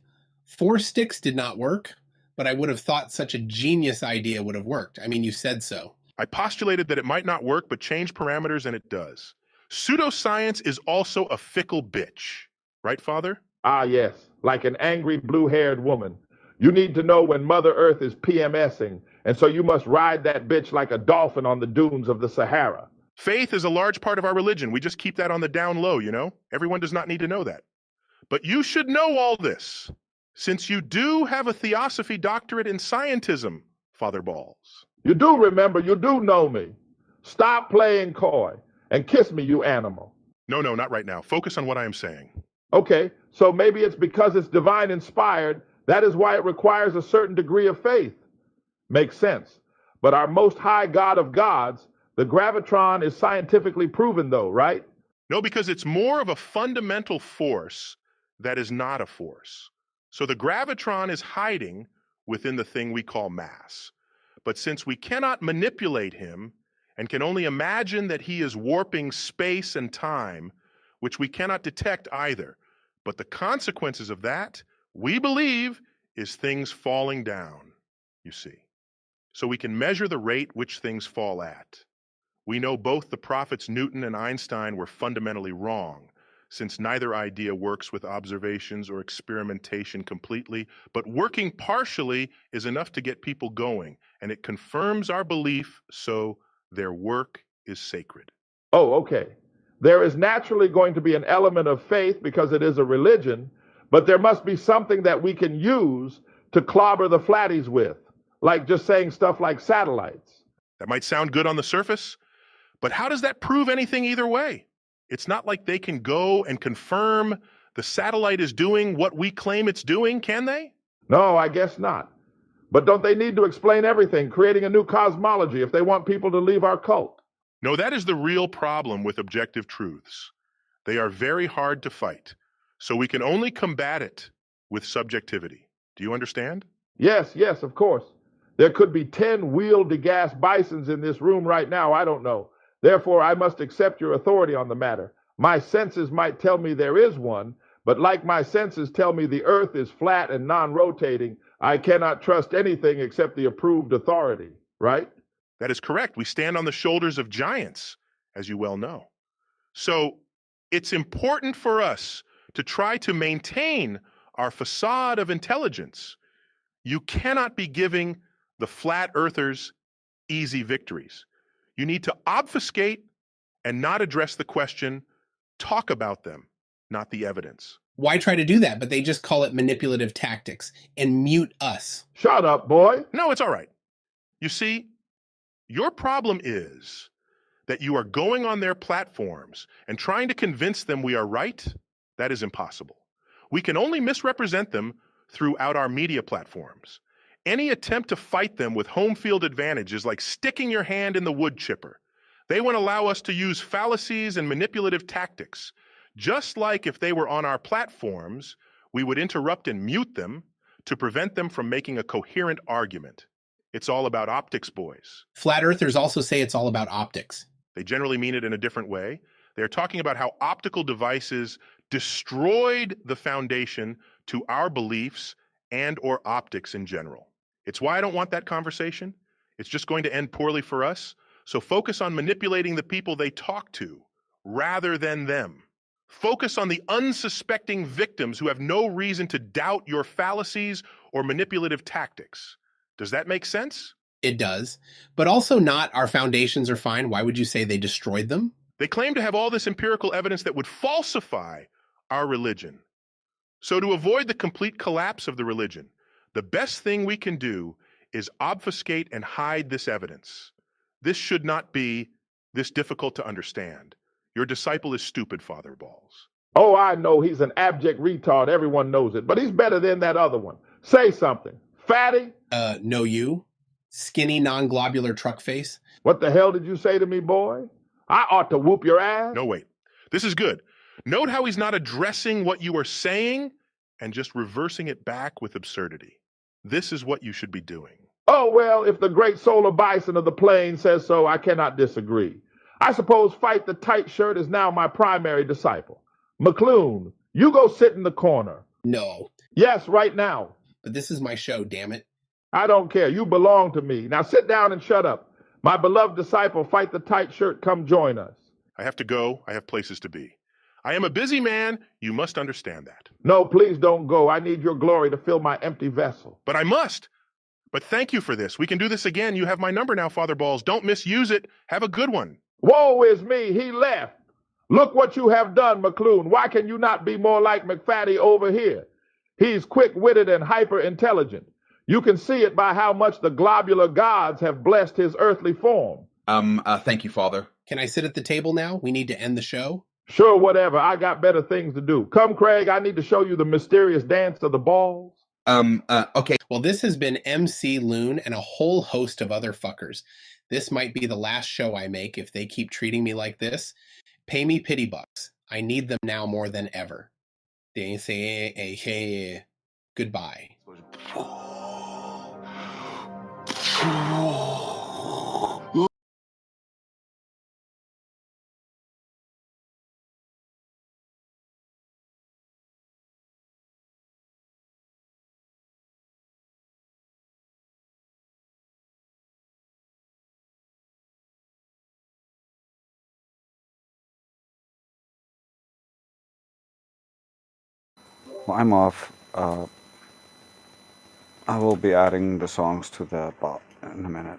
4 sticks did not work? But I would have thought such a genius idea would have worked. I mean, you said so. I postulated that it might not work, but change parameters and it does. Pseudoscience is also a fickle bitch. Right, Father? Ah, yes, like an angry blue-haired woman. You need to know when Mother Earth is PMSing, and so you must ride that bitch like a dolphin on the dunes of the Sahara. Faith is a large part of our religion. We just keep that on the down low, you know? Everyone does not need to know that. But you should know all this, since you do have a theosophy doctorate in scientism, Father Balls. You do remember, you do know me. Stop playing coy and kiss me, you animal. No, not right now. Focus on what I am saying. Okay, so maybe it's because it's divine inspired. That is why it requires a certain degree of faith. Makes sense. But our most high God of gods, the gravitron, is scientifically proven though, right? No, because it's more of a fundamental force that is not a force. So the gravitron is hiding within the thing we call mass. But since we cannot manipulate him and can only imagine that he is warping space and time, which we cannot detect either, but the consequences of that, we believe, is things falling down, you see. So we can measure the rate which things fall at. We know both the prophets Newton and Einstein were fundamentally wrong, since neither idea works with observations or experimentation completely, but working partially is enough to get people going, and it confirms our belief, so their work is sacred. Oh, okay. There is naturally going to be an element of faith because it is a religion, but there must be something that we can use to clobber the flatties with, like just saying stuff like satellites. That might sound good on the surface, but how does that prove anything either way? It's not like they can go and confirm the satellite is doing what we claim it's doing, can they? No, I guess not. But don't they need to explain everything, creating a new cosmology if they want people to leave our cult? No, that is the real problem with objective truths. They are very hard to fight, so we can only combat it with subjectivity. Do you understand? Yes, of course. There could be 10 wheel-de-gas bisons in this room right now, I don't know. Therefore, I must accept your authority on the matter. My senses might tell me there is one, but like my senses tell me the earth is flat and non-rotating, I cannot trust anything except the approved authority, right? That is correct. We stand on the shoulders of giants, as you well know. So it's important for us to try to maintain our facade of intelligence. You cannot be giving the flat earthers easy victories. You need to obfuscate and not address the question, talk about them, not the evidence. Why try to do that? But they just call it manipulative tactics and mute us. Shut up, boy. No, it's all right. You see, your problem is that you are going on their platforms and trying to convince them we are right. That is impossible. We can only misrepresent them throughout our media platforms. Any attempt to fight them with home field advantage is like sticking your hand in the wood chipper. They won't allow us to use fallacies and manipulative tactics. Just like if they were on our platforms, we would interrupt and mute them to prevent them from making a coherent argument. It's all about optics, boys. Flat earthers also say it's all about optics. They generally mean it in a different way. They're talking about how optical devices destroyed the foundation to our beliefs and or optics in general. It's why I don't want that conversation. It's just going to end poorly for us. So focus on manipulating the people they talk to rather than them. Focus on the unsuspecting victims who have no reason to doubt your fallacies or manipulative tactics. Does that make sense? It does. But also not our foundations are fine. Why would you say they destroyed them? They claim to have all this empirical evidence that would falsify our religion. So to avoid the complete collapse of the religion, the best thing we can do is obfuscate and hide this evidence. This should not be this difficult to understand. Your disciple is stupid, Father Balls. Oh, I know he's an abject retard. Everyone knows it. But he's better than that other one. Say something. Fatty? No you. Skinny, non-globular truck face. What the hell did you say to me, boy? I ought to whoop your ass. No, wait. This is good. Note how he's not addressing what you are saying and just reversing it back with absurdity. This is what you should be doing. Oh, well, if the great solar bison of the plain says so, I cannot disagree. I suppose Fight the Tight Shirt is now my primary disciple. McClune, you go sit in the corner. No. Yes, right now. But this is my show, damn it. I don't care. You belong to me. Now sit down and shut up. My beloved disciple, Fight the Tight Shirt, come join us. I have to go. I have places to be. I am a busy man. You must understand that. No, please don't go. I need your glory to fill my empty vessel. But I must. But thank you for this. We can do this again. You have my number now, Father Balls. Don't misuse it. Have a good one. Woe is me. He left. Look what you have done, McClune. Why can you not be more like McFatty over here? He's quick-witted and hyper-intelligent. You can see it by how much the globular gods have blessed his earthly form. Thank you, Father. Can I sit at the table now? We need to end the show. Sure, whatever. I got better things to do. Come, Craig. I need to show you the mysterious dance of the balls. Okay. Well, this has been MC Loon and a whole host of other fuckers. This might be the last show I make if they keep treating me like this. Pay me pity bucks. I need them now more than ever. They say, goodbye. Well, I'm off. I will be adding the songs to the bot in a minute.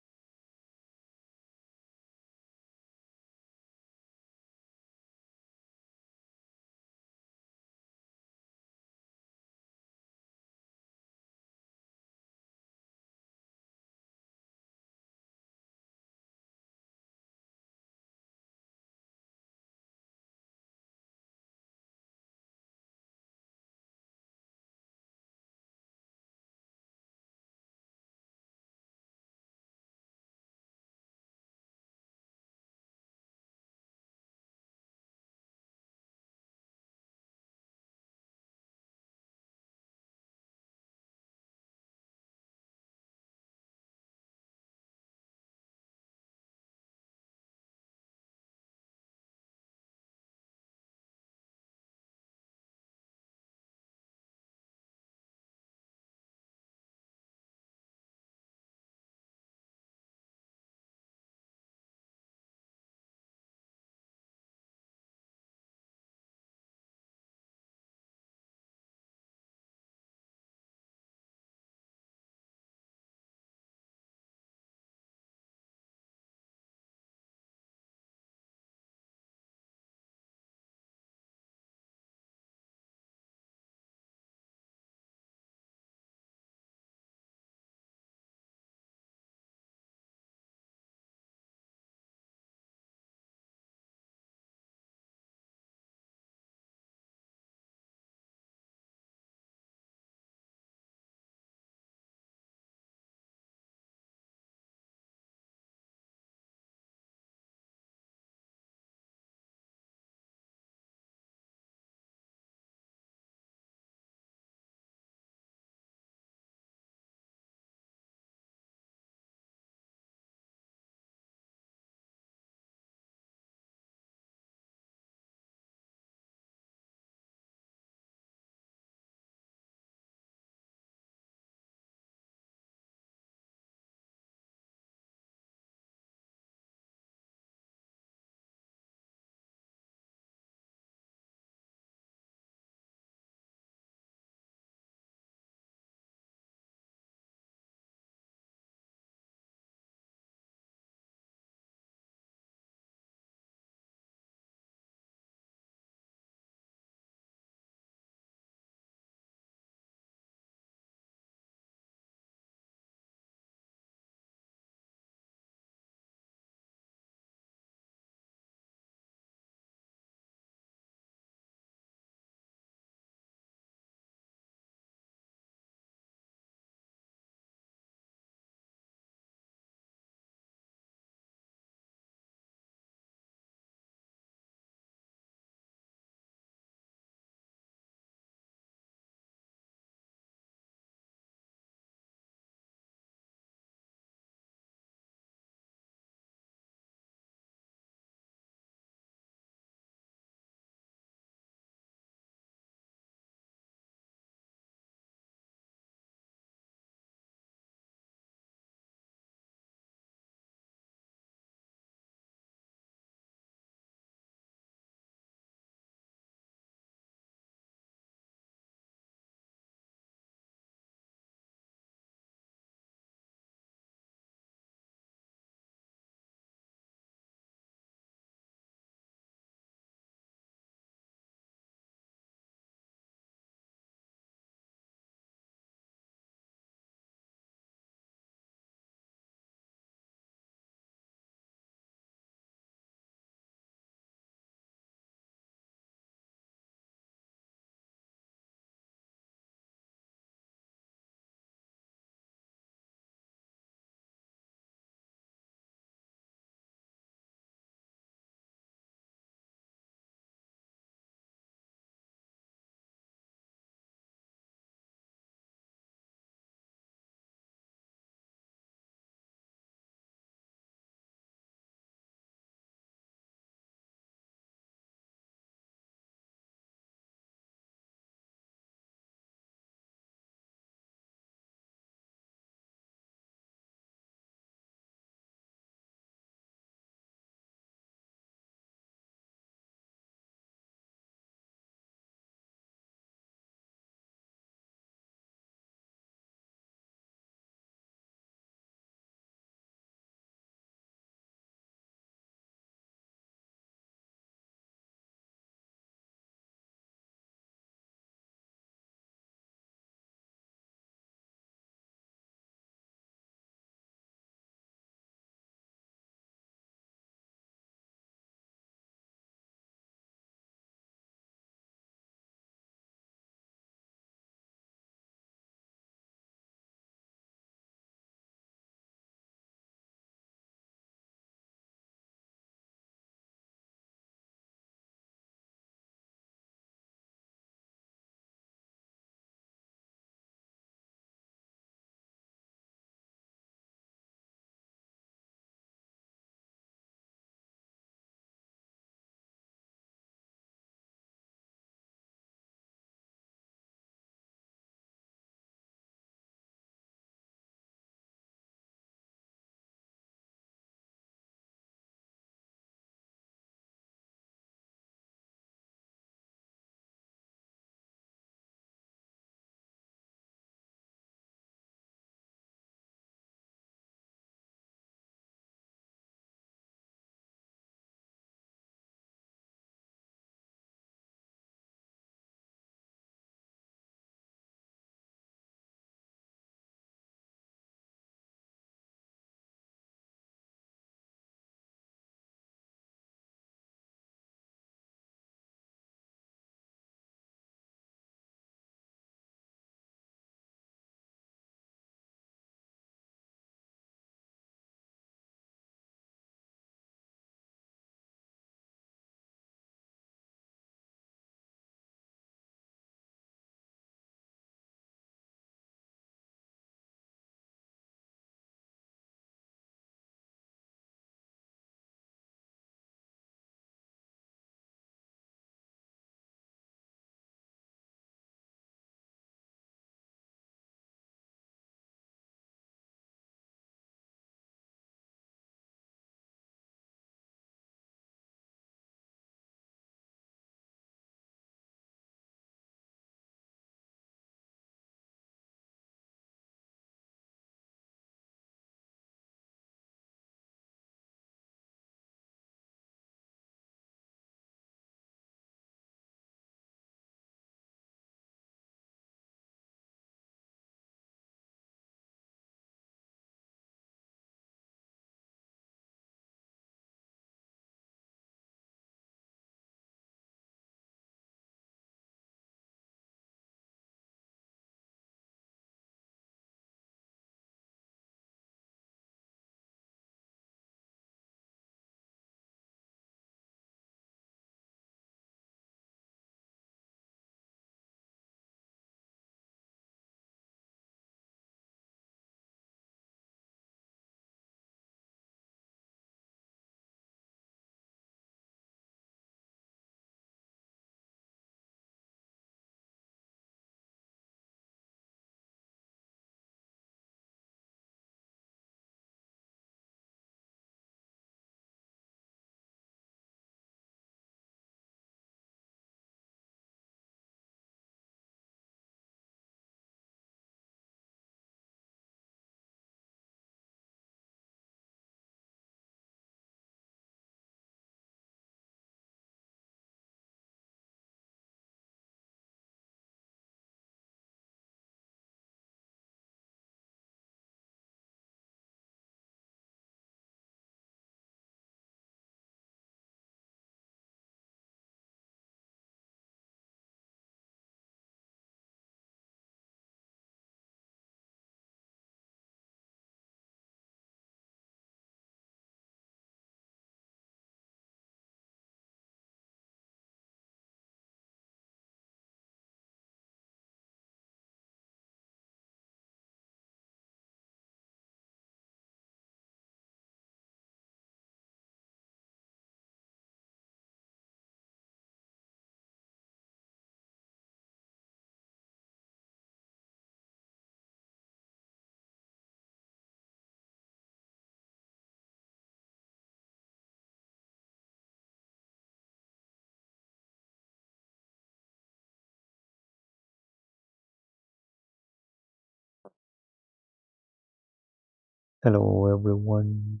Hello, everyone.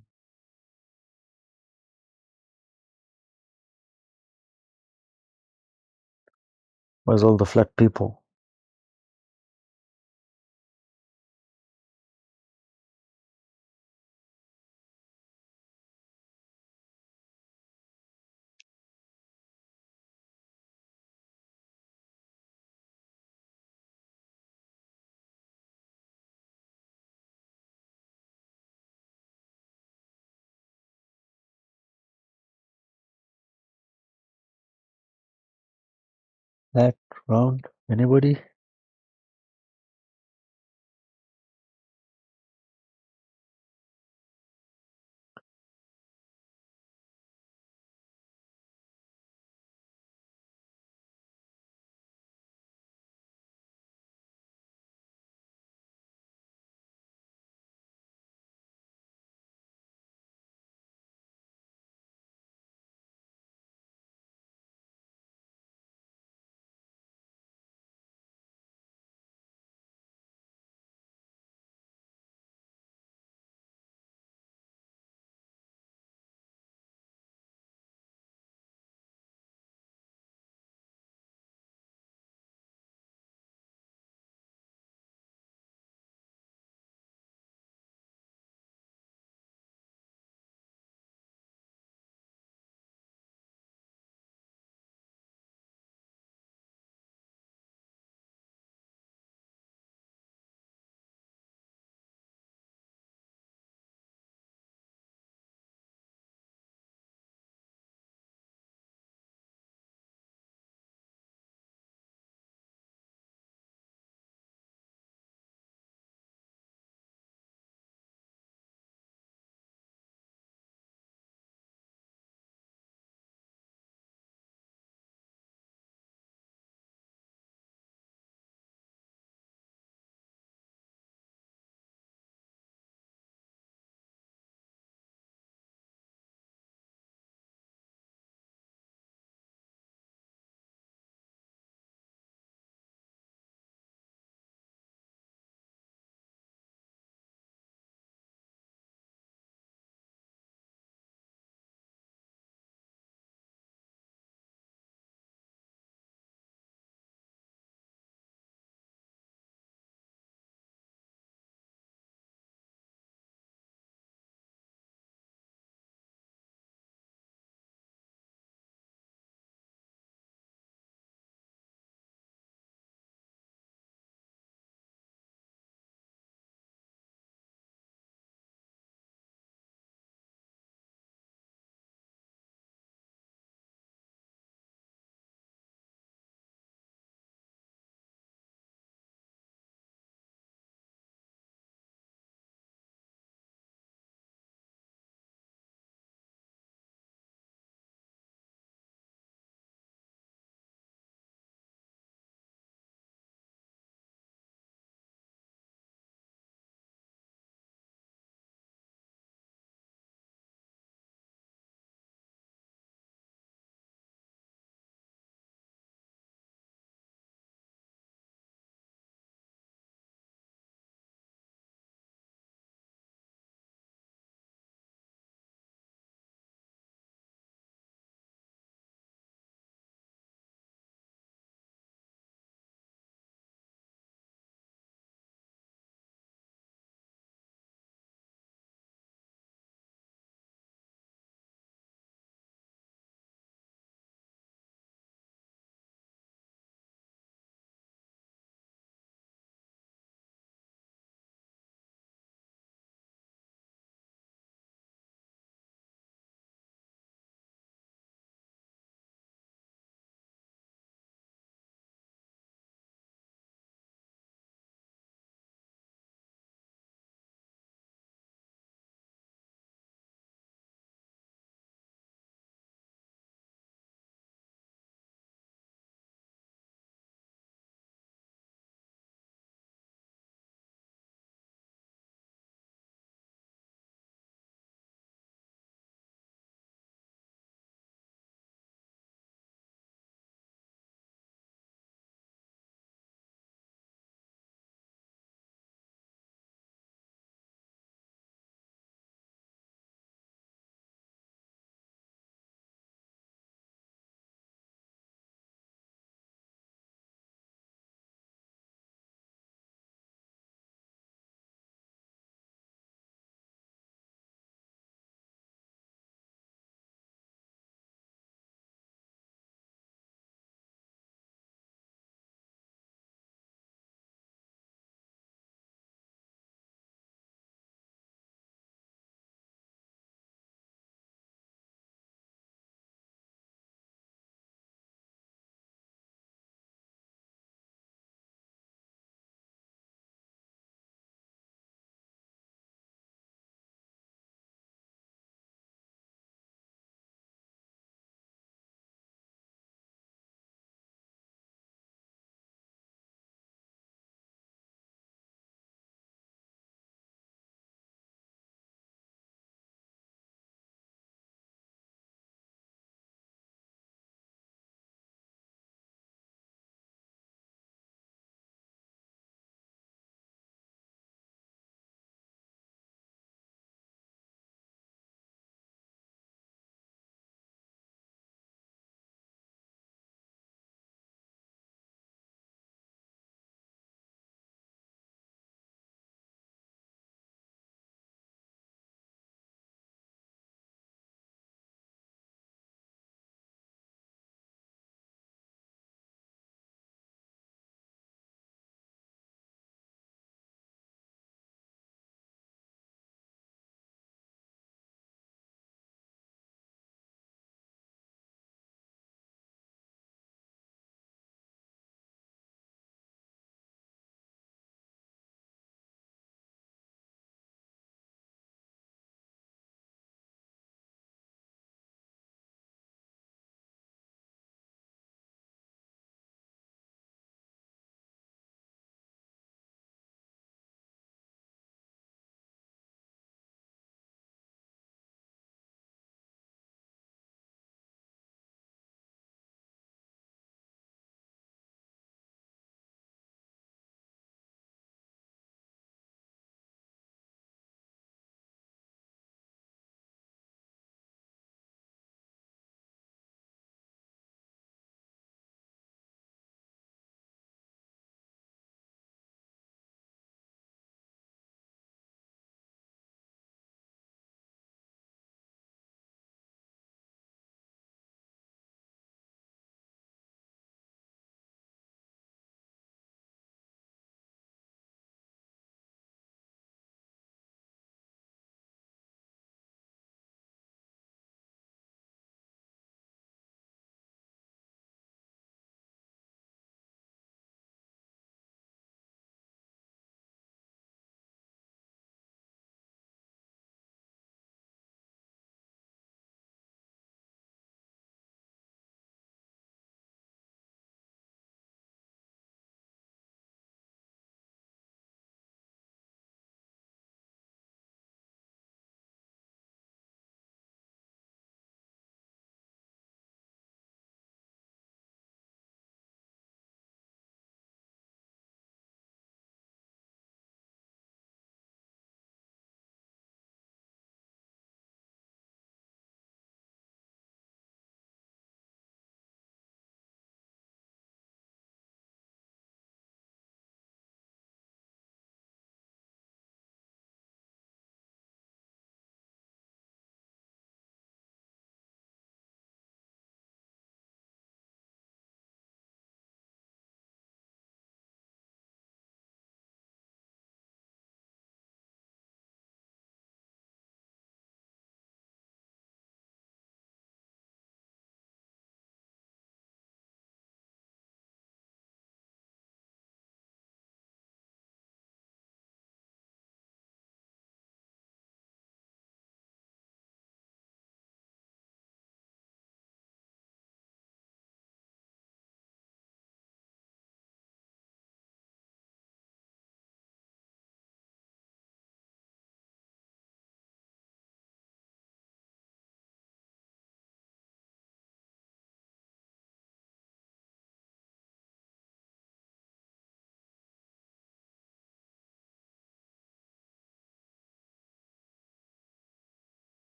Where's all the flat people? That round? Anybody?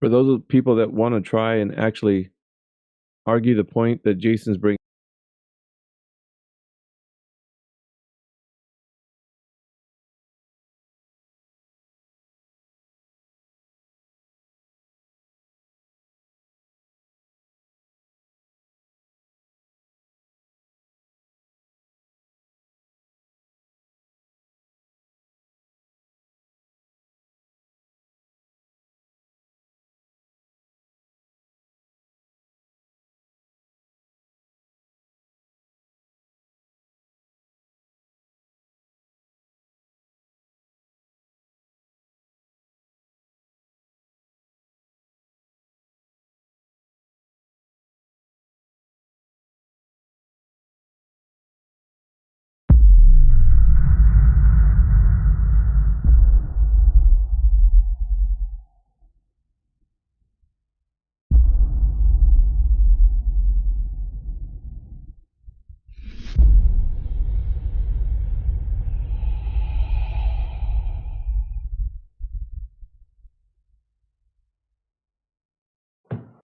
for those people that want to try and actually argue the point that Jason's bringing.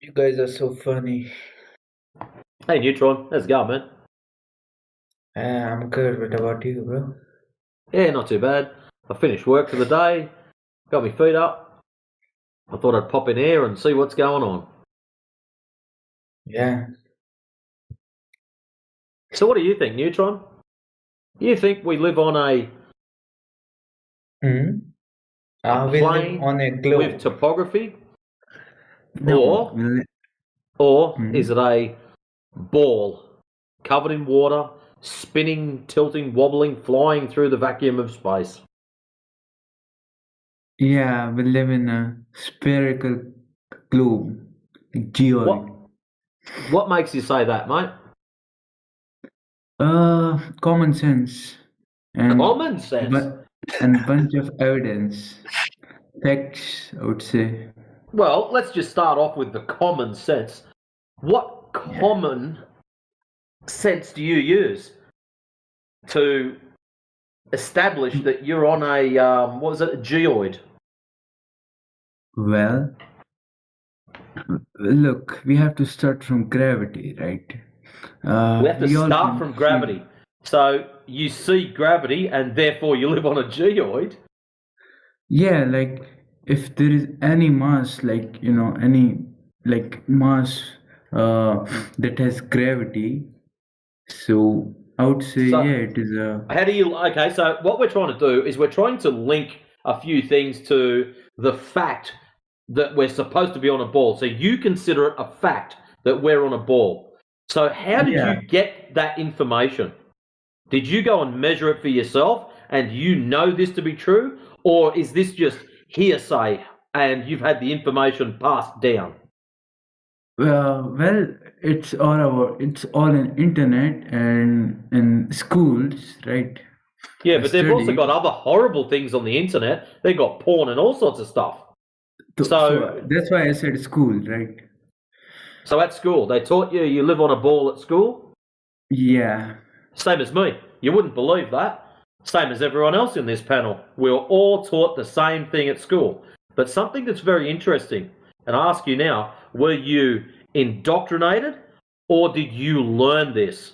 You guys are so funny. Hey, Neutron. How's it going, man? I'm good. What about you, bro? Yeah, not too bad. I finished work for the day. Got my feet up. I thought I'd pop in here and see what's going on. Yeah. So what do you think, Neutron? You think we live on a we live plane on a globe. with topography? No, Or is it a ball covered in water, spinning, tilting, wobbling, flying through the vacuum of space? Yeah, we live in a spherical globe, geoid. What makes you say that, mate? Common sense. And Common sense? And bunch of evidence. Facts, I would say. Well, let's just start off with the common sense. What common sense do you use to establish that you're on a, a geoid? Well, look, we have to start from gravity, right? We have to start from gravity. So you see gravity and therefore you live on a geoid? Yeah, like if there is any mass, like, any like mass that has gravity, so I would say, it is a... How do you... Okay, so what we're trying to do is we're trying to link a few things to the fact that we're supposed to be on a ball. So you consider it a fact that we're on a ball. So how did you get that information? Did you go and measure it for yourself and you know this to be true? Or is this just hearsay and you've had the information passed down? Well, it's all in internet and in schools, right? Yeah, but they've also got other horrible things on the internet. They've got porn and all sorts of stuff. So that's why I said school, right? So at school, they taught you live on a ball at school? Yeah. Same as me. You wouldn't believe that. Same as everyone else in this panel. We were all taught the same thing at school. But something that's very interesting, and I ask you now, were you indoctrinated or did you learn this?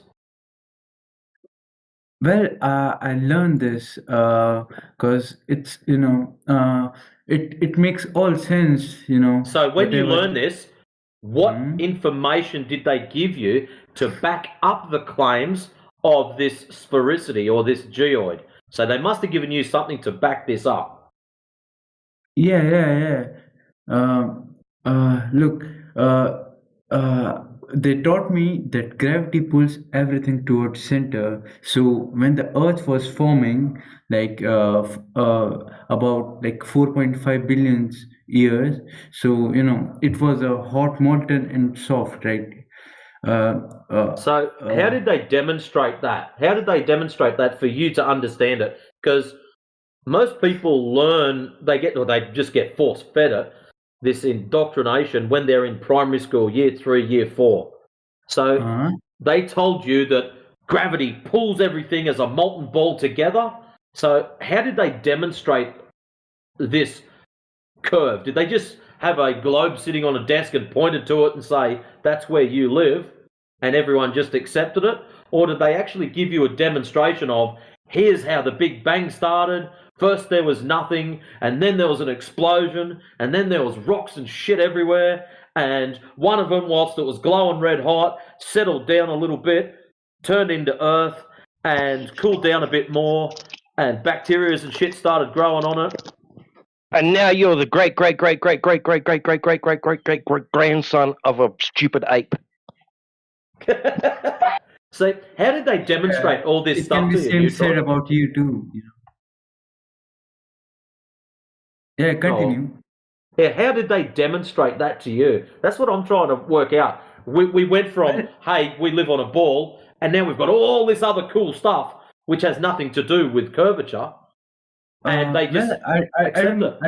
Well, I learned this because it's, it makes all sense, So when you whatever- learn this, what information did they give you to back up the claims of this sphericity or this geoid? So they must have given you something to back this up. Yeah. Look, they taught me that gravity pulls everything towards center. So when the Earth was forming, like about like 4.5 billion years, so it was a hot, molten, and soft, right? So how did they demonstrate that? How did they demonstrate that for you to understand it? Because most people learn, they just get force fed it, this indoctrination when they're in primary school, year 3, year 4. So they told you that gravity pulls everything as a molten ball together. So how did they demonstrate this curve? Did they just have a globe sitting on a desk and pointed to it and say, that's where you live, and everyone just accepted it? Or did they actually give you a demonstration of, here's how the Big Bang started, first there was nothing, and then there was an explosion, and then there was rocks and shit everywhere, and one of them, whilst it was glowing red hot, settled down a little bit, turned into Earth, and cooled down a bit more, and bacteria and shit started growing on it. And now you're the great grandson of a stupid ape. See, how did they demonstrate all this It stuff can be to you? same Neutron? said about you too. Yeah, continue. Yeah, how did they demonstrate that to you? That's what I'm trying to work out. We went from, hey, we live on a ball, and now we've got all this other cool stuff, which has nothing to do with curvature, and they just accept it.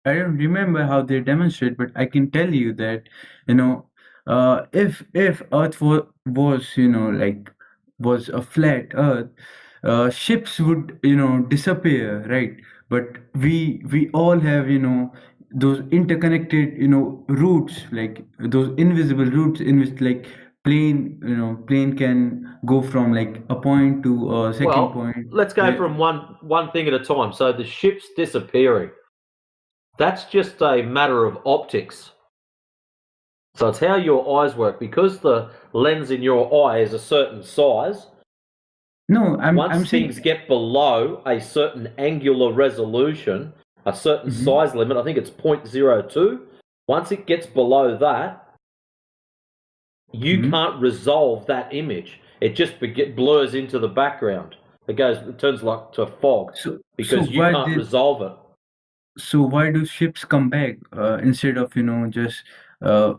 I don't remember how they demonstrate, but I can tell you that, if Earth was was a flat Earth, ships would disappear, right? But we all have those interconnected routes, like those invisible routes in which like plane can go from like a point to a second point. Let's go from one thing at a time. So the ship's disappearing. That's just a matter of optics. So it's how your eyes work. Because the lens in your eye is a certain size, once things get below a certain angular resolution, a certain size limit, I think it's 0.02, once it gets below that, you can't resolve that image. It just blurs into the background. It turns like to fog because you can't resolve it. So why do ships come back instead of just like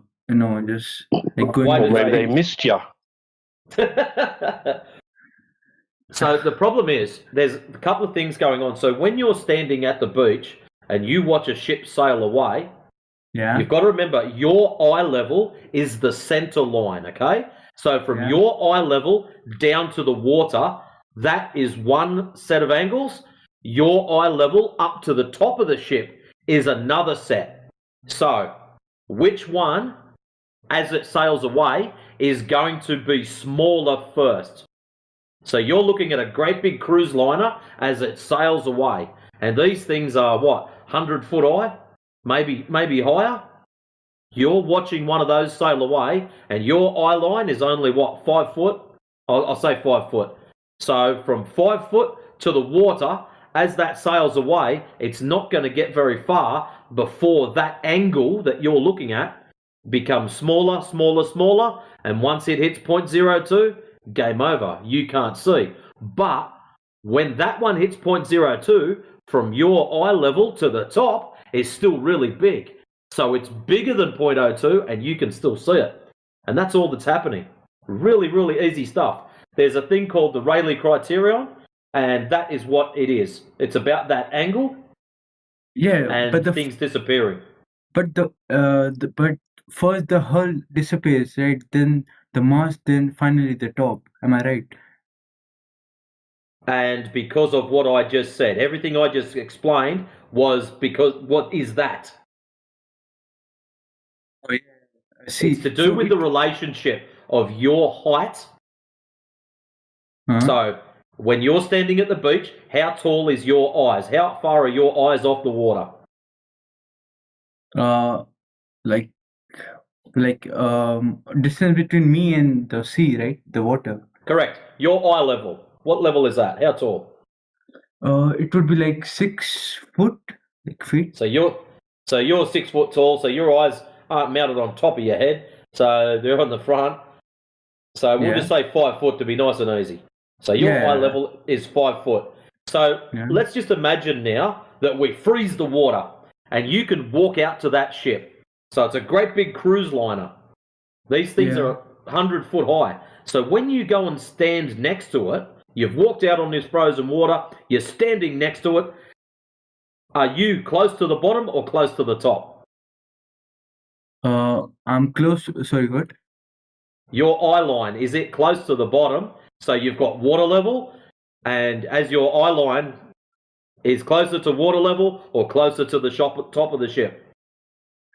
going? When they missed you. So the problem is there's a couple of things going on. So when you're standing at the beach and you watch a ship sail away, you've got to remember your eye level is the center line, okay? So from your eye level down to the water, that is one set of angles. Your eye level up to the top of the ship is another set. So which one, as it sails away, is going to be smaller first? So you're looking at a great big cruise liner as it sails away. And these things are what, 100-foot high? Maybe higher? You're watching one of those sail away and your eye line is only what, 5 foot? I'll say 5 foot. So from 5 foot to the water, as that sails away, it's not going to get very far before that angle that you're looking at becomes smaller, smaller, smaller. And once it hits 0.02, game over. You can't see. But when that one hits 0.02, from your eye level to the top is still really big. So it's bigger than 0.02 and you can still see it. And that's all that's happening. Really, really easy stuff. There's a thing called the Rayleigh criterion, and that is what it is. It's about that angle and things disappearing. But but first the hull disappears, right? Then the mast, then finally the top. Am I right? And because of what I just said, everything I just explained was because what is that? Oh, yeah. I see. It's to do with the relationship of your height. So when you're standing at the beach, how tall is your eyes? How far are your eyes off the water? Distance between me and the sea, right? The water. Correct. Your eye level. What level is that? How tall? It would be like 6 foot, like feet. So you're 6 foot tall. So your eyes aren't mounted on top of your head. So they're on the front. So we'll just say 5 foot to be nice and easy. So your eye level is 5 foot. So let's just imagine now that we freeze the water and you can walk out to that ship. So it's a great big cruise liner. These things are 100 foot high. So when you go and stand next to it, you've walked out on this frozen water, you're standing next to it. Are you close to the bottom or close to the top? I'm close. Sorry, what? Your eye line, is it close to the bottom? So you've got water level, and as your eye line is closer to water level or closer to the top of the ship?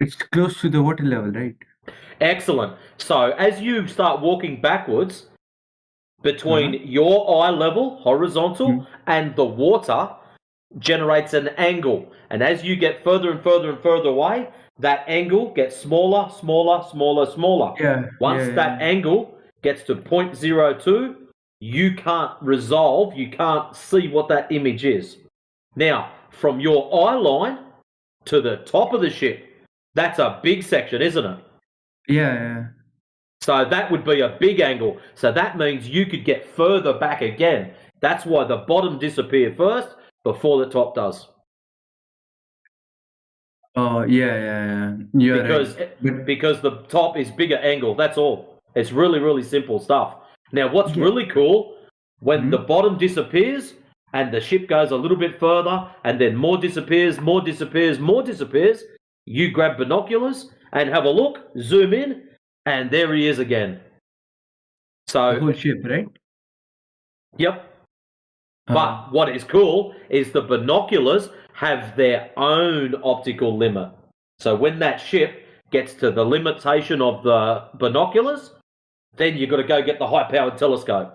It's close to the water level, right? Excellent. So as you start walking backwards between your eye level, horizontal, and the water generates an angle. And as you get further and further and further away, that angle gets smaller, smaller, smaller, smaller. Yeah. Once that angle gets to 0.02, you can't resolve, you can't see what that image is. Now, from your eye line to the top of the ship, that's a big section, isn't it? Yeah. So that would be a big angle. So that means you could get further back again. That's why the bottom disappear first before the top does. Oh, yeah. You're right. Because the top is bigger angle. That's all. It's really, really simple stuff. Now, what's really cool, when the bottom disappears and the ship goes a little bit further and then more disappears, more disappears, more disappears, you grab binoculars and have a look, zoom in, and there he is again. So the whole ship, right? Yep. But what is cool is the binoculars have their own optical limit. So when that ship gets to the limitation of the binoculars, then you've got to go get the high-powered telescope.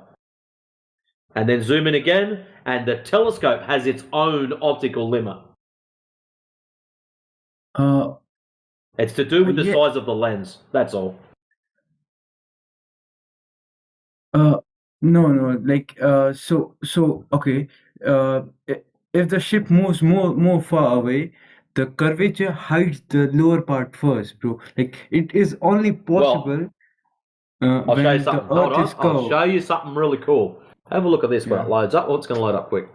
And then zoom in again, and the telescope has its own optical limit. It's to do with the size of the lens. That's all. No. Like, so okay. If the ship moves more far away, the curvature hides the lower part first, bro. Like, it is only possible I'll show when you something. the Hold Earth on. is I'll curved. show you something really cool. Have a look at this when it loads up. Oh, it's going to load up quick.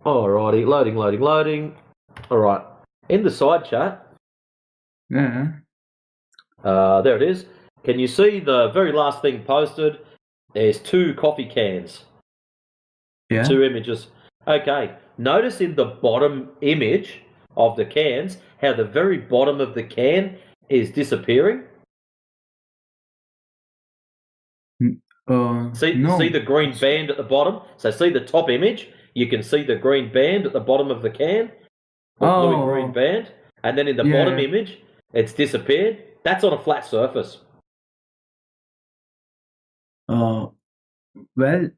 Alrighty, loading. All right. In the side chat. Yeah. There it is. Can you see the very last thing posted? There's 2 coffee cans. Yeah. 2 images. Okay. Notice in the bottom image of the cans how the very bottom of the can is disappearing. See the green band at the bottom? So see the top image? You can see the green band at the bottom of the can. The green band. And then in the bottom image, it's disappeared. That's on a flat surface. Well, look.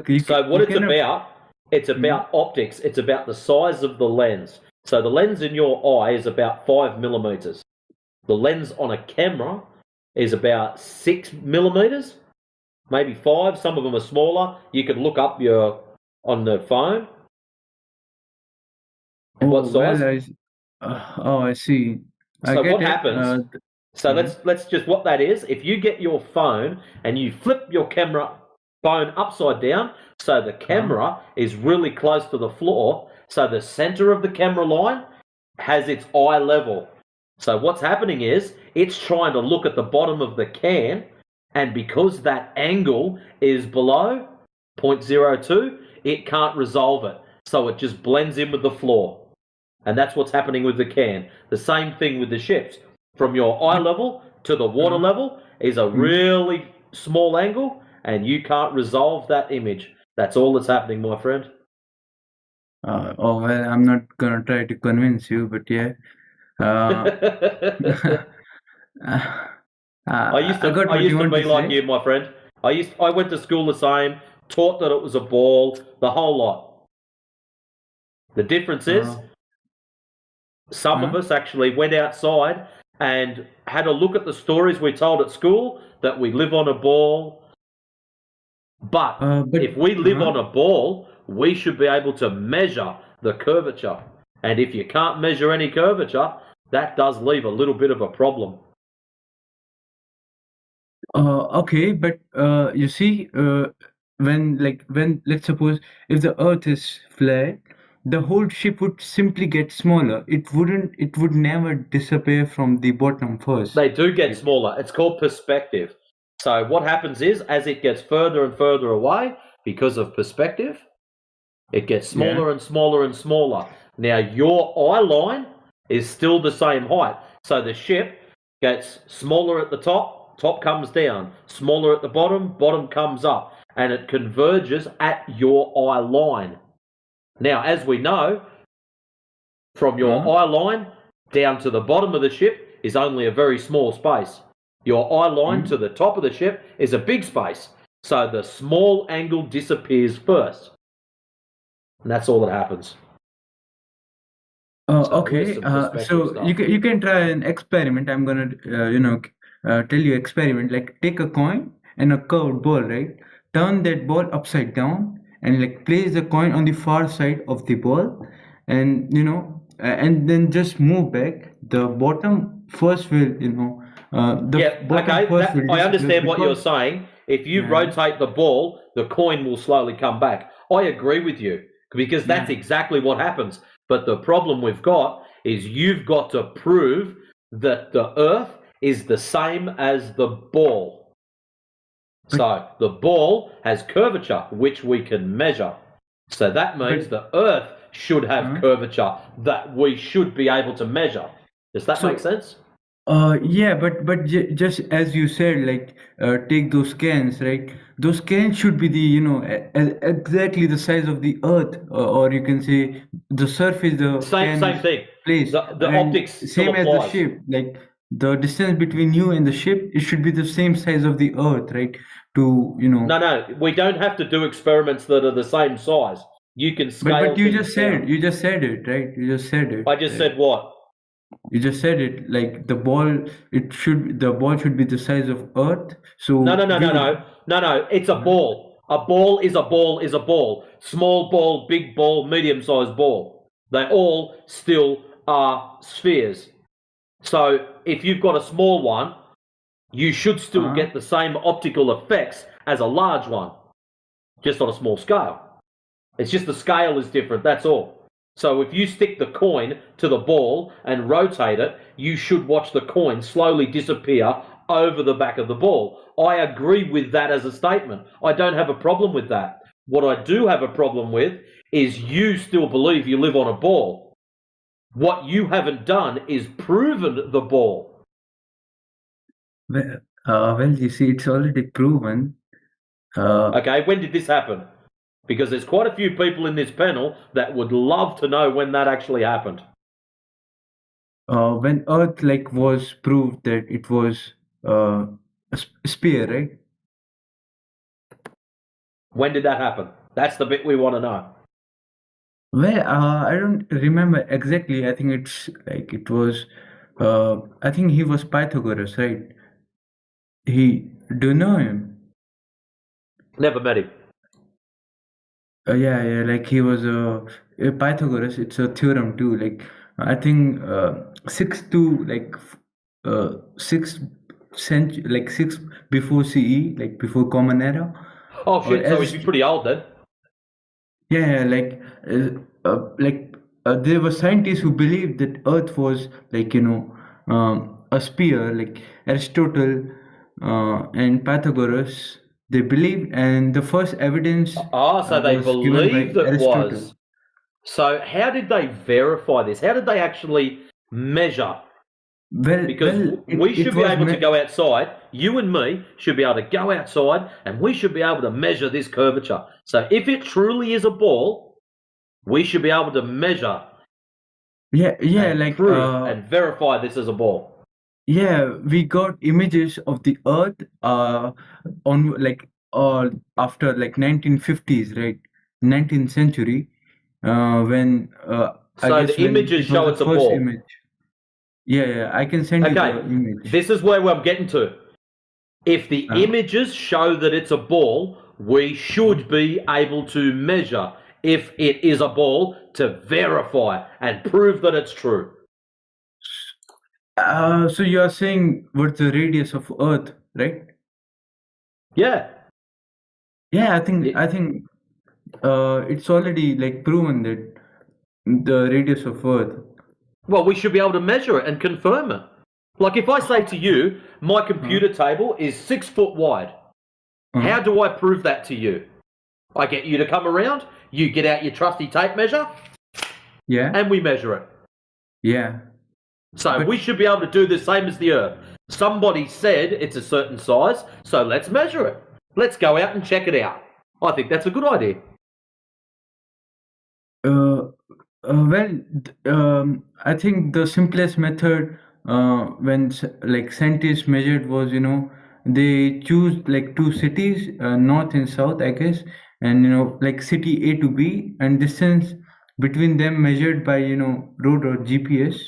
So what it's about, it's about optics. It's about the size of the lens. So the lens in your eye is about 5 millimeters. The lens on a camera is about 6 millimeters, maybe 5. Some of them are smaller. You can look up on the phone. What size? I see. So what happens? Let's just what that is. If you get your phone and you flip your phone upside down, so the camera is really close to the floor, so the center of the camera line has its eye level. So what's happening is it's trying to look at the bottom of the can, and because that angle is below 0.02, it can't resolve it. So it just blends in with the floor. And that's what's happening with the can. The same thing with the ships. From your eye level to the water level is a really small angle, and you can't resolve that image. That's all that's happening, my friend. Well, I'm not gonna try to convince you, but yeah. I used to be like you, my friend. I went to school the same, taught that it was a ball, the whole lot. The difference is, some of us actually went outside and had a look at the stories we told at school that we live on a ball. But if we live on a ball, we should be able to measure the curvature. And if you can't measure any curvature, that does leave a little bit of a problem. Okay, but you see, when let's suppose if the Earth is flat, the whole ship would simply get smaller. It would never disappear from the bottom first. They do get smaller. It's called perspective. So what happens is, as it gets further and further away, because of perspective, it gets smaller and smaller and smaller. Now your eye line is still the same height. So the ship gets smaller at the top, top comes down. Smaller at the bottom, bottom comes up. and it converges at your eye line. Now, as we know, from your eye line down to the bottom of the ship is only a very small space. Your eye line to the top of the ship is a big space. So the small angle disappears first. And that's all that happens. Okay, so you can try an experiment. I'm gonna tell you experiment. Like take a coin and a curved ball, right? Turn that ball upside down and like place the coin on the far side of the ball, and and then just move back. The bottom first will I understand what you're saying. If you rotate the ball, the coin will slowly come back. I agree with you because that's exactly what happens. But the problem we've got is you've got to prove that the Earth is the same as the ball. So the ball has curvature, which we can measure. So that means the Earth should have curvature that we should be able to measure. Does that make sense? Yeah, but just as you said, like take those scans, right? Those scans should be the exactly the size of the Earth, or you can say the surface. The same thing. Place the optics same as applies. the ship. Like the distance between you and the ship, it should be the same size of the Earth, right? No, we don't have to do experiments that are the same size. You can scale. But you just said it, right? You just said it. I just said what? You just said it, like the ball should be the size of Earth. So no. It's a ball. A ball is a ball is a ball. Small ball, big ball, medium-sized ball. They all still are spheres. So if you've got a small one, you should still get the same optical effects as a large one, just on a small scale. It's just the scale is different, that's all. So if you stick the coin to the ball and rotate it, you should watch the coin slowly disappear over the back of the ball. I agree with that as a statement. I don't have a problem with that. What I do have a problem with is you still believe you live on a ball. What you haven't done is proven the ball. Well, you see, it's already proven. Okay, when did this happen? Because there's quite a few people in this panel that would love to know when that actually happened. When Earth was proved that it was a sphere, right? When did that happen? That's the bit we want to know. Well, I don't remember exactly. I think it was. I think he was Pythagoras, right? Do you know him? Never met him. Yeah, like he was a Pythagoras. It's a theorem too. Like I think 6th century, like 6 before CE, like before Common Era. Oh shit! So he's pretty old then. Yeah, there were scientists who believed that Earth was a sphere, like Aristotle and Pythagoras. They believed, and the first evidence. So they believed it was. So how did they verify this? How did they actually measure? Because we should be able to go outside. You and me should be able to go outside, and we should be able to measure this curvature. So if it truly is a ball, we should be able to measure. Prove and verify this as a ball. Yeah, we got images of the Earth after 1950s, right? 19th century, when the images show it's a ball. Image. Yeah, I can send you the image. This is where I'm getting to. If the images show that it's a ball, we should be able to measure if it is a ball to verify and prove that it's true. So you are saying what's the radius of Earth, right? Yeah. Yeah, I think it's already proven that the radius of Earth. Well, we should be able to measure it and confirm it. Like if I say to you, my computer table is 6 foot wide. How do I prove that to you? I get you to come around, you get out your trusty tape measure, and we measure it. Yeah. So we should be able to do the same as the Earth. Somebody said it's a certain size, so let's measure it. Let's go out and check it out. I think that's a good idea. I think the simplest method when like scientists measured was, they choose like two cities, north and south, I guess, and like city A to B, and distance between them measured by road or GPS.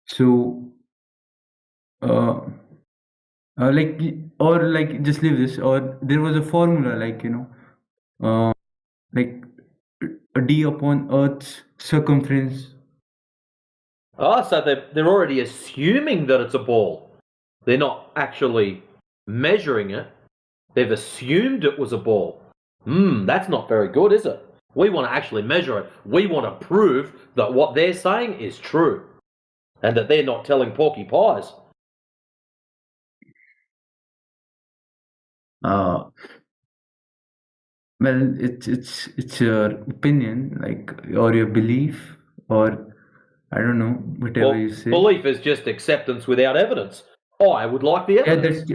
So like, or like just leave this, or there was a formula like like a d upon Earth's circumference. Oh, so they're already assuming that it's a ball. They're not actually measuring it. They've assumed it was a ball. That's not very good, is it? We want to actually measure it. We want to prove that what they're saying is true and that they're not telling porky pies. Well, it's your opinion, like, or your belief, or I don't know, whatever Well, you say. belief is just acceptance without evidence. I would like the evidence.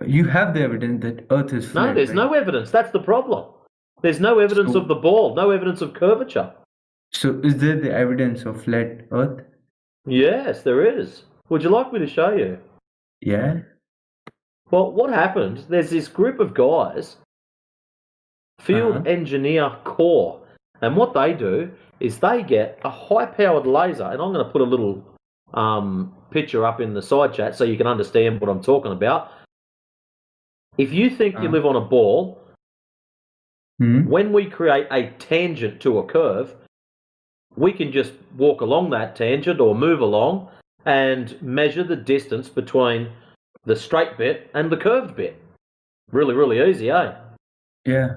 You have the evidence that Earth is flat. No, there's no evidence. That's the problem. There's no evidence of the ball, no evidence of curvature. So is there the evidence of flat Earth? Yes, there is. Would you like me to show you? Yeah. Well, what happened, there's this group of guys, Field Engineer Corps, and what they do is they get a high-powered laser, and I'm going to put a little picture up in the side chat so you can understand what I'm talking about. If you think you live on a ball, when we create a tangent to a curve, we can just walk along that tangent or move along and measure the distance between the straight bit and the curved bit. Really, really easy, eh? Yeah.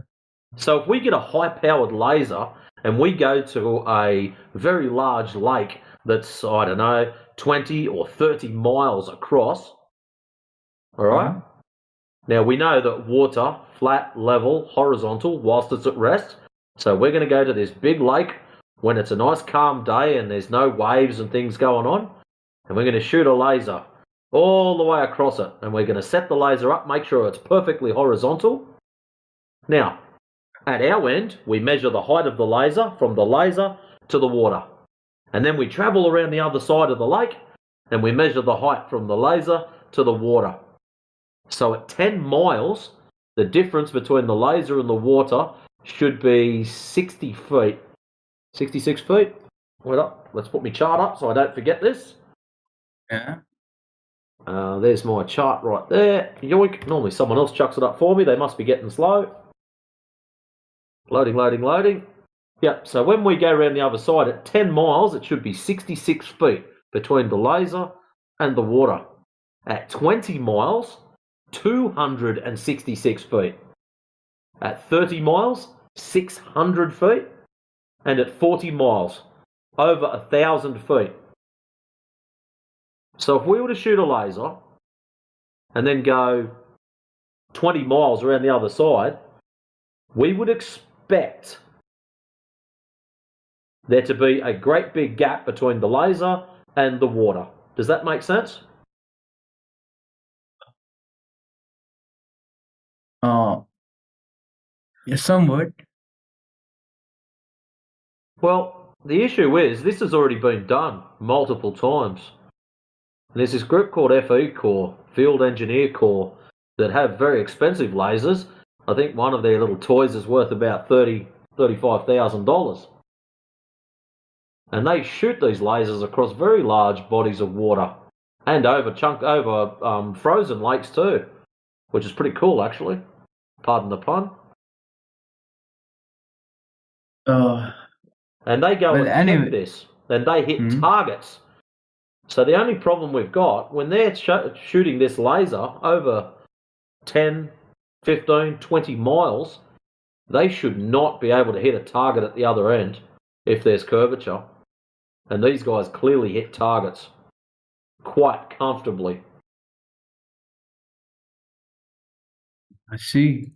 So if we get a high-powered laser and we go to a very large lake that's, I don't know, 20 or 30 miles across, all right? Now, we know that water, flat, level, horizontal, whilst it's at rest. So we're going to go to this big lake when it's a nice calm day and there's no waves and things going on, and we're going to shoot a laser all the way across it, and we're going to set the laser up, make sure it's perfectly horizontal. Now, at our end, we measure the height of the laser from the laser to the water, and then we travel around the other side of the lake and we measure the height from the laser to the water. So at 10 miles, the difference between the laser and the water should be 60 feet. 66 feet. Wait up. Let's put my chart up so I don't forget this. Yeah. There's my chart right there. Yoink. Normally someone else chucks it up for me. They must be getting slow. Loading, loading, loading. Yep, so when we go around the other side at 10 miles, it should be 66 feet between the laser and the water. At 20 miles, 266 feet. At 30 miles, 600 feet. And at 40 miles, over 1,000 feet. So if we were to shoot a laser and then go 20 miles around the other side, we would expect there to be a great big gap between the laser and the water. Does that make sense? Yeah, somewhat. Well, the issue is this has already been done multiple times. And there's this group called FE Corps, Field Engineer Corps, that have very expensive lasers. I think one of their little toys is worth about $35,000. And they shoot these lasers across very large bodies of water and over frozen lakes too, which is pretty cool actually. Pardon the pun. And they go and hit this, and they hit targets. So the only problem we've got, when they're shooting this laser over 10, 15, 20 miles, they should not be able to hit a target at the other end if there's curvature. And these guys clearly hit targets quite comfortably. I see.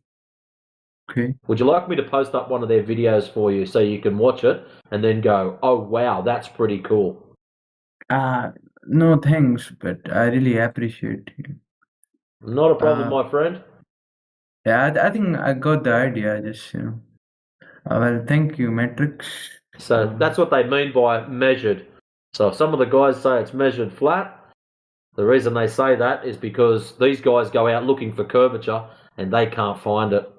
Okay. Would you like me to post up one of their videos for you so you can watch it and then go, oh wow, that's pretty cool? No thanks, but I really appreciate it. Not a problem, my friend. Yeah, I think I got the idea. Just well, thank you, Matrix. So that's what they mean by measured. So if some of the guys say it's measured flat, the reason they say that is because these guys go out looking for curvature and they can't find it.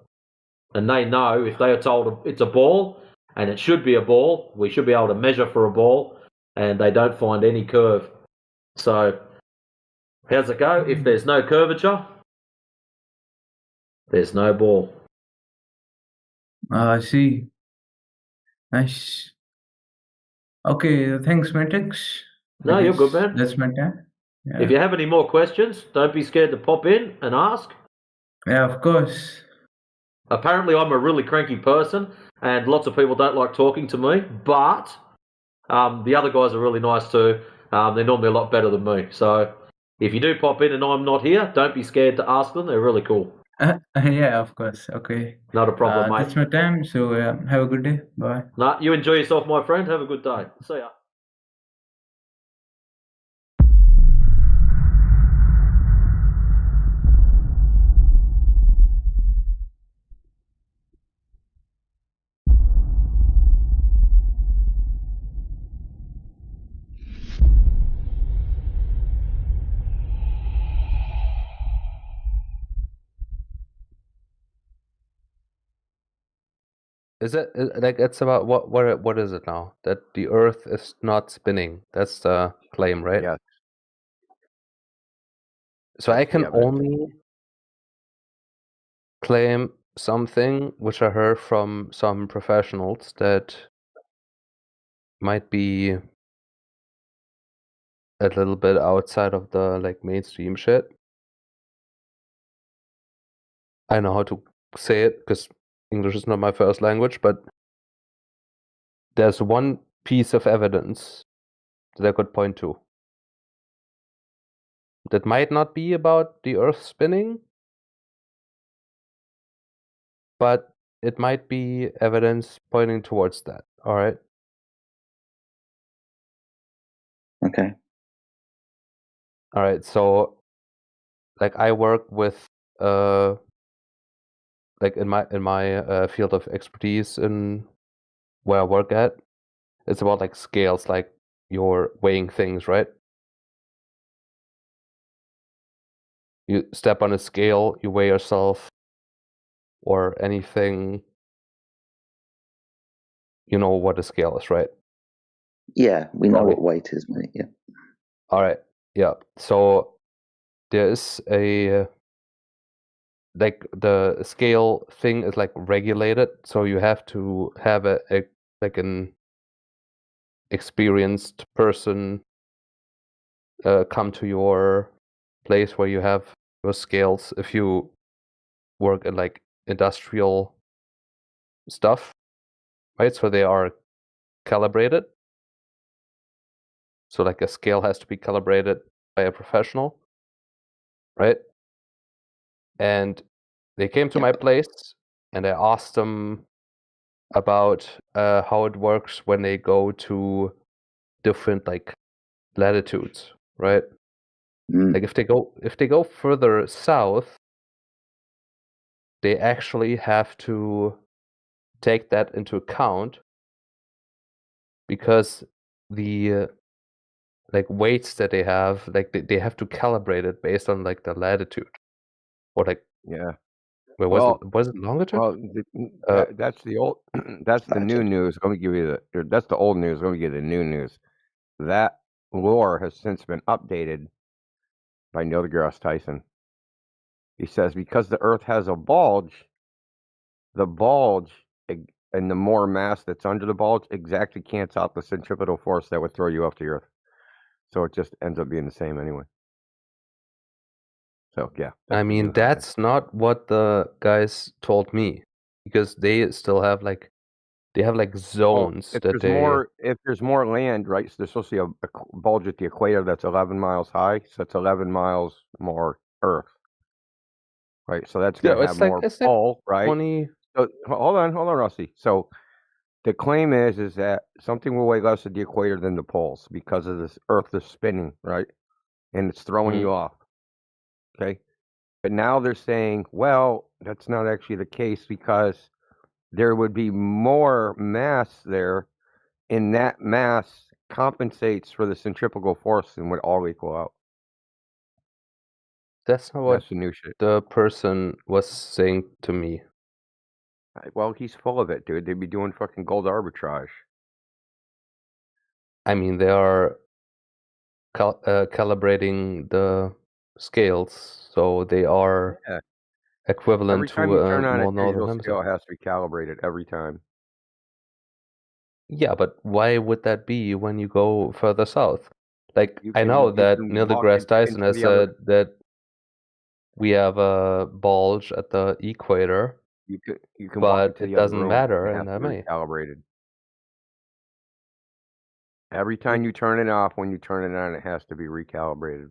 And they know if they are told it's a ball and it should be a ball, we should be able to measure for a ball, and they don't find any curve. So how's it go? If there's no curvature, there's no ball. I see. Nice. Okay, thanks, Matrix. No, you're good, man. That's my time. Yeah. If you have any more questions, don't be scared to pop in and ask. Yeah, of course. Apparently, I'm a really cranky person, and lots of people don't like talking to me, but the other guys are really nice too. They're normally a lot better than me. So if you do pop in and I'm not here, don't be scared to ask them. They're really cool. Yeah, of course. Okay. Not a problem, mate. That's my time. So have a good day. Bye. No, you enjoy yourself, my friend. Have a good day. See ya. Is it like it's about what is it now? That the Earth is not spinning. That's the claim, right? Yes. So I can the evidence. only claim something which I heard from some professionals that might be a little bit outside of the like mainstream shit. I know how to say it because English is not my first language, but there's one piece of evidence that I could point to that might not be about the Earth spinning, but it might be evidence pointing towards that. All right. Okay. All right. So, like, I work with, like in my field of expertise in where I work at, it's about like scales, like you're weighing things, right? You step on a scale, you weigh yourself, or anything. You know what a scale is, right? Yeah, we know what weight is, mate. Yeah. All right. Yeah. So there is a like the scale thing is like regulated, so you have to have a like an experienced person come to your place where you have your scales if you work in like industrial stuff, right? So they are calibrated. So like a scale has to be calibrated by a professional, right? And they came to my place and I asked them about how it works when they go to different like latitudes, right? Like if they go further south, they actually have to take that into account because the like weights that they have, like they have to calibrate it based on like the latitude or like Yeah. where Well, was it longitude? Well, that's the old. That's the new news. Let me give you the. That's the old news. Let me give you the new news. That lore has since been updated by Neil deGrasse Tyson. He says because the Earth has a bulge, the bulge and the more mass that's under the bulge exactly cancels out the centripetal force that would throw you off the Earth. So it just ends up being the same anyway. So yeah. I mean, that's not what the guys told me because they still have like they have like zones if that there's they more, if there's more land, right? So there's supposed to be a bulge at the equator that's 11 miles high, so it's 11 miles more Earth, right? So that's going to have more pull, right? 20. So, hold on, Rusty. So the claim is that something will weigh less at the equator than the poles because of this Earth is spinning, right? And it's throwing you off. Okay. But now they're saying, well, that's not actually the case because there would be more mass there, and that mass compensates for the centrifugal force and would all equal out. That's not what That's the new shit. the person was saying to me. Well, he's full of it, dude. They'd be doing fucking gold arbitrage. I mean, they are calibrating the scales, so they are Yeah. equivalent Every time to you a turn on a more northern digital scale, hemisphere. it has to be calibrated every time. Yeah, but why would that be when you go further south? Like, You I can know that walk Neil deGrasse Tyson into has the other. said that we have a bulge at the equator, You can walk but into it the other doesn't room. matter It in has that to be many. recalibrated. Every time you turn it off, when you turn it on, it has to be recalibrated.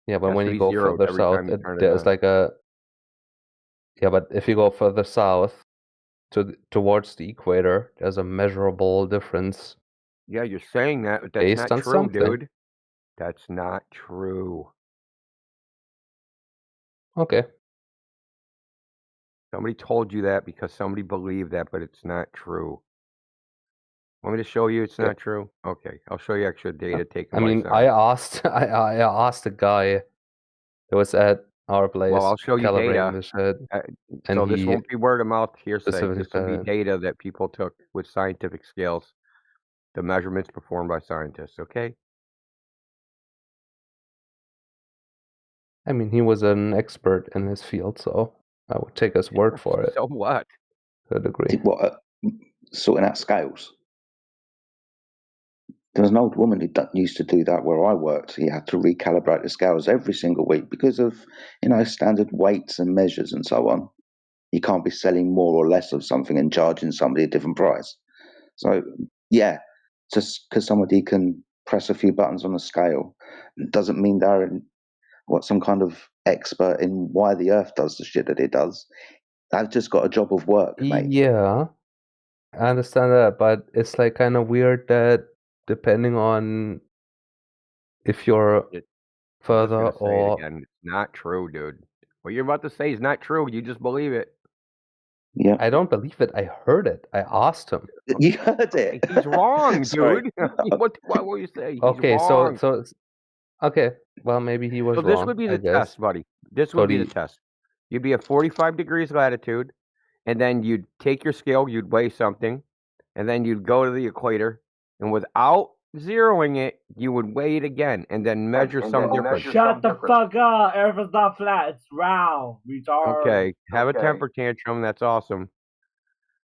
Yeah, but It has when to you be go zeroed further every south, time you turn it there's on. like a... Yeah, but if you go further south towards the equator, there's a measurable difference. Yeah, you're saying that, but that's Based not on true, something. dude. That's not true. Okay. Somebody told you that because somebody believed that, but it's not true. Want me to show you it's not true? Okay, I'll show you extra data taken I by mean, science. I asked a guy that was at our place Well, I'll show you calibrating data. the shit, and So this he won't be word of mouth hearsay. specifically This will be said, data that people took with scientific scales, the measurements performed by scientists, okay? I mean, he was an expert in his field, so I would take his word for it. So what? To a degree. What, sorting out scales? There was an old woman who used to do that where I worked. He had to recalibrate the scales every single week because of, standard weights and measures and so on. You can't be selling more or less of something and charging somebody a different price. So, yeah, just because somebody can press a few buttons on a scale doesn't mean they're some kind of expert in why the Earth does the shit that it does. They've just got a job of work, mate. Yeah, I understand that, but it's like kind of weird that depending on if you're further I'm just gonna say or... it again. It's not true, dude. What you're about to say is not true. You just believe it. Yeah. I don't believe it. I heard it. I asked him. You heard it. He's wrong, Sorry. dude. What will you say? He's Okay, wrong. okay. Well, maybe he was So this wrong. would be I the guess. test, buddy. This would be the test. You'd be at 45 degrees latitude, and then you'd take your scale, you'd weigh something, and then you'd go to the equator, and without zeroing it, you would weigh it again, and then measure some difference. Shut the fuck up! Earth is not flat. It's round. Retard. Okay, have a temper tantrum. That's awesome.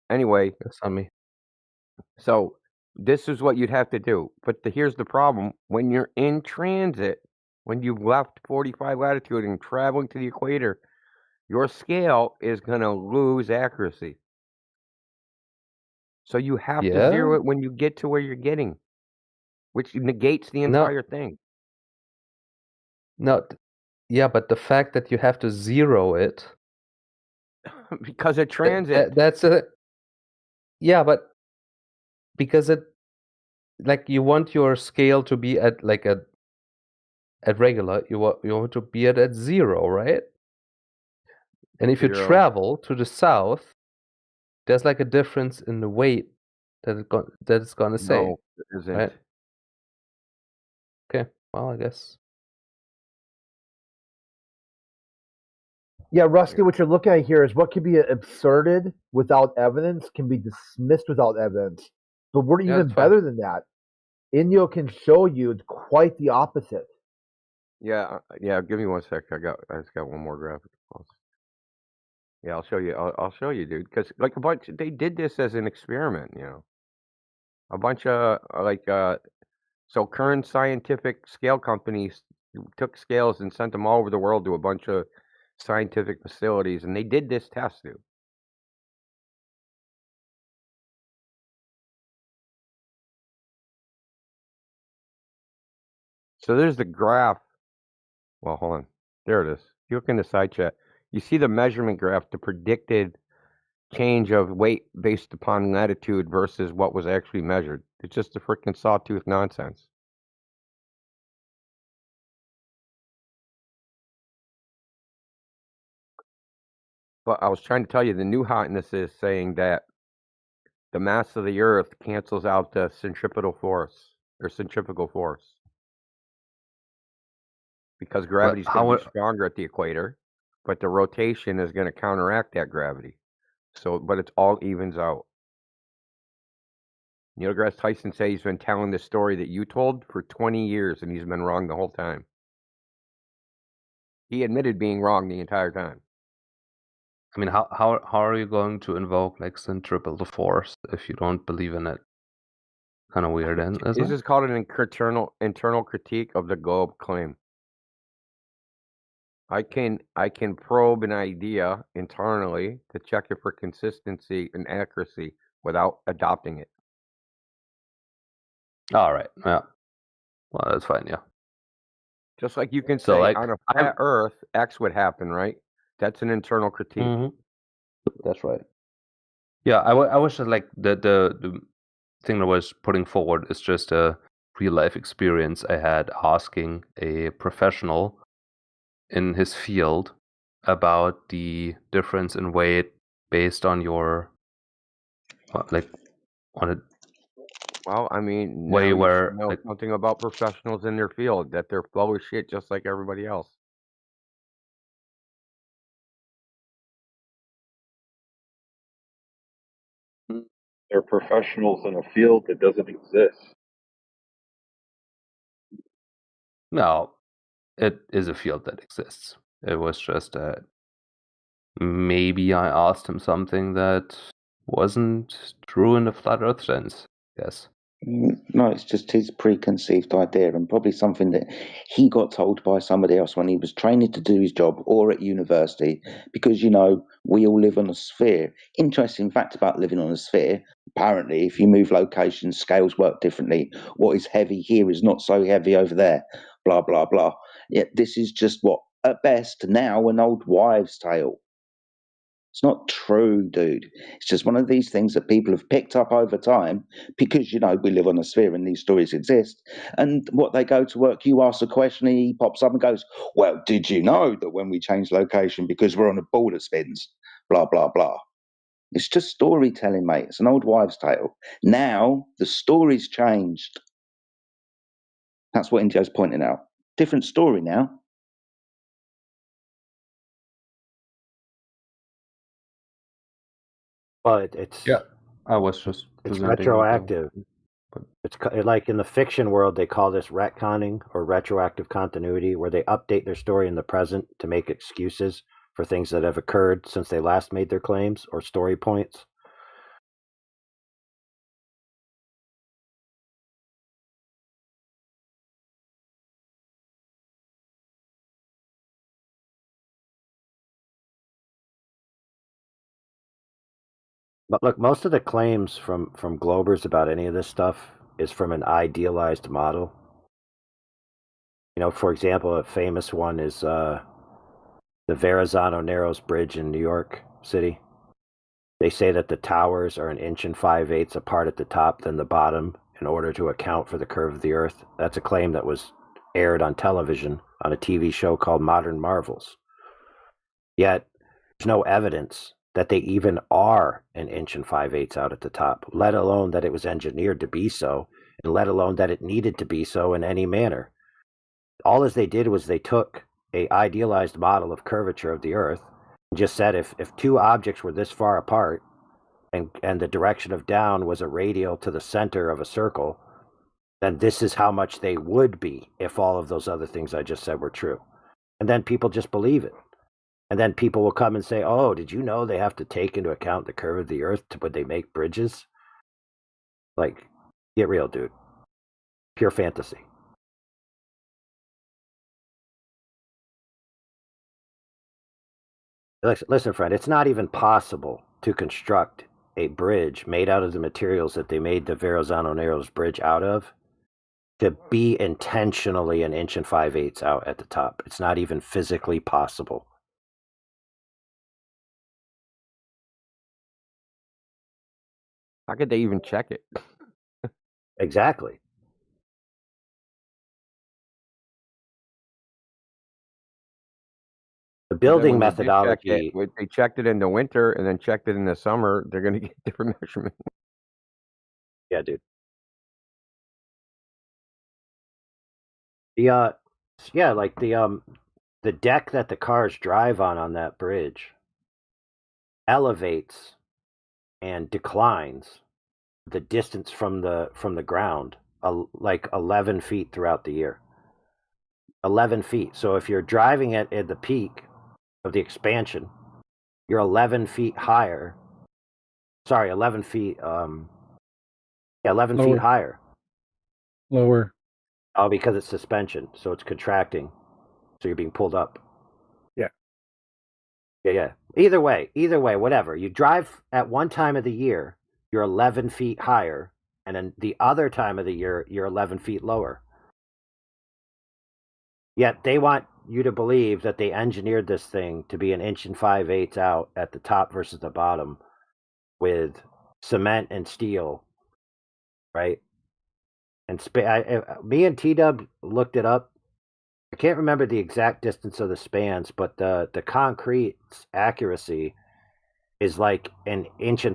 Anyway, that's on me. So this is what you'd have to do. But here's the problem: when you're in transit, when you've left 45 latitude and traveling to the equator, your scale is going to lose accuracy. So you have to zero it when you get to where you're getting, which negates the entire thing. No, yeah, but the fact that you have to zero it because of transit. That's a... Yeah, but because it, like, you want your scale to be at like at regular, you want to be at 0, right? And if you Zero. travel to the south, there's like a difference in the weight that it's gonna say. No, there isn't. Right? Okay. Well, I guess. Yeah, Rusty, what you're looking at here is what can be asserted without evidence can be dismissed without evidence. But we're even better than that. Inyo can show you it's quite the opposite. Yeah. Give me 1 sec. I just got one more graphic. Yeah, I'll show you. I'll show you, dude. Because like they did this as an experiment. A bunch of so current scientific scale companies took scales and sent them all over the world to a bunch of scientific facilities, and they did this test, dude. So there's the graph. Well, hold on. There it is. If you look in the side chat, you see the measurement graph, the predicted change of weight based upon latitude versus what was actually measured. It's just a freaking sawtooth nonsense. But I was trying to tell you, the new hotness is saying that the mass of the Earth cancels out the centripetal force or centrifugal force because gravity's going to be stronger at the equator, but the rotation is going to counteract that gravity. So, but it all evens out. Neil deGrasse Tyson said he's been telling this story that you told for 20 years, and he's been wrong the whole time. He admitted being wrong the entire time. I mean, how are you going to invoke like centripetal force if you don't believe in it? Kind of weird, isn't it? This is called an internal critique of the globe claim. I can probe an idea internally to check it for consistency and accuracy without adopting it. All right. Yeah. Well, that's fine. Yeah. Just like you can So, say like, on a flat Earth, X would happen, right? That's an internal critique. That's right. Yeah, I wish that like the thing that I was putting forward is just a real life experience I had asking a professional in his field about the difference in weight based on your on a Well, I mean, way now you where should know like something about professionals in their field, that they're full of shit just like everybody else. They're professionals in a field that doesn't exist. no, it is a field that exists. It was just that maybe I asked him something that wasn't true in the flat Earth sense. Yes. No, it's just his preconceived idea, and probably something that he got told by somebody else when he was training to do his job or at university, because, you know, we all live on a sphere. Interesting fact about living on a sphere, apparently, if you move locations, scales work differently. What is heavy here is not so heavy over there, blah, blah, blah. Yet this is just what, at best, now an old wives' tale. It's not true, dude. It's just one of these things that people have picked up over time because, you know, we live on a sphere and these stories exist. And what they go to work, you ask a question, and he pops up and goes, well, did you know that when we change location because we're on a ball that spins, blah, blah, blah. It's just storytelling, mate. It's an old wives' tale. Now the story's changed. That's what Indio's pointing out. Different story now. Well, it's Yeah, I was just it's presenting retroactive. It's like in the fiction world, they call this retconning or retroactive continuity, where they update their story in the present to make excuses for things that have occurred since they last made their claims or story points. But look, most of the claims from Globers about any of this stuff is from an idealized model. You know, for example, a famous one is the Verrazano Narrows Bridge in New York City. They say that the towers are 1 5/8 inches apart at the top than the bottom in order to account for the curve of the Earth. That's a claim that was aired on television on a TV show called Modern Marvels. Yet, there's no evidence that they even are 1 5/8 inches out at the top, let alone that it was engineered to be so, and let alone that it needed to be so in any manner. All as they did was they took a idealized model of curvature of the Earth and just said if two objects were this far apart and the direction of down was a radial to the center of a circle, then this is how much they would be if all of those other things I just said were true. And then people just believe it. And then people will come and say, oh, did you know they have to take into account the curve of the Earth when they make bridges? Like, get real, dude. Pure fantasy. Listen, friend, it's not even possible to construct a bridge made out of the materials that they made the Verrazano Narrows Bridge out of to be intentionally 1 5/8 inches out at the top. It's not even physically possible. How could they even check it? Exactly. The But then building when they did check it, methodology. they checked it in the winter and then checked it in the summer, they're going to get different measurements. Yeah, dude. The yeah, like the deck that the cars drive on that bridge elevates and declines the distance from the ground, like 11 feet throughout the year. 11 feet. So if you're driving it at the peak of the expansion, you're 11 feet higher. Sorry, 11 feet. Yeah, 11 Lower. feet higher. Lower. Oh, because it's suspension, so it's contracting. So you're being pulled up. Yeah. Yeah. Either way, whatever. You drive at one time of the year, you're 11 feet higher, and then the other time of the year, you're 11 feet lower. Yet they want you to believe that they engineered this thing to be 1 5/8 inches out at the top versus the bottom with cement and steel, right? And me and T-Dub looked it up. I can't remember the exact distance of the spans, but the concrete's accuracy is like 1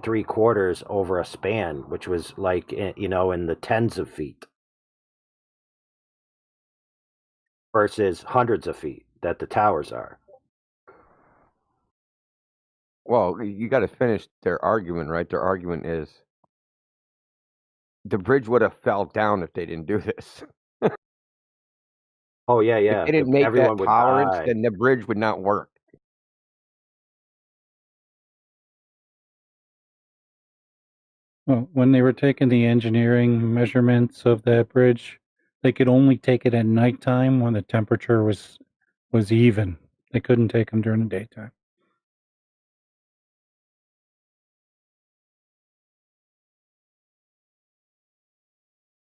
3/4 inches over a span, which was like, in the tens of feet versus hundreds of feet that the towers are. Well, you got to finish their argument, right? Their argument is the bridge would have fell down if they didn't do this. Oh yeah. If they didn't make Everyone that would tolerance, die. then the bridge would not work. Well, when they were taking the engineering measurements of that bridge, they could only take it at nighttime when the temperature was even. They couldn't take them during the daytime.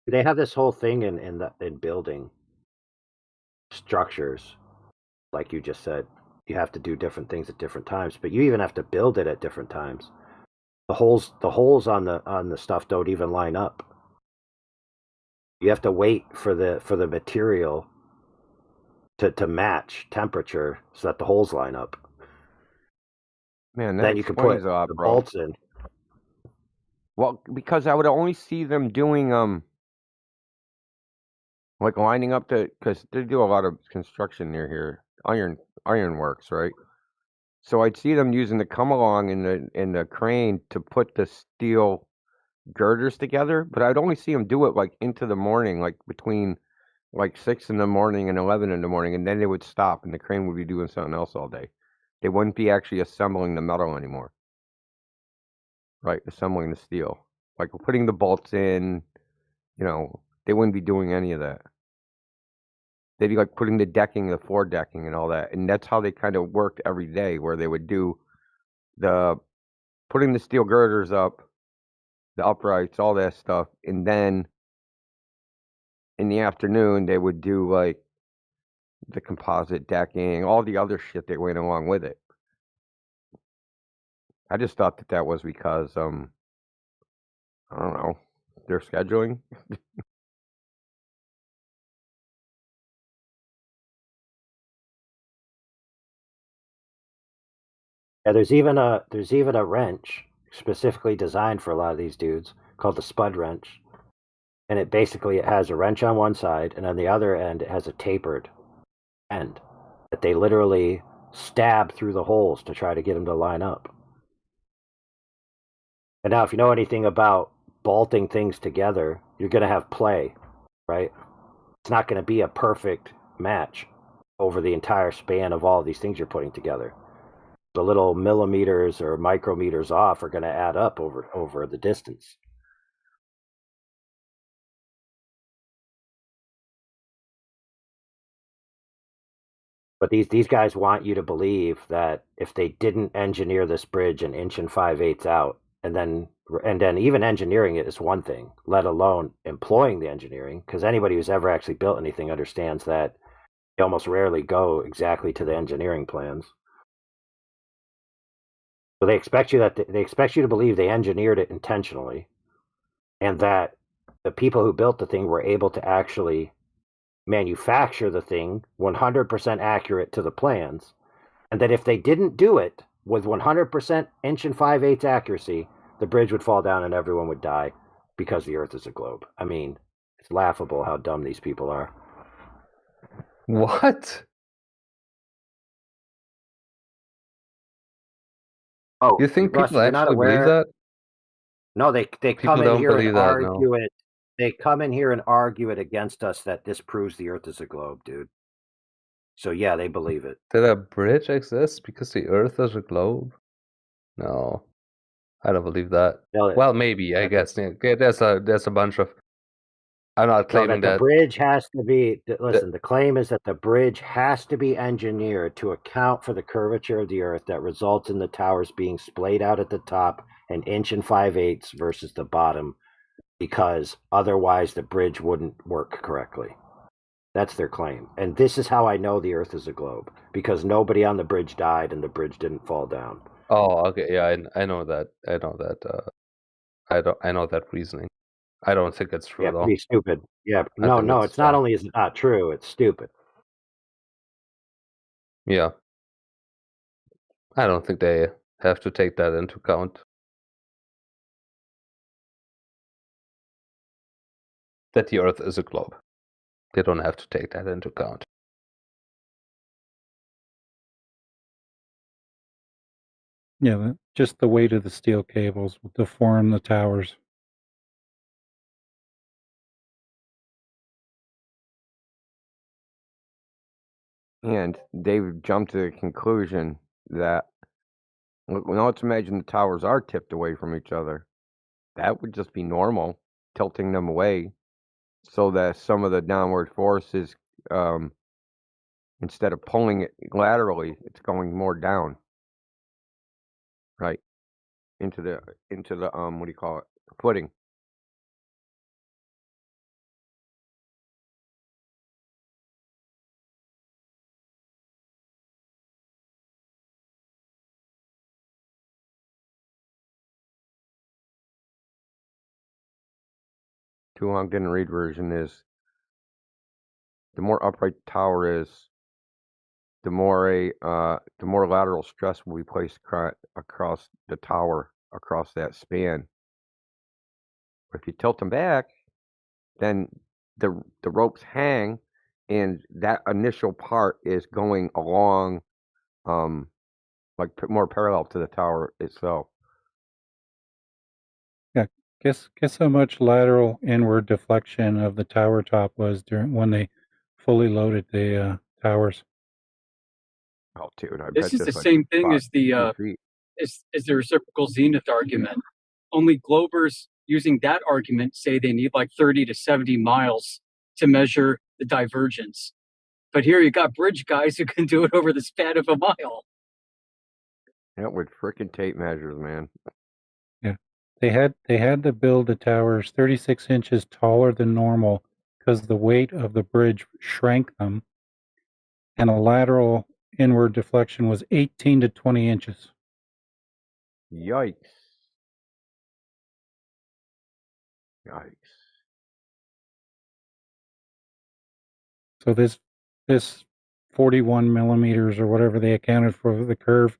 They have this whole thing in building structures, like you just said. You have to do different things at different times, but you even have to build it at different times. The holes on the stuff don't even line up. You have to wait for the material to match temperature so that the holes line up. Man, that Then you can put explains a lot, the bro. bolts in. Well, because I would only see them doing like lining up because they do a lot of construction near here, ironworks, right? So I'd see them using the come along in the crane to put the steel girders together, but I'd only see them do it like into the morning, like between like 6 in the morning and 11 in the morning, and then they would stop and the crane would be doing something else all day. They wouldn't be actually assembling the metal anymore. Right, assembling the steel. Like putting the bolts in, they wouldn't be doing any of that. They'd be like putting the decking, the floor decking and all that. And that's how they kind of worked every day, where they would do putting the steel girders up, the uprights, all that stuff. And then in the afternoon, they would do like the composite decking, all the other shit that went along with it. I just thought that was because, I don't know, their scheduling. Yeah, there's even a wrench specifically designed for a lot of these dudes called the spud wrench, and it has a wrench on one side, and on the other end it has a tapered end that they literally stab through the holes to try to get them to line up. And now, if you know anything about bolting things together, you're going to have play, right? It's not going to be a perfect match over the entire span of all of these things you're putting together. The little millimeters or micrometers off are going to add up over the distance. But these guys want you to believe that if they didn't engineer this bridge 1 5/8 inches out, and then even engineering it is one thing, let alone employing the engineering, because anybody who's ever actually built anything understands that they almost rarely go exactly to the engineering plans. So they expect you to believe they engineered it intentionally, and that the people who built the thing were able to actually manufacture the thing 100% accurate to the plans, and that if they didn't do it with 100% inch and 5/8 accuracy, the bridge would fall down and everyone would die because the Earth is a globe. I mean, it's laughable how dumb these people are. What? Oh, You think Rusty, people you're not actually believe aware? that? No, they People come in don't here and believe that, no. argue it. They come in here and argue it against us that this proves the Earth is a globe, dude. So yeah, they believe it. Did a bridge exist because the Earth is a globe? No, I don't believe that. No, Well, maybe, I guess. Yeah, there's a bunch of. I'm not No, claiming that the that. bridge has to be. Listen, the claim is that the bridge has to be engineered to account for the curvature of the Earth that results in the towers being splayed out at the top an inch and 5/8 versus the bottom, because otherwise the bridge wouldn't work correctly. That's their claim. And this is how I know the Earth is a globe, because nobody on the bridge died and the bridge didn't fall down. Oh, okay, yeah, I know that. I know that. I know that reasoning. I don't think it's true Yeah, though. pretty stupid. Yeah, I think no, it's it's not only is it not true, it's stupid. Yeah. I don't think they have to take that into account. That the Earth is a globe. They don't have to take that into account. Yeah, just the weight of the steel cables to form the towers. And David jumped to the conclusion that, well, let's imagine the towers are tipped away from each other. That would just be normal, tilting them away so that some of the downward force is, instead of pulling it laterally, it's going more down. Right. Into the what do you call it? Footing. Too long didn't read version is the more upright the tower is, the more lateral stress will be placed across the tower, across that span. If you tilt them back, then the ropes hang, and that initial part is going along, like more parallel to the tower itself. Yeah, guess how much lateral inward deflection of the tower top was during when they fully loaded the towers. Oh, dude, I This bet is the this like same thing 5 as the 2 feet. is the reciprocal zenith argument. Only Globers using that argument say they need like 30 to 70 miles to measure the divergence. But here you got bridge guys who can do it over the span of a mile. Yeah, with frickin' tape measures, man. Yeah, they had to build the towers 36 inches taller than normal because the weight of the bridge shrank them, and a lateral inward deflection was 18 to 20 inches. Yikes. Yikes. So this 41 millimeters or whatever they accounted for the curve,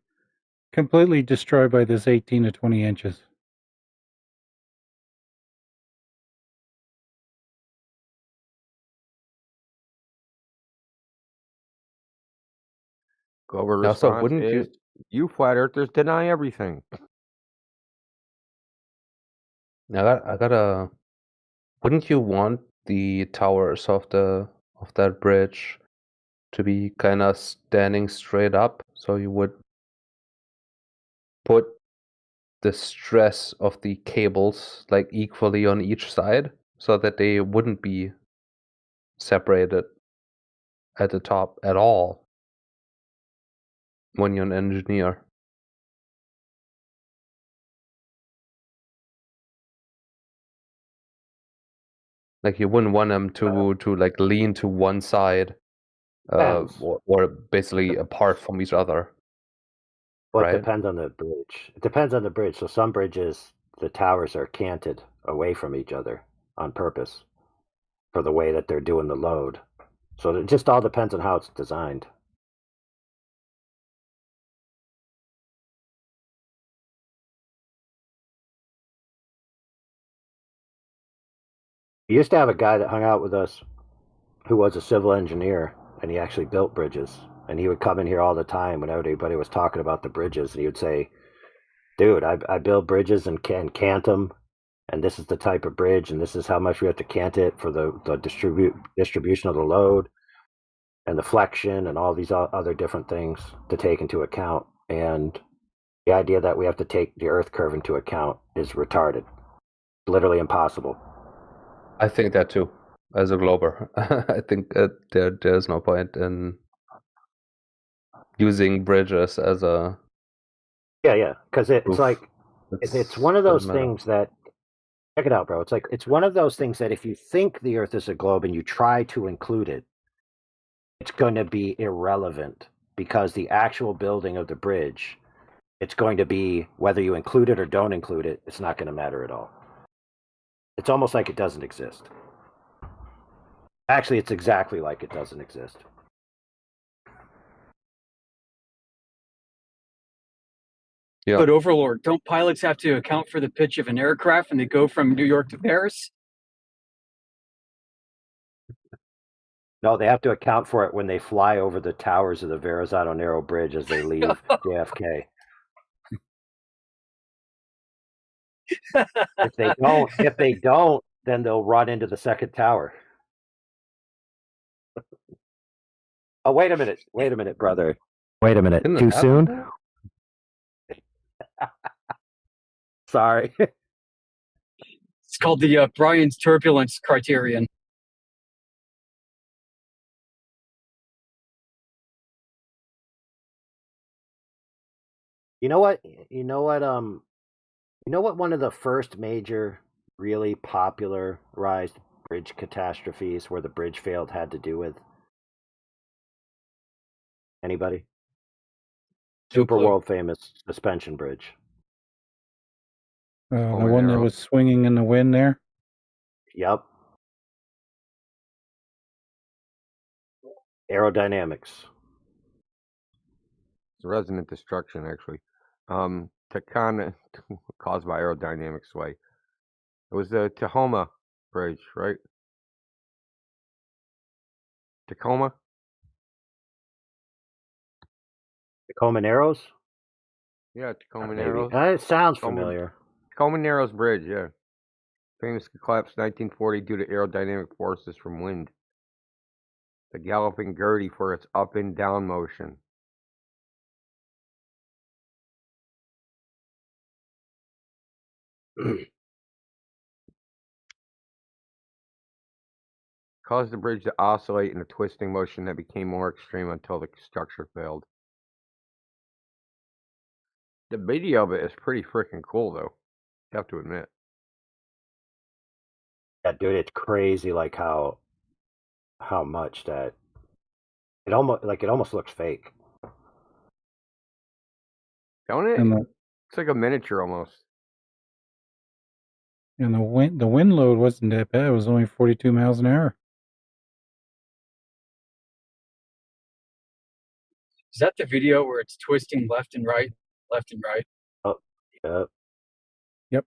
completely destroyed by this 18 to 20 inches. Glover Now, so response wouldn't is, you? you flat earthers deny everything. Now, I gotta. Wouldn't you want the towers of that bridge to be kind of standing straight up? So you would put the stress of the cables like equally on each side, so that they wouldn't be separated at the top at all when you're an engineer. Like you wouldn't want them to like lean to one side, Depends. or basically apart from each other. Well, it Right? depends on the bridge. It depends on the bridge. So some bridges, the towers are canted away from each other on purpose for the way that they're doing the load. So it just all depends on how it's designed. We used to have a guy that hung out with us who was a civil engineer, and he actually built bridges. And he would come in here all the time whenever anybody was talking about the bridges, and he would say, dude, I build bridges and cant them, and this is the type of bridge, and this is how much we have to cant it for the distribution of the load and the flexion and all these other different things to take into account. And the idea that we have to take the Earth curve into account is retarded. Literally impossible. I think that too, as a glober. I think there's no point in using bridges as a... Yeah, because it's Oof. like, it's one of those Doesn't matter. things that, check it out, bro. It's one of those things that if you think the Earth is a globe and you try to include it, it's going to be irrelevant, because the actual building of the bridge, it's going to be, whether you include it or don't include it, it's not going to matter at all. It's almost like it doesn't exist. Actually, it's exactly like it doesn't exist. Yeah. But Overlord, don't pilots have to account for the pitch of an aircraft when they go from New York to Paris? No, they have to account for it when they fly over the towers of the Verrazano Narrow Bridge as they leave JFK. If they don't, then they'll run into the second tower. Oh, wait a minute, brother. Wait a minute. Too soon? Sorry. It's called the Brian's turbulence criterion. You know what? One of the first major, really popularized bridge catastrophes where the bridge failed had to do with? Anybody? Super world famous suspension bridge. The one that was swinging in the wind there? Yep. Aerodynamics. It's resonant destruction, actually. Takana, caused by aerodynamic sway. It was the Tacoma Bridge, right? Tacoma? Tacoma Narrows? Yeah, Tacoma Maybe. Narrows. It sounds familiar. Tacoma Narrows Bridge, yeah. Famously collapsed 1940 due to aerodynamic forces from wind. The galloping Gertie for its up and down motion. Caused the bridge to oscillate in a twisting motion that became more extreme until the structure failed. The video of it is pretty freaking cool, though. You have to admit. Yeah, dude, it's crazy, like how much that it almost looks fake. Don't it? And It's like a miniature almost. And the wind load wasn't that bad. It was only 42 miles an hour. Is that the video where it's twisting left and right? Oh, yeah. Yep.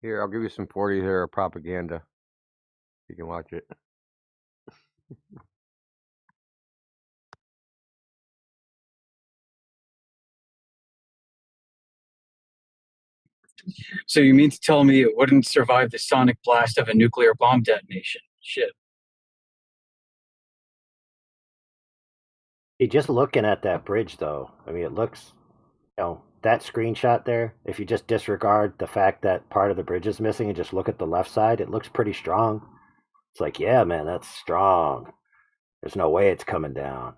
Here, I'll give you some 40 here of propaganda. You can watch it. So you mean to tell me it wouldn't survive the sonic blast of a nuclear bomb detonation? Shit. Just looking at that bridge, though, I mean, it looks, that screenshot there, if you just disregard the fact that part of the bridge is missing and just look at the left side, it looks pretty strong. It's like, yeah, man, that's strong. There's no way it's coming down.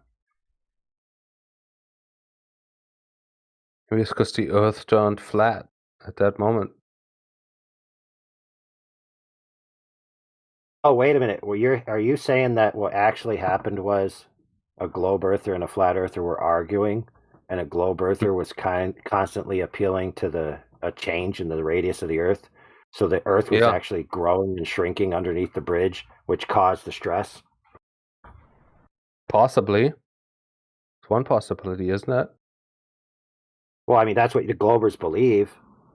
Maybe it's because the Earth turned flat at that moment. Oh, wait a minute. Are you saying that what actually happened was a globe earther and a flat earther were arguing, and a globe earther was constantly appealing to a change in the radius of the Earth, so the Earth was actually growing and shrinking underneath the bridge, which caused the stress? Possibly. It's one possibility, isn't it? Well, I mean, that's what the Globers believe.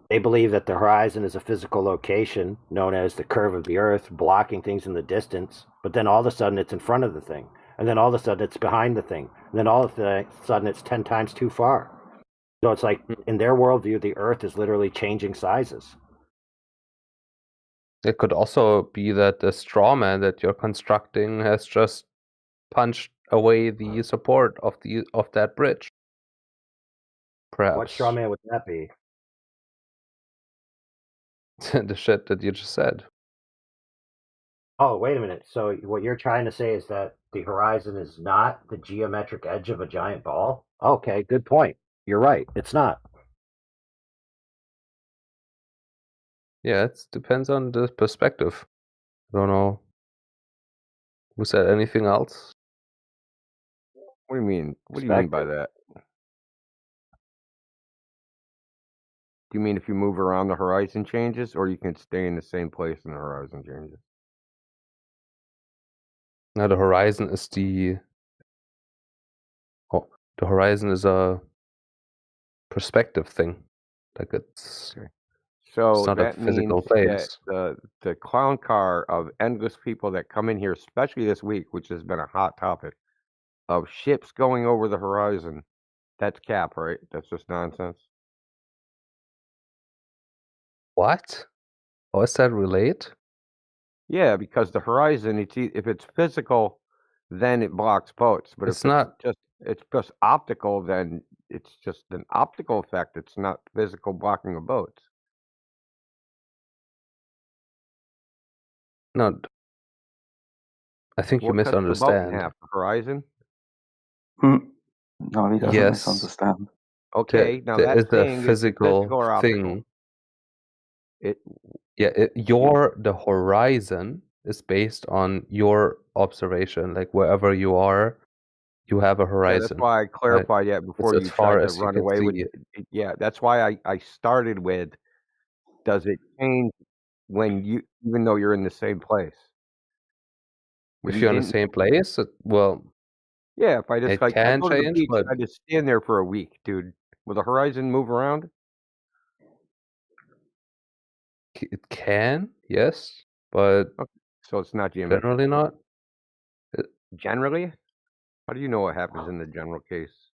They believe that the horizon is a physical location known as the curve of the Earth, blocking things in the distance. But then all of a sudden it's in front of the thing. And then all of a sudden it's behind the thing. And then all of a sudden it's 10 times too far. So it's like, in their worldview, the Earth is literally changing sizes. It could also be that the straw man that you're constructing has just punched away the support of that bridge. Perhaps. What straw man would that be? The shit that you just said. Oh, wait a minute. So what you're trying to say is that the horizon is not the geometric edge of a giant ball? Okay, good point. You're right. It's not. Yeah, it depends on the perspective. I don't know. Was there anything else? What do you mean? What do you mean by that? Do you mean if you move around the horizon changes, or you can stay in the same place and the horizon changes? Now the horizon is the horizon is a perspective thing. Like it's So not a that physical means place. that the clown car of endless people that come in here, especially this week, which has been a hot topic, of ships going over the horizon, that's cap, right? That's just nonsense. What? How does that relate? Yeah, because the horizon, if it's physical, then it blocks boats. But It's if not. it's just optical, then it's just an optical effect. It's not physical blocking of boats. No. I think you What cuts the boat in misunderstand. half? The horizon? No, he doesn't Yes. misunderstand. Okay, now there that is a thing is physical or optical? thing. The horizon is based on your observation. Like wherever you are, you have a Yeah, horizon. that's why I clarified that before It's you as far tried to as you run can away with see. it. Yeah, that's why I started with, does it change when even though you're in the same place? When If you you're in the didn't, same place, yeah, if I just it can go to the change, beach, but I just stand there for a week, dude. Will the horizon move around? it can, yes, but So it's not geometric. generally not. Generally? How do you know what happens in the general case?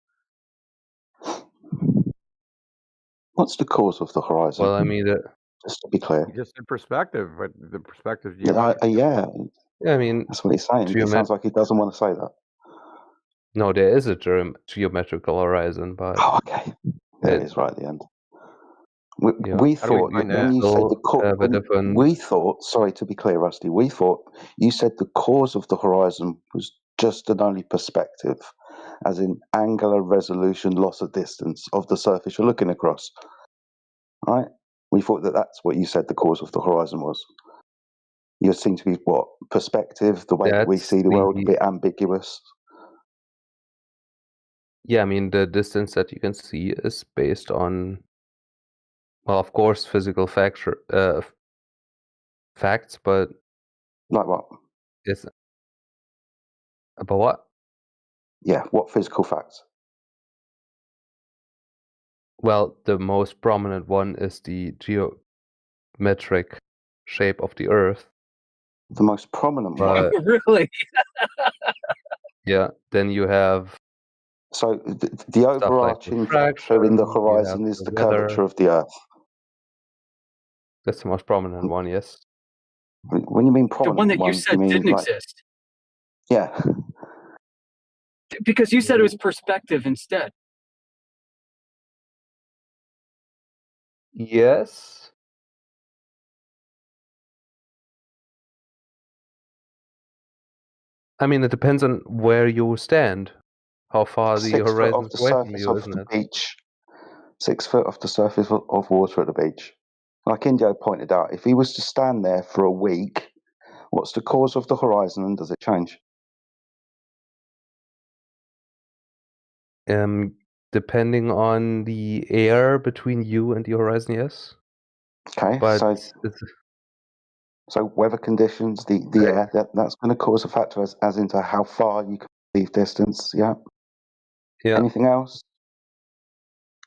What's the cause of the horizon? Well, I mean, just to be clear. Just in perspective, but the perspective Yeah, geometric. I mean, that's what he's saying. It sounds like he doesn't want to say that. No, there is a geometrical horizon, but okay, there it is right at the end. Yeah. We How do we thought find when that? you said Still we thought, sorry to be clear, Rusty, we thought you said the cause of the horizon was just and only perspective, as in angular resolution, loss of distance of the surface you're looking across. Right? We thought that's what you said the cause of the horizon was. You seem to be what? Perspective, the way that we see the world, a bit ambiguous. Yeah, I mean, the distance that you can see is based on, well, of course, physical facts, but like what? It's about what? Yeah, what physical facts? Well, the most prominent one is the geometric shape of the Earth. The most prominent one? Really? Yeah, then you have. So the overarching factor in the horizon is the curvature of the Earth. That's the most prominent one, yes. When you mean prominent the one that you one, said didn't exist. Yeah. Because you said it was perspective instead. Yes. I mean, it depends on where you stand, how far the 6 foot horizon off the is away from surface you, of isn't the it? beach. 6 foot off the surface of water at the beach. Like Indio pointed out, if he was to stand there for a week, what's the cause of the horizon and does it change? Depending on the air between you and the horizon, yes. Okay, but so weather conditions, the air, that's going to cause a factor as into how far you can leave distance. Yeah. Yeah. Anything else?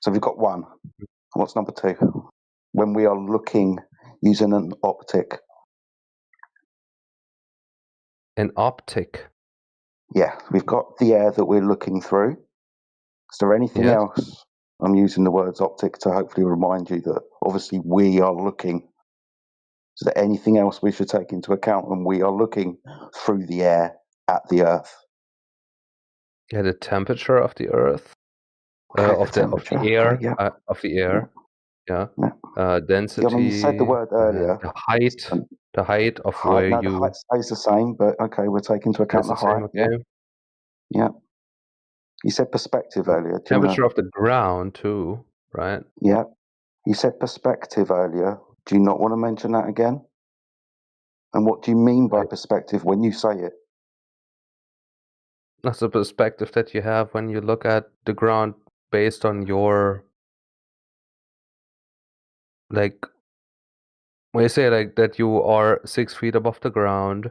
So we've got one. What's number two? When we are looking using an optic. An optic. Yeah, we've got the air that we're looking through. Is there anything Yes. else? I'm using the words optic to hopefully remind you that obviously we are looking. Is there anything else we should take into account when we are looking through the air at the Earth? Yeah, the temperature of the Earth, Okay, of temperature. the air, Okay, yeah. of the air. Yeah. Yeah, Density. I mean, you said the word earlier. The height. The height of Height. where No, the you. height stays the same, but okay, we'll take into account That's the the same. height. Yeah. Okay. Yeah. You said perspective earlier. Do you wanna... Temperature of the ground too, right? Yeah. You said perspective earlier. Do you not want to mention that again? And what do you mean by perspective when you say it? That's the perspective that you have when you look at the ground based on your, like, when you say like that you are 6 feet above the ground,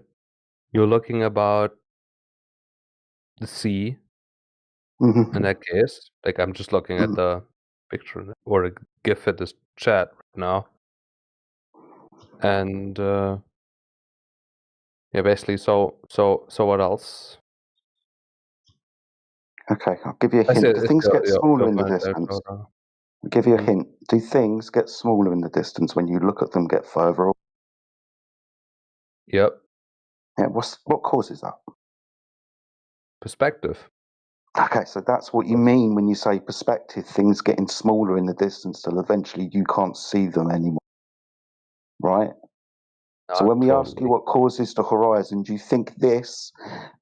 you're looking about the sea. Mhm. In that case, like I'm just looking at the picture or a GIF at this chat right now, and yeah, basically. So what else? Okay, I'll give you a I hint. said Do it's things get smaller your in the planet there, distance? Florida. I'll give you a hint. Do things get smaller in the distance when you look at them get further away? Yep. Yeah, what causes that? Perspective. Okay, so that's what you mean when you say perspective, things getting smaller in the distance till eventually you can't see them anymore. Right? So Not when we ask you totally. what causes the horizon, do you think this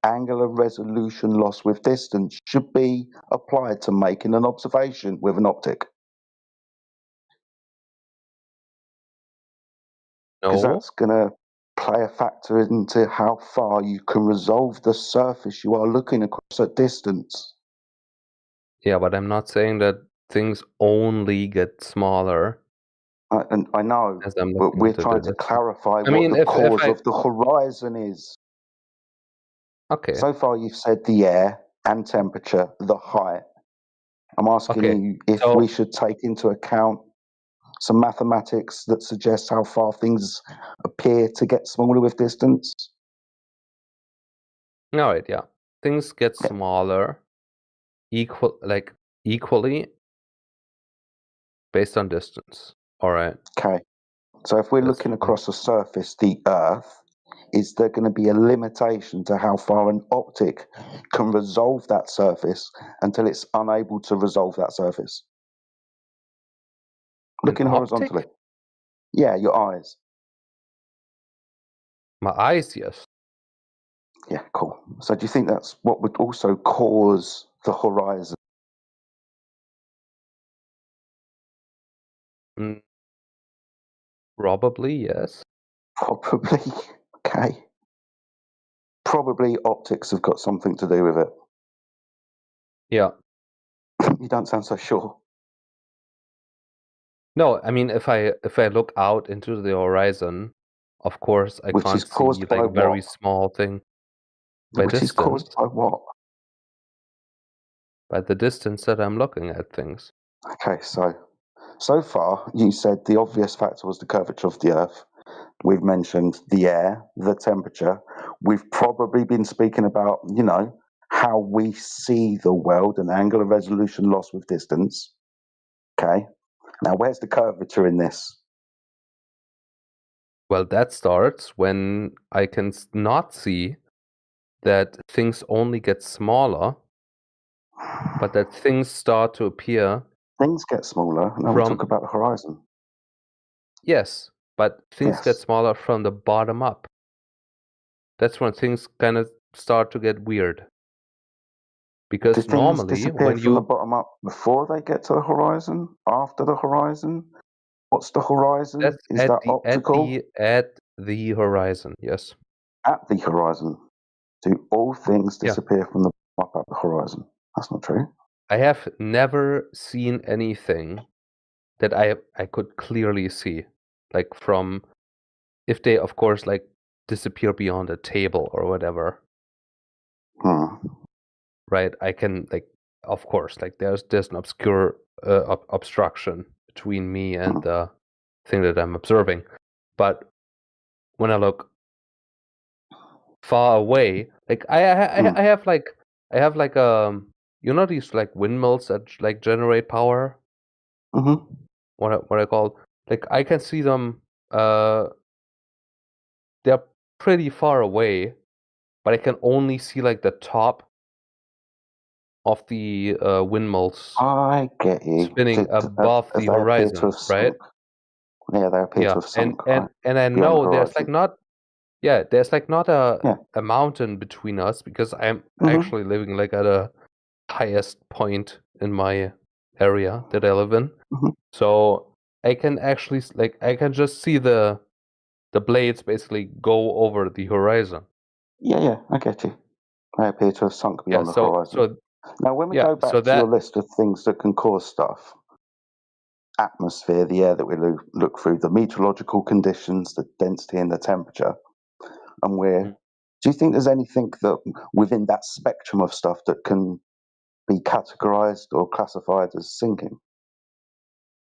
angular resolution loss with distance should be applied to making an observation with an optic? Because No. that's going to play a factor into how far you can resolve the surface you are looking across at distance. Yeah, but I'm not saying that things only get smaller. And I know, As I'm but looking we're into trying the to clarify I what mean, the if cause I of the horizon is. okay. So far, you've said the air and temperature, the height. I'm asking Okay. you if So we should take into account some mathematics that suggests how far things appear to get smaller with distance. all right, yeah, things get smaller, equally based on distance. All right. Okay. So if we're That's looking fine. across a surface, the Earth, is there going to be a limitation to how far an optic can resolve that surface until it's unable to resolve that surface? Looking horizontally. Optic? Yeah, your eyes. My eyes, yes. Yeah, cool. So do you think that's what would also cause the horizon? Mm, probably yes. Probably. Okay. Probably optics have got something to do with it. Yeah. You don't sound so sure. No, I mean if I look out into the horizon, of course I Which can't is caused see by like a very what? small thing. By Which is caused distance. by what? By the distance that I'm looking at things. Okay, so far you said the obvious factor was the curvature of the Earth. We've mentioned the air, the temperature. We've probably been speaking about, how we see the world and angular resolution loss with distance. Okay. Now, where's the curvature in this? Well, that starts when I can not see that things only get smaller, but that things start to appear. Things get smaller. Now we talk about the horizon. Yes, but things get Yes. smaller from the bottom up. That's when things kind of start to get weird. Because Do things normally disappear when from the you bottom up before they get to the horizon? After the horizon? What's the horizon? that's Is that optical? at the horizon, yes. At the horizon. Do all things Yeah. disappear from the bottom up at the horizon? That's not true. I have never seen anything that I could clearly see. Like from if they of course like disappear beyond a table or whatever. right? I can of course, there's an obscure obstruction between me and the thing that I'm observing, but when I look far away, I have these windmills that generate power. What I call I can see them. They're pretty far away, but I can only see the top of the windmills. I get you. Spinning above the They appear to horizon, have right? sunk. Yeah, they appear to have and sunk I beyond the know there's horizon. not a mountain between us because I'm actually living at a highest point in my area that I live in. So I can actually I can just see the blades basically go over the horizon. Yeah, I get you. They appear to have sunk beyond the So horizon. Now, when we go back to your list of things that can cause stuff, atmosphere, the air that we look through, the meteorological conditions, the density and the temperature, and do you think there's anything that within that spectrum of stuff that can be categorized or classified as sinking?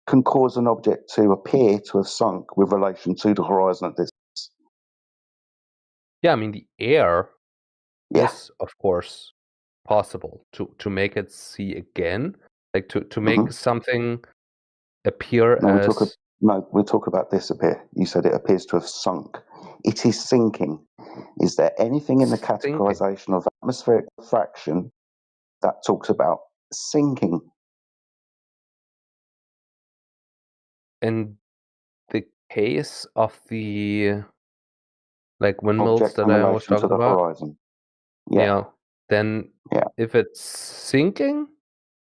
Can cause an object to appear to have sunk with relation to the horizon at distance? Yeah, I mean the air is of course possible to make it see again, to make something appear as. We talk about disappear. You said it appears to have sunk. It is sinking. Is there anything in the categorization of atmospheric refraction that talks about sinking? In the case of the windmills Object that in I was relation to talking the about, horizon. Yeah. Then if it's sinking,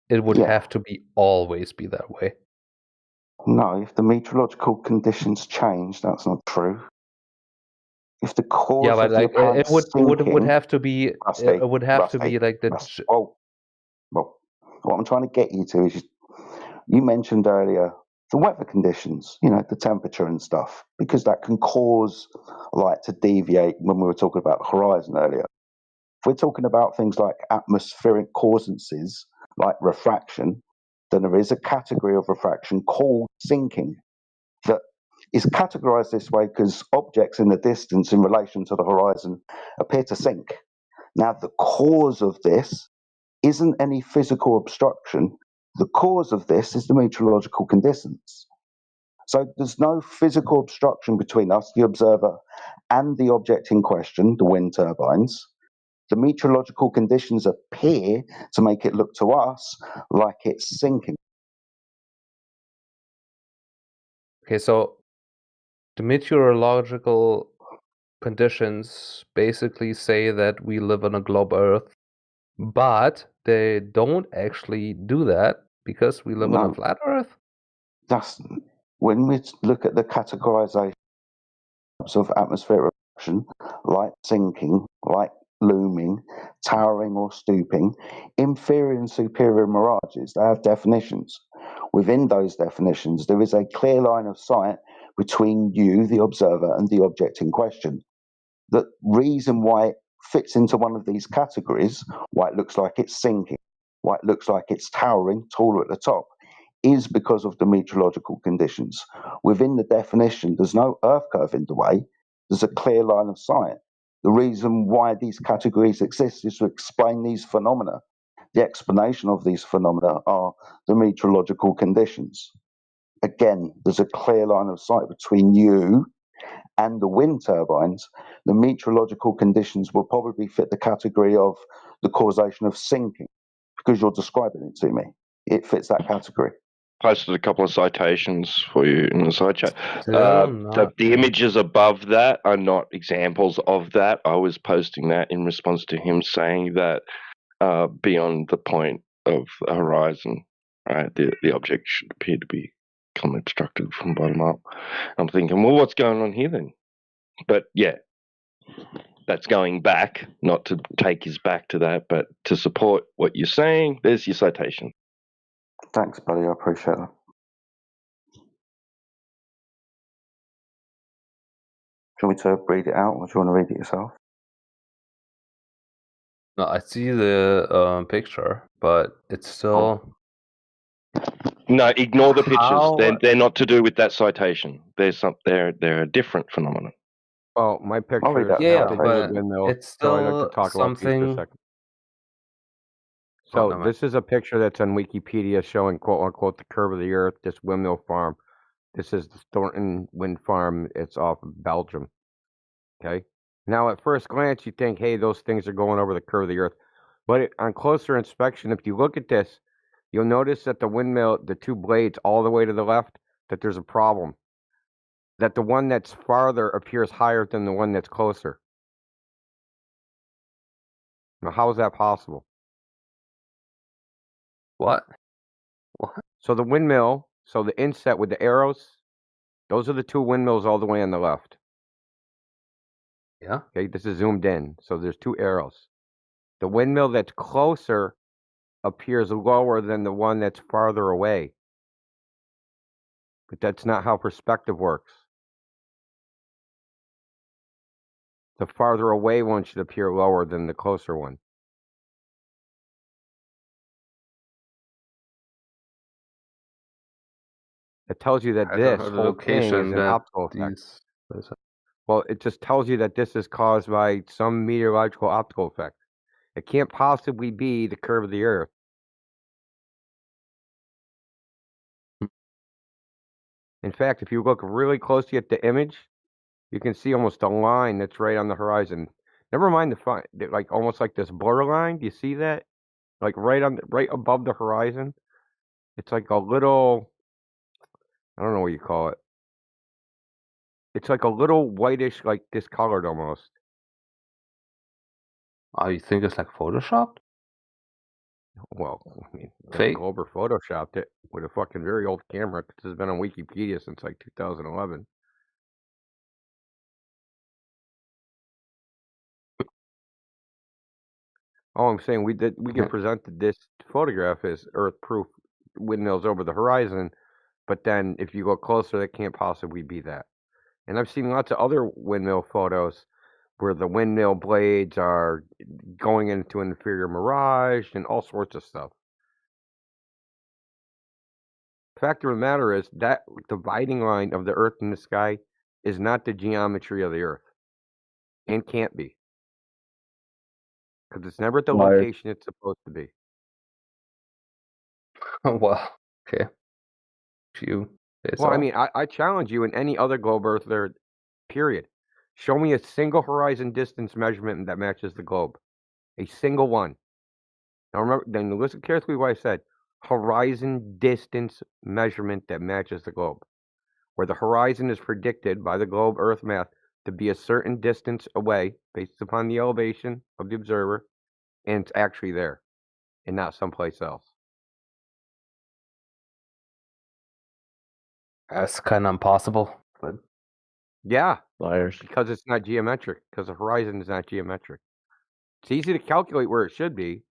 it would have to always be that way. No, if the meteorological conditions change, that's not true. If the cause but of the apparent sinking, would have to be Rusty, it would have to be well, what I'm trying to get you to is you mentioned earlier the weather conditions, the temperature and stuff, because that can cause light to deviate when we were talking about the horizon earlier. If we're talking about things like atmospheric causances, like refraction, then there is a category of refraction called sinking that is categorized this way because objects in the distance in relation to the horizon appear to sink. Now, the cause of this isn't any physical obstruction. The cause of this is the meteorological conditions. So there's no physical obstruction between us, the observer, and the object in question, the wind turbines. The meteorological conditions appear to make it look to us like it's sinking. Okay, so the meteorological conditions basically say that we live on a globe Earth, but they don't actually do that because we live on a flat Earth. That's when we look at the categorization of atmospheric refraction, like sinking, like looming, towering or stooping, inferior and superior mirages, they have definitions. Within those definitions, there is a clear line of sight between you, the observer, and the object in question. The reason why it fits into one of these categories, why it looks like it's sinking, why it looks like it's towering, taller at the top, is because of the meteorological conditions. Within the definition, there's no earth curve in the way, there's a clear line of sight. The reason why these categories exist is to explain these phenomena. The explanation of these phenomena are the meteorological conditions. Again, there's a clear line of sight between you and the wind turbines. The meteorological conditions will probably fit the category of the causation of sinking because you're describing it to me. It fits that category. Posted a couple of citations for you in the side chat. Not The images above that are not examples of that. I was posting that in response to him saying that beyond the point of the horizon, right, the object should appear to become obstructed from bottom up. I'm thinking, well, what's going on here then? But yeah, that's going back, not to take his back to that, but to support what you're saying. There's your citation. Thanks, buddy. I appreciate that. Do you want me to read it out or do you want to read it yourself? No, I see the picture, but it's still. No, ignore the pictures. How- They're not to do with that citation. They're a different phenomenon. Oh, my read picture that is Yeah, not to do with but windmills, it's so I'd like to still talk about these for a something. second. Oh, So never mind. this is a picture that's on Wikipedia showing "quote unquote" the curve of the Earth. This windmill farm. This is the Thornton Wind Farm. It's off of Belgium. Okay. Now, at first glance, you think, "Hey, those things are going over the curve of the Earth," but on closer inspection, if you look at this, you'll notice that the windmill, the two blades all the way to the left, that there's a problem. That the one that's farther appears higher than the one that's closer. Now, how is that possible? What? So the windmill, so the inset with the arrows, those are the two windmills all the way on the left. Yeah. Okay, this is zoomed in, so there's two arrows. The windmill that's closer appears lower than the one that's farther away. But that's not how perspective works. The farther away one should appear lower than the closer one. It tells you that I don't this know the whole thing is location an that optical effect. these. Well, it just tells you that this is caused by some meteorological optical effect. It can't possibly be the curve of the Earth. In fact, if you look really closely at the image, you can see almost a line that's right on the horizon. Never mind like almost like this blur line. Do you see that? Like right above the horizon. It's like a little, I don't know what you call it. It's like a little whitish, like discolored almost. Oh, you think it's like photoshopped? Well, I mean, Fake? Glober photoshopped it with a fucking very old camera. This has been on Wikipedia since like 2011. All I'm saying, we can present this photograph as Earth-proof windmills over the horizon, but then if you go closer, that can't possibly be that. And I've seen lots of other windmill photos where the windmill blades are going into an inferior mirage and all sorts of stuff. Fact of the matter is that dividing line of the Earth and the sky is not the geometry of the Earth, and can't be, because it's never at the Liar. location it's supposed to be. Well, okay. If you say Well, I so. mean, I challenge you in any other globe Earth period. Show me a single horizon distance measurement that matches the globe. A single one. Now remember, then listen carefully what I said. Horizon distance measurement that matches the globe. Where the horizon is predicted by the globe Earth math to be a certain distance away based upon the elevation of the observer, and it's actually there and not someplace else. That's kind of impossible, but Yeah, Liars. because it's not geometric, because the horizon is not geometric. It's easy to calculate where it should be,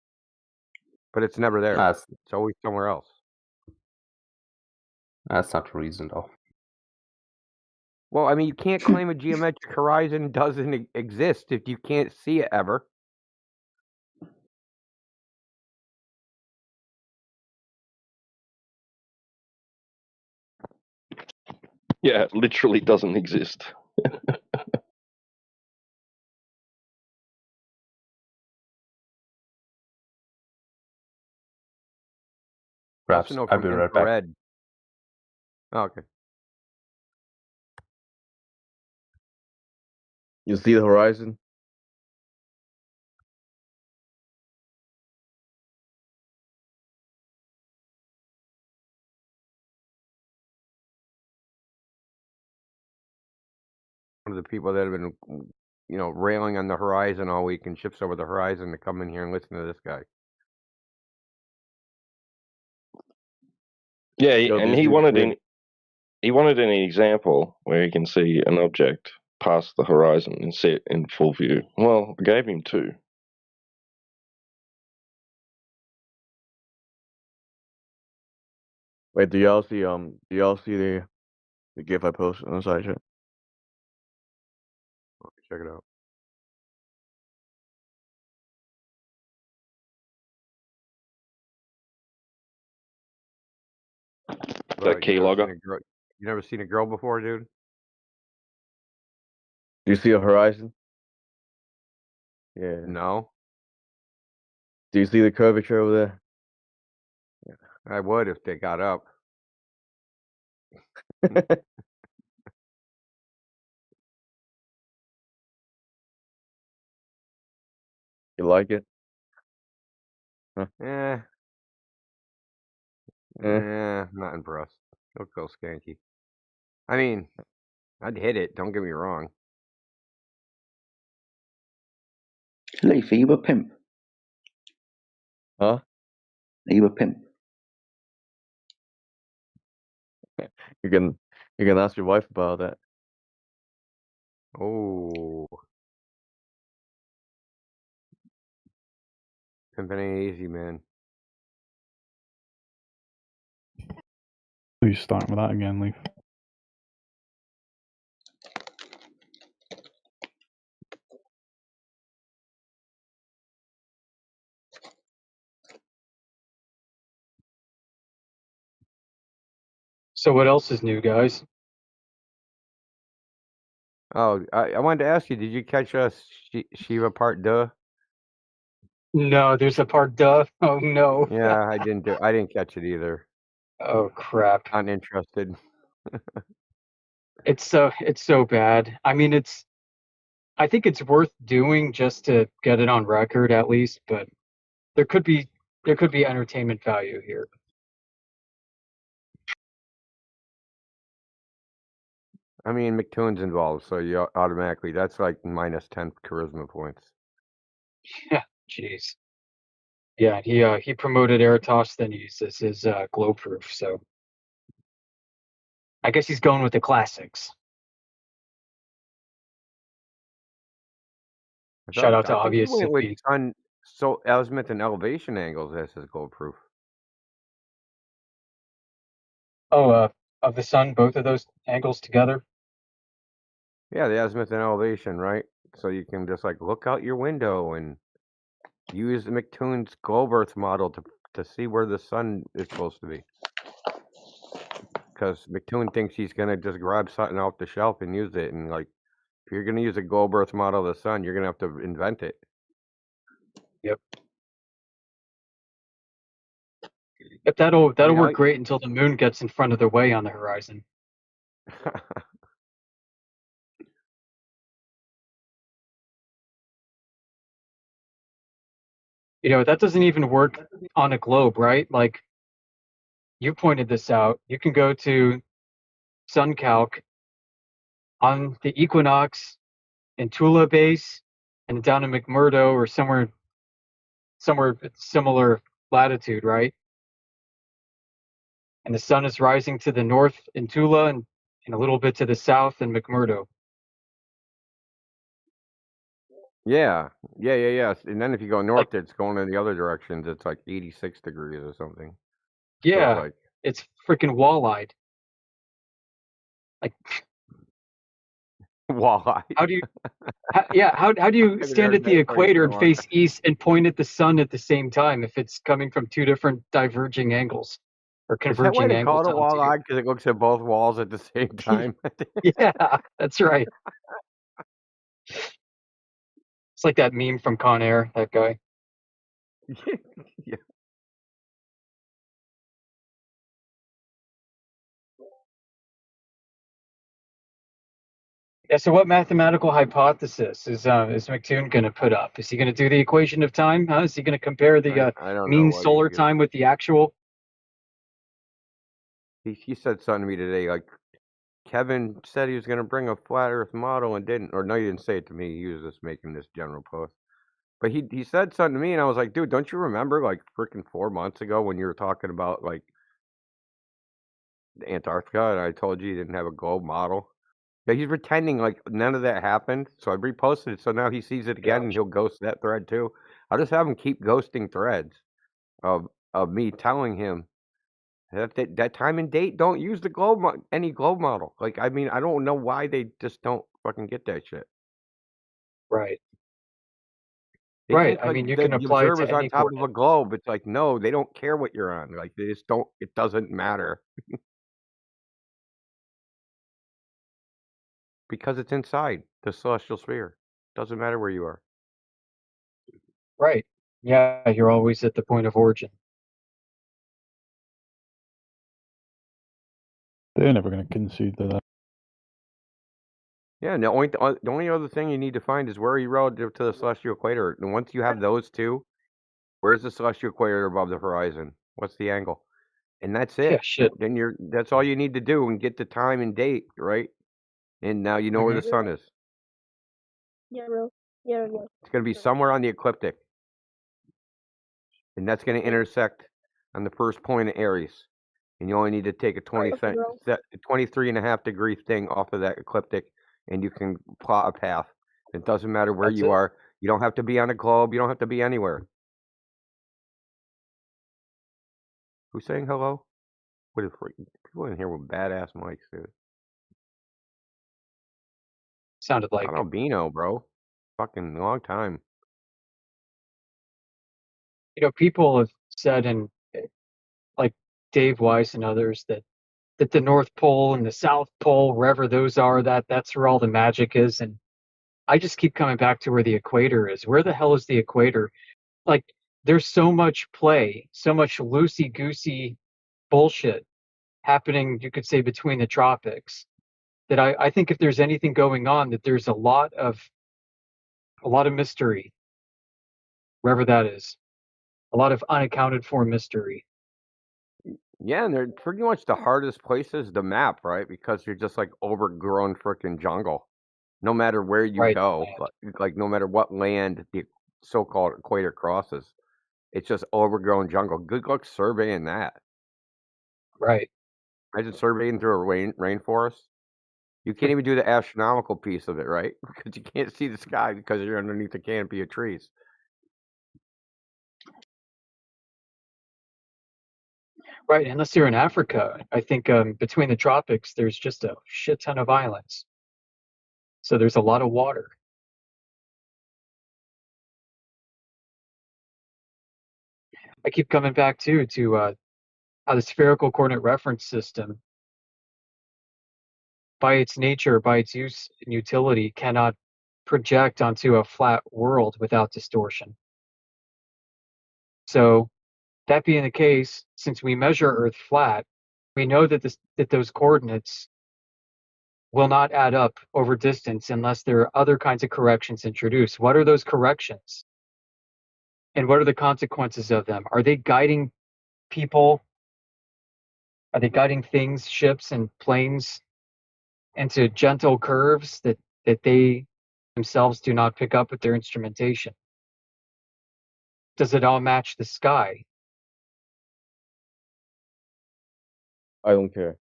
but it's never there. that's It's always somewhere else. not the reason though. Well, I mean, you can't claim a geometric horizon doesn't exist if you can't see it ever. Yeah, it literally doesn't exist. Perhaps Also know I'll from be right back. infrared. Oh, okay. You see the horizon? One of the people that have been, railing on the horizon all week and ships over the horizon to come in here and listen to this guy. Yeah, Yo, and these he dudes wanted weird. an example where he can see an object past the horizon and see it in full view. Well, I gave him two. Wait, do y'all see the GIF I posted on the side chat? Check it out. that keylogger. You never seen a girl before, dude? Do you see a horizon? Yeah. No. Do you see the curvature over there? I would if they got up. You like it? Huh? Not impressed. Don't go skanky. I mean, I'd hit it. Don't get me wrong. Leaf, are you a pimp? Huh? Are you a pimp? You can ask your wife about that. Oh. Pimping ain't easy, man. You starting with that again, Leaf? So what else is new, guys? Oh, I wanted to ask you, did you catch Shiva Part Duh? No, there's a part duh. Oh no. Yeah, I didn't catch it either. Oh crap. Uninterested. It's so bad. I mean, I think it's worth doing just to get it on record at least, but there could be entertainment value here. I mean, McToon's involved, so you automatically, that's like minus 10 charisma points. Yeah, jeez. Yeah, he promoted Eratosthenes as his glow proof, so I guess he's going with the classics. Shout out to I think he Obvious went with Sippy. azimuth and elevation angles as his gold proof. Oh, of the sun, both of those angles together? Yeah, the azimuth and elevation, right? So you can just like look out your window and use the McToon's globe Earth model to see where the sun is supposed to be. Because McToon thinks he's gonna just grab something off the shelf and use it, and like if you're gonna use a globe Earth model of the sun, you're gonna have to invent it. Yep. Yep, that'll work great until the moon gets in front of the way on the horizon. That doesn't even work on a globe, right? Like, you pointed this out. You can go to SunCalc on the equinox in Tula base and down in McMurdo or somewhere similar latitude, right? And the sun is rising to the north in Tula and a little bit to the south in McMurdo. Yeah. And then if you go north, it's going in the other directions. It's like 86 degrees or something. Yeah, so it's freaking wall-eyed. Like, wall-eyed. How do you? How do you stand at the equator and face east and point at the sun at the same time if it's coming from two different diverging angles or Is that why converging they angles? call it wall-eyed? Because it looks at both walls at the same time. Yeah, that's right. It's like that meme from Con Air, that guy. Yeah. Yeah. So, what mathematical hypothesis is McToon going to put up? Is he going to do the equation of time? Huh? Is he going to compare the I don't mean know what solar he's time with the actual? He said something to me today, like Kevin said he was going to bring a flat Earth model and didn't. Or no, he didn't say it to me. He was just making this general post. But he said something to me, and I was like, dude, don't you remember like freaking 4 months ago when you were talking about like Antarctica, and I told you didn't have a globe model? Yeah, he's pretending like none of that happened. So I reposted it, so now he sees it again, and he'll ghost that thread too. I'll just have him keep ghosting threads of me telling him that time and date don't use the any globe model. Like, I mean, I don't know why they just don't fucking get that shit. Right. They Right. think I like mean, you the can apply it observer's to on any top of coordinate. a globe. It's like, no, they don't care what you're on. Like, they just don't. It doesn't matter. because it's inside the celestial sphere. Doesn't matter where you are. Right. Yeah, you're always at the point of origin. They're never going to concede to that. Yeah, and the only other thing you need to find is where are you relative to the celestial equator. And once you have those two, where's the celestial equator above the horizon? What's the angle? And that's it. Yeah, shit. Then that's all you need to do and get the time and date, right? And now you know where the sun is. Yeah, bro. Yeah. It's going to be somewhere on the ecliptic. And that's going to intersect on the first point of Aries. And you only need to take a 23.5 degree thing off of that ecliptic, and you can plot a path. It doesn't matter where you are. You don't have to be on a globe. You don't have to be anywhere. Who's saying hello? What is people in here with badass mics, dude? Sounded like Albino, bro. Fucking long time. People have said, and like Dave Weiss and others, that the North Pole and the South Pole, wherever those are, that's where all the magic is. And I just keep coming back to where the equator is. Where the hell is the equator? Like, there's so much play, so much loosey-goosey bullshit happening, you could say, between the tropics, that I think if there's anything going on, that there's a lot of mystery, wherever that is. A lot of unaccounted for mystery. Yeah, and they're pretty much the hardest places to map, right? Because you're just like overgrown freaking jungle. No matter where you go, like no matter what land the so-called equator crosses, it's just overgrown jungle. Good luck surveying that. Right. Imagine surveying through a rainforest. You can't even do the astronomical piece of it, right? Because you can't see the sky because you're underneath a canopy of trees. Right, unless you're in Africa. I think between the tropics, there's just a shit ton of islands. So there's a lot of water. I keep coming back to how the spherical coordinate reference system, by its nature, by its use and utility, cannot project onto a flat world without distortion. So that being the case, since we measure Earth flat, we know that those coordinates will not add up over distance unless there are other kinds of corrections introduced. What are those corrections? And what are the consequences of them? Are they guiding people? Are they guiding things, ships and planes, into gentle curves that they themselves do not pick up with their instrumentation? Does it all match the sky? I don't care.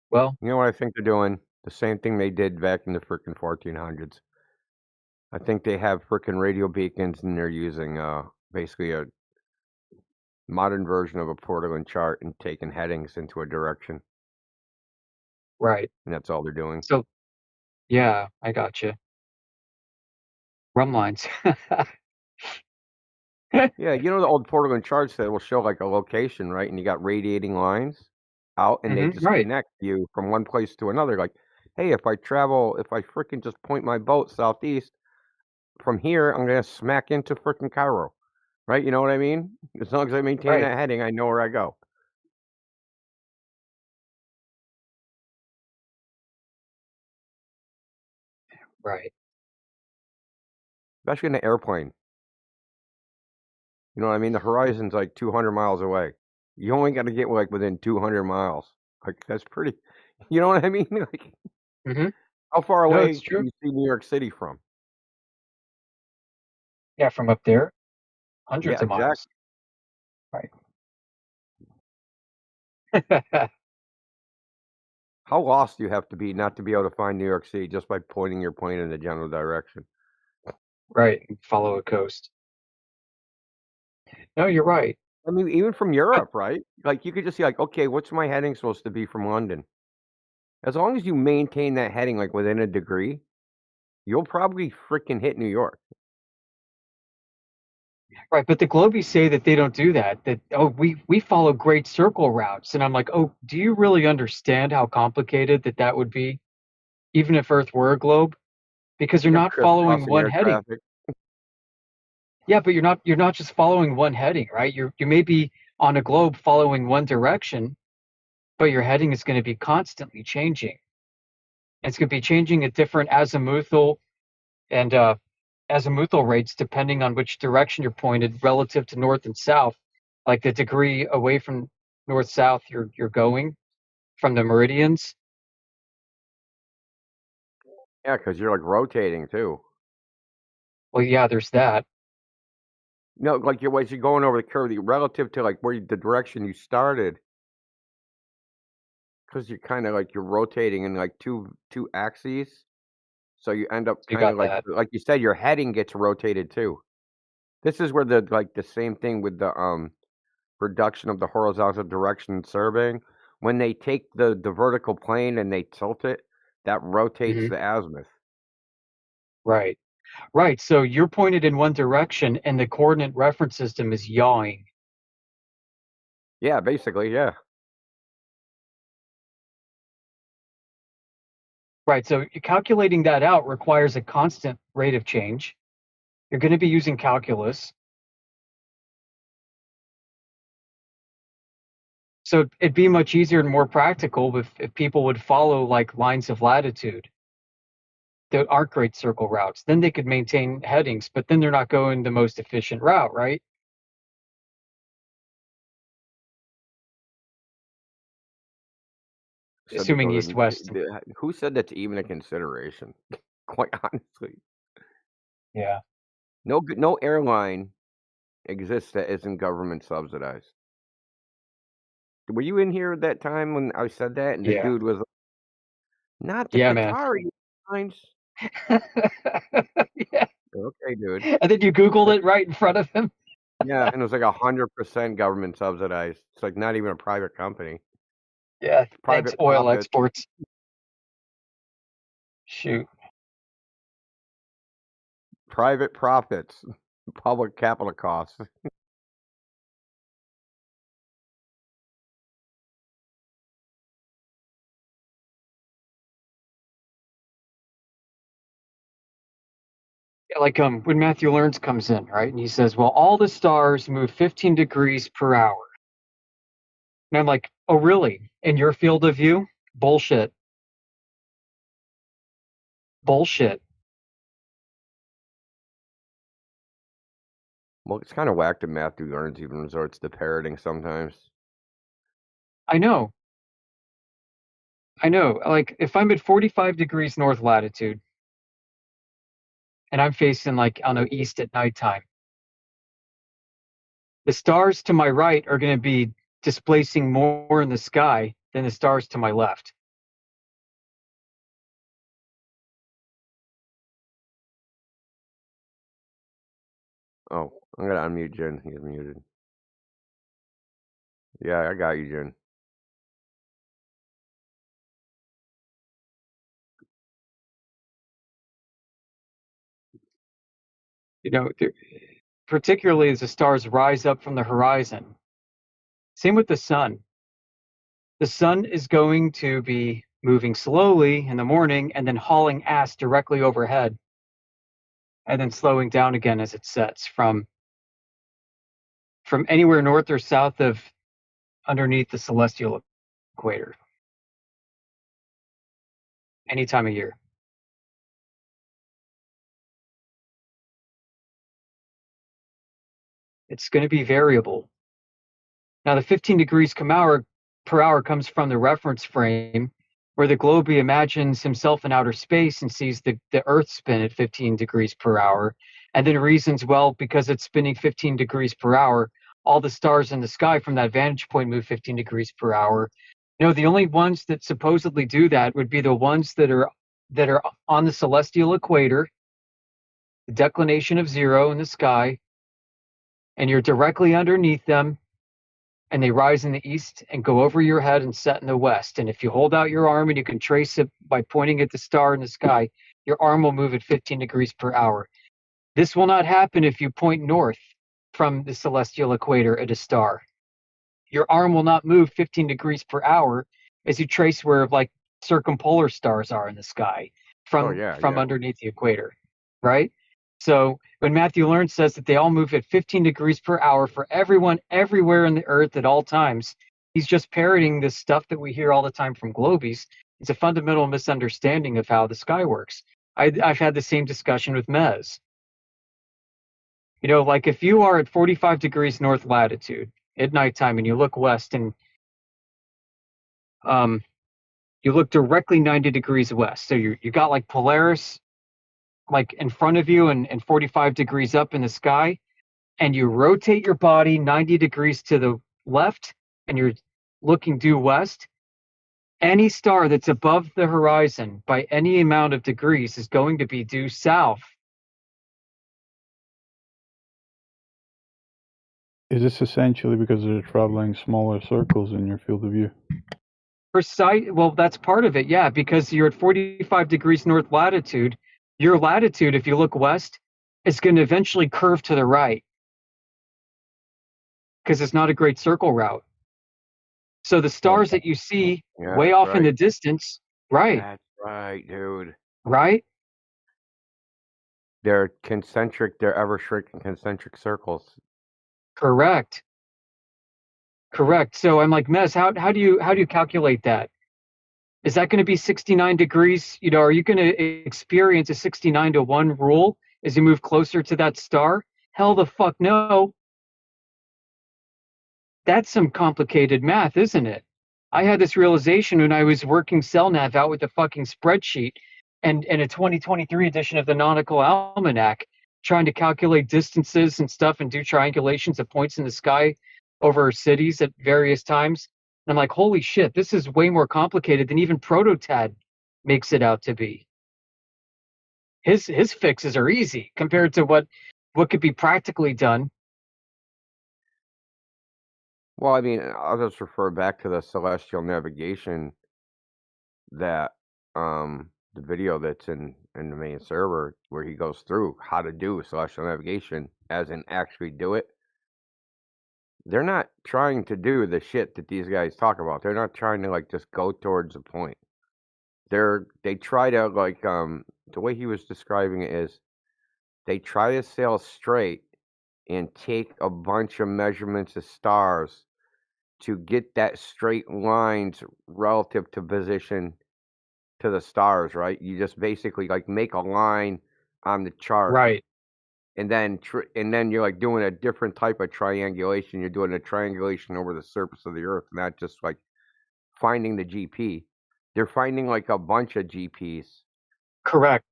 Well, you know what I think they're doing? The same thing they did back in the frickin' 1400s. I think they have frickin' radio beacons and they're using basically a modern version of a Portland chart and taking headings into a direction. Right. And that's all they're doing. So, yeah, I got you. Rum lines. Yeah, you know the old Portland charts that will show like a location, right? And you got radiating lines out, and they just connect you from one place to another. Like, hey, if I frickin' just point my boat southeast from here, I'm gonna smack into frickin' Cairo, right? You know what I mean? As long as I maintain that heading, I know where I go. Right. Especially in an airplane. You know what I mean? The horizon's like 200 miles away. You only got to get like within 200 miles. Like that's pretty. You know what I mean? Like, how far away can you see New York City from? Yeah, from up there, hundreds of miles. Right. How lost do you have to be not to be able to find New York City just by pointing your plane in the general direction? Right. Follow a coast. No, you're right. I mean, even from Europe, right? Like you could just see like, okay, what's my heading supposed to be from London? As long as you maintain that heading like within a degree, you'll probably freaking hit New York. Right, but the Globies say that they don't do that. That we follow great circle routes, and I'm like, oh, do you really understand how complicated that would be? even if Earth were a globe, because you're not following one air heading. traffic. Yeah, but you're not just following one heading, right? You may be on a globe following one direction, but your heading is going to be constantly changing. It's going to be changing at different azimuthal and azimuthal rates depending on which direction you're pointed relative to north and south, like the degree away from north-south you're going from the meridians. Yeah, because you're like rotating too. Well, yeah, there's that. No, like as you're going over the curve, relative to like where the direction you started, because you're kind of like you're rotating in like two axes, so you end up You kind of got that. like you said, your heading gets rotated too. This is where the same thing with the reduction of the horizontal direction surveying. When they take the vertical plane and they tilt it, that rotates the azimuth. Right. Right. So you're pointed in one direction and the coordinate reference system is yawing. Yeah, basically, yeah. Right. So calculating that out requires a constant rate of change. You're going to be using calculus. So it'd be much easier and more practical if people would follow like lines of latitude that aren't great circle routes. Then they could maintain headings, but then they're not going the most efficient route, right? Assuming east-west. Who said that's even a consideration? Quite honestly. Yeah. No airline exists that isn't government subsidized. Were you in here at that time when I said that? And the dude was like, not the Qatari Airlines. Yeah. Okay, dude. And then you Googled it right in front of him. Yeah, and it was like 100% government subsidized. It's like not even a private company. Yeah, Private thanks, oil profits. exports. Shoot. Private profits. Public capital costs. Yeah, like when Matthew Learns comes in, right? And he says, well, all the stars move 15 degrees per hour. And I'm like, oh, really? In your field of view? Bullshit. Bullshit. Well, it's kind of whack that Matthew Learns even resorts to parroting sometimes. I know. Like, if I'm at 45 degrees north latitude, and I'm facing, like, I don't know, east at nighttime, the stars to my right are going to be displacing more in the sky than the stars to my left. Oh, I'm going to unmute Jen. He's muted. Yeah, I got you, Jen. You know, particularly as the stars rise up from the horizon. Same with the sun. The sun is going to be moving slowly in the morning and then hauling ass directly overhead and then slowing down again as it sets from anywhere north or south of underneath the celestial equator. Any time of year. It's going to be variable. Now, the 15 degrees per hour comes from the reference frame where the globe imagines himself in outer space and sees the Earth spin at 15 degrees per hour, and then reasons, well, because it's spinning 15 degrees per hour, all the stars in the sky from that vantage point move 15 degrees per hour. You know, the only ones that supposedly do that would be the ones that are on the celestial equator, the declination of 0 in the sky, and you're directly underneath them, and they rise in the east and go over your head and set in the west. And if you hold out your arm and you can trace it by pointing at the star in the sky, your arm will move at 15 degrees per hour. This will not happen if you point north from the celestial equator at a star. Your arm will not move 15 degrees per hour as you trace where, like, circumpolar stars are in the sky from yeah. underneath the equator, right? So when Matthew Learn says that they all move at 15 degrees per hour for everyone everywhere in the earth at all times, he's just parroting this stuff that we hear all the time from globies. It's a fundamental misunderstanding of how the sky works. I've had the same discussion with Mez. You know, like if you are at 45 degrees north latitude at nighttime and you look west and you look directly 90 degrees west. So you got like Polaris like in front of you and 45 degrees up in the sky, and you rotate your body 90 degrees to the left and you're looking due west. Any star that's above the horizon by any amount of degrees is going to be due south. Is this essentially because they're traveling smaller circles in your field of view? Precise. Well, that's part of it, yeah, because you're at 45 degrees north latitude. Your latitude, if you look west, is going to eventually curve to the right because it's not a great circle route. So the stars that you see way off in the distance, right? That's right, dude. Right? They're concentric. They're ever shrinking concentric circles. Correct. So I'm like, Mez, how do you calculate that? Is that going to be 69 degrees? You know, are you going to experience a 69 to 1 rule as you move closer to that star? Hell the fuck no. That's some complicated math, isn't it? I had this realization when I was working CellNav out with the fucking spreadsheet and in a 2023 edition of the Nautical Almanac, trying to calculate distances and stuff and do triangulations of points in the sky over cities at various times. And I'm like, holy shit, this is way more complicated than even Prototad makes it out to be. His fixes are easy compared to what could be practically done. Well, I mean, I'll just refer back to the celestial navigation that the video that's in the main server where he goes through how to do celestial navigation as in actually do it. They're not trying to do the shit that these guys talk about. They're not trying to like just go towards a point. They try to like the way he was describing it is they try to sail straight and take a bunch of measurements of stars to get that straight lines relative to position to the stars, right? You just basically like make a line on the chart, right? And then you're like doing a different type of triangulation. You're doing a triangulation over the surface of the Earth, not just like finding the GP. They're finding like a bunch of GPs. Correct.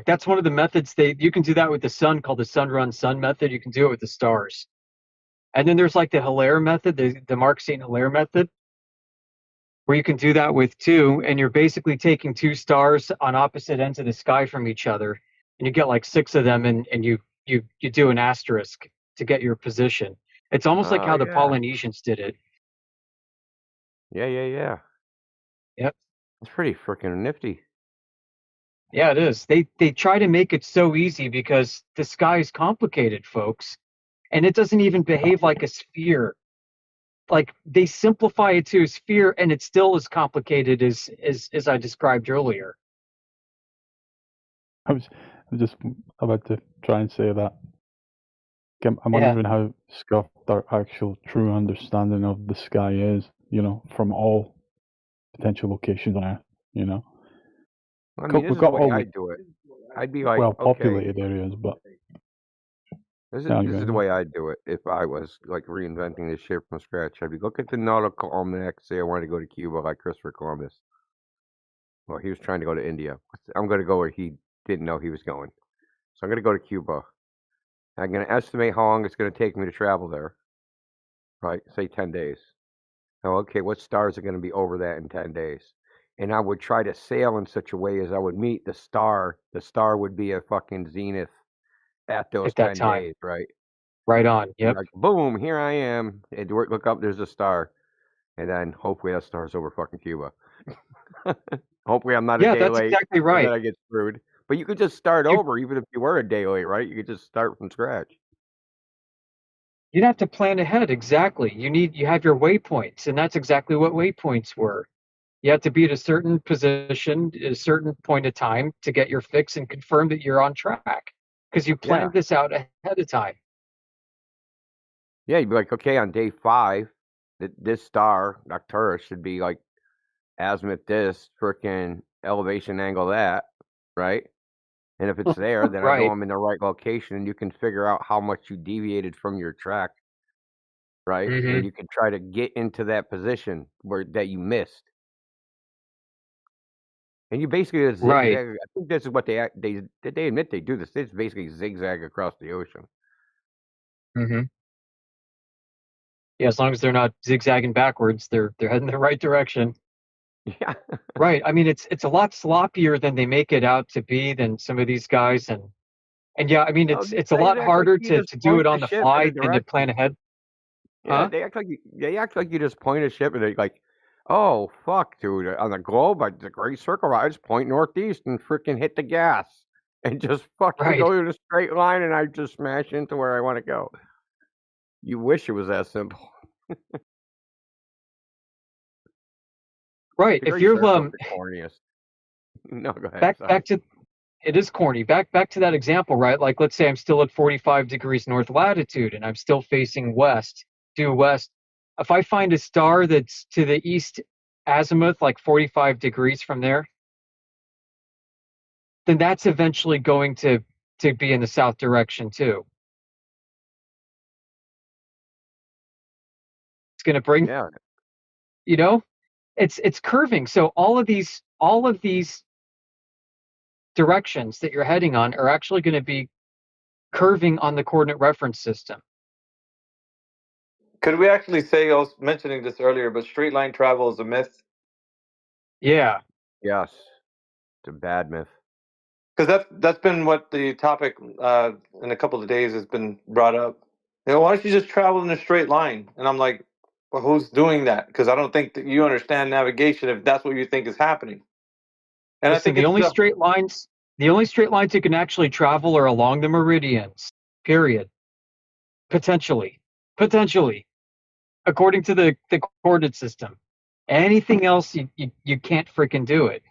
That's one of the methods you can do that with the sun, called the sun run sun method. You can do it with the stars. And then there's like the Hilaire method, the Mark St. Hilaire method, where you can do that with two, and you're basically taking two stars on opposite ends of the sky from each other, and you get like 6 of them, and you do an asterisk to get your position. It's almost like how the Polynesians did it. Yeah. Yep. It's pretty freaking nifty. Yeah, it is. They try to make it so easy because the sky is complicated, folks, and it doesn't even behave like a sphere. Like they simplify it to a sphere, and it's still as complicated as I described earlier. I was just about to try and say that. I'm wondering how scuffed our actual true understanding of the sky is, you know, from all potential locations on Earth, you know. I mean, this is the way I do it. I'd be like, populated areas, but this is the way I'd do it if I was like reinventing this shit from scratch. I'd be look at the Nautical Almanac, say I wanted to go to Cuba like Christopher Columbus. Well, he was trying to go to India. I'm going to go where he didn't know he was going. So I'm going to go to Cuba. I'm going to estimate how long it's going to take me to travel there. Right? Say 10 days. Now, okay, what stars are going to be over that in 10 days? And I would try to sail in such a way as I would meet the star. The star would be a fucking zenith at those 10 days, right? Right on. Yep. Like, boom, here I am. And look up, there's a star. And then hopefully that star's over fucking Cuba. Hopefully I'm not a day late. Yeah, that's exactly right. Then I get screwed. But you could just start over even if you were a day late, right? You could just start from scratch. You'd have to plan ahead, exactly. You have your waypoints, and that's exactly what waypoints were. You have to be at a certain position at a certain point of time to get your fix and confirm that you're on track because you Yeah. planned this out ahead of time. Yeah, you'd be like, okay, on day 5, this star, Arcturus, should be like azimuth this, freaking elevation angle that, right? And if it's there, then I know Right. I'm in the right location, and you can figure out how much you deviated from your track, right? Mhm. And you can try to get into that position that you missed. And you basically just Right. zigzag. I think this is what they admit they do this. They just basically zigzag across the ocean. Mhm. Yeah, as long as they're not zigzagging backwards, they're heading the right direction. Yeah. Right. I mean, it's a lot sloppier than they make it out to be than some of these guys, and yeah, I mean, Oh, it's a they lot act like harder you to just do point it the on the ship in a fly than to plan direction. ahead. Yeah, Huh? they act like you just point a ship and they're like, oh fuck, dude, on the globe, the Great Circle, I just point northeast and freaking hit the gas and just fucking Right. go in a straight line, and I just smash into where I want to go. You wish it was that simple. Right. The If Great you're Circle's the corniest. No, go ahead. Sorry. back to it is corny. Back to that example, right? Like, let's say I'm still at 45 degrees north latitude and I'm still facing west, due west. If I find a star that's to the east azimuth, like 45 degrees from there, then that's eventually going to be in the south direction too. It's going to bring, Yeah. you know, it's curving. So all of these directions that you're heading on are actually going to be curving on the coordinate reference system. Could we actually say, I was mentioning this earlier, but straight line travel is a myth? Yeah. Yes. It's a bad myth. Because that's been what the topic in a couple of days has been brought up. You know, why don't you just travel in a straight line? And I'm like, well, who's doing that? Because I don't think that you understand navigation if that's what you think is happening. And I Listen, think it's the only straight lines you can actually travel are along the meridians. Period. Potentially, according to the coordinate system. Anything else, you can't freaking do it.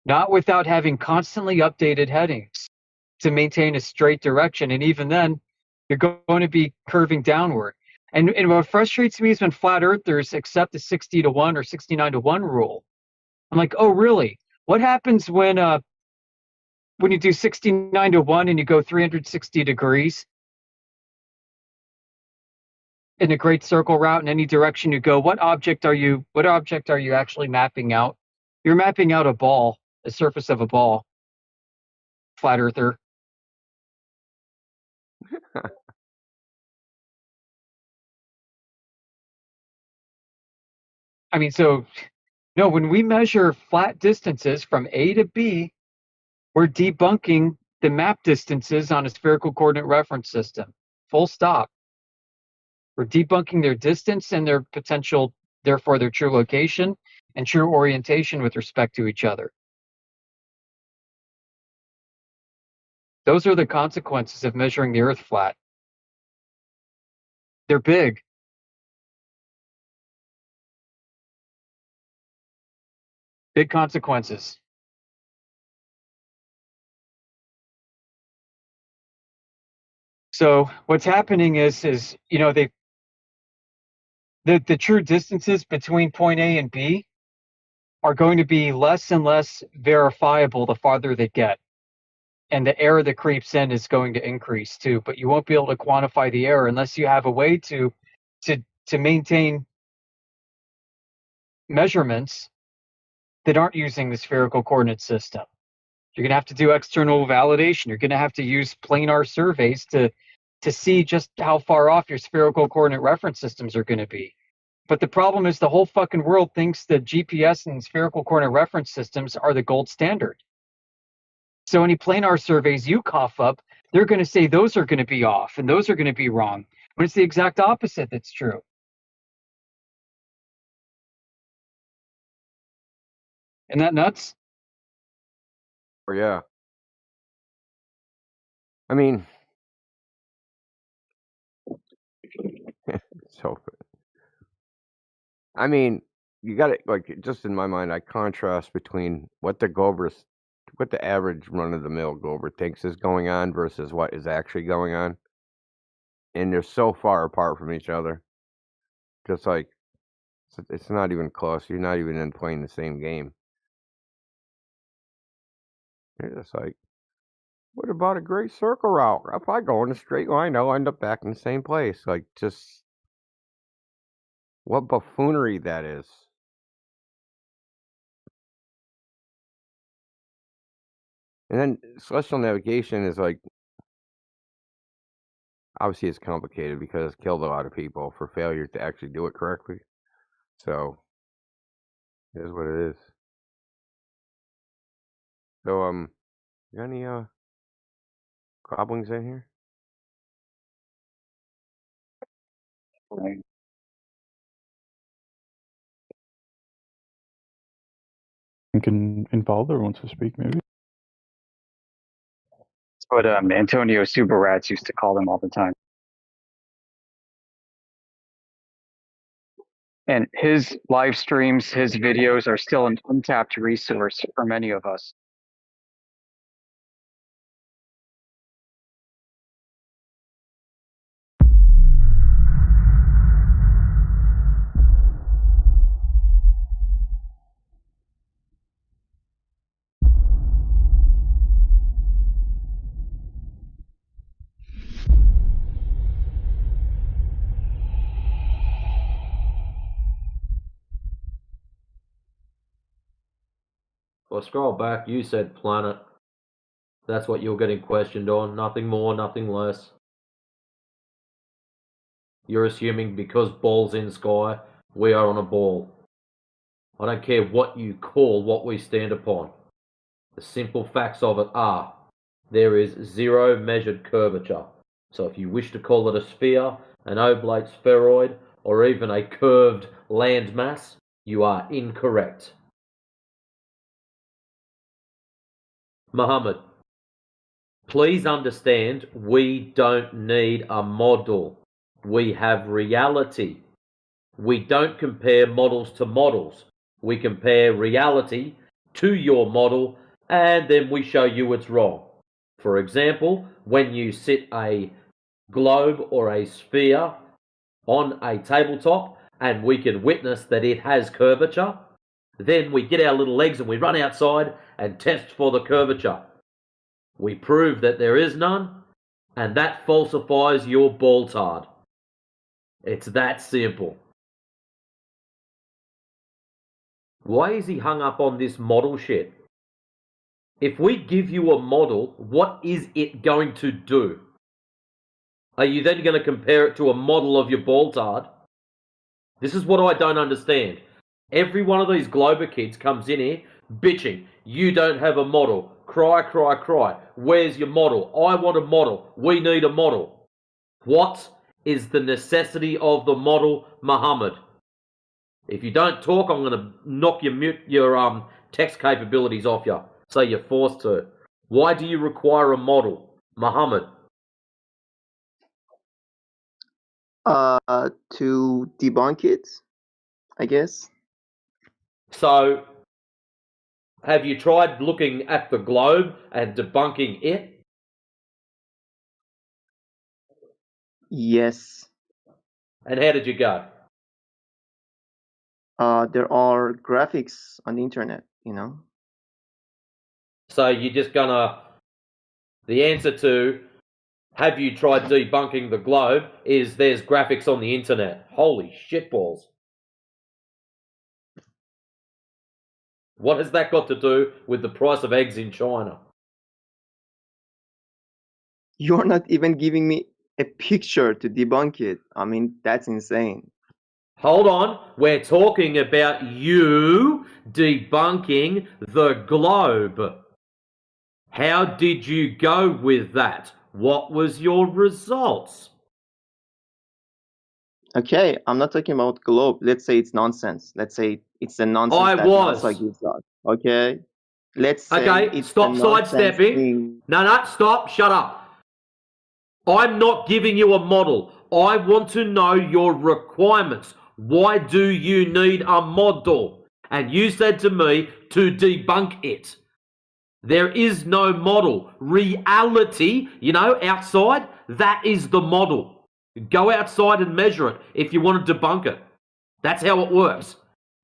Not without having constantly updated headings to maintain a straight direction, and even then, you're going to be curving downward. And what frustrates me is when flat earthers accept the 60-1 or 69-1 rule. I'm like, oh really? What happens when you do 69-1 and you go 360 degrees in a great circle route in any direction you go? What object are you actually mapping out? You're mapping out a ball, the surface of a ball. Flat earther. I mean, so no, when we measure flat distances from A to B, we're debunking the map distances on a spherical coordinate reference system. Full stop. We're debunking their distance and their potential, therefore their true location and true orientation with respect to each other. Those are the consequences of measuring the Earth flat. They're big. Big consequences. So what's happening is you know, the true distances between point A and B are going to be less and less verifiable the farther they get. And the error that creeps in is going to increase too, but you won't be able to quantify the error unless you have a way to maintain measurements that aren't using the spherical coordinate system. You're going to have to do external validation. You're going to have to use planar surveys to see just how far off your spherical coordinate reference systems are going to be. But the problem is the whole fucking world thinks that GPS and spherical coordinate reference systems are the gold standard. So any planar surveys you cough up, they're going to say those are going to be off and those are going to be wrong, when it's the exact opposite that's true. Isn't that nuts? Oh, yeah. I mean, so. I mean, you got it. Like, just in my mind, I contrast between what the average run-of-the-mill Gober thinks is going on versus what is actually going on, and they're so far apart from each other. Just like it's not even close. You're not even in playing the same game. You're just like, what about a great circle route? If I go in a straight line, I'll end up back in the same place. Like, just what buffoonery that is. And then celestial navigation is like, obviously it's complicated because it's killed a lot of people for failure to actually do it correctly. So, it is what it is. So, you got any goblins in here? I think Invalder wants to speak, maybe. That's what Antonio Super Rats used to call them all the time. And his live streams, his videos are still an untapped resource for many of us. Well, scroll back. You said planet. That's what you're getting questioned on. Nothing more, nothing less. You're assuming because ball's in sky, we are on a ball. I don't care what you call what we stand upon. The simple facts of it are, there is zero measured curvature. So if you wish to call it a sphere, an oblate spheroid, or even a curved landmass, you are incorrect. Muhammad, please understand, we don't need a model. We have reality. We don't compare models to models. We compare reality to your model, and then we show you it's wrong. For example, when you sit a globe or a sphere on a tabletop and we can witness that it has curvature, then we get our little legs and we run outside and test for the curvature. We prove that there is none, and that falsifies your ball-tard. It's that simple. Why is he hung up on this model shit? If we give you a model, what is it going to do? Are you then going to compare it to a model of your ball-tard? This is what I don't understand. Every one of these Glober kids comes in here bitching. You don't have a model. Cry, cry, cry. Where's your model? I want a model. We need a model. What is the necessity of the model, Muhammad? If you don't talk, I'm going to knock your text capabilities off you. So you're forced to. Why do you require a model, Muhammad? To debunk it, I guess. So, have you tried looking at the globe and debunking it? Yes. And how did you go? There are graphics on the internet, you know. So you're just gonna... The answer to have you tried debunking the globe is there's graphics on the internet. Holy shitballs. What has that got to do with the price of eggs in China? You're not even giving me a picture to debunk it. I mean, that's insane. Hold on, we're talking about you debunking the globe. How did you go with that? What was your results? Okay, I'm not talking about globe. Let's say it's nonsense. Let's say it's a nonsense that NASA gives us. Okay? Let's say it's stop sidestepping. No, stop. Shut up. I'm not giving you a model. I want to know your requirements. why do you need a model? And you said to me to debunk it. There is no model. Reality, outside, that is the model. Go outside and measure it if you want to debunk it. That's how it works.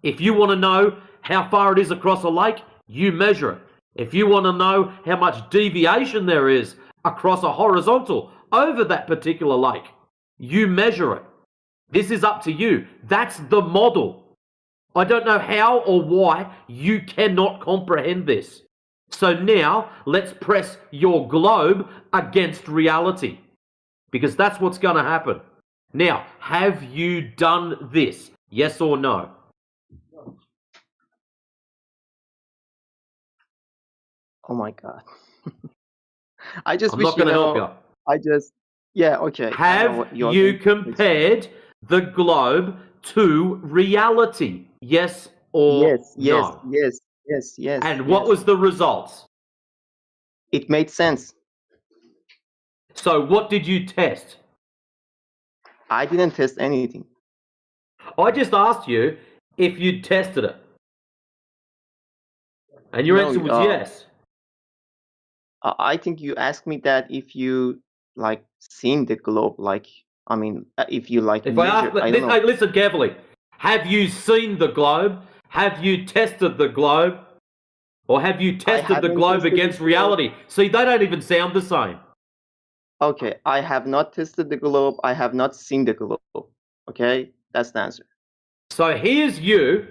If you want to know how far it is across a lake, you measure it. If you want to know how much deviation there is across a horizontal over that particular lake, you measure it. This is up to you. That's the model. I don't know how or why you cannot comprehend this. So now let's press your globe against reality, because that's what's going to happen. Now, have you done this? Yes or no? Oh my God. I just I'm wish not going to help you. Yeah, okay. I know Have what you're you going to explain. compared the globe to reality? Yes or no? Yes. And what was the results? It made sense. So what did you test? I didn't test anything. I just asked you if you tested it. And your answer was yes. I think you asked me that if you seen the globe, if you If I measure. ask, don't know. listen carefully. Have you seen the globe? Have you tested the globe? Or have you tested the haven't globe tested against the globe. reality? See, they don't even sound the same. Okay, I have not tested the globe. I have not seen the globe. Okay, that's the answer. So here's you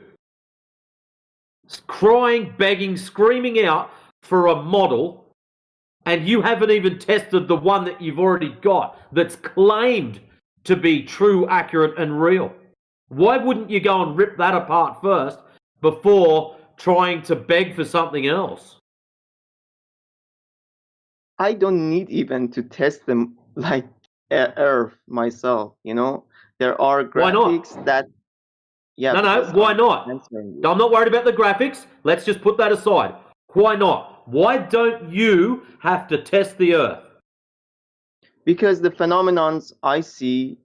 crying, begging, screaming out for a model, and you haven't even tested the one that you've already got that's claimed to be true, accurate, and real. Why wouldn't you go and rip that apart first before trying to beg for something else? I don't need even to test them Earth myself. There are Why not? graphics that. Yeah. No, why not? I'm not worried about the graphics. Let's just put that aside. Why not? Why don't you have to test the Earth? Because the phenomenons I see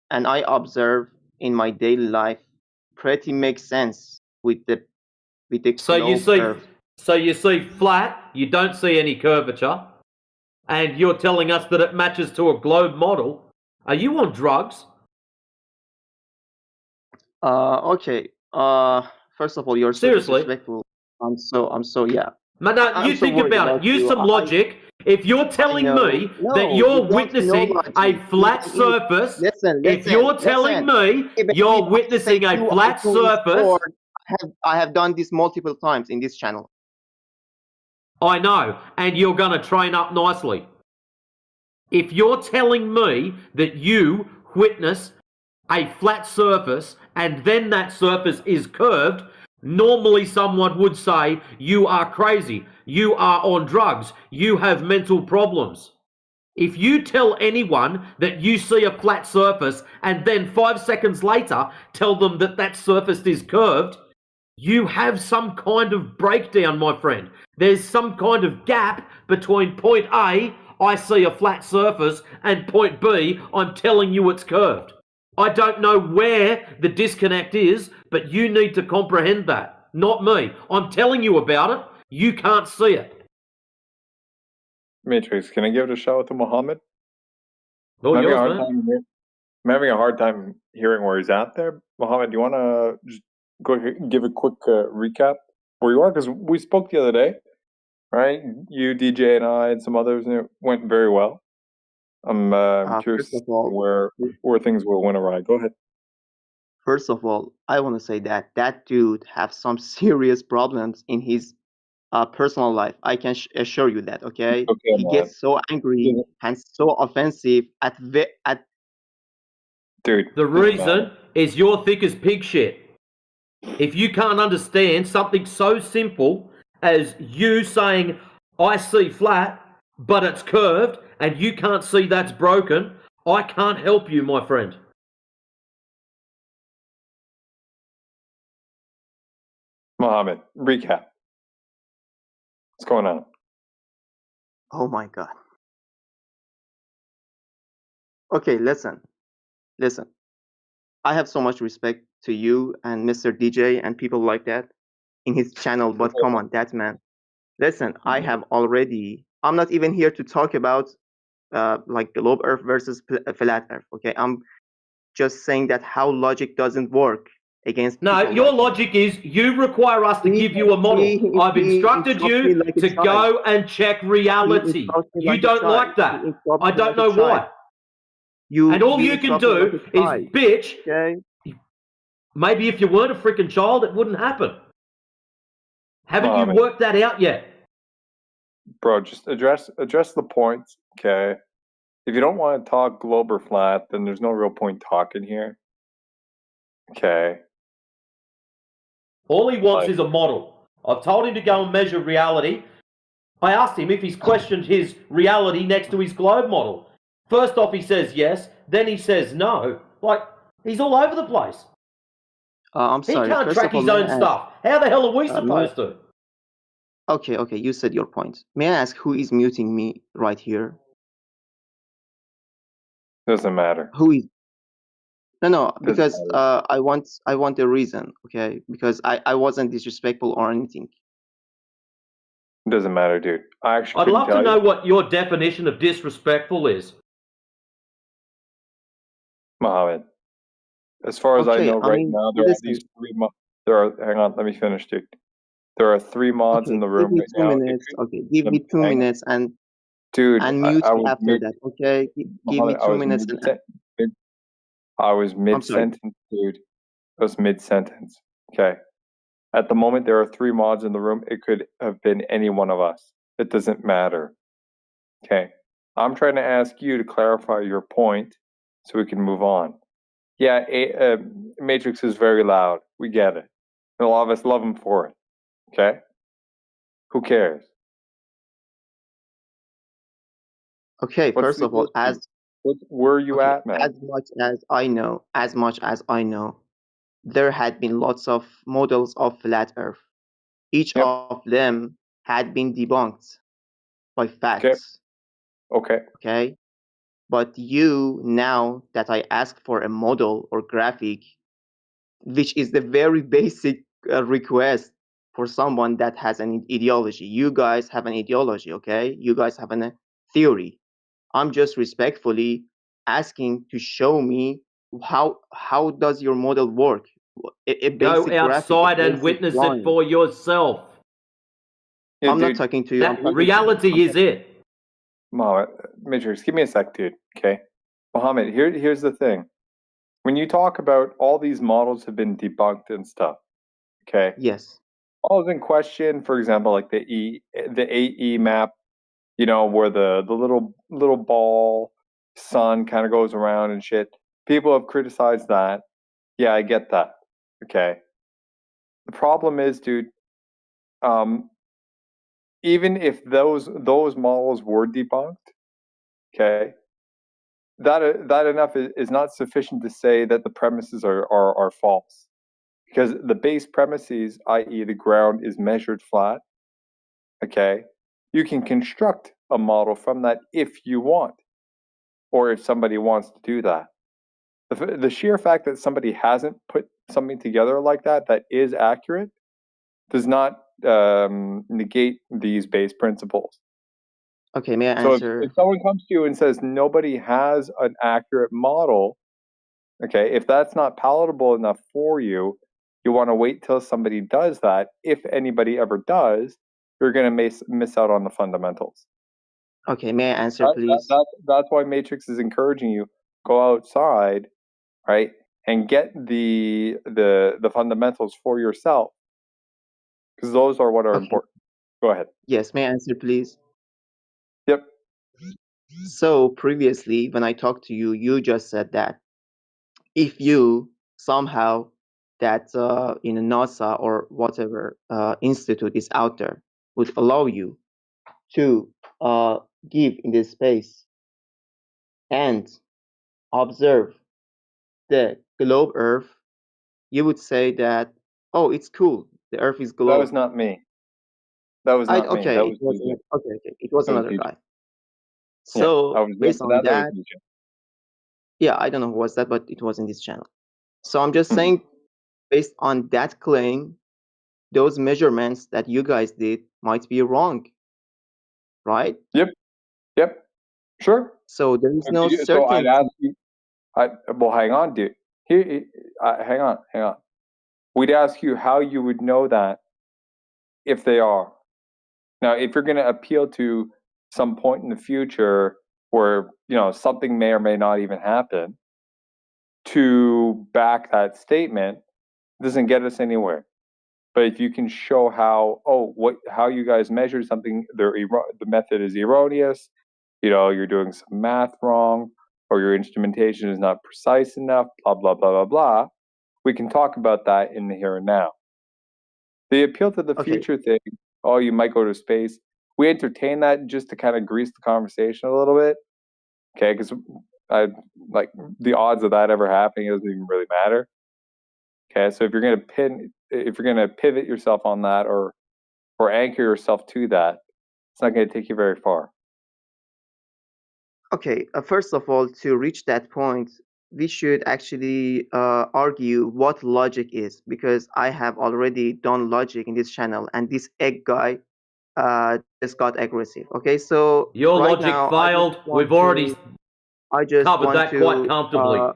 and I observe in my daily life pretty make sense with the So you globe see, Earth. flat. You don't see any curvature, and you're telling us that it matches to a globe model. Are you on drugs? Okay. First of all, you're so Seriously? disrespectful. I'm so yeah. No, I'm you so think worried about it. Use you. some logic. If you're telling me that No, you're you don't know witnessing logic. a flat surface, if you're telling me you're witnessing a flat surface, I have done this multiple times in this channel. I know, and you're going to train up nicely. If you're telling me that you witness a flat surface and then that surface is curved, normally someone would say, you are crazy, you are on drugs, you have mental problems. If you tell anyone that you see a flat surface and then 5 seconds later tell them that that surface is curved, you have some kind of breakdown, my friend. There's some kind of gap between point A, I see a flat surface, and point B, I'm telling you it's curved. I don't know where the disconnect is, but you need to comprehend that. Not me. I'm telling you about it. You can't see it. Matrix, can I give it a shot with Mohammed? Oh, I'm yours, I'm having a hard time hearing where he's at there. Mohammed, do you want to just go ahead, give a quick recap where you are? Because we spoke the other day, right? You, DJ, and I, and some others, and it went very well. I'm curious First of all, where things will went awry. Go ahead. First of all, I want to say that dude have some serious problems in his personal life. I can assure you that. Okay, he gets so angry and so offensive at Dude. The reason is you're thick as pig shit. If you can't understand something so simple as you saying, I see flat, but it's curved, and you can't see that's broken, I can't help you, my friend. Mohammed, recap. What's going on? Oh my God. Okay, listen. I have so much respect to you and Mr. DJ and people like that in his channel, but come on, that man. Listen, I have already. I'm not even here to talk about like globe Earth versus flat Earth. Okay, I'm just saying that how logic doesn't work against No, people your like him. logic is you require us to give you a model. I've instructed you like to go and check reality. You don't like that. I don't know why. And all you can do is bitch. Okay. Maybe if you weren't a freaking child, it wouldn't happen. Haven't you worked that out yet? Bro, just address the points, okay? If you don't want to talk globe or flat, then there's no real point talking here. Okay. All he wants is a model. I've told him to go and measure reality. I asked him if he's questioned his reality next to his globe model. First off, he says yes. Then he says no. Like, he's all over the place. I'm sorry. He can't First track of all, his own stuff. How the hell are we supposed to? Okay, you said your point. May I ask who is muting me right here? Doesn't matter. Who is? No, because I want a reason, okay? Because I wasn't disrespectful or anything. Doesn't matter, dude. I'd love to know what your definition of disrespectful is. Mohammed. As far as I know right now, there are these three hang on, let me finish, dude. There are 3 mods in the room right now. Give me 2 minutes. Okay, give me 2 minutes and dude, and mute me after that. Okay, give me 2 minutes and. I was mid-sentence, dude. I was mid-sentence. Okay. At the moment, there are 3 mods in the room. It could have been any one of us. It doesn't matter. Okay. I'm trying to ask you to clarify your point so we can move on. Yeah, Matrix is very loud. We get it. And a lot of us love him for it. Okay? Who cares? Okay, first of all, where are you at, man? As much as I know, there had been lots of models of flat Earth. Each of them had been debunked by facts. Okay. But you, now that I ask for a model or graphic, which is the very basic request for someone that has an ideology. You guys have an ideology, okay? You guys have a theory. I'm just respectfully asking to show me how does your model work? A Go outside and witness it for yourself. Yeah, I'm not talking to you. That reality is it. Matrix, give me a sec, dude. Okay, Mohammed. Here's the thing. When you talk about all these models have been debunked and stuff, okay? Yes. Models in question, for example, like the AE map, you know, where the little ball sun kind of goes around and shit. People have criticized that. Yeah, I get that. Okay. The problem is, dude, even if those models were debunked, okay, that enough is not sufficient to say that the premises are false, because the base premises, i.e., the ground is measured flat. Okay, you can construct a model from that if you want, or if somebody wants to do that. The sheer fact that somebody hasn't put something together like that is accurate does not negate these base principles. Okay, may I so answer? If someone comes to you and says nobody has an accurate model, okay, if that's not palatable enough for you, you want to wait till somebody does that. If anybody ever does, you're going to miss out on the fundamentals. Okay, may I answer, please? That's why Matrix is encouraging you, go outside, right, and get the fundamentals for yourself, because those are what are important. Go ahead. Yes, may I answer, please? Yep. So previously, when I talked to you, you just said that if you somehow that in a NASA or whatever institute is out there would allow you to give in this space and observe the globe Earth, you would say that, oh, it's cool. The Earth is globe. That was not me. That was not me. That was DJ. Okay. It was another DJ. guy. So based on that, was yeah, I don't know who was that, but it was in this channel. So I'm just saying, based on that claim, those measurements that you guys did might be wrong, right? Yep. Sure. So there is no So I'd ask certainty. you. Well, hang on, dude. Hang on. We'd ask you how you would know that if they are. Now, if you're going to appeal to some point in the future where something may or may not even happen to back that statement, it doesn't get us anywhere. But if you can show how you guys measure something, the method is erroneous, you're doing some math wrong, or your instrumentation is not precise enough, blah blah blah blah blah, we can talk about that in the here and now. The appeal to the future thing, you might go to space. We entertain that just to kind of grease the conversation a little bit, okay? Because the odds of that ever happening doesn't even really matter. Okay, so if you're gonna pivot yourself on that or anchor yourself to that, it's not going to take you very far. Okay, first of all, to reach that point, we should actually argue what logic is, because I have already done logic in this channel, and this egg guy just got aggressive. Okay, so your right logic now, failed. We've already covered that quite comfortably.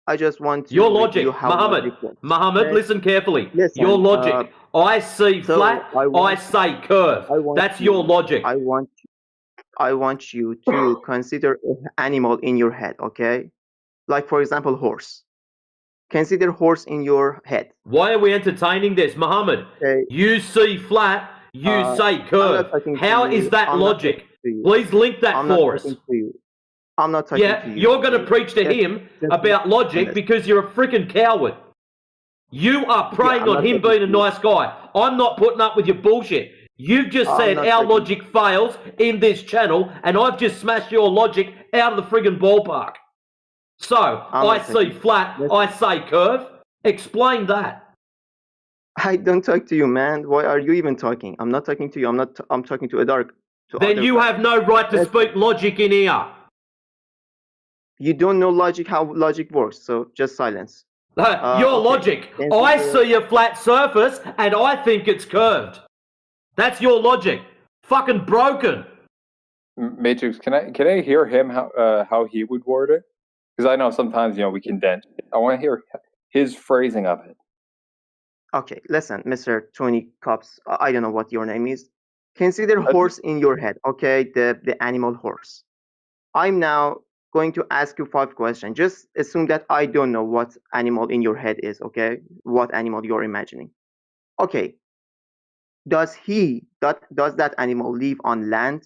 I just want to your review logic, how logic works. Muhammad, Okay? listen carefully. Listen, your logic. I see so flat. I say curve. That's your logic. I want you to consider an animal in your head. Okay, like for example, horse. Consider horse in your head. Why are we entertaining this, Muhammad? Okay. You see flat. You say curve. How is that logic? Please link that for us. I'm not talking to you. You're going to preach to him about logic because you're a freaking coward. You are preying on him being a nice guy. I'm not putting up with your bullshit. You've just said our logic fails in this channel, and I've just smashed your logic out of the friggin' ballpark. So, I see flat, I say curve. Explain that. I don't talk to you, man. Why are you even talking? I'm not talking to you. I'm talking to a dark. Then you have no right to speak logic in here. You don't know how logic works, so just silence. Your logic. I see a flat surface and I think it's curved. That's your logic. Fucking broken. Matrix, can I hear him how he would word it? Because I know sometimes we condense it. I want to hear his phrasing of it. Okay, listen, Mr. Tony Cops. I don't know what your name is. Consider horse in your head. Okay, the animal horse. I'm now going to ask you 5 questions. Just assume that I don't know what animal in your head is, okay? What animal you're imagining. Okay. Does that animal live on land?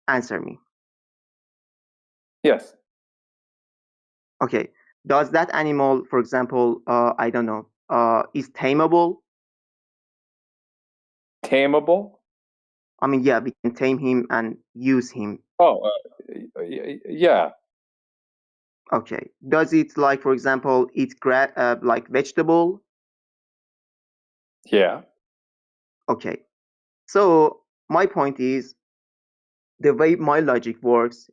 Answer me. Yes. Okay. Does that animal, for example, I don't know, is tameable? Tameable? I mean, yeah, we can tame him and use him. Oh, yeah. Okay. Does it, like, for example, eat like vegetable? Yeah. Okay. So my point is, the way my logic works,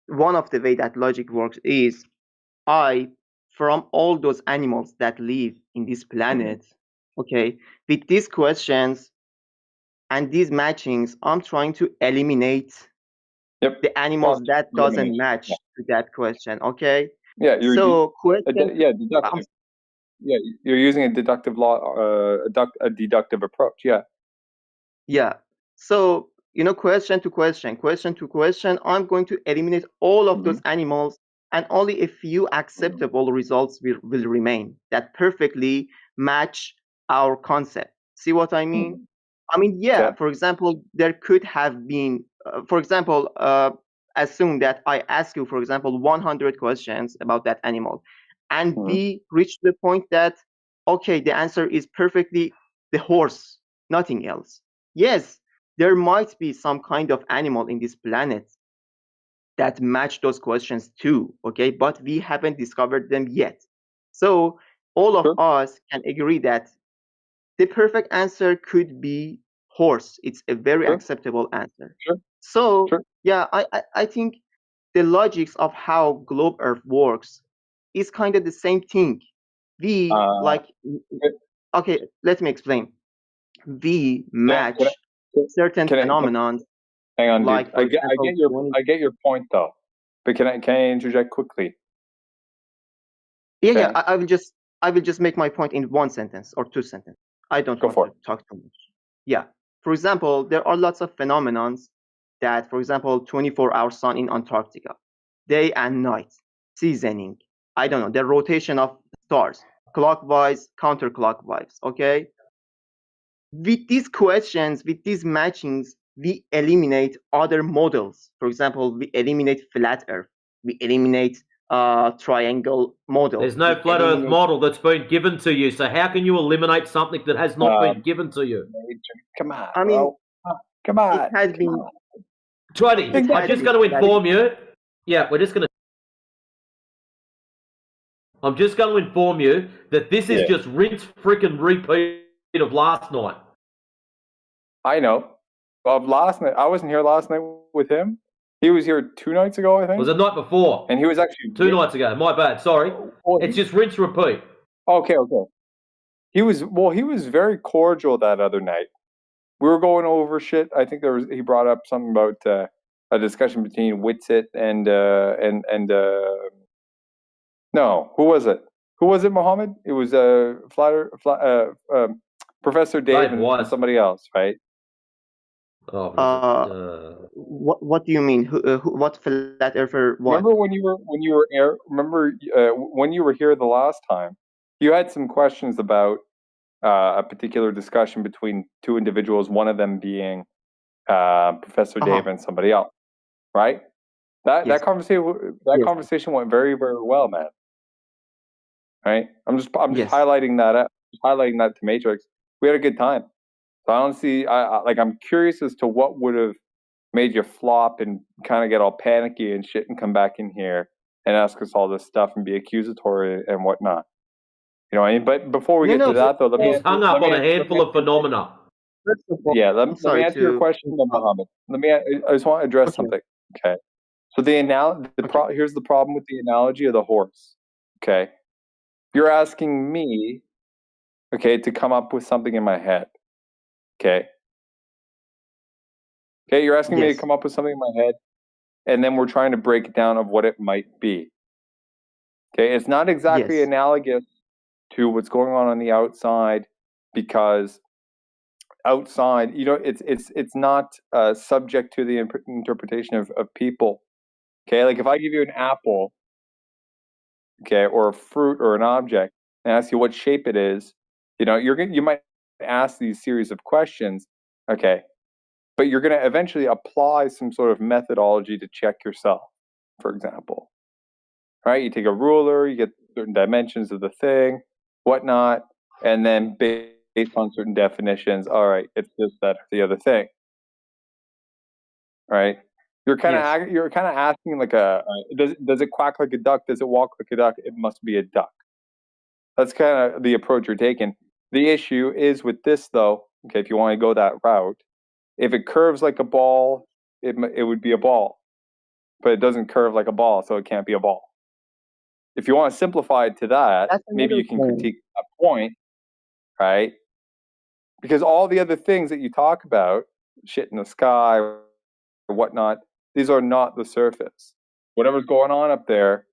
one of the way that logic works is, from all those animals that live in this planet, okay, with these questions and these matchings, I'm trying to eliminate the animals that doesn't match to that question, okay? Yeah, deductive. Yeah, you're using a deductive a deductive approach. Yeah. Yeah. So question to question, I'm going to eliminate all of those animals, and only a few acceptable results will remain that perfectly match our concept. See what I mean? I mean, yeah. For example, there could have been, for example, assume that I ask you, for example, 100 questions about that animal, and we reach the point that, okay, the answer is perfectly the horse, nothing else. Yes, there might be some kind of animal in this planet that match those questions too, okay? But we haven't discovered them yet. So all of us can agree that the perfect answer could be horse. It's a very acceptable answer. So yeah, I think the logics of how globe Earth works is kind of the same thing. we okay, let me explain. We match certain phenomenon. Hang on, like, dude. for example, I get your point though, but can I interject quickly? Yeah, Okay. yeah. I will just make my point in one sentence or two sentences. I don't want to talk too much. Yeah. For example, there are lots of phenomenons that, for example, 24-hour sun in Antarctica, day and night, seasoning. I don't know, the rotation of stars, clockwise, counterclockwise. Okay. With these questions, with these matchings, we eliminate other models. For example, we eliminate flat Earth. We eliminate triangle model. There's no flat Earth model that's been given to you. So how can you eliminate something that has not been given to you? Come on, I mean, come on. It has been. 20. I'm just going to inform you. Yeah, we're just going to. I'm just going to inform you that this is just rinse, frickin' repeat of last night. I know. Of last night, I wasn't here last night with him. He was here 2 nights ago, I think. It was the night before. And he was actually 2 nights ago. My bad. Sorry. It's just rinse, repeat. Okay. He was very cordial that other night. We were going over shit. I think he brought up something about a discussion between Whitsitt and no, who was it? Who was it, Mohammed? It was Professor Dave and somebody else, right? What do you mean? What flat earther? What? Remember when you were here the last time? You had some questions about a particular discussion between two individuals. One of them being Professor Dave and somebody else, right? That conversation went very, very well, man. Right? I'm just highlighting that to Matrix. We had a good time. So honestly, I'm curious as to what would have made you flop and kind of get all panicky and shit and come back in here and ask us all this stuff and be accusatory and whatnot. You know what I mean? But before we get to that, though, he's hung up on a handful of phenomena. Yeah, let me answer your question, Mohammed. I just want to address something. Okay. So here's the problem with the analogy of the horse. Okay. You're asking me, okay, to come up with something in my head. Okay. Okay, you're asking me to come up with something in my head, and then we're trying to break it down of what it might be. Okay, it's not exactly analogous to what's going on the outside, because outside, it's not subject to the interpretation of people. Okay, like if I give you an apple, okay, or a fruit or an object, and ask you what shape it is, you might ask these series of questions, okay, but you're going to eventually apply some sort of methodology to check yourself, for example. Right? You take a ruler, you get certain dimensions of the thing, whatnot, and then based on certain definitions, all right, it's this, that, or the other thing. Right? You're kind of asking like does it quack like a duck? Does it walk like a duck? It must be a duck. That's kind of the approach you're taking. The issue is with this, though. Okay, if you want to go that route, if it curves like a ball, it would be a ball, but it doesn't curve like a ball, so it can't be a ball. If you want to simplify it to that, maybe you can critique that point, right? Because all the other things that you talk about, shit in the sky or whatnot, these are not the surface. Whatever's going on up there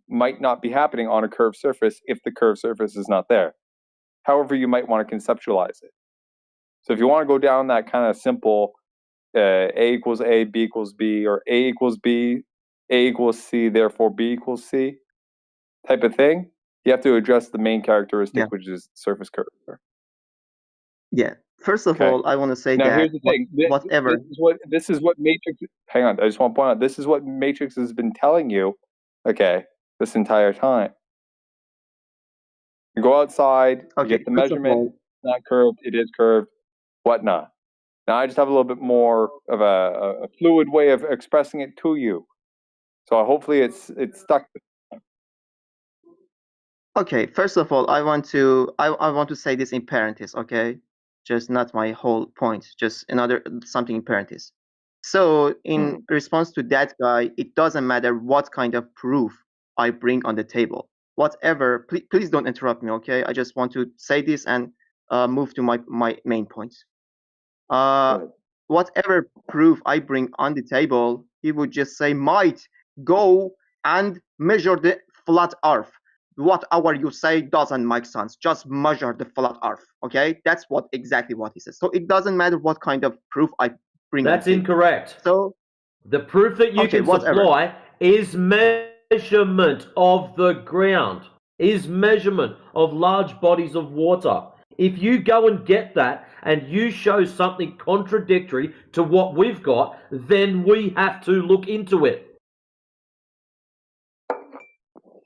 might not be happening on a curved surface if the curved surface is not there. However, you might want to conceptualize it. So if you want to go down that kind of simple A equals A, B equals B, or A equals B, A equals C, therefore B equals C type of thing, you have to address the main characteristic, which is surface curvature. Yeah. First of all, I want to say now, that here's the thing. whatever. This is what Matrix. Hang on, I just want to point out. This is what Matrix has been telling you. Okay, this entire time. You go outside, you get the measurement. It's not curved. It is curved. Whatnot. Now I just have a little bit more of a fluid way of expressing it to you. So hopefully it's stuck. Okay, first of all, I want to say this in parentheses, okay? Just not my whole point, just something in parentheses. So in response to that guy, it doesn't matter what kind of proof I bring on the table. whatever. Please don't interrupt me, okay? I just want to say this and move to my main points. Whatever proof I bring on the table, he would just say, might go and measure the flat earth. Whatever you say doesn't make sense. Just measure the flat earth. Okay? That's exactly what he says. So it doesn't matter what kind of proof I bring. That's incorrect. So the proof that you can supply is measurement of the ground, is measurement of large bodies of water. If you go and get that and you show something contradictory to what we've got, then we have to look into it.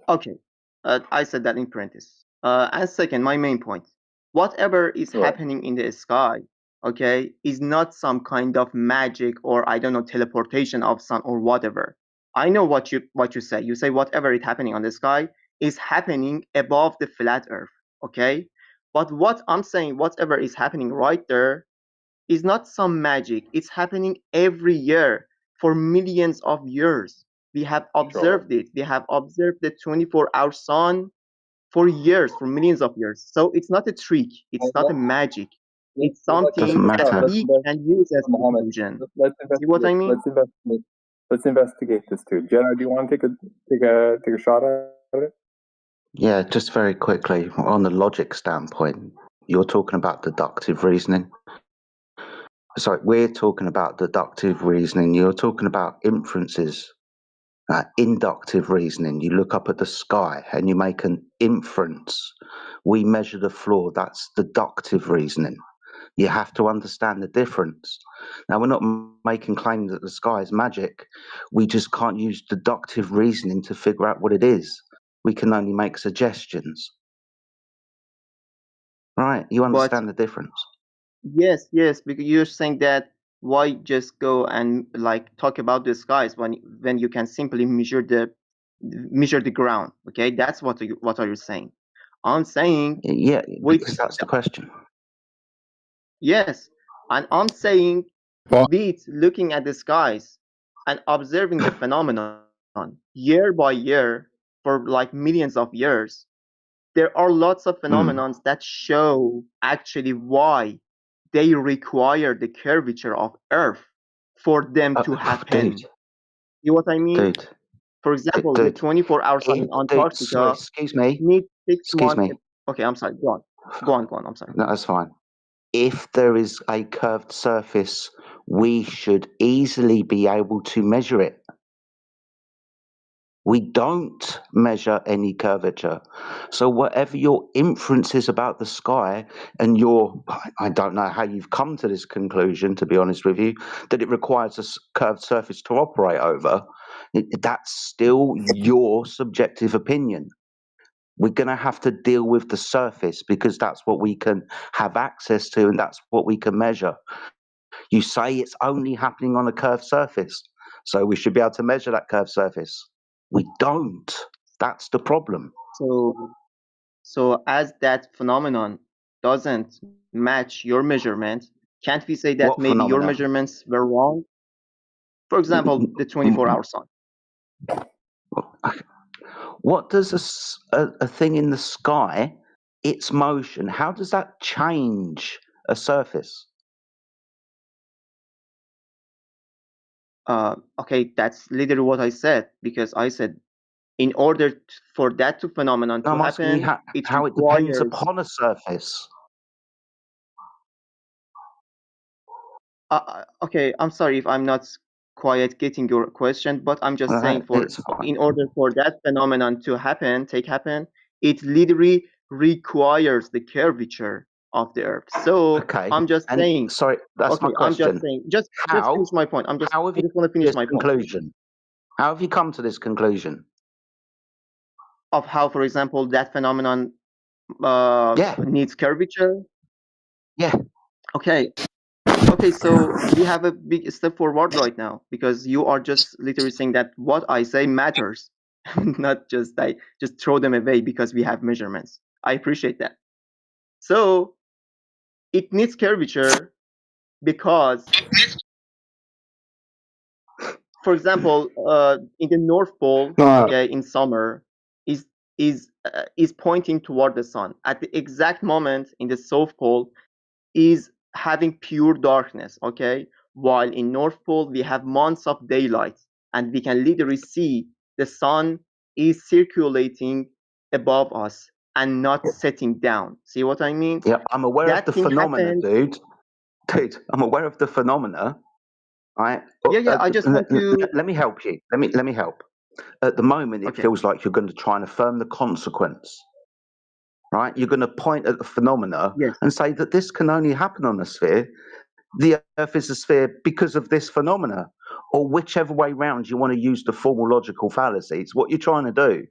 Okay, I said that in parentheses. And second, my main point, whatever is happening in the sky, okay, is not some kind of magic or I don't know, teleportation of sun or whatever. I know what you say. You say whatever is happening on the sky is happening above the flat earth, okay? But what I'm saying, whatever is happening right there is not some magic. It's happening every year for millions of years. We have observed it. We have observed the 24-hour sun for years, for millions of years. So it's not a trick. It's not a magic. It's something that we can use as a conclusion. See what I mean? Let's investigate this too. Jenna, do you want to take a shot at it? Yeah, just very quickly on the logic standpoint, you're talking about deductive reasoning. Sorry, we're talking about deductive reasoning. You're talking about inferences, inductive reasoning. You look up at the sky and you make an inference. We measure the floor. That's deductive reasoning. You have to understand the difference. Now, we're not making claims that the sky is magic. We just can't use deductive reasoning to figure out what it is. We can only make suggestions. Right? You understand the difference? Yes, because you're saying that why just go and like talk about the skies when you can simply measure the ground. Okay, that's what are you saying? I'm saying because that's the question. Yes, and I'm saying with looking at the skies and observing the phenomenon year by year for like millions of years, there are lots of phenomena that show actually why they require the curvature of Earth for them to happen. Dude. You know what I mean? Dude. For example, the 24-hour sun in Antarctica sorry, excuse me. needs 6 Excuse months. me. Okay, I'm sorry. Go on. I'm sorry. No, that's fine. If there is a curved surface, we should easily be able to measure it. We don't measure any curvature. So whatever your inference is about the sky and I don't know how you've come to this conclusion, to be honest with you, that it requires a curved surface to operate over, that's still your subjective opinion. We're going to have to deal with the surface because that's what we can have access to and that's what we can measure. You say it's only happening on a curved surface, so we should be able to measure that curved surface. We don't. That's the problem. So as that phenomenon doesn't match your measurement, can't we say that What maybe your phenomena? measurements were wrong? For example, the 24-hour sun. What does a thing in the sky, its motion, how does that change a surface? Okay, that's literally what I said, because I said in order for that phenomenon to I'm asking you happen, how it depends upon a surface. Okay, I'm sorry if I'm not quite getting your question, but I'm just saying in order for that phenomenon to happen, it literally requires the curvature of the Earth. So I'm just saying. Sorry, that's my question. I'm just saying. Just finish my point. I just want to finish my conclusion. How have you come to this conclusion? Of how, for example, that phenomenon needs curvature. Yeah. Okay, so we have a big step forward right now because you are just literally saying that what I say matters, not just just throw them away because we have measurements. I appreciate that. So it needs curvature because, for example, in the North Pole, okay, in summer, is pointing toward the sun. At the exact moment in the South Pole is having pure darkness, okay? While in North Pole we have months of daylight, and we can literally see the sun is circulating above us and not setting down. See what I mean? Yeah, I'm aware That of the thing phenomena, happened. dude. Dude, I'm aware of the phenomena. Right? Yeah. I just want to. Let me help you. Let me help. At the moment, it Okay. feels like you're going to try and affirm the consequence. Right? You're going to point at the phenomena Yes. and say that this can only happen on a sphere. The Earth is a sphere because of this phenomena, or whichever way round you want to use the formal logical fallacy. It's what you're trying to do.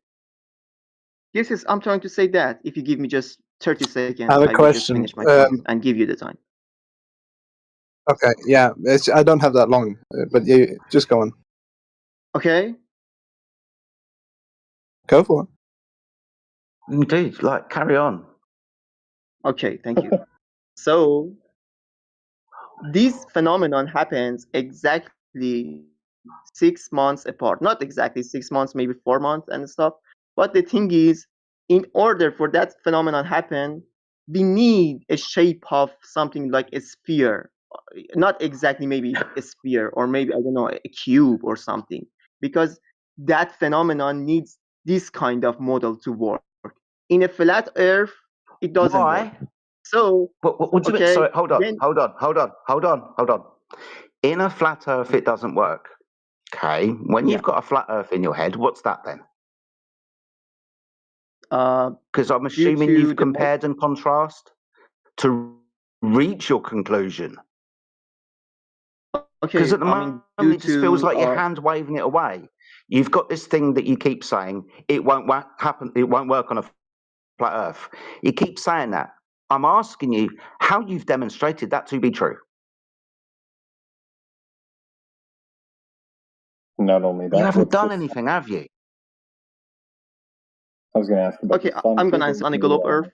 Yes, I'm trying to say that. If you give me just 30 seconds, I have a I will just question. finish my point and give you the time. Okay, yeah, I don't have that long, but you just go on. Okay. Go for it. Indeed, like carry on. Okay, thank you. So this phenomenon happens exactly 6 months apart. Not exactly 6 months, maybe 4 months and stuff. But the thing is, in order for that phenomenon happen, we need a shape of something like a sphere. Not exactly maybe a sphere, or maybe, I don't know, a cube or something. Because that phenomenon needs this kind of model to work. In a flat Earth, it doesn't work. Why? So, What do you mean? okay, Sorry, hold on. then In a flat Earth, it doesn't work. Okay. When yeah. you've got a flat Earth in your head, what's that then? Because I'm Due assuming to you've the compared and contrast to reach your conclusion. Because okay, at the I moment, mean, due it just feels to like you're hand waving it away. You've got this thing that you keep saying, it won't happen, it won't work on a flat Earth. You keep saying that. I'm asking you how you've demonstrated that to be true. Not only that, You haven't what's the done anything, have you? I was going to ask about okay, the sun I'm too. gonna answer on a globe Earth.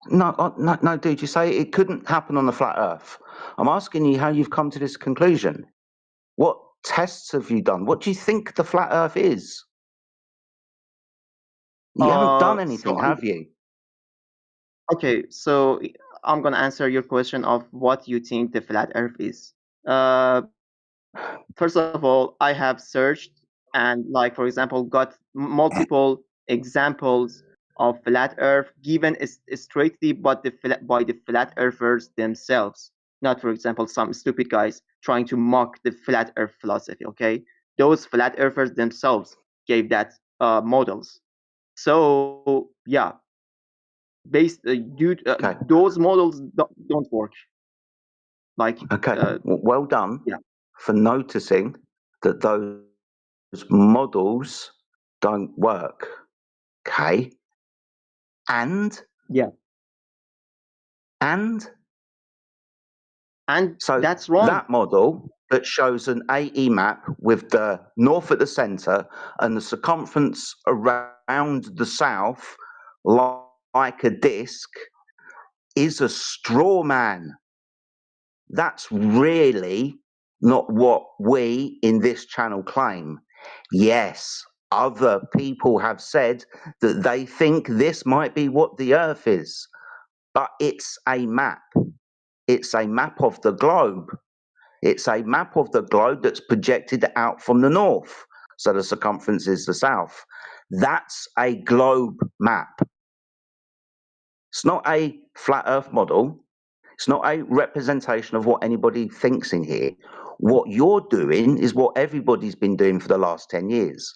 No, dude, you say it couldn't happen on the flat Earth. I'm asking you how you've come to this conclusion. What tests have you done? What do you think the flat Earth is? You haven't done anything, have you? Okay, so I'm gonna answer your question of what you think the flat Earth is. First of all, I have searched and, like, for example, got multiple examples of flat Earth given straightly by the flat earthers themselves. Not, for example, some stupid guys trying to mock the flat Earth philosophy. Okay, those flat earthers themselves gave that models. So yeah, those models don't work. Like Okay, well done yeah. for noticing that those models don't work. Okay, and Yeah. And so that's wrong. That model that shows an AE map with the north at the center and the circumference around the south like a disc is a straw man. That's really not what we in this channel claim. Yes, other people have said that they think this might be what the Earth is, but it's a map. It's a map of the globe. It's a map of the globe that's projected out from the north, so the circumference is the south. That's a globe map. It's not a flat Earth model. It's not a representation of what anybody thinks in here. What you're doing is what everybody's been doing for the last 10 years,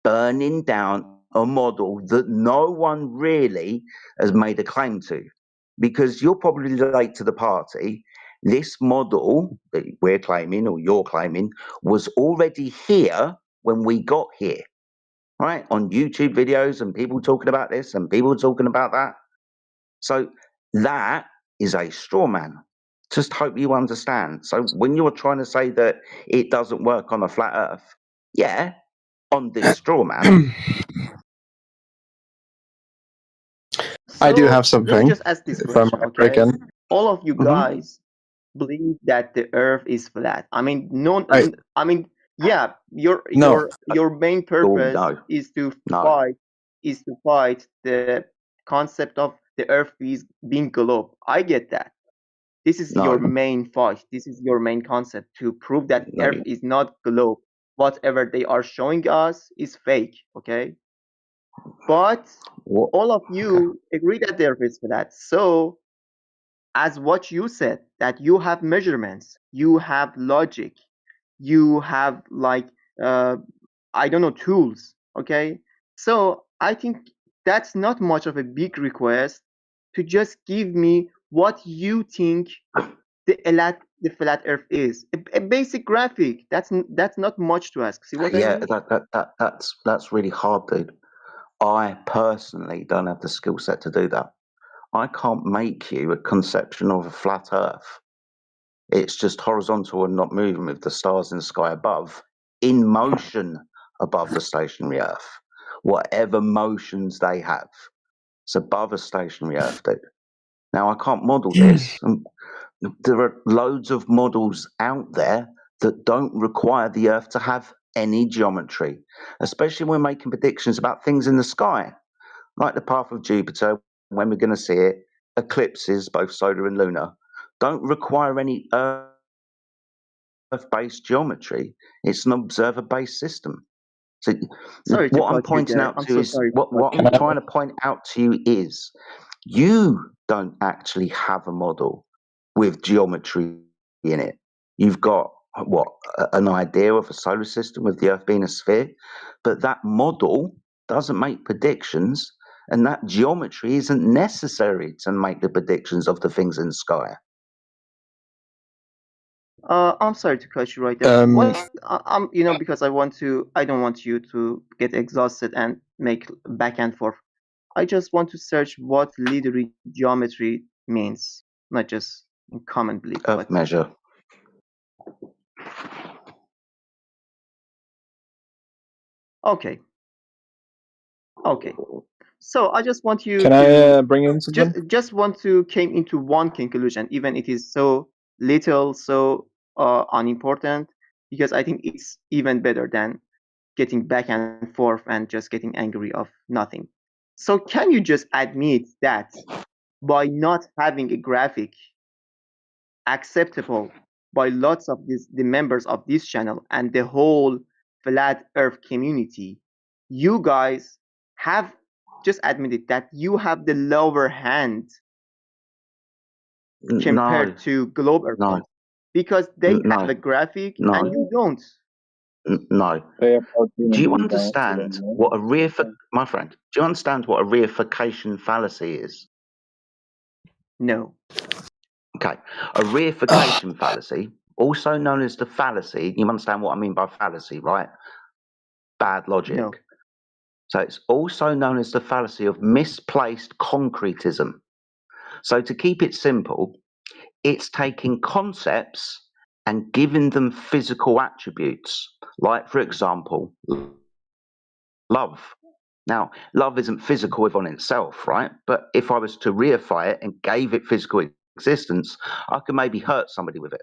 burning down a model that no one really has made a claim to. Because you're probably late to the party. This model that we're claiming, or you're claiming, was already here when we got here, right? On YouTube videos and people talking about this and people talking about that. So that is a straw man. Just hope you understand. So when you're trying to say that it doesn't work on a flat Earth, yeah, on this straw man. I do have So let me something, just ask this if I question, might break okay? in. All of you guys believe that the Earth is flat. I mean, yeah, your No. main purpose is to fight. is to fight the concept of the Earth being globe. I get that. This is your main fight. This is your main concept to prove that Earth is not globe. Whatever they are showing us is fake. Okay. But all of you agree that the Earth is flat. So, as what you said, that you have measurements, you have logic, you have I don't know, tools. Okay. So I think that's not much of a big request to just give me what you think the flat Earth is. A basic graphic. That's not much to ask. See what I Yeah, mean? that's really hard, dude. I personally don't have the skill set to do that. I can't make you a conception of a flat Earth. It's just horizontal and not moving with the stars in the sky above, in motion above the stationary Earth. Whatever motions they have, it's above a stationary Earth, dude. Now, I can't model this. There are loads of models out there that don't require the Earth to have any geometry, especially when we're making predictions about things in the sky, like the path of Jupiter, when we're going to see it, eclipses, both solar and lunar, don't require any Earth-based geometry. It's an observer-based system. So Sorry to what I'm cut you pointing there. out I'm to you so is sorry to what cut I'm you. trying to point out to you is you don't actually have a model with geometry in it. You've got an idea of a solar system with the Earth being a sphere, but that model doesn't make predictions, and that geometry isn't necessary to make the predictions of the things in the sky. I'm sorry to cut you right there. I'm because I don't want you to get exhausted and make back and forth. I just want to search what literary geometry means, not just in common belief. Earth measure. Okay. Okay. So I just want you Can to I bring in something? just want to came into one conclusion, even it is so little, so unimportant, because I think it's even better than getting back and forth and just getting angry of nothing. So can you just admit that by not having a graphic acceptable by lots of the members of this channel and the whole flat earth community, you guys have just admitted that you have the lower hand compared to globe earth because they have a graphic and you don't. No. Do you understand what my friend? Do you understand what a reification fallacy is? No. Okay, a reification fallacy, also known as the fallacy. You understand what I mean by fallacy, right? Bad logic. No. So it's also known as the fallacy of misplaced concretism. So to keep it simple, it's taking concepts and giving them physical attributes, like, for example, love. Now, love isn't physical on itself, right? But if I was to reify it and gave it physical existence, I could maybe hurt somebody with it.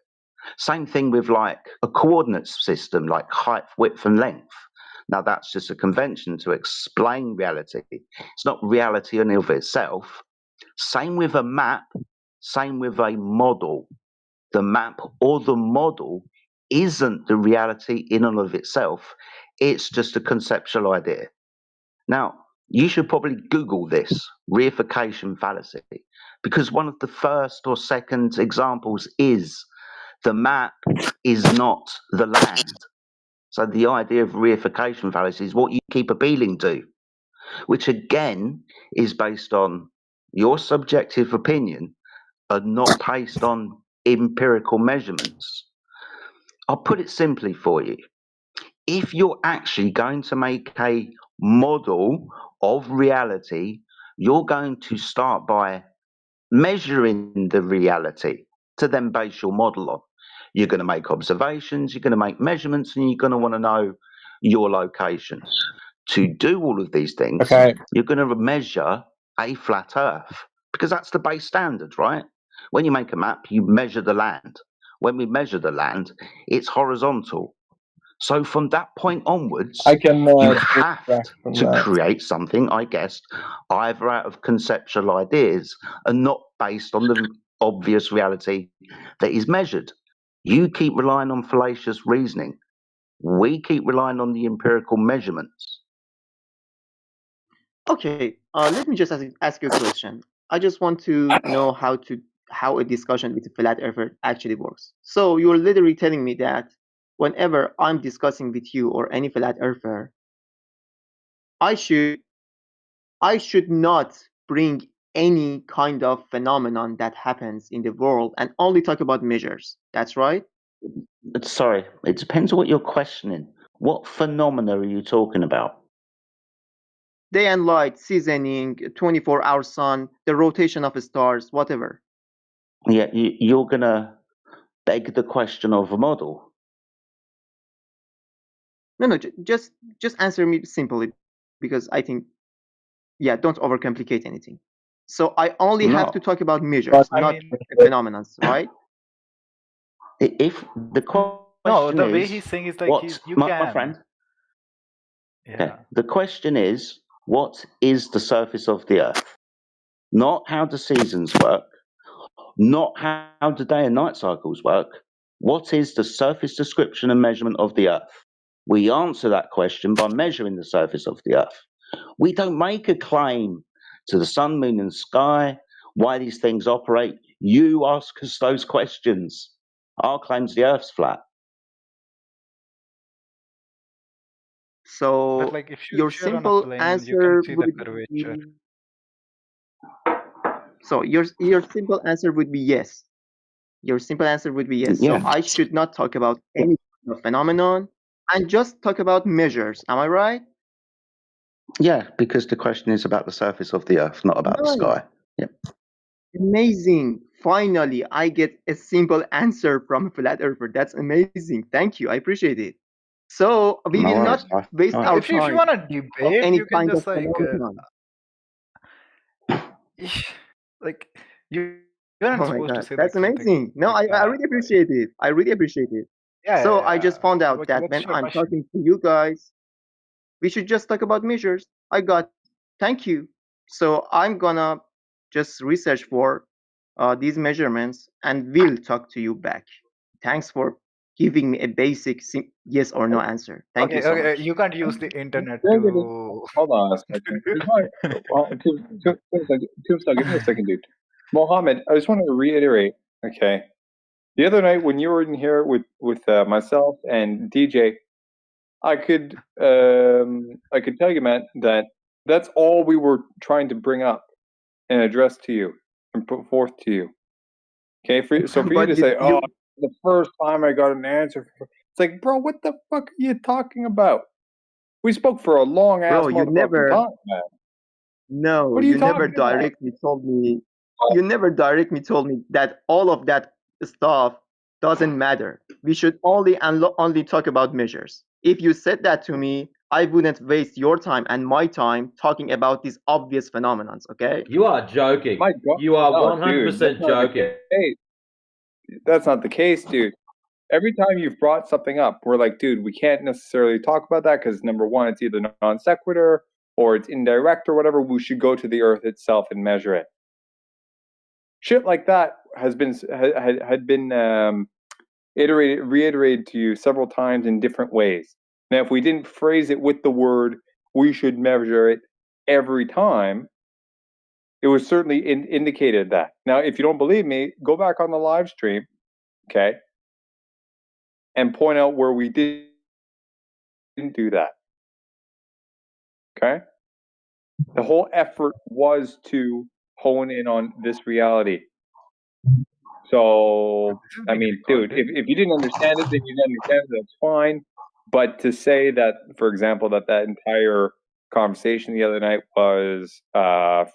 Same thing with like a coordinate system, like height, width, and length. Now, that's just a convention to explain reality. It's not reality in and of itself. Same with a map, same with a model. The map or the model isn't the reality in and of itself. It's just a conceptual idea. Now, you should probably Google this, reification fallacy, because one of the first or second examples is the map is not the land. So the idea of reification fallacy is what you keep appealing to, which again is based on your subjective opinion and not based on empirical measurements. I'll put it simply for you. If you're actually going to make a model of reality, you're going to start by measuring the reality to then base your model on. You're going to make observations, you're going to make measurements, and you're going to want to know your location. To do all of these things, you're going to measure a flat Earth because that's the base standard, right? When you make a map, you measure the land. When we measure the land, it's horizontal. So from that point onwards, I can you take have back from to that. create something, I guess, either out of conceptual ideas and not based on the obvious reality that is measured. You keep relying on fallacious reasoning. We keep relying on the empirical measurements. Okay, let me just ask you a question. I just want to know how a discussion with a flat earther actually works. So you're literally telling me that whenever I'm discussing with you or any flat earther, I should not bring any kind of phenomenon that happens in the world and only talk about measures. That's right? Sorry, it depends on what you're questioning. What phenomena are you talking about? Day and light, seasoning, 24-hour sun, the rotation of stars, whatever. Yeah, you're going to beg the question of a model. No, just answer me simply, because I think, yeah, don't overcomplicate anything. So I only have to No. talk about measures, not phenomena, right? If the question No, the way is, he's saying is like what, you my can. friend? Yeah. Okay. The question is, what is the surface of the Earth? Not how the seasons work, not how the day and night cycles work. What is the surface description and measurement of the Earth? We answer that question by measuring the surface of the Earth. We don't make a claim to the sun, moon, and sky, why these things operate. You ask us those questions. Our claim's the Earth's flat. So But like if your you're on a simple plane, you can answer see the would curvature. be, so your simple answer would be yes. Your simple answer would be yes. Yeah. So I should not talk about any kind of phenomenon and just talk about measures. Am I right? Yeah, because the question is about the surface of the Earth, not about the Nice. sky. Yep. Amazing. Finally, I get a simple answer from a flat earther. That's amazing. Thank you. I appreciate it. So we No will worries. not waste No, our if you time want to of debate, any you can kind of just like phenomenon. like you aren't Oh my supposed to God, say that's like something amazing. No, like I that. really appreciate it. I really appreciate it. Yeah, So yeah, I yeah. just found out that What's when your I'm question? talking to you guys, we should just talk about measures. I got. Thank you. So I'm gonna just research for these measurements and will talk to you back. Thanks for giving me a basic yes or no answer. Thank you Okay, so okay. much. You can't use the internet Very good. to. Hold on a second. Well, Tombstone, give me a second, dude. Mohammed, I just wanted to reiterate, okay? The other night when you were in here with myself and DJ, I could tell you, man, that that's all we were trying to bring up and address to you and put forth to you. Okay, so for you But to you, say, "Oh, you the first time I got an answer," it's like, bro, what the fuck are you talking about? We spoke for a long ass bro, you motherfucking never. time, man. No, What are you you never talking about? directly told me. You never directly told me that all of that stuff doesn't matter. We should only talk about measures. If you said that to me, I wouldn't waste your time and my time talking about these obvious phenomenons. Okay? You are joking. My God, You are no, dude, 100% that's not the joking. case. That's not the case, dude. Every time you've brought something up, we're like, dude, we can't necessarily talk about that because number one, it's either non sequitur or it's indirect or whatever. We should go to the Earth itself and measure it. Shit like that had been reiterated to you several times in different ways. Now, if we didn't phrase it with the word, we should measure it every time, it was certainly indicated that. Now, if you don't believe me, go back on the live stream, okay, and point out where we didn't do that. Okay? The whole effort was to hone in on this reality. So, I mean, dude, if you didn't understand it, then you didn't understand it, that's fine. But to say that, for example, that entire conversation the other night was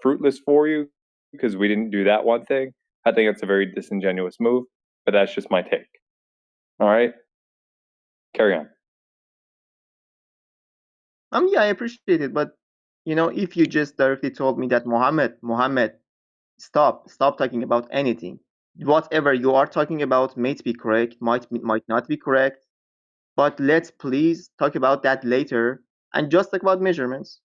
fruitless for you because we didn't do that one thing, I think it's a very disingenuous move, but that's just my take. All right? Carry on. Yeah, I appreciate it, but if you just directly told me that Mohammed, stop talking about anything. Whatever you are talking about might be correct, might not be correct. but let's please talk about that later and just talk about measurements.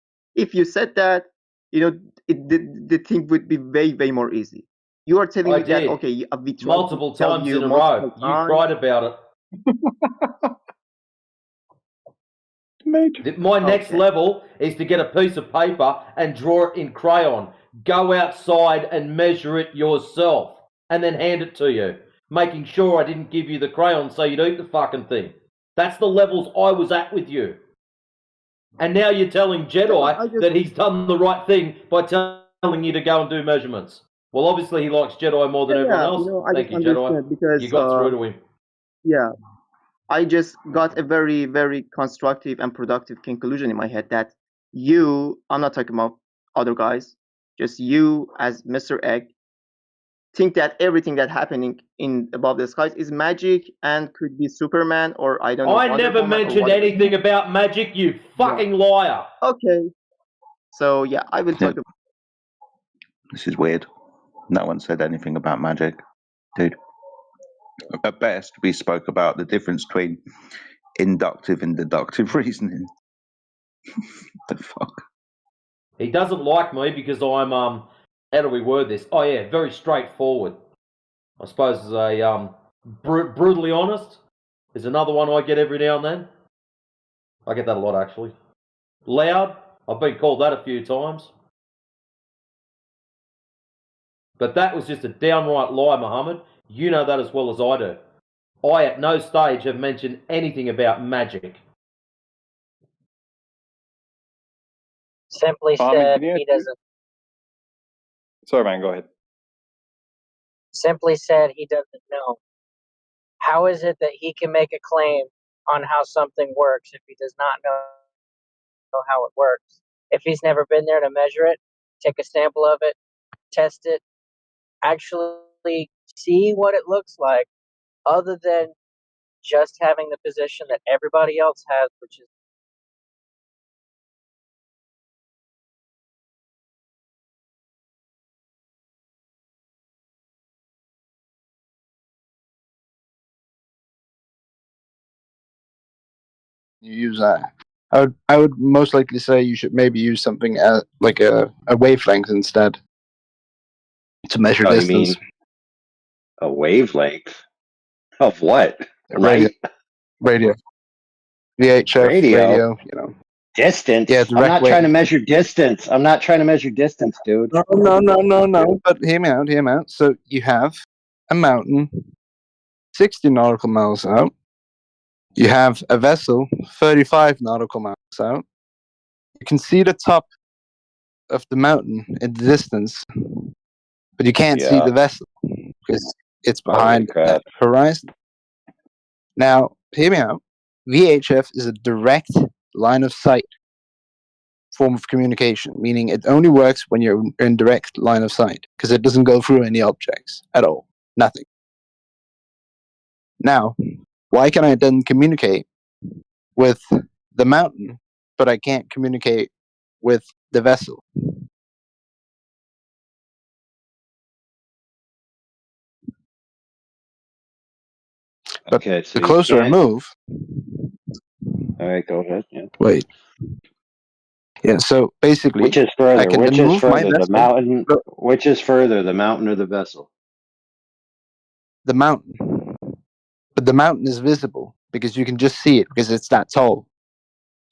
If you said that, the thing would be way, way more easy. You are telling I me that, did. okay, we tried Multiple to tell times you in a multiple row. You times. cried about it. My next level is to get a piece of paper and draw it in crayon. Go outside and measure it yourself and then hand it to you, making sure I didn't give you the crayon so you'd eat the fucking thing. That's the levels I was at with you. And now you're telling Jedi that he's done the right thing by telling you to go and do measurements. Well, obviously he likes Jedi more than everyone else. I Thank just you, Jedi. understand because You got through to him. yeah, I just got a very, very constructive and productive conclusion in my head that I'm not talking about other guys, just you as Mr. Egg, think that everything that happening in above the skies is magic and could be Superman or I don't know. I never mentioned anything about magic, you fucking liar. Okay. So yeah, I will talk about. This is weird. No one said anything about magic. Dude. At best, we spoke about the difference between inductive and deductive reasoning. The fuck? He doesn't like me because I'm, how do we word this? Oh yeah, very straightforward. I suppose as a, brutally honest is another one I get every now and then. I get that a lot, actually. Loud, I've been called that a few times. But that was just a downright lie, Muhammad. You know that as well as I do. I at no stage have mentioned anything about magic. Simply said he doesn't. Sorry, man, go ahead. Simply said he doesn't know. How is it that he can make a claim on how something works if he does not know how it works? If he's never been there to measure it, take a sample of it, test it, actually see what it looks like, other than just having the position that everybody else has, which is You use that. I would most likely say you should maybe use something like a wavelength instead to measure You distance. mean a wavelength of what? Radio, Light? radio, VHF, radio. You know, Distance? yeah, I'm direct not wave. trying to measure distance. I'm not trying to measure distance, dude. No. But hear me out. So you have a mountain 60 nautical miles out. You have a vessel 35 nautical miles out. You can see the top of the mountain in the distance, but you can't see the vessel because it's behind the horizon. Now, hear me out. VHF is a direct line of sight form of communication, meaning it only works when you're in direct line of sight because it doesn't go through any objects at all. Nothing. Now, why can I then communicate with the mountain, but I can't communicate with the vessel? But okay, so the closer I move... All right, go ahead. Yeah. Wait. Yeah, so basically... Which is further? I can Which then is move my further? The vessel. mountain? Which is further? The mountain or the vessel? The mountain. But the mountain is visible because you can just see it because it's that tall.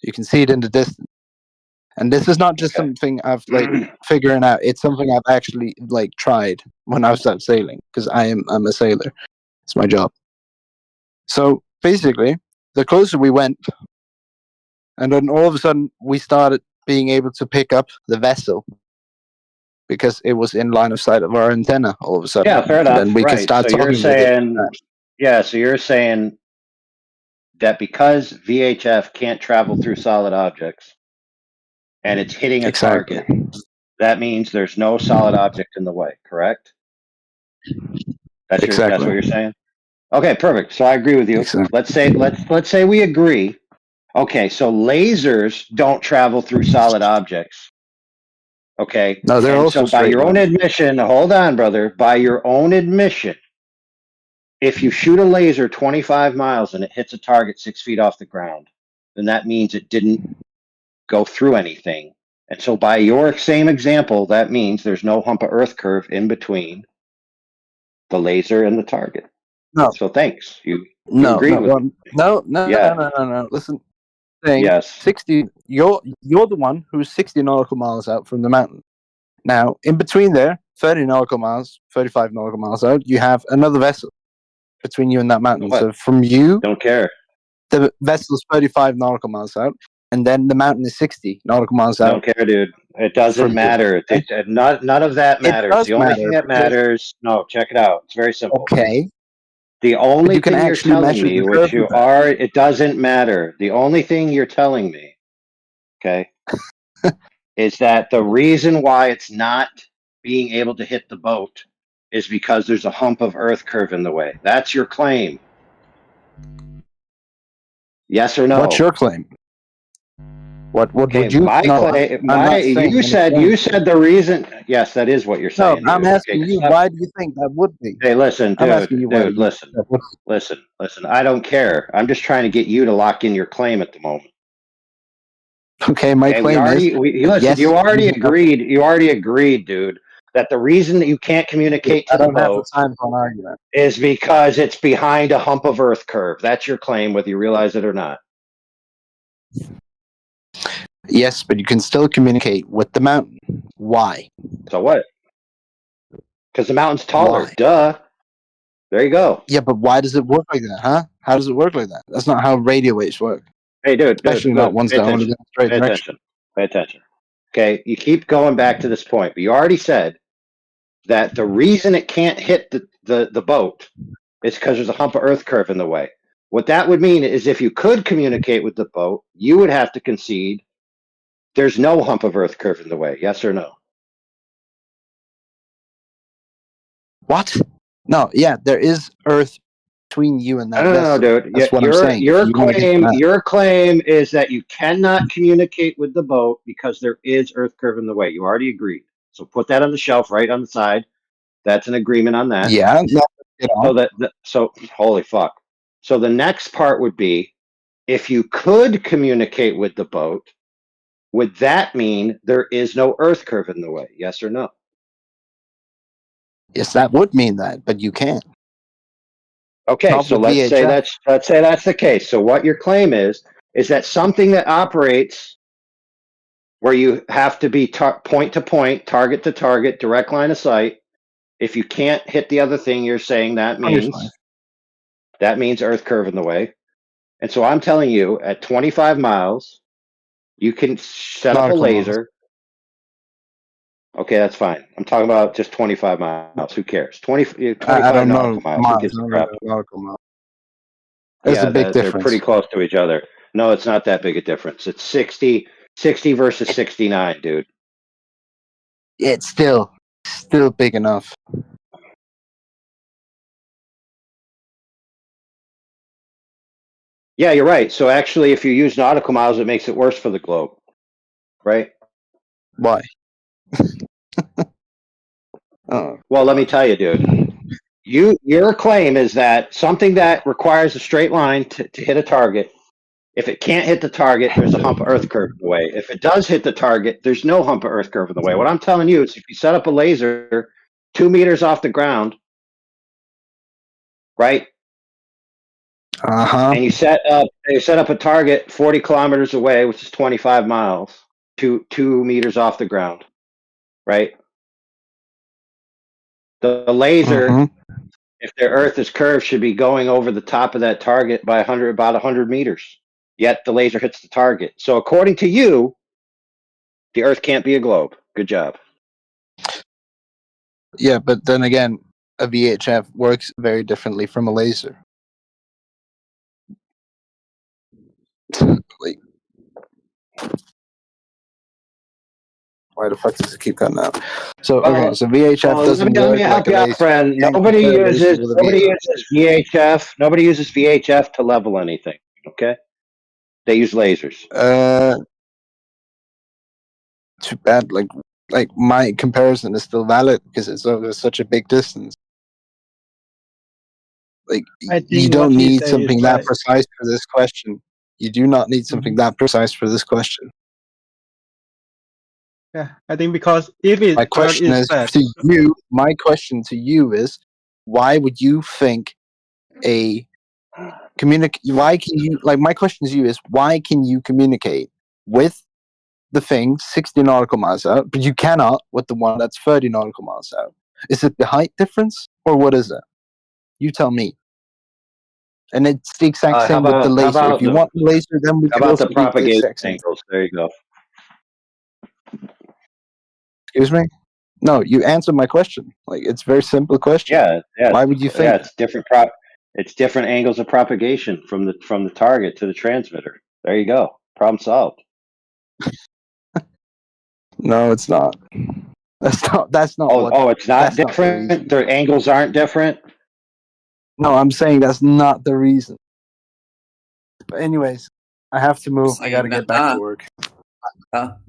You can see it in the distance. And this is not just something I've figuring out. It's something I've actually tried when I was out sailing because I'm a sailor. It's my job. So basically, the closer we went, and then all of a sudden we started being able to pick up the vessel because it was in line of sight of our antenna. All of a sudden, Yeah, fair and enough. then we could Right. start So you're talking with it. saying, so you're saying that because VHF can't travel through solid objects and it's hitting a target, that means there's no solid object in the way, correct? That's what you're saying? Okay, perfect. So I agree with you. Exactly. Let's say we agree. Okay, so lasers don't travel through solid objects. Okay. No, they're and also so by straight your own lines. admission, hold on, brother, by your own admission, if you shoot a laser 25 miles and it hits a target 6 feet off the ground, then that means it didn't go through anything. And so by your same example, that means there's no hump of earth curve in between the laser and the target. No. So thanks. You No, agreed no, with me. no. Yeah. Listen, saying Yes. 60. You're the one who's 60 nautical miles out from the mountain. Now, in between there, 30 nautical miles, 35 nautical miles out, you have another vessel between you and that mountain. What? So from you, Don't care. the vessel's 35 nautical miles out, and then the mountain is 60 nautical miles out. Don't care, dude. It doesn't from matter. you. None of that It matters. does The only matter thing that because- matters. No, check it out. It's very simple. Okay. The only you can thing you're actually telling measure me, the which curve you with that. are, it doesn't matter. The only thing you're telling me, okay, is that the reason why it's not being able to hit the boat is because there's a hump of earth curve in the way. That's your claim. Yes or no? What's your claim? What Okay, would you? my No, claim. I'm not saying You said the reason. Yes, that is what you're No, saying. I'm dude. asking Okay, you. stop. Why do you think that would be? Hey, listen, I'm asking you why. dude, listen. I don't care. I'm just trying to get you to lock in your claim at the moment. Okay, my Okay, claim is. listen. yes, You already have- agreed. You already agreed, dude, that the reason that you can't communicate I to the don't have the boat time for an argument. is because it's behind a hump of earth curve. That's your claim, whether you realize it or not. Yes, but you can still communicate with the mountain. Why? So what? Because the mountain's taller. Why? Duh. There you go. Yeah, but why does it work like that, huh? How does it work like that? That's not how radio waves work. Hey, dude, Especially not ones pay that only attention. go in a straight Pay direction. attention. Pay attention. Okay, you keep going back to this point, but you already said that the reason it can't hit the boat is because there's a hump of earth curve in the way. What that would mean is if you could communicate with the boat, you would have to concede there's no hump of earth curve in the way. Yes or no? What? No, yeah, there is Earth between you and that No, vessel. dude. That's what I'm saying. If you wanna get that. Your claim is that you cannot communicate with the boat because there is earth curve in the way. You already agreed. So put that on the shelf right on the side. That's an agreement on that. Yeah. No, So holy fuck. So the next part would be if you could communicate with the boat, would that mean there is no earth curve in the way? Yes or no? Yes, that would mean that, but you can't. Okay, Not so with let's say VHF. that's the case. So what your claim is that something that operates where you have to be point to point, target to target, direct line of sight. If you can't hit the other thing, you're saying that means earth curve in the way. And so I'm telling you, at 25 miles, you can set up a Nautical miles. laser. Okay, that's fine. I'm talking about just 25 miles. Who cares? 25 I don't nautical know miles. Who gives a crap? nautical miles. There's Yeah, a big they're difference. pretty close to each other. No, it's not that big a difference. It's 60 versus 69, dude. It's still big enough. Yeah, you're right. So actually, if you use nautical miles, it makes it worse for the globe, right? Why? Oh, well, let me tell you, dude. Your claim is that something that requires a straight line to hit a target, if it can't hit the target, there's a hump of earth curve in the way. If it does hit the target, there's no hump of earth curve in the way. What I'm telling you is if you set up a laser 2 meters off the ground, right? Uh-huh. And you set up a target 40 kilometers away, which is 25 miles, 2 meters off the ground, right? The laser, if the Earth is curved, should be going over the top of that target by about 100 meters. Yet the laser hits the target. So according to you, the Earth can't be a globe. Good job. Yeah, but then again, a VHF works very differently from a laser. Wait. Why the fuck does it keep cutting out? So okay, so VHF doesn't let work me help like a you out, laser. friend. Can't Nobody compare a laser uses with a VHF. VHF. Nobody uses VHF to level anything. Okay, they use lasers. Too bad. Like my comparison is still valid because it's over such a big distance. Like I you think what don't he need said is something that right. precise for this question. You do not need something that precise for this question. Yeah, I think because if My Earth question is is flat, to you. My question to you is, why would you think a Why can you like? My question to you is, why can you communicate with the thing 60 nautical miles out, but you cannot with the one that's 30 nautical miles out? Is it the height difference, or what is it? You tell me. And it's the exact How same with the about laser. If you want the laser, then we could the also do the propagation exact same thing. angles? There you go. Excuse me? No, you answered my question. Like, it's a very simple question. Why would you think It's different it's different angles of propagation from the target to the transmitter. There you go. Problem solved. No, it's not. That's not what It's not that's not the reason. different. The angles aren't different. No, I'm saying that's not the reason. But anyways, I have to move. I gotta get back to work. But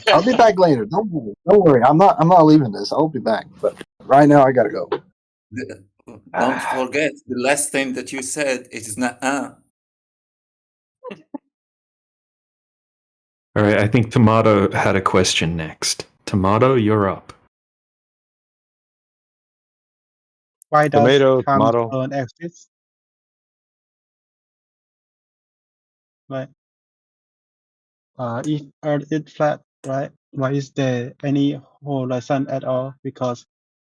I'll be back later. Don't worry. Don't worry. I'm not leaving this. I'll be back. But right now I gotta go. don't forget the last thing that you said. It is not. All right, I think Tomato had a question next. Tomato, you're up. why does Tomato, time tomato. zone exist? Right. If Earth is flat, right? Why is there any horizon at all? Because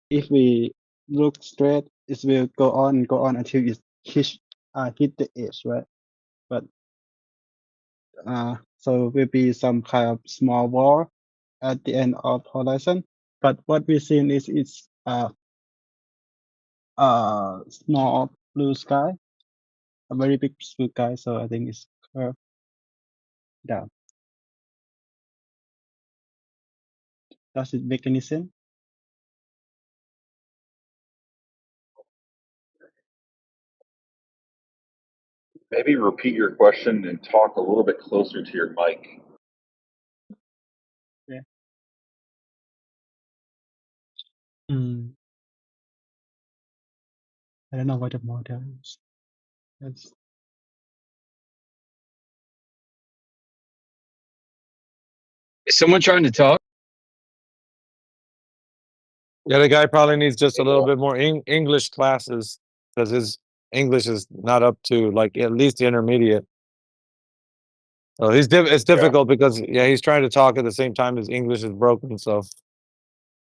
if we look straight, it will go on and go on until it hit the edge, right? But so will be some kind of small wall at the end of horizon. But what we're seeing is it's small blue sky, a very big blue sky. So I think it's curved down. Does it make any sense? Maybe repeat your question and talk a little bit closer to your mic. Yeah. I don't know what the model is. That's Is someone trying to talk? Yeah, the guy probably needs just a little bit more English classes because his English is not up to like at least the intermediate. So it's difficult because he's trying to talk at the same time his English is broken. So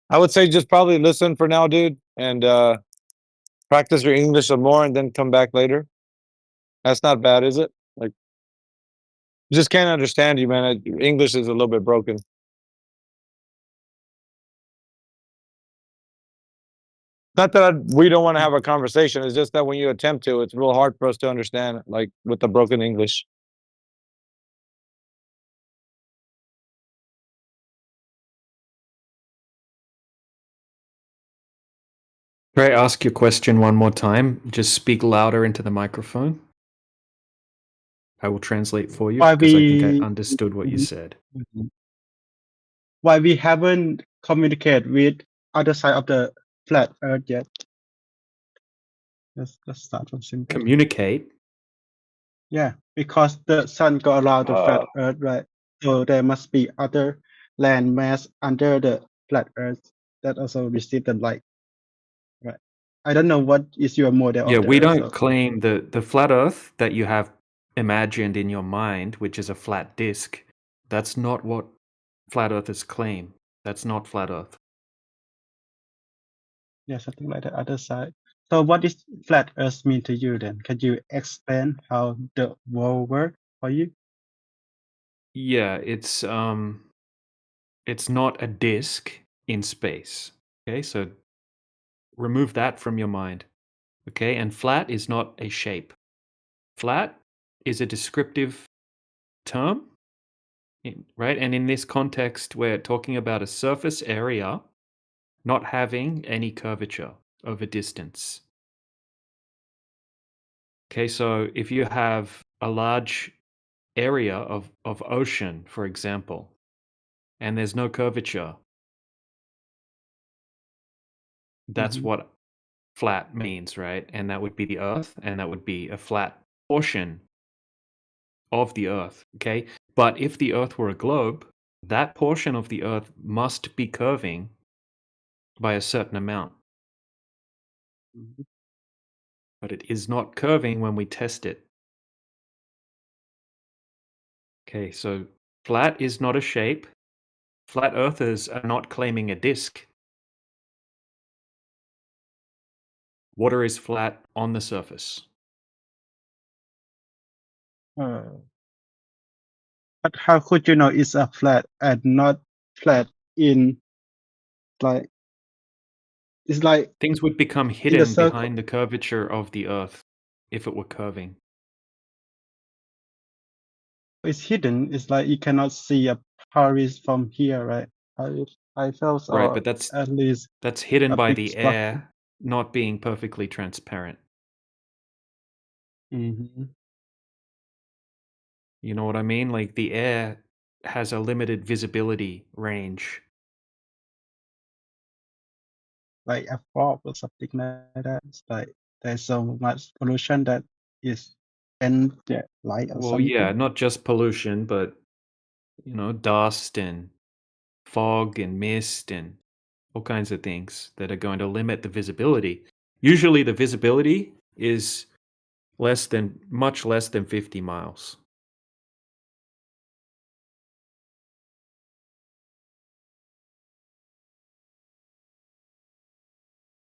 I would say just probably listen for now, dude, and practice your English some more and then come back later. That's not bad, is it? Like, just can't understand you, man. English is a little bit broken. Not that we don't want to have a conversation. It's just that when you attempt to, it's real hard for us to understand, like with the broken English. Ray, ask your question one more time. Just speak louder into the microphone. I will translate for you why because I think we I understood what you said. why we haven't communicated with other side of the flat Earth yet. Let's start from simple. Communicate. Yeah, because the sun go around the flat Earth, right? So there must be other land mass under the flat Earth that also receive the light, right? I don't know what is your model Yeah, of the we Earth. don't claim the flat Earth that you have imagined in your mind, which is a flat disk. That's not what flat earthers claim. That's not flat Earth. Yeah, something like the other side. So what does flat Earth mean to you then? Can you explain how the world works for you? Yeah, it's not a disk in space. Okay, so remove that from your mind. Okay, and flat is not a shape. Flat is a descriptive term, right? And in this context, we're talking about a surface area not having any curvature over distance. Okay, so if you have a large area of ocean, for example, and there's no curvature, that's what flat means, right? And that would be the Earth, and that would be a flat portion of the Earth, okay? But if the Earth were a globe, that portion of the Earth must be curving by a certain amount. But it is not curving when we test it. Okay, so flat is not a shape. Flat earthers are not claiming a disk. Water is flat on the surface. But how could you know it's a flat and not flat in like it's like Things would become in the hidden circle? behind the curvature of the Earth if it were curving. It's hidden. It's like you cannot see a Paris from here, right? I felt, Right, or but that's at least hidden a by big the structure. air not being perfectly transparent. Mm-hmm. You know what I mean? Like the air has a limited visibility range. Like a fog or something like that. It's like there's so much pollution that is and the light or Well, yeah, something. not just pollution, but dust and fog and mist and all kinds of things that are going to limit the visibility. Usually the visibility is much less than 50 miles.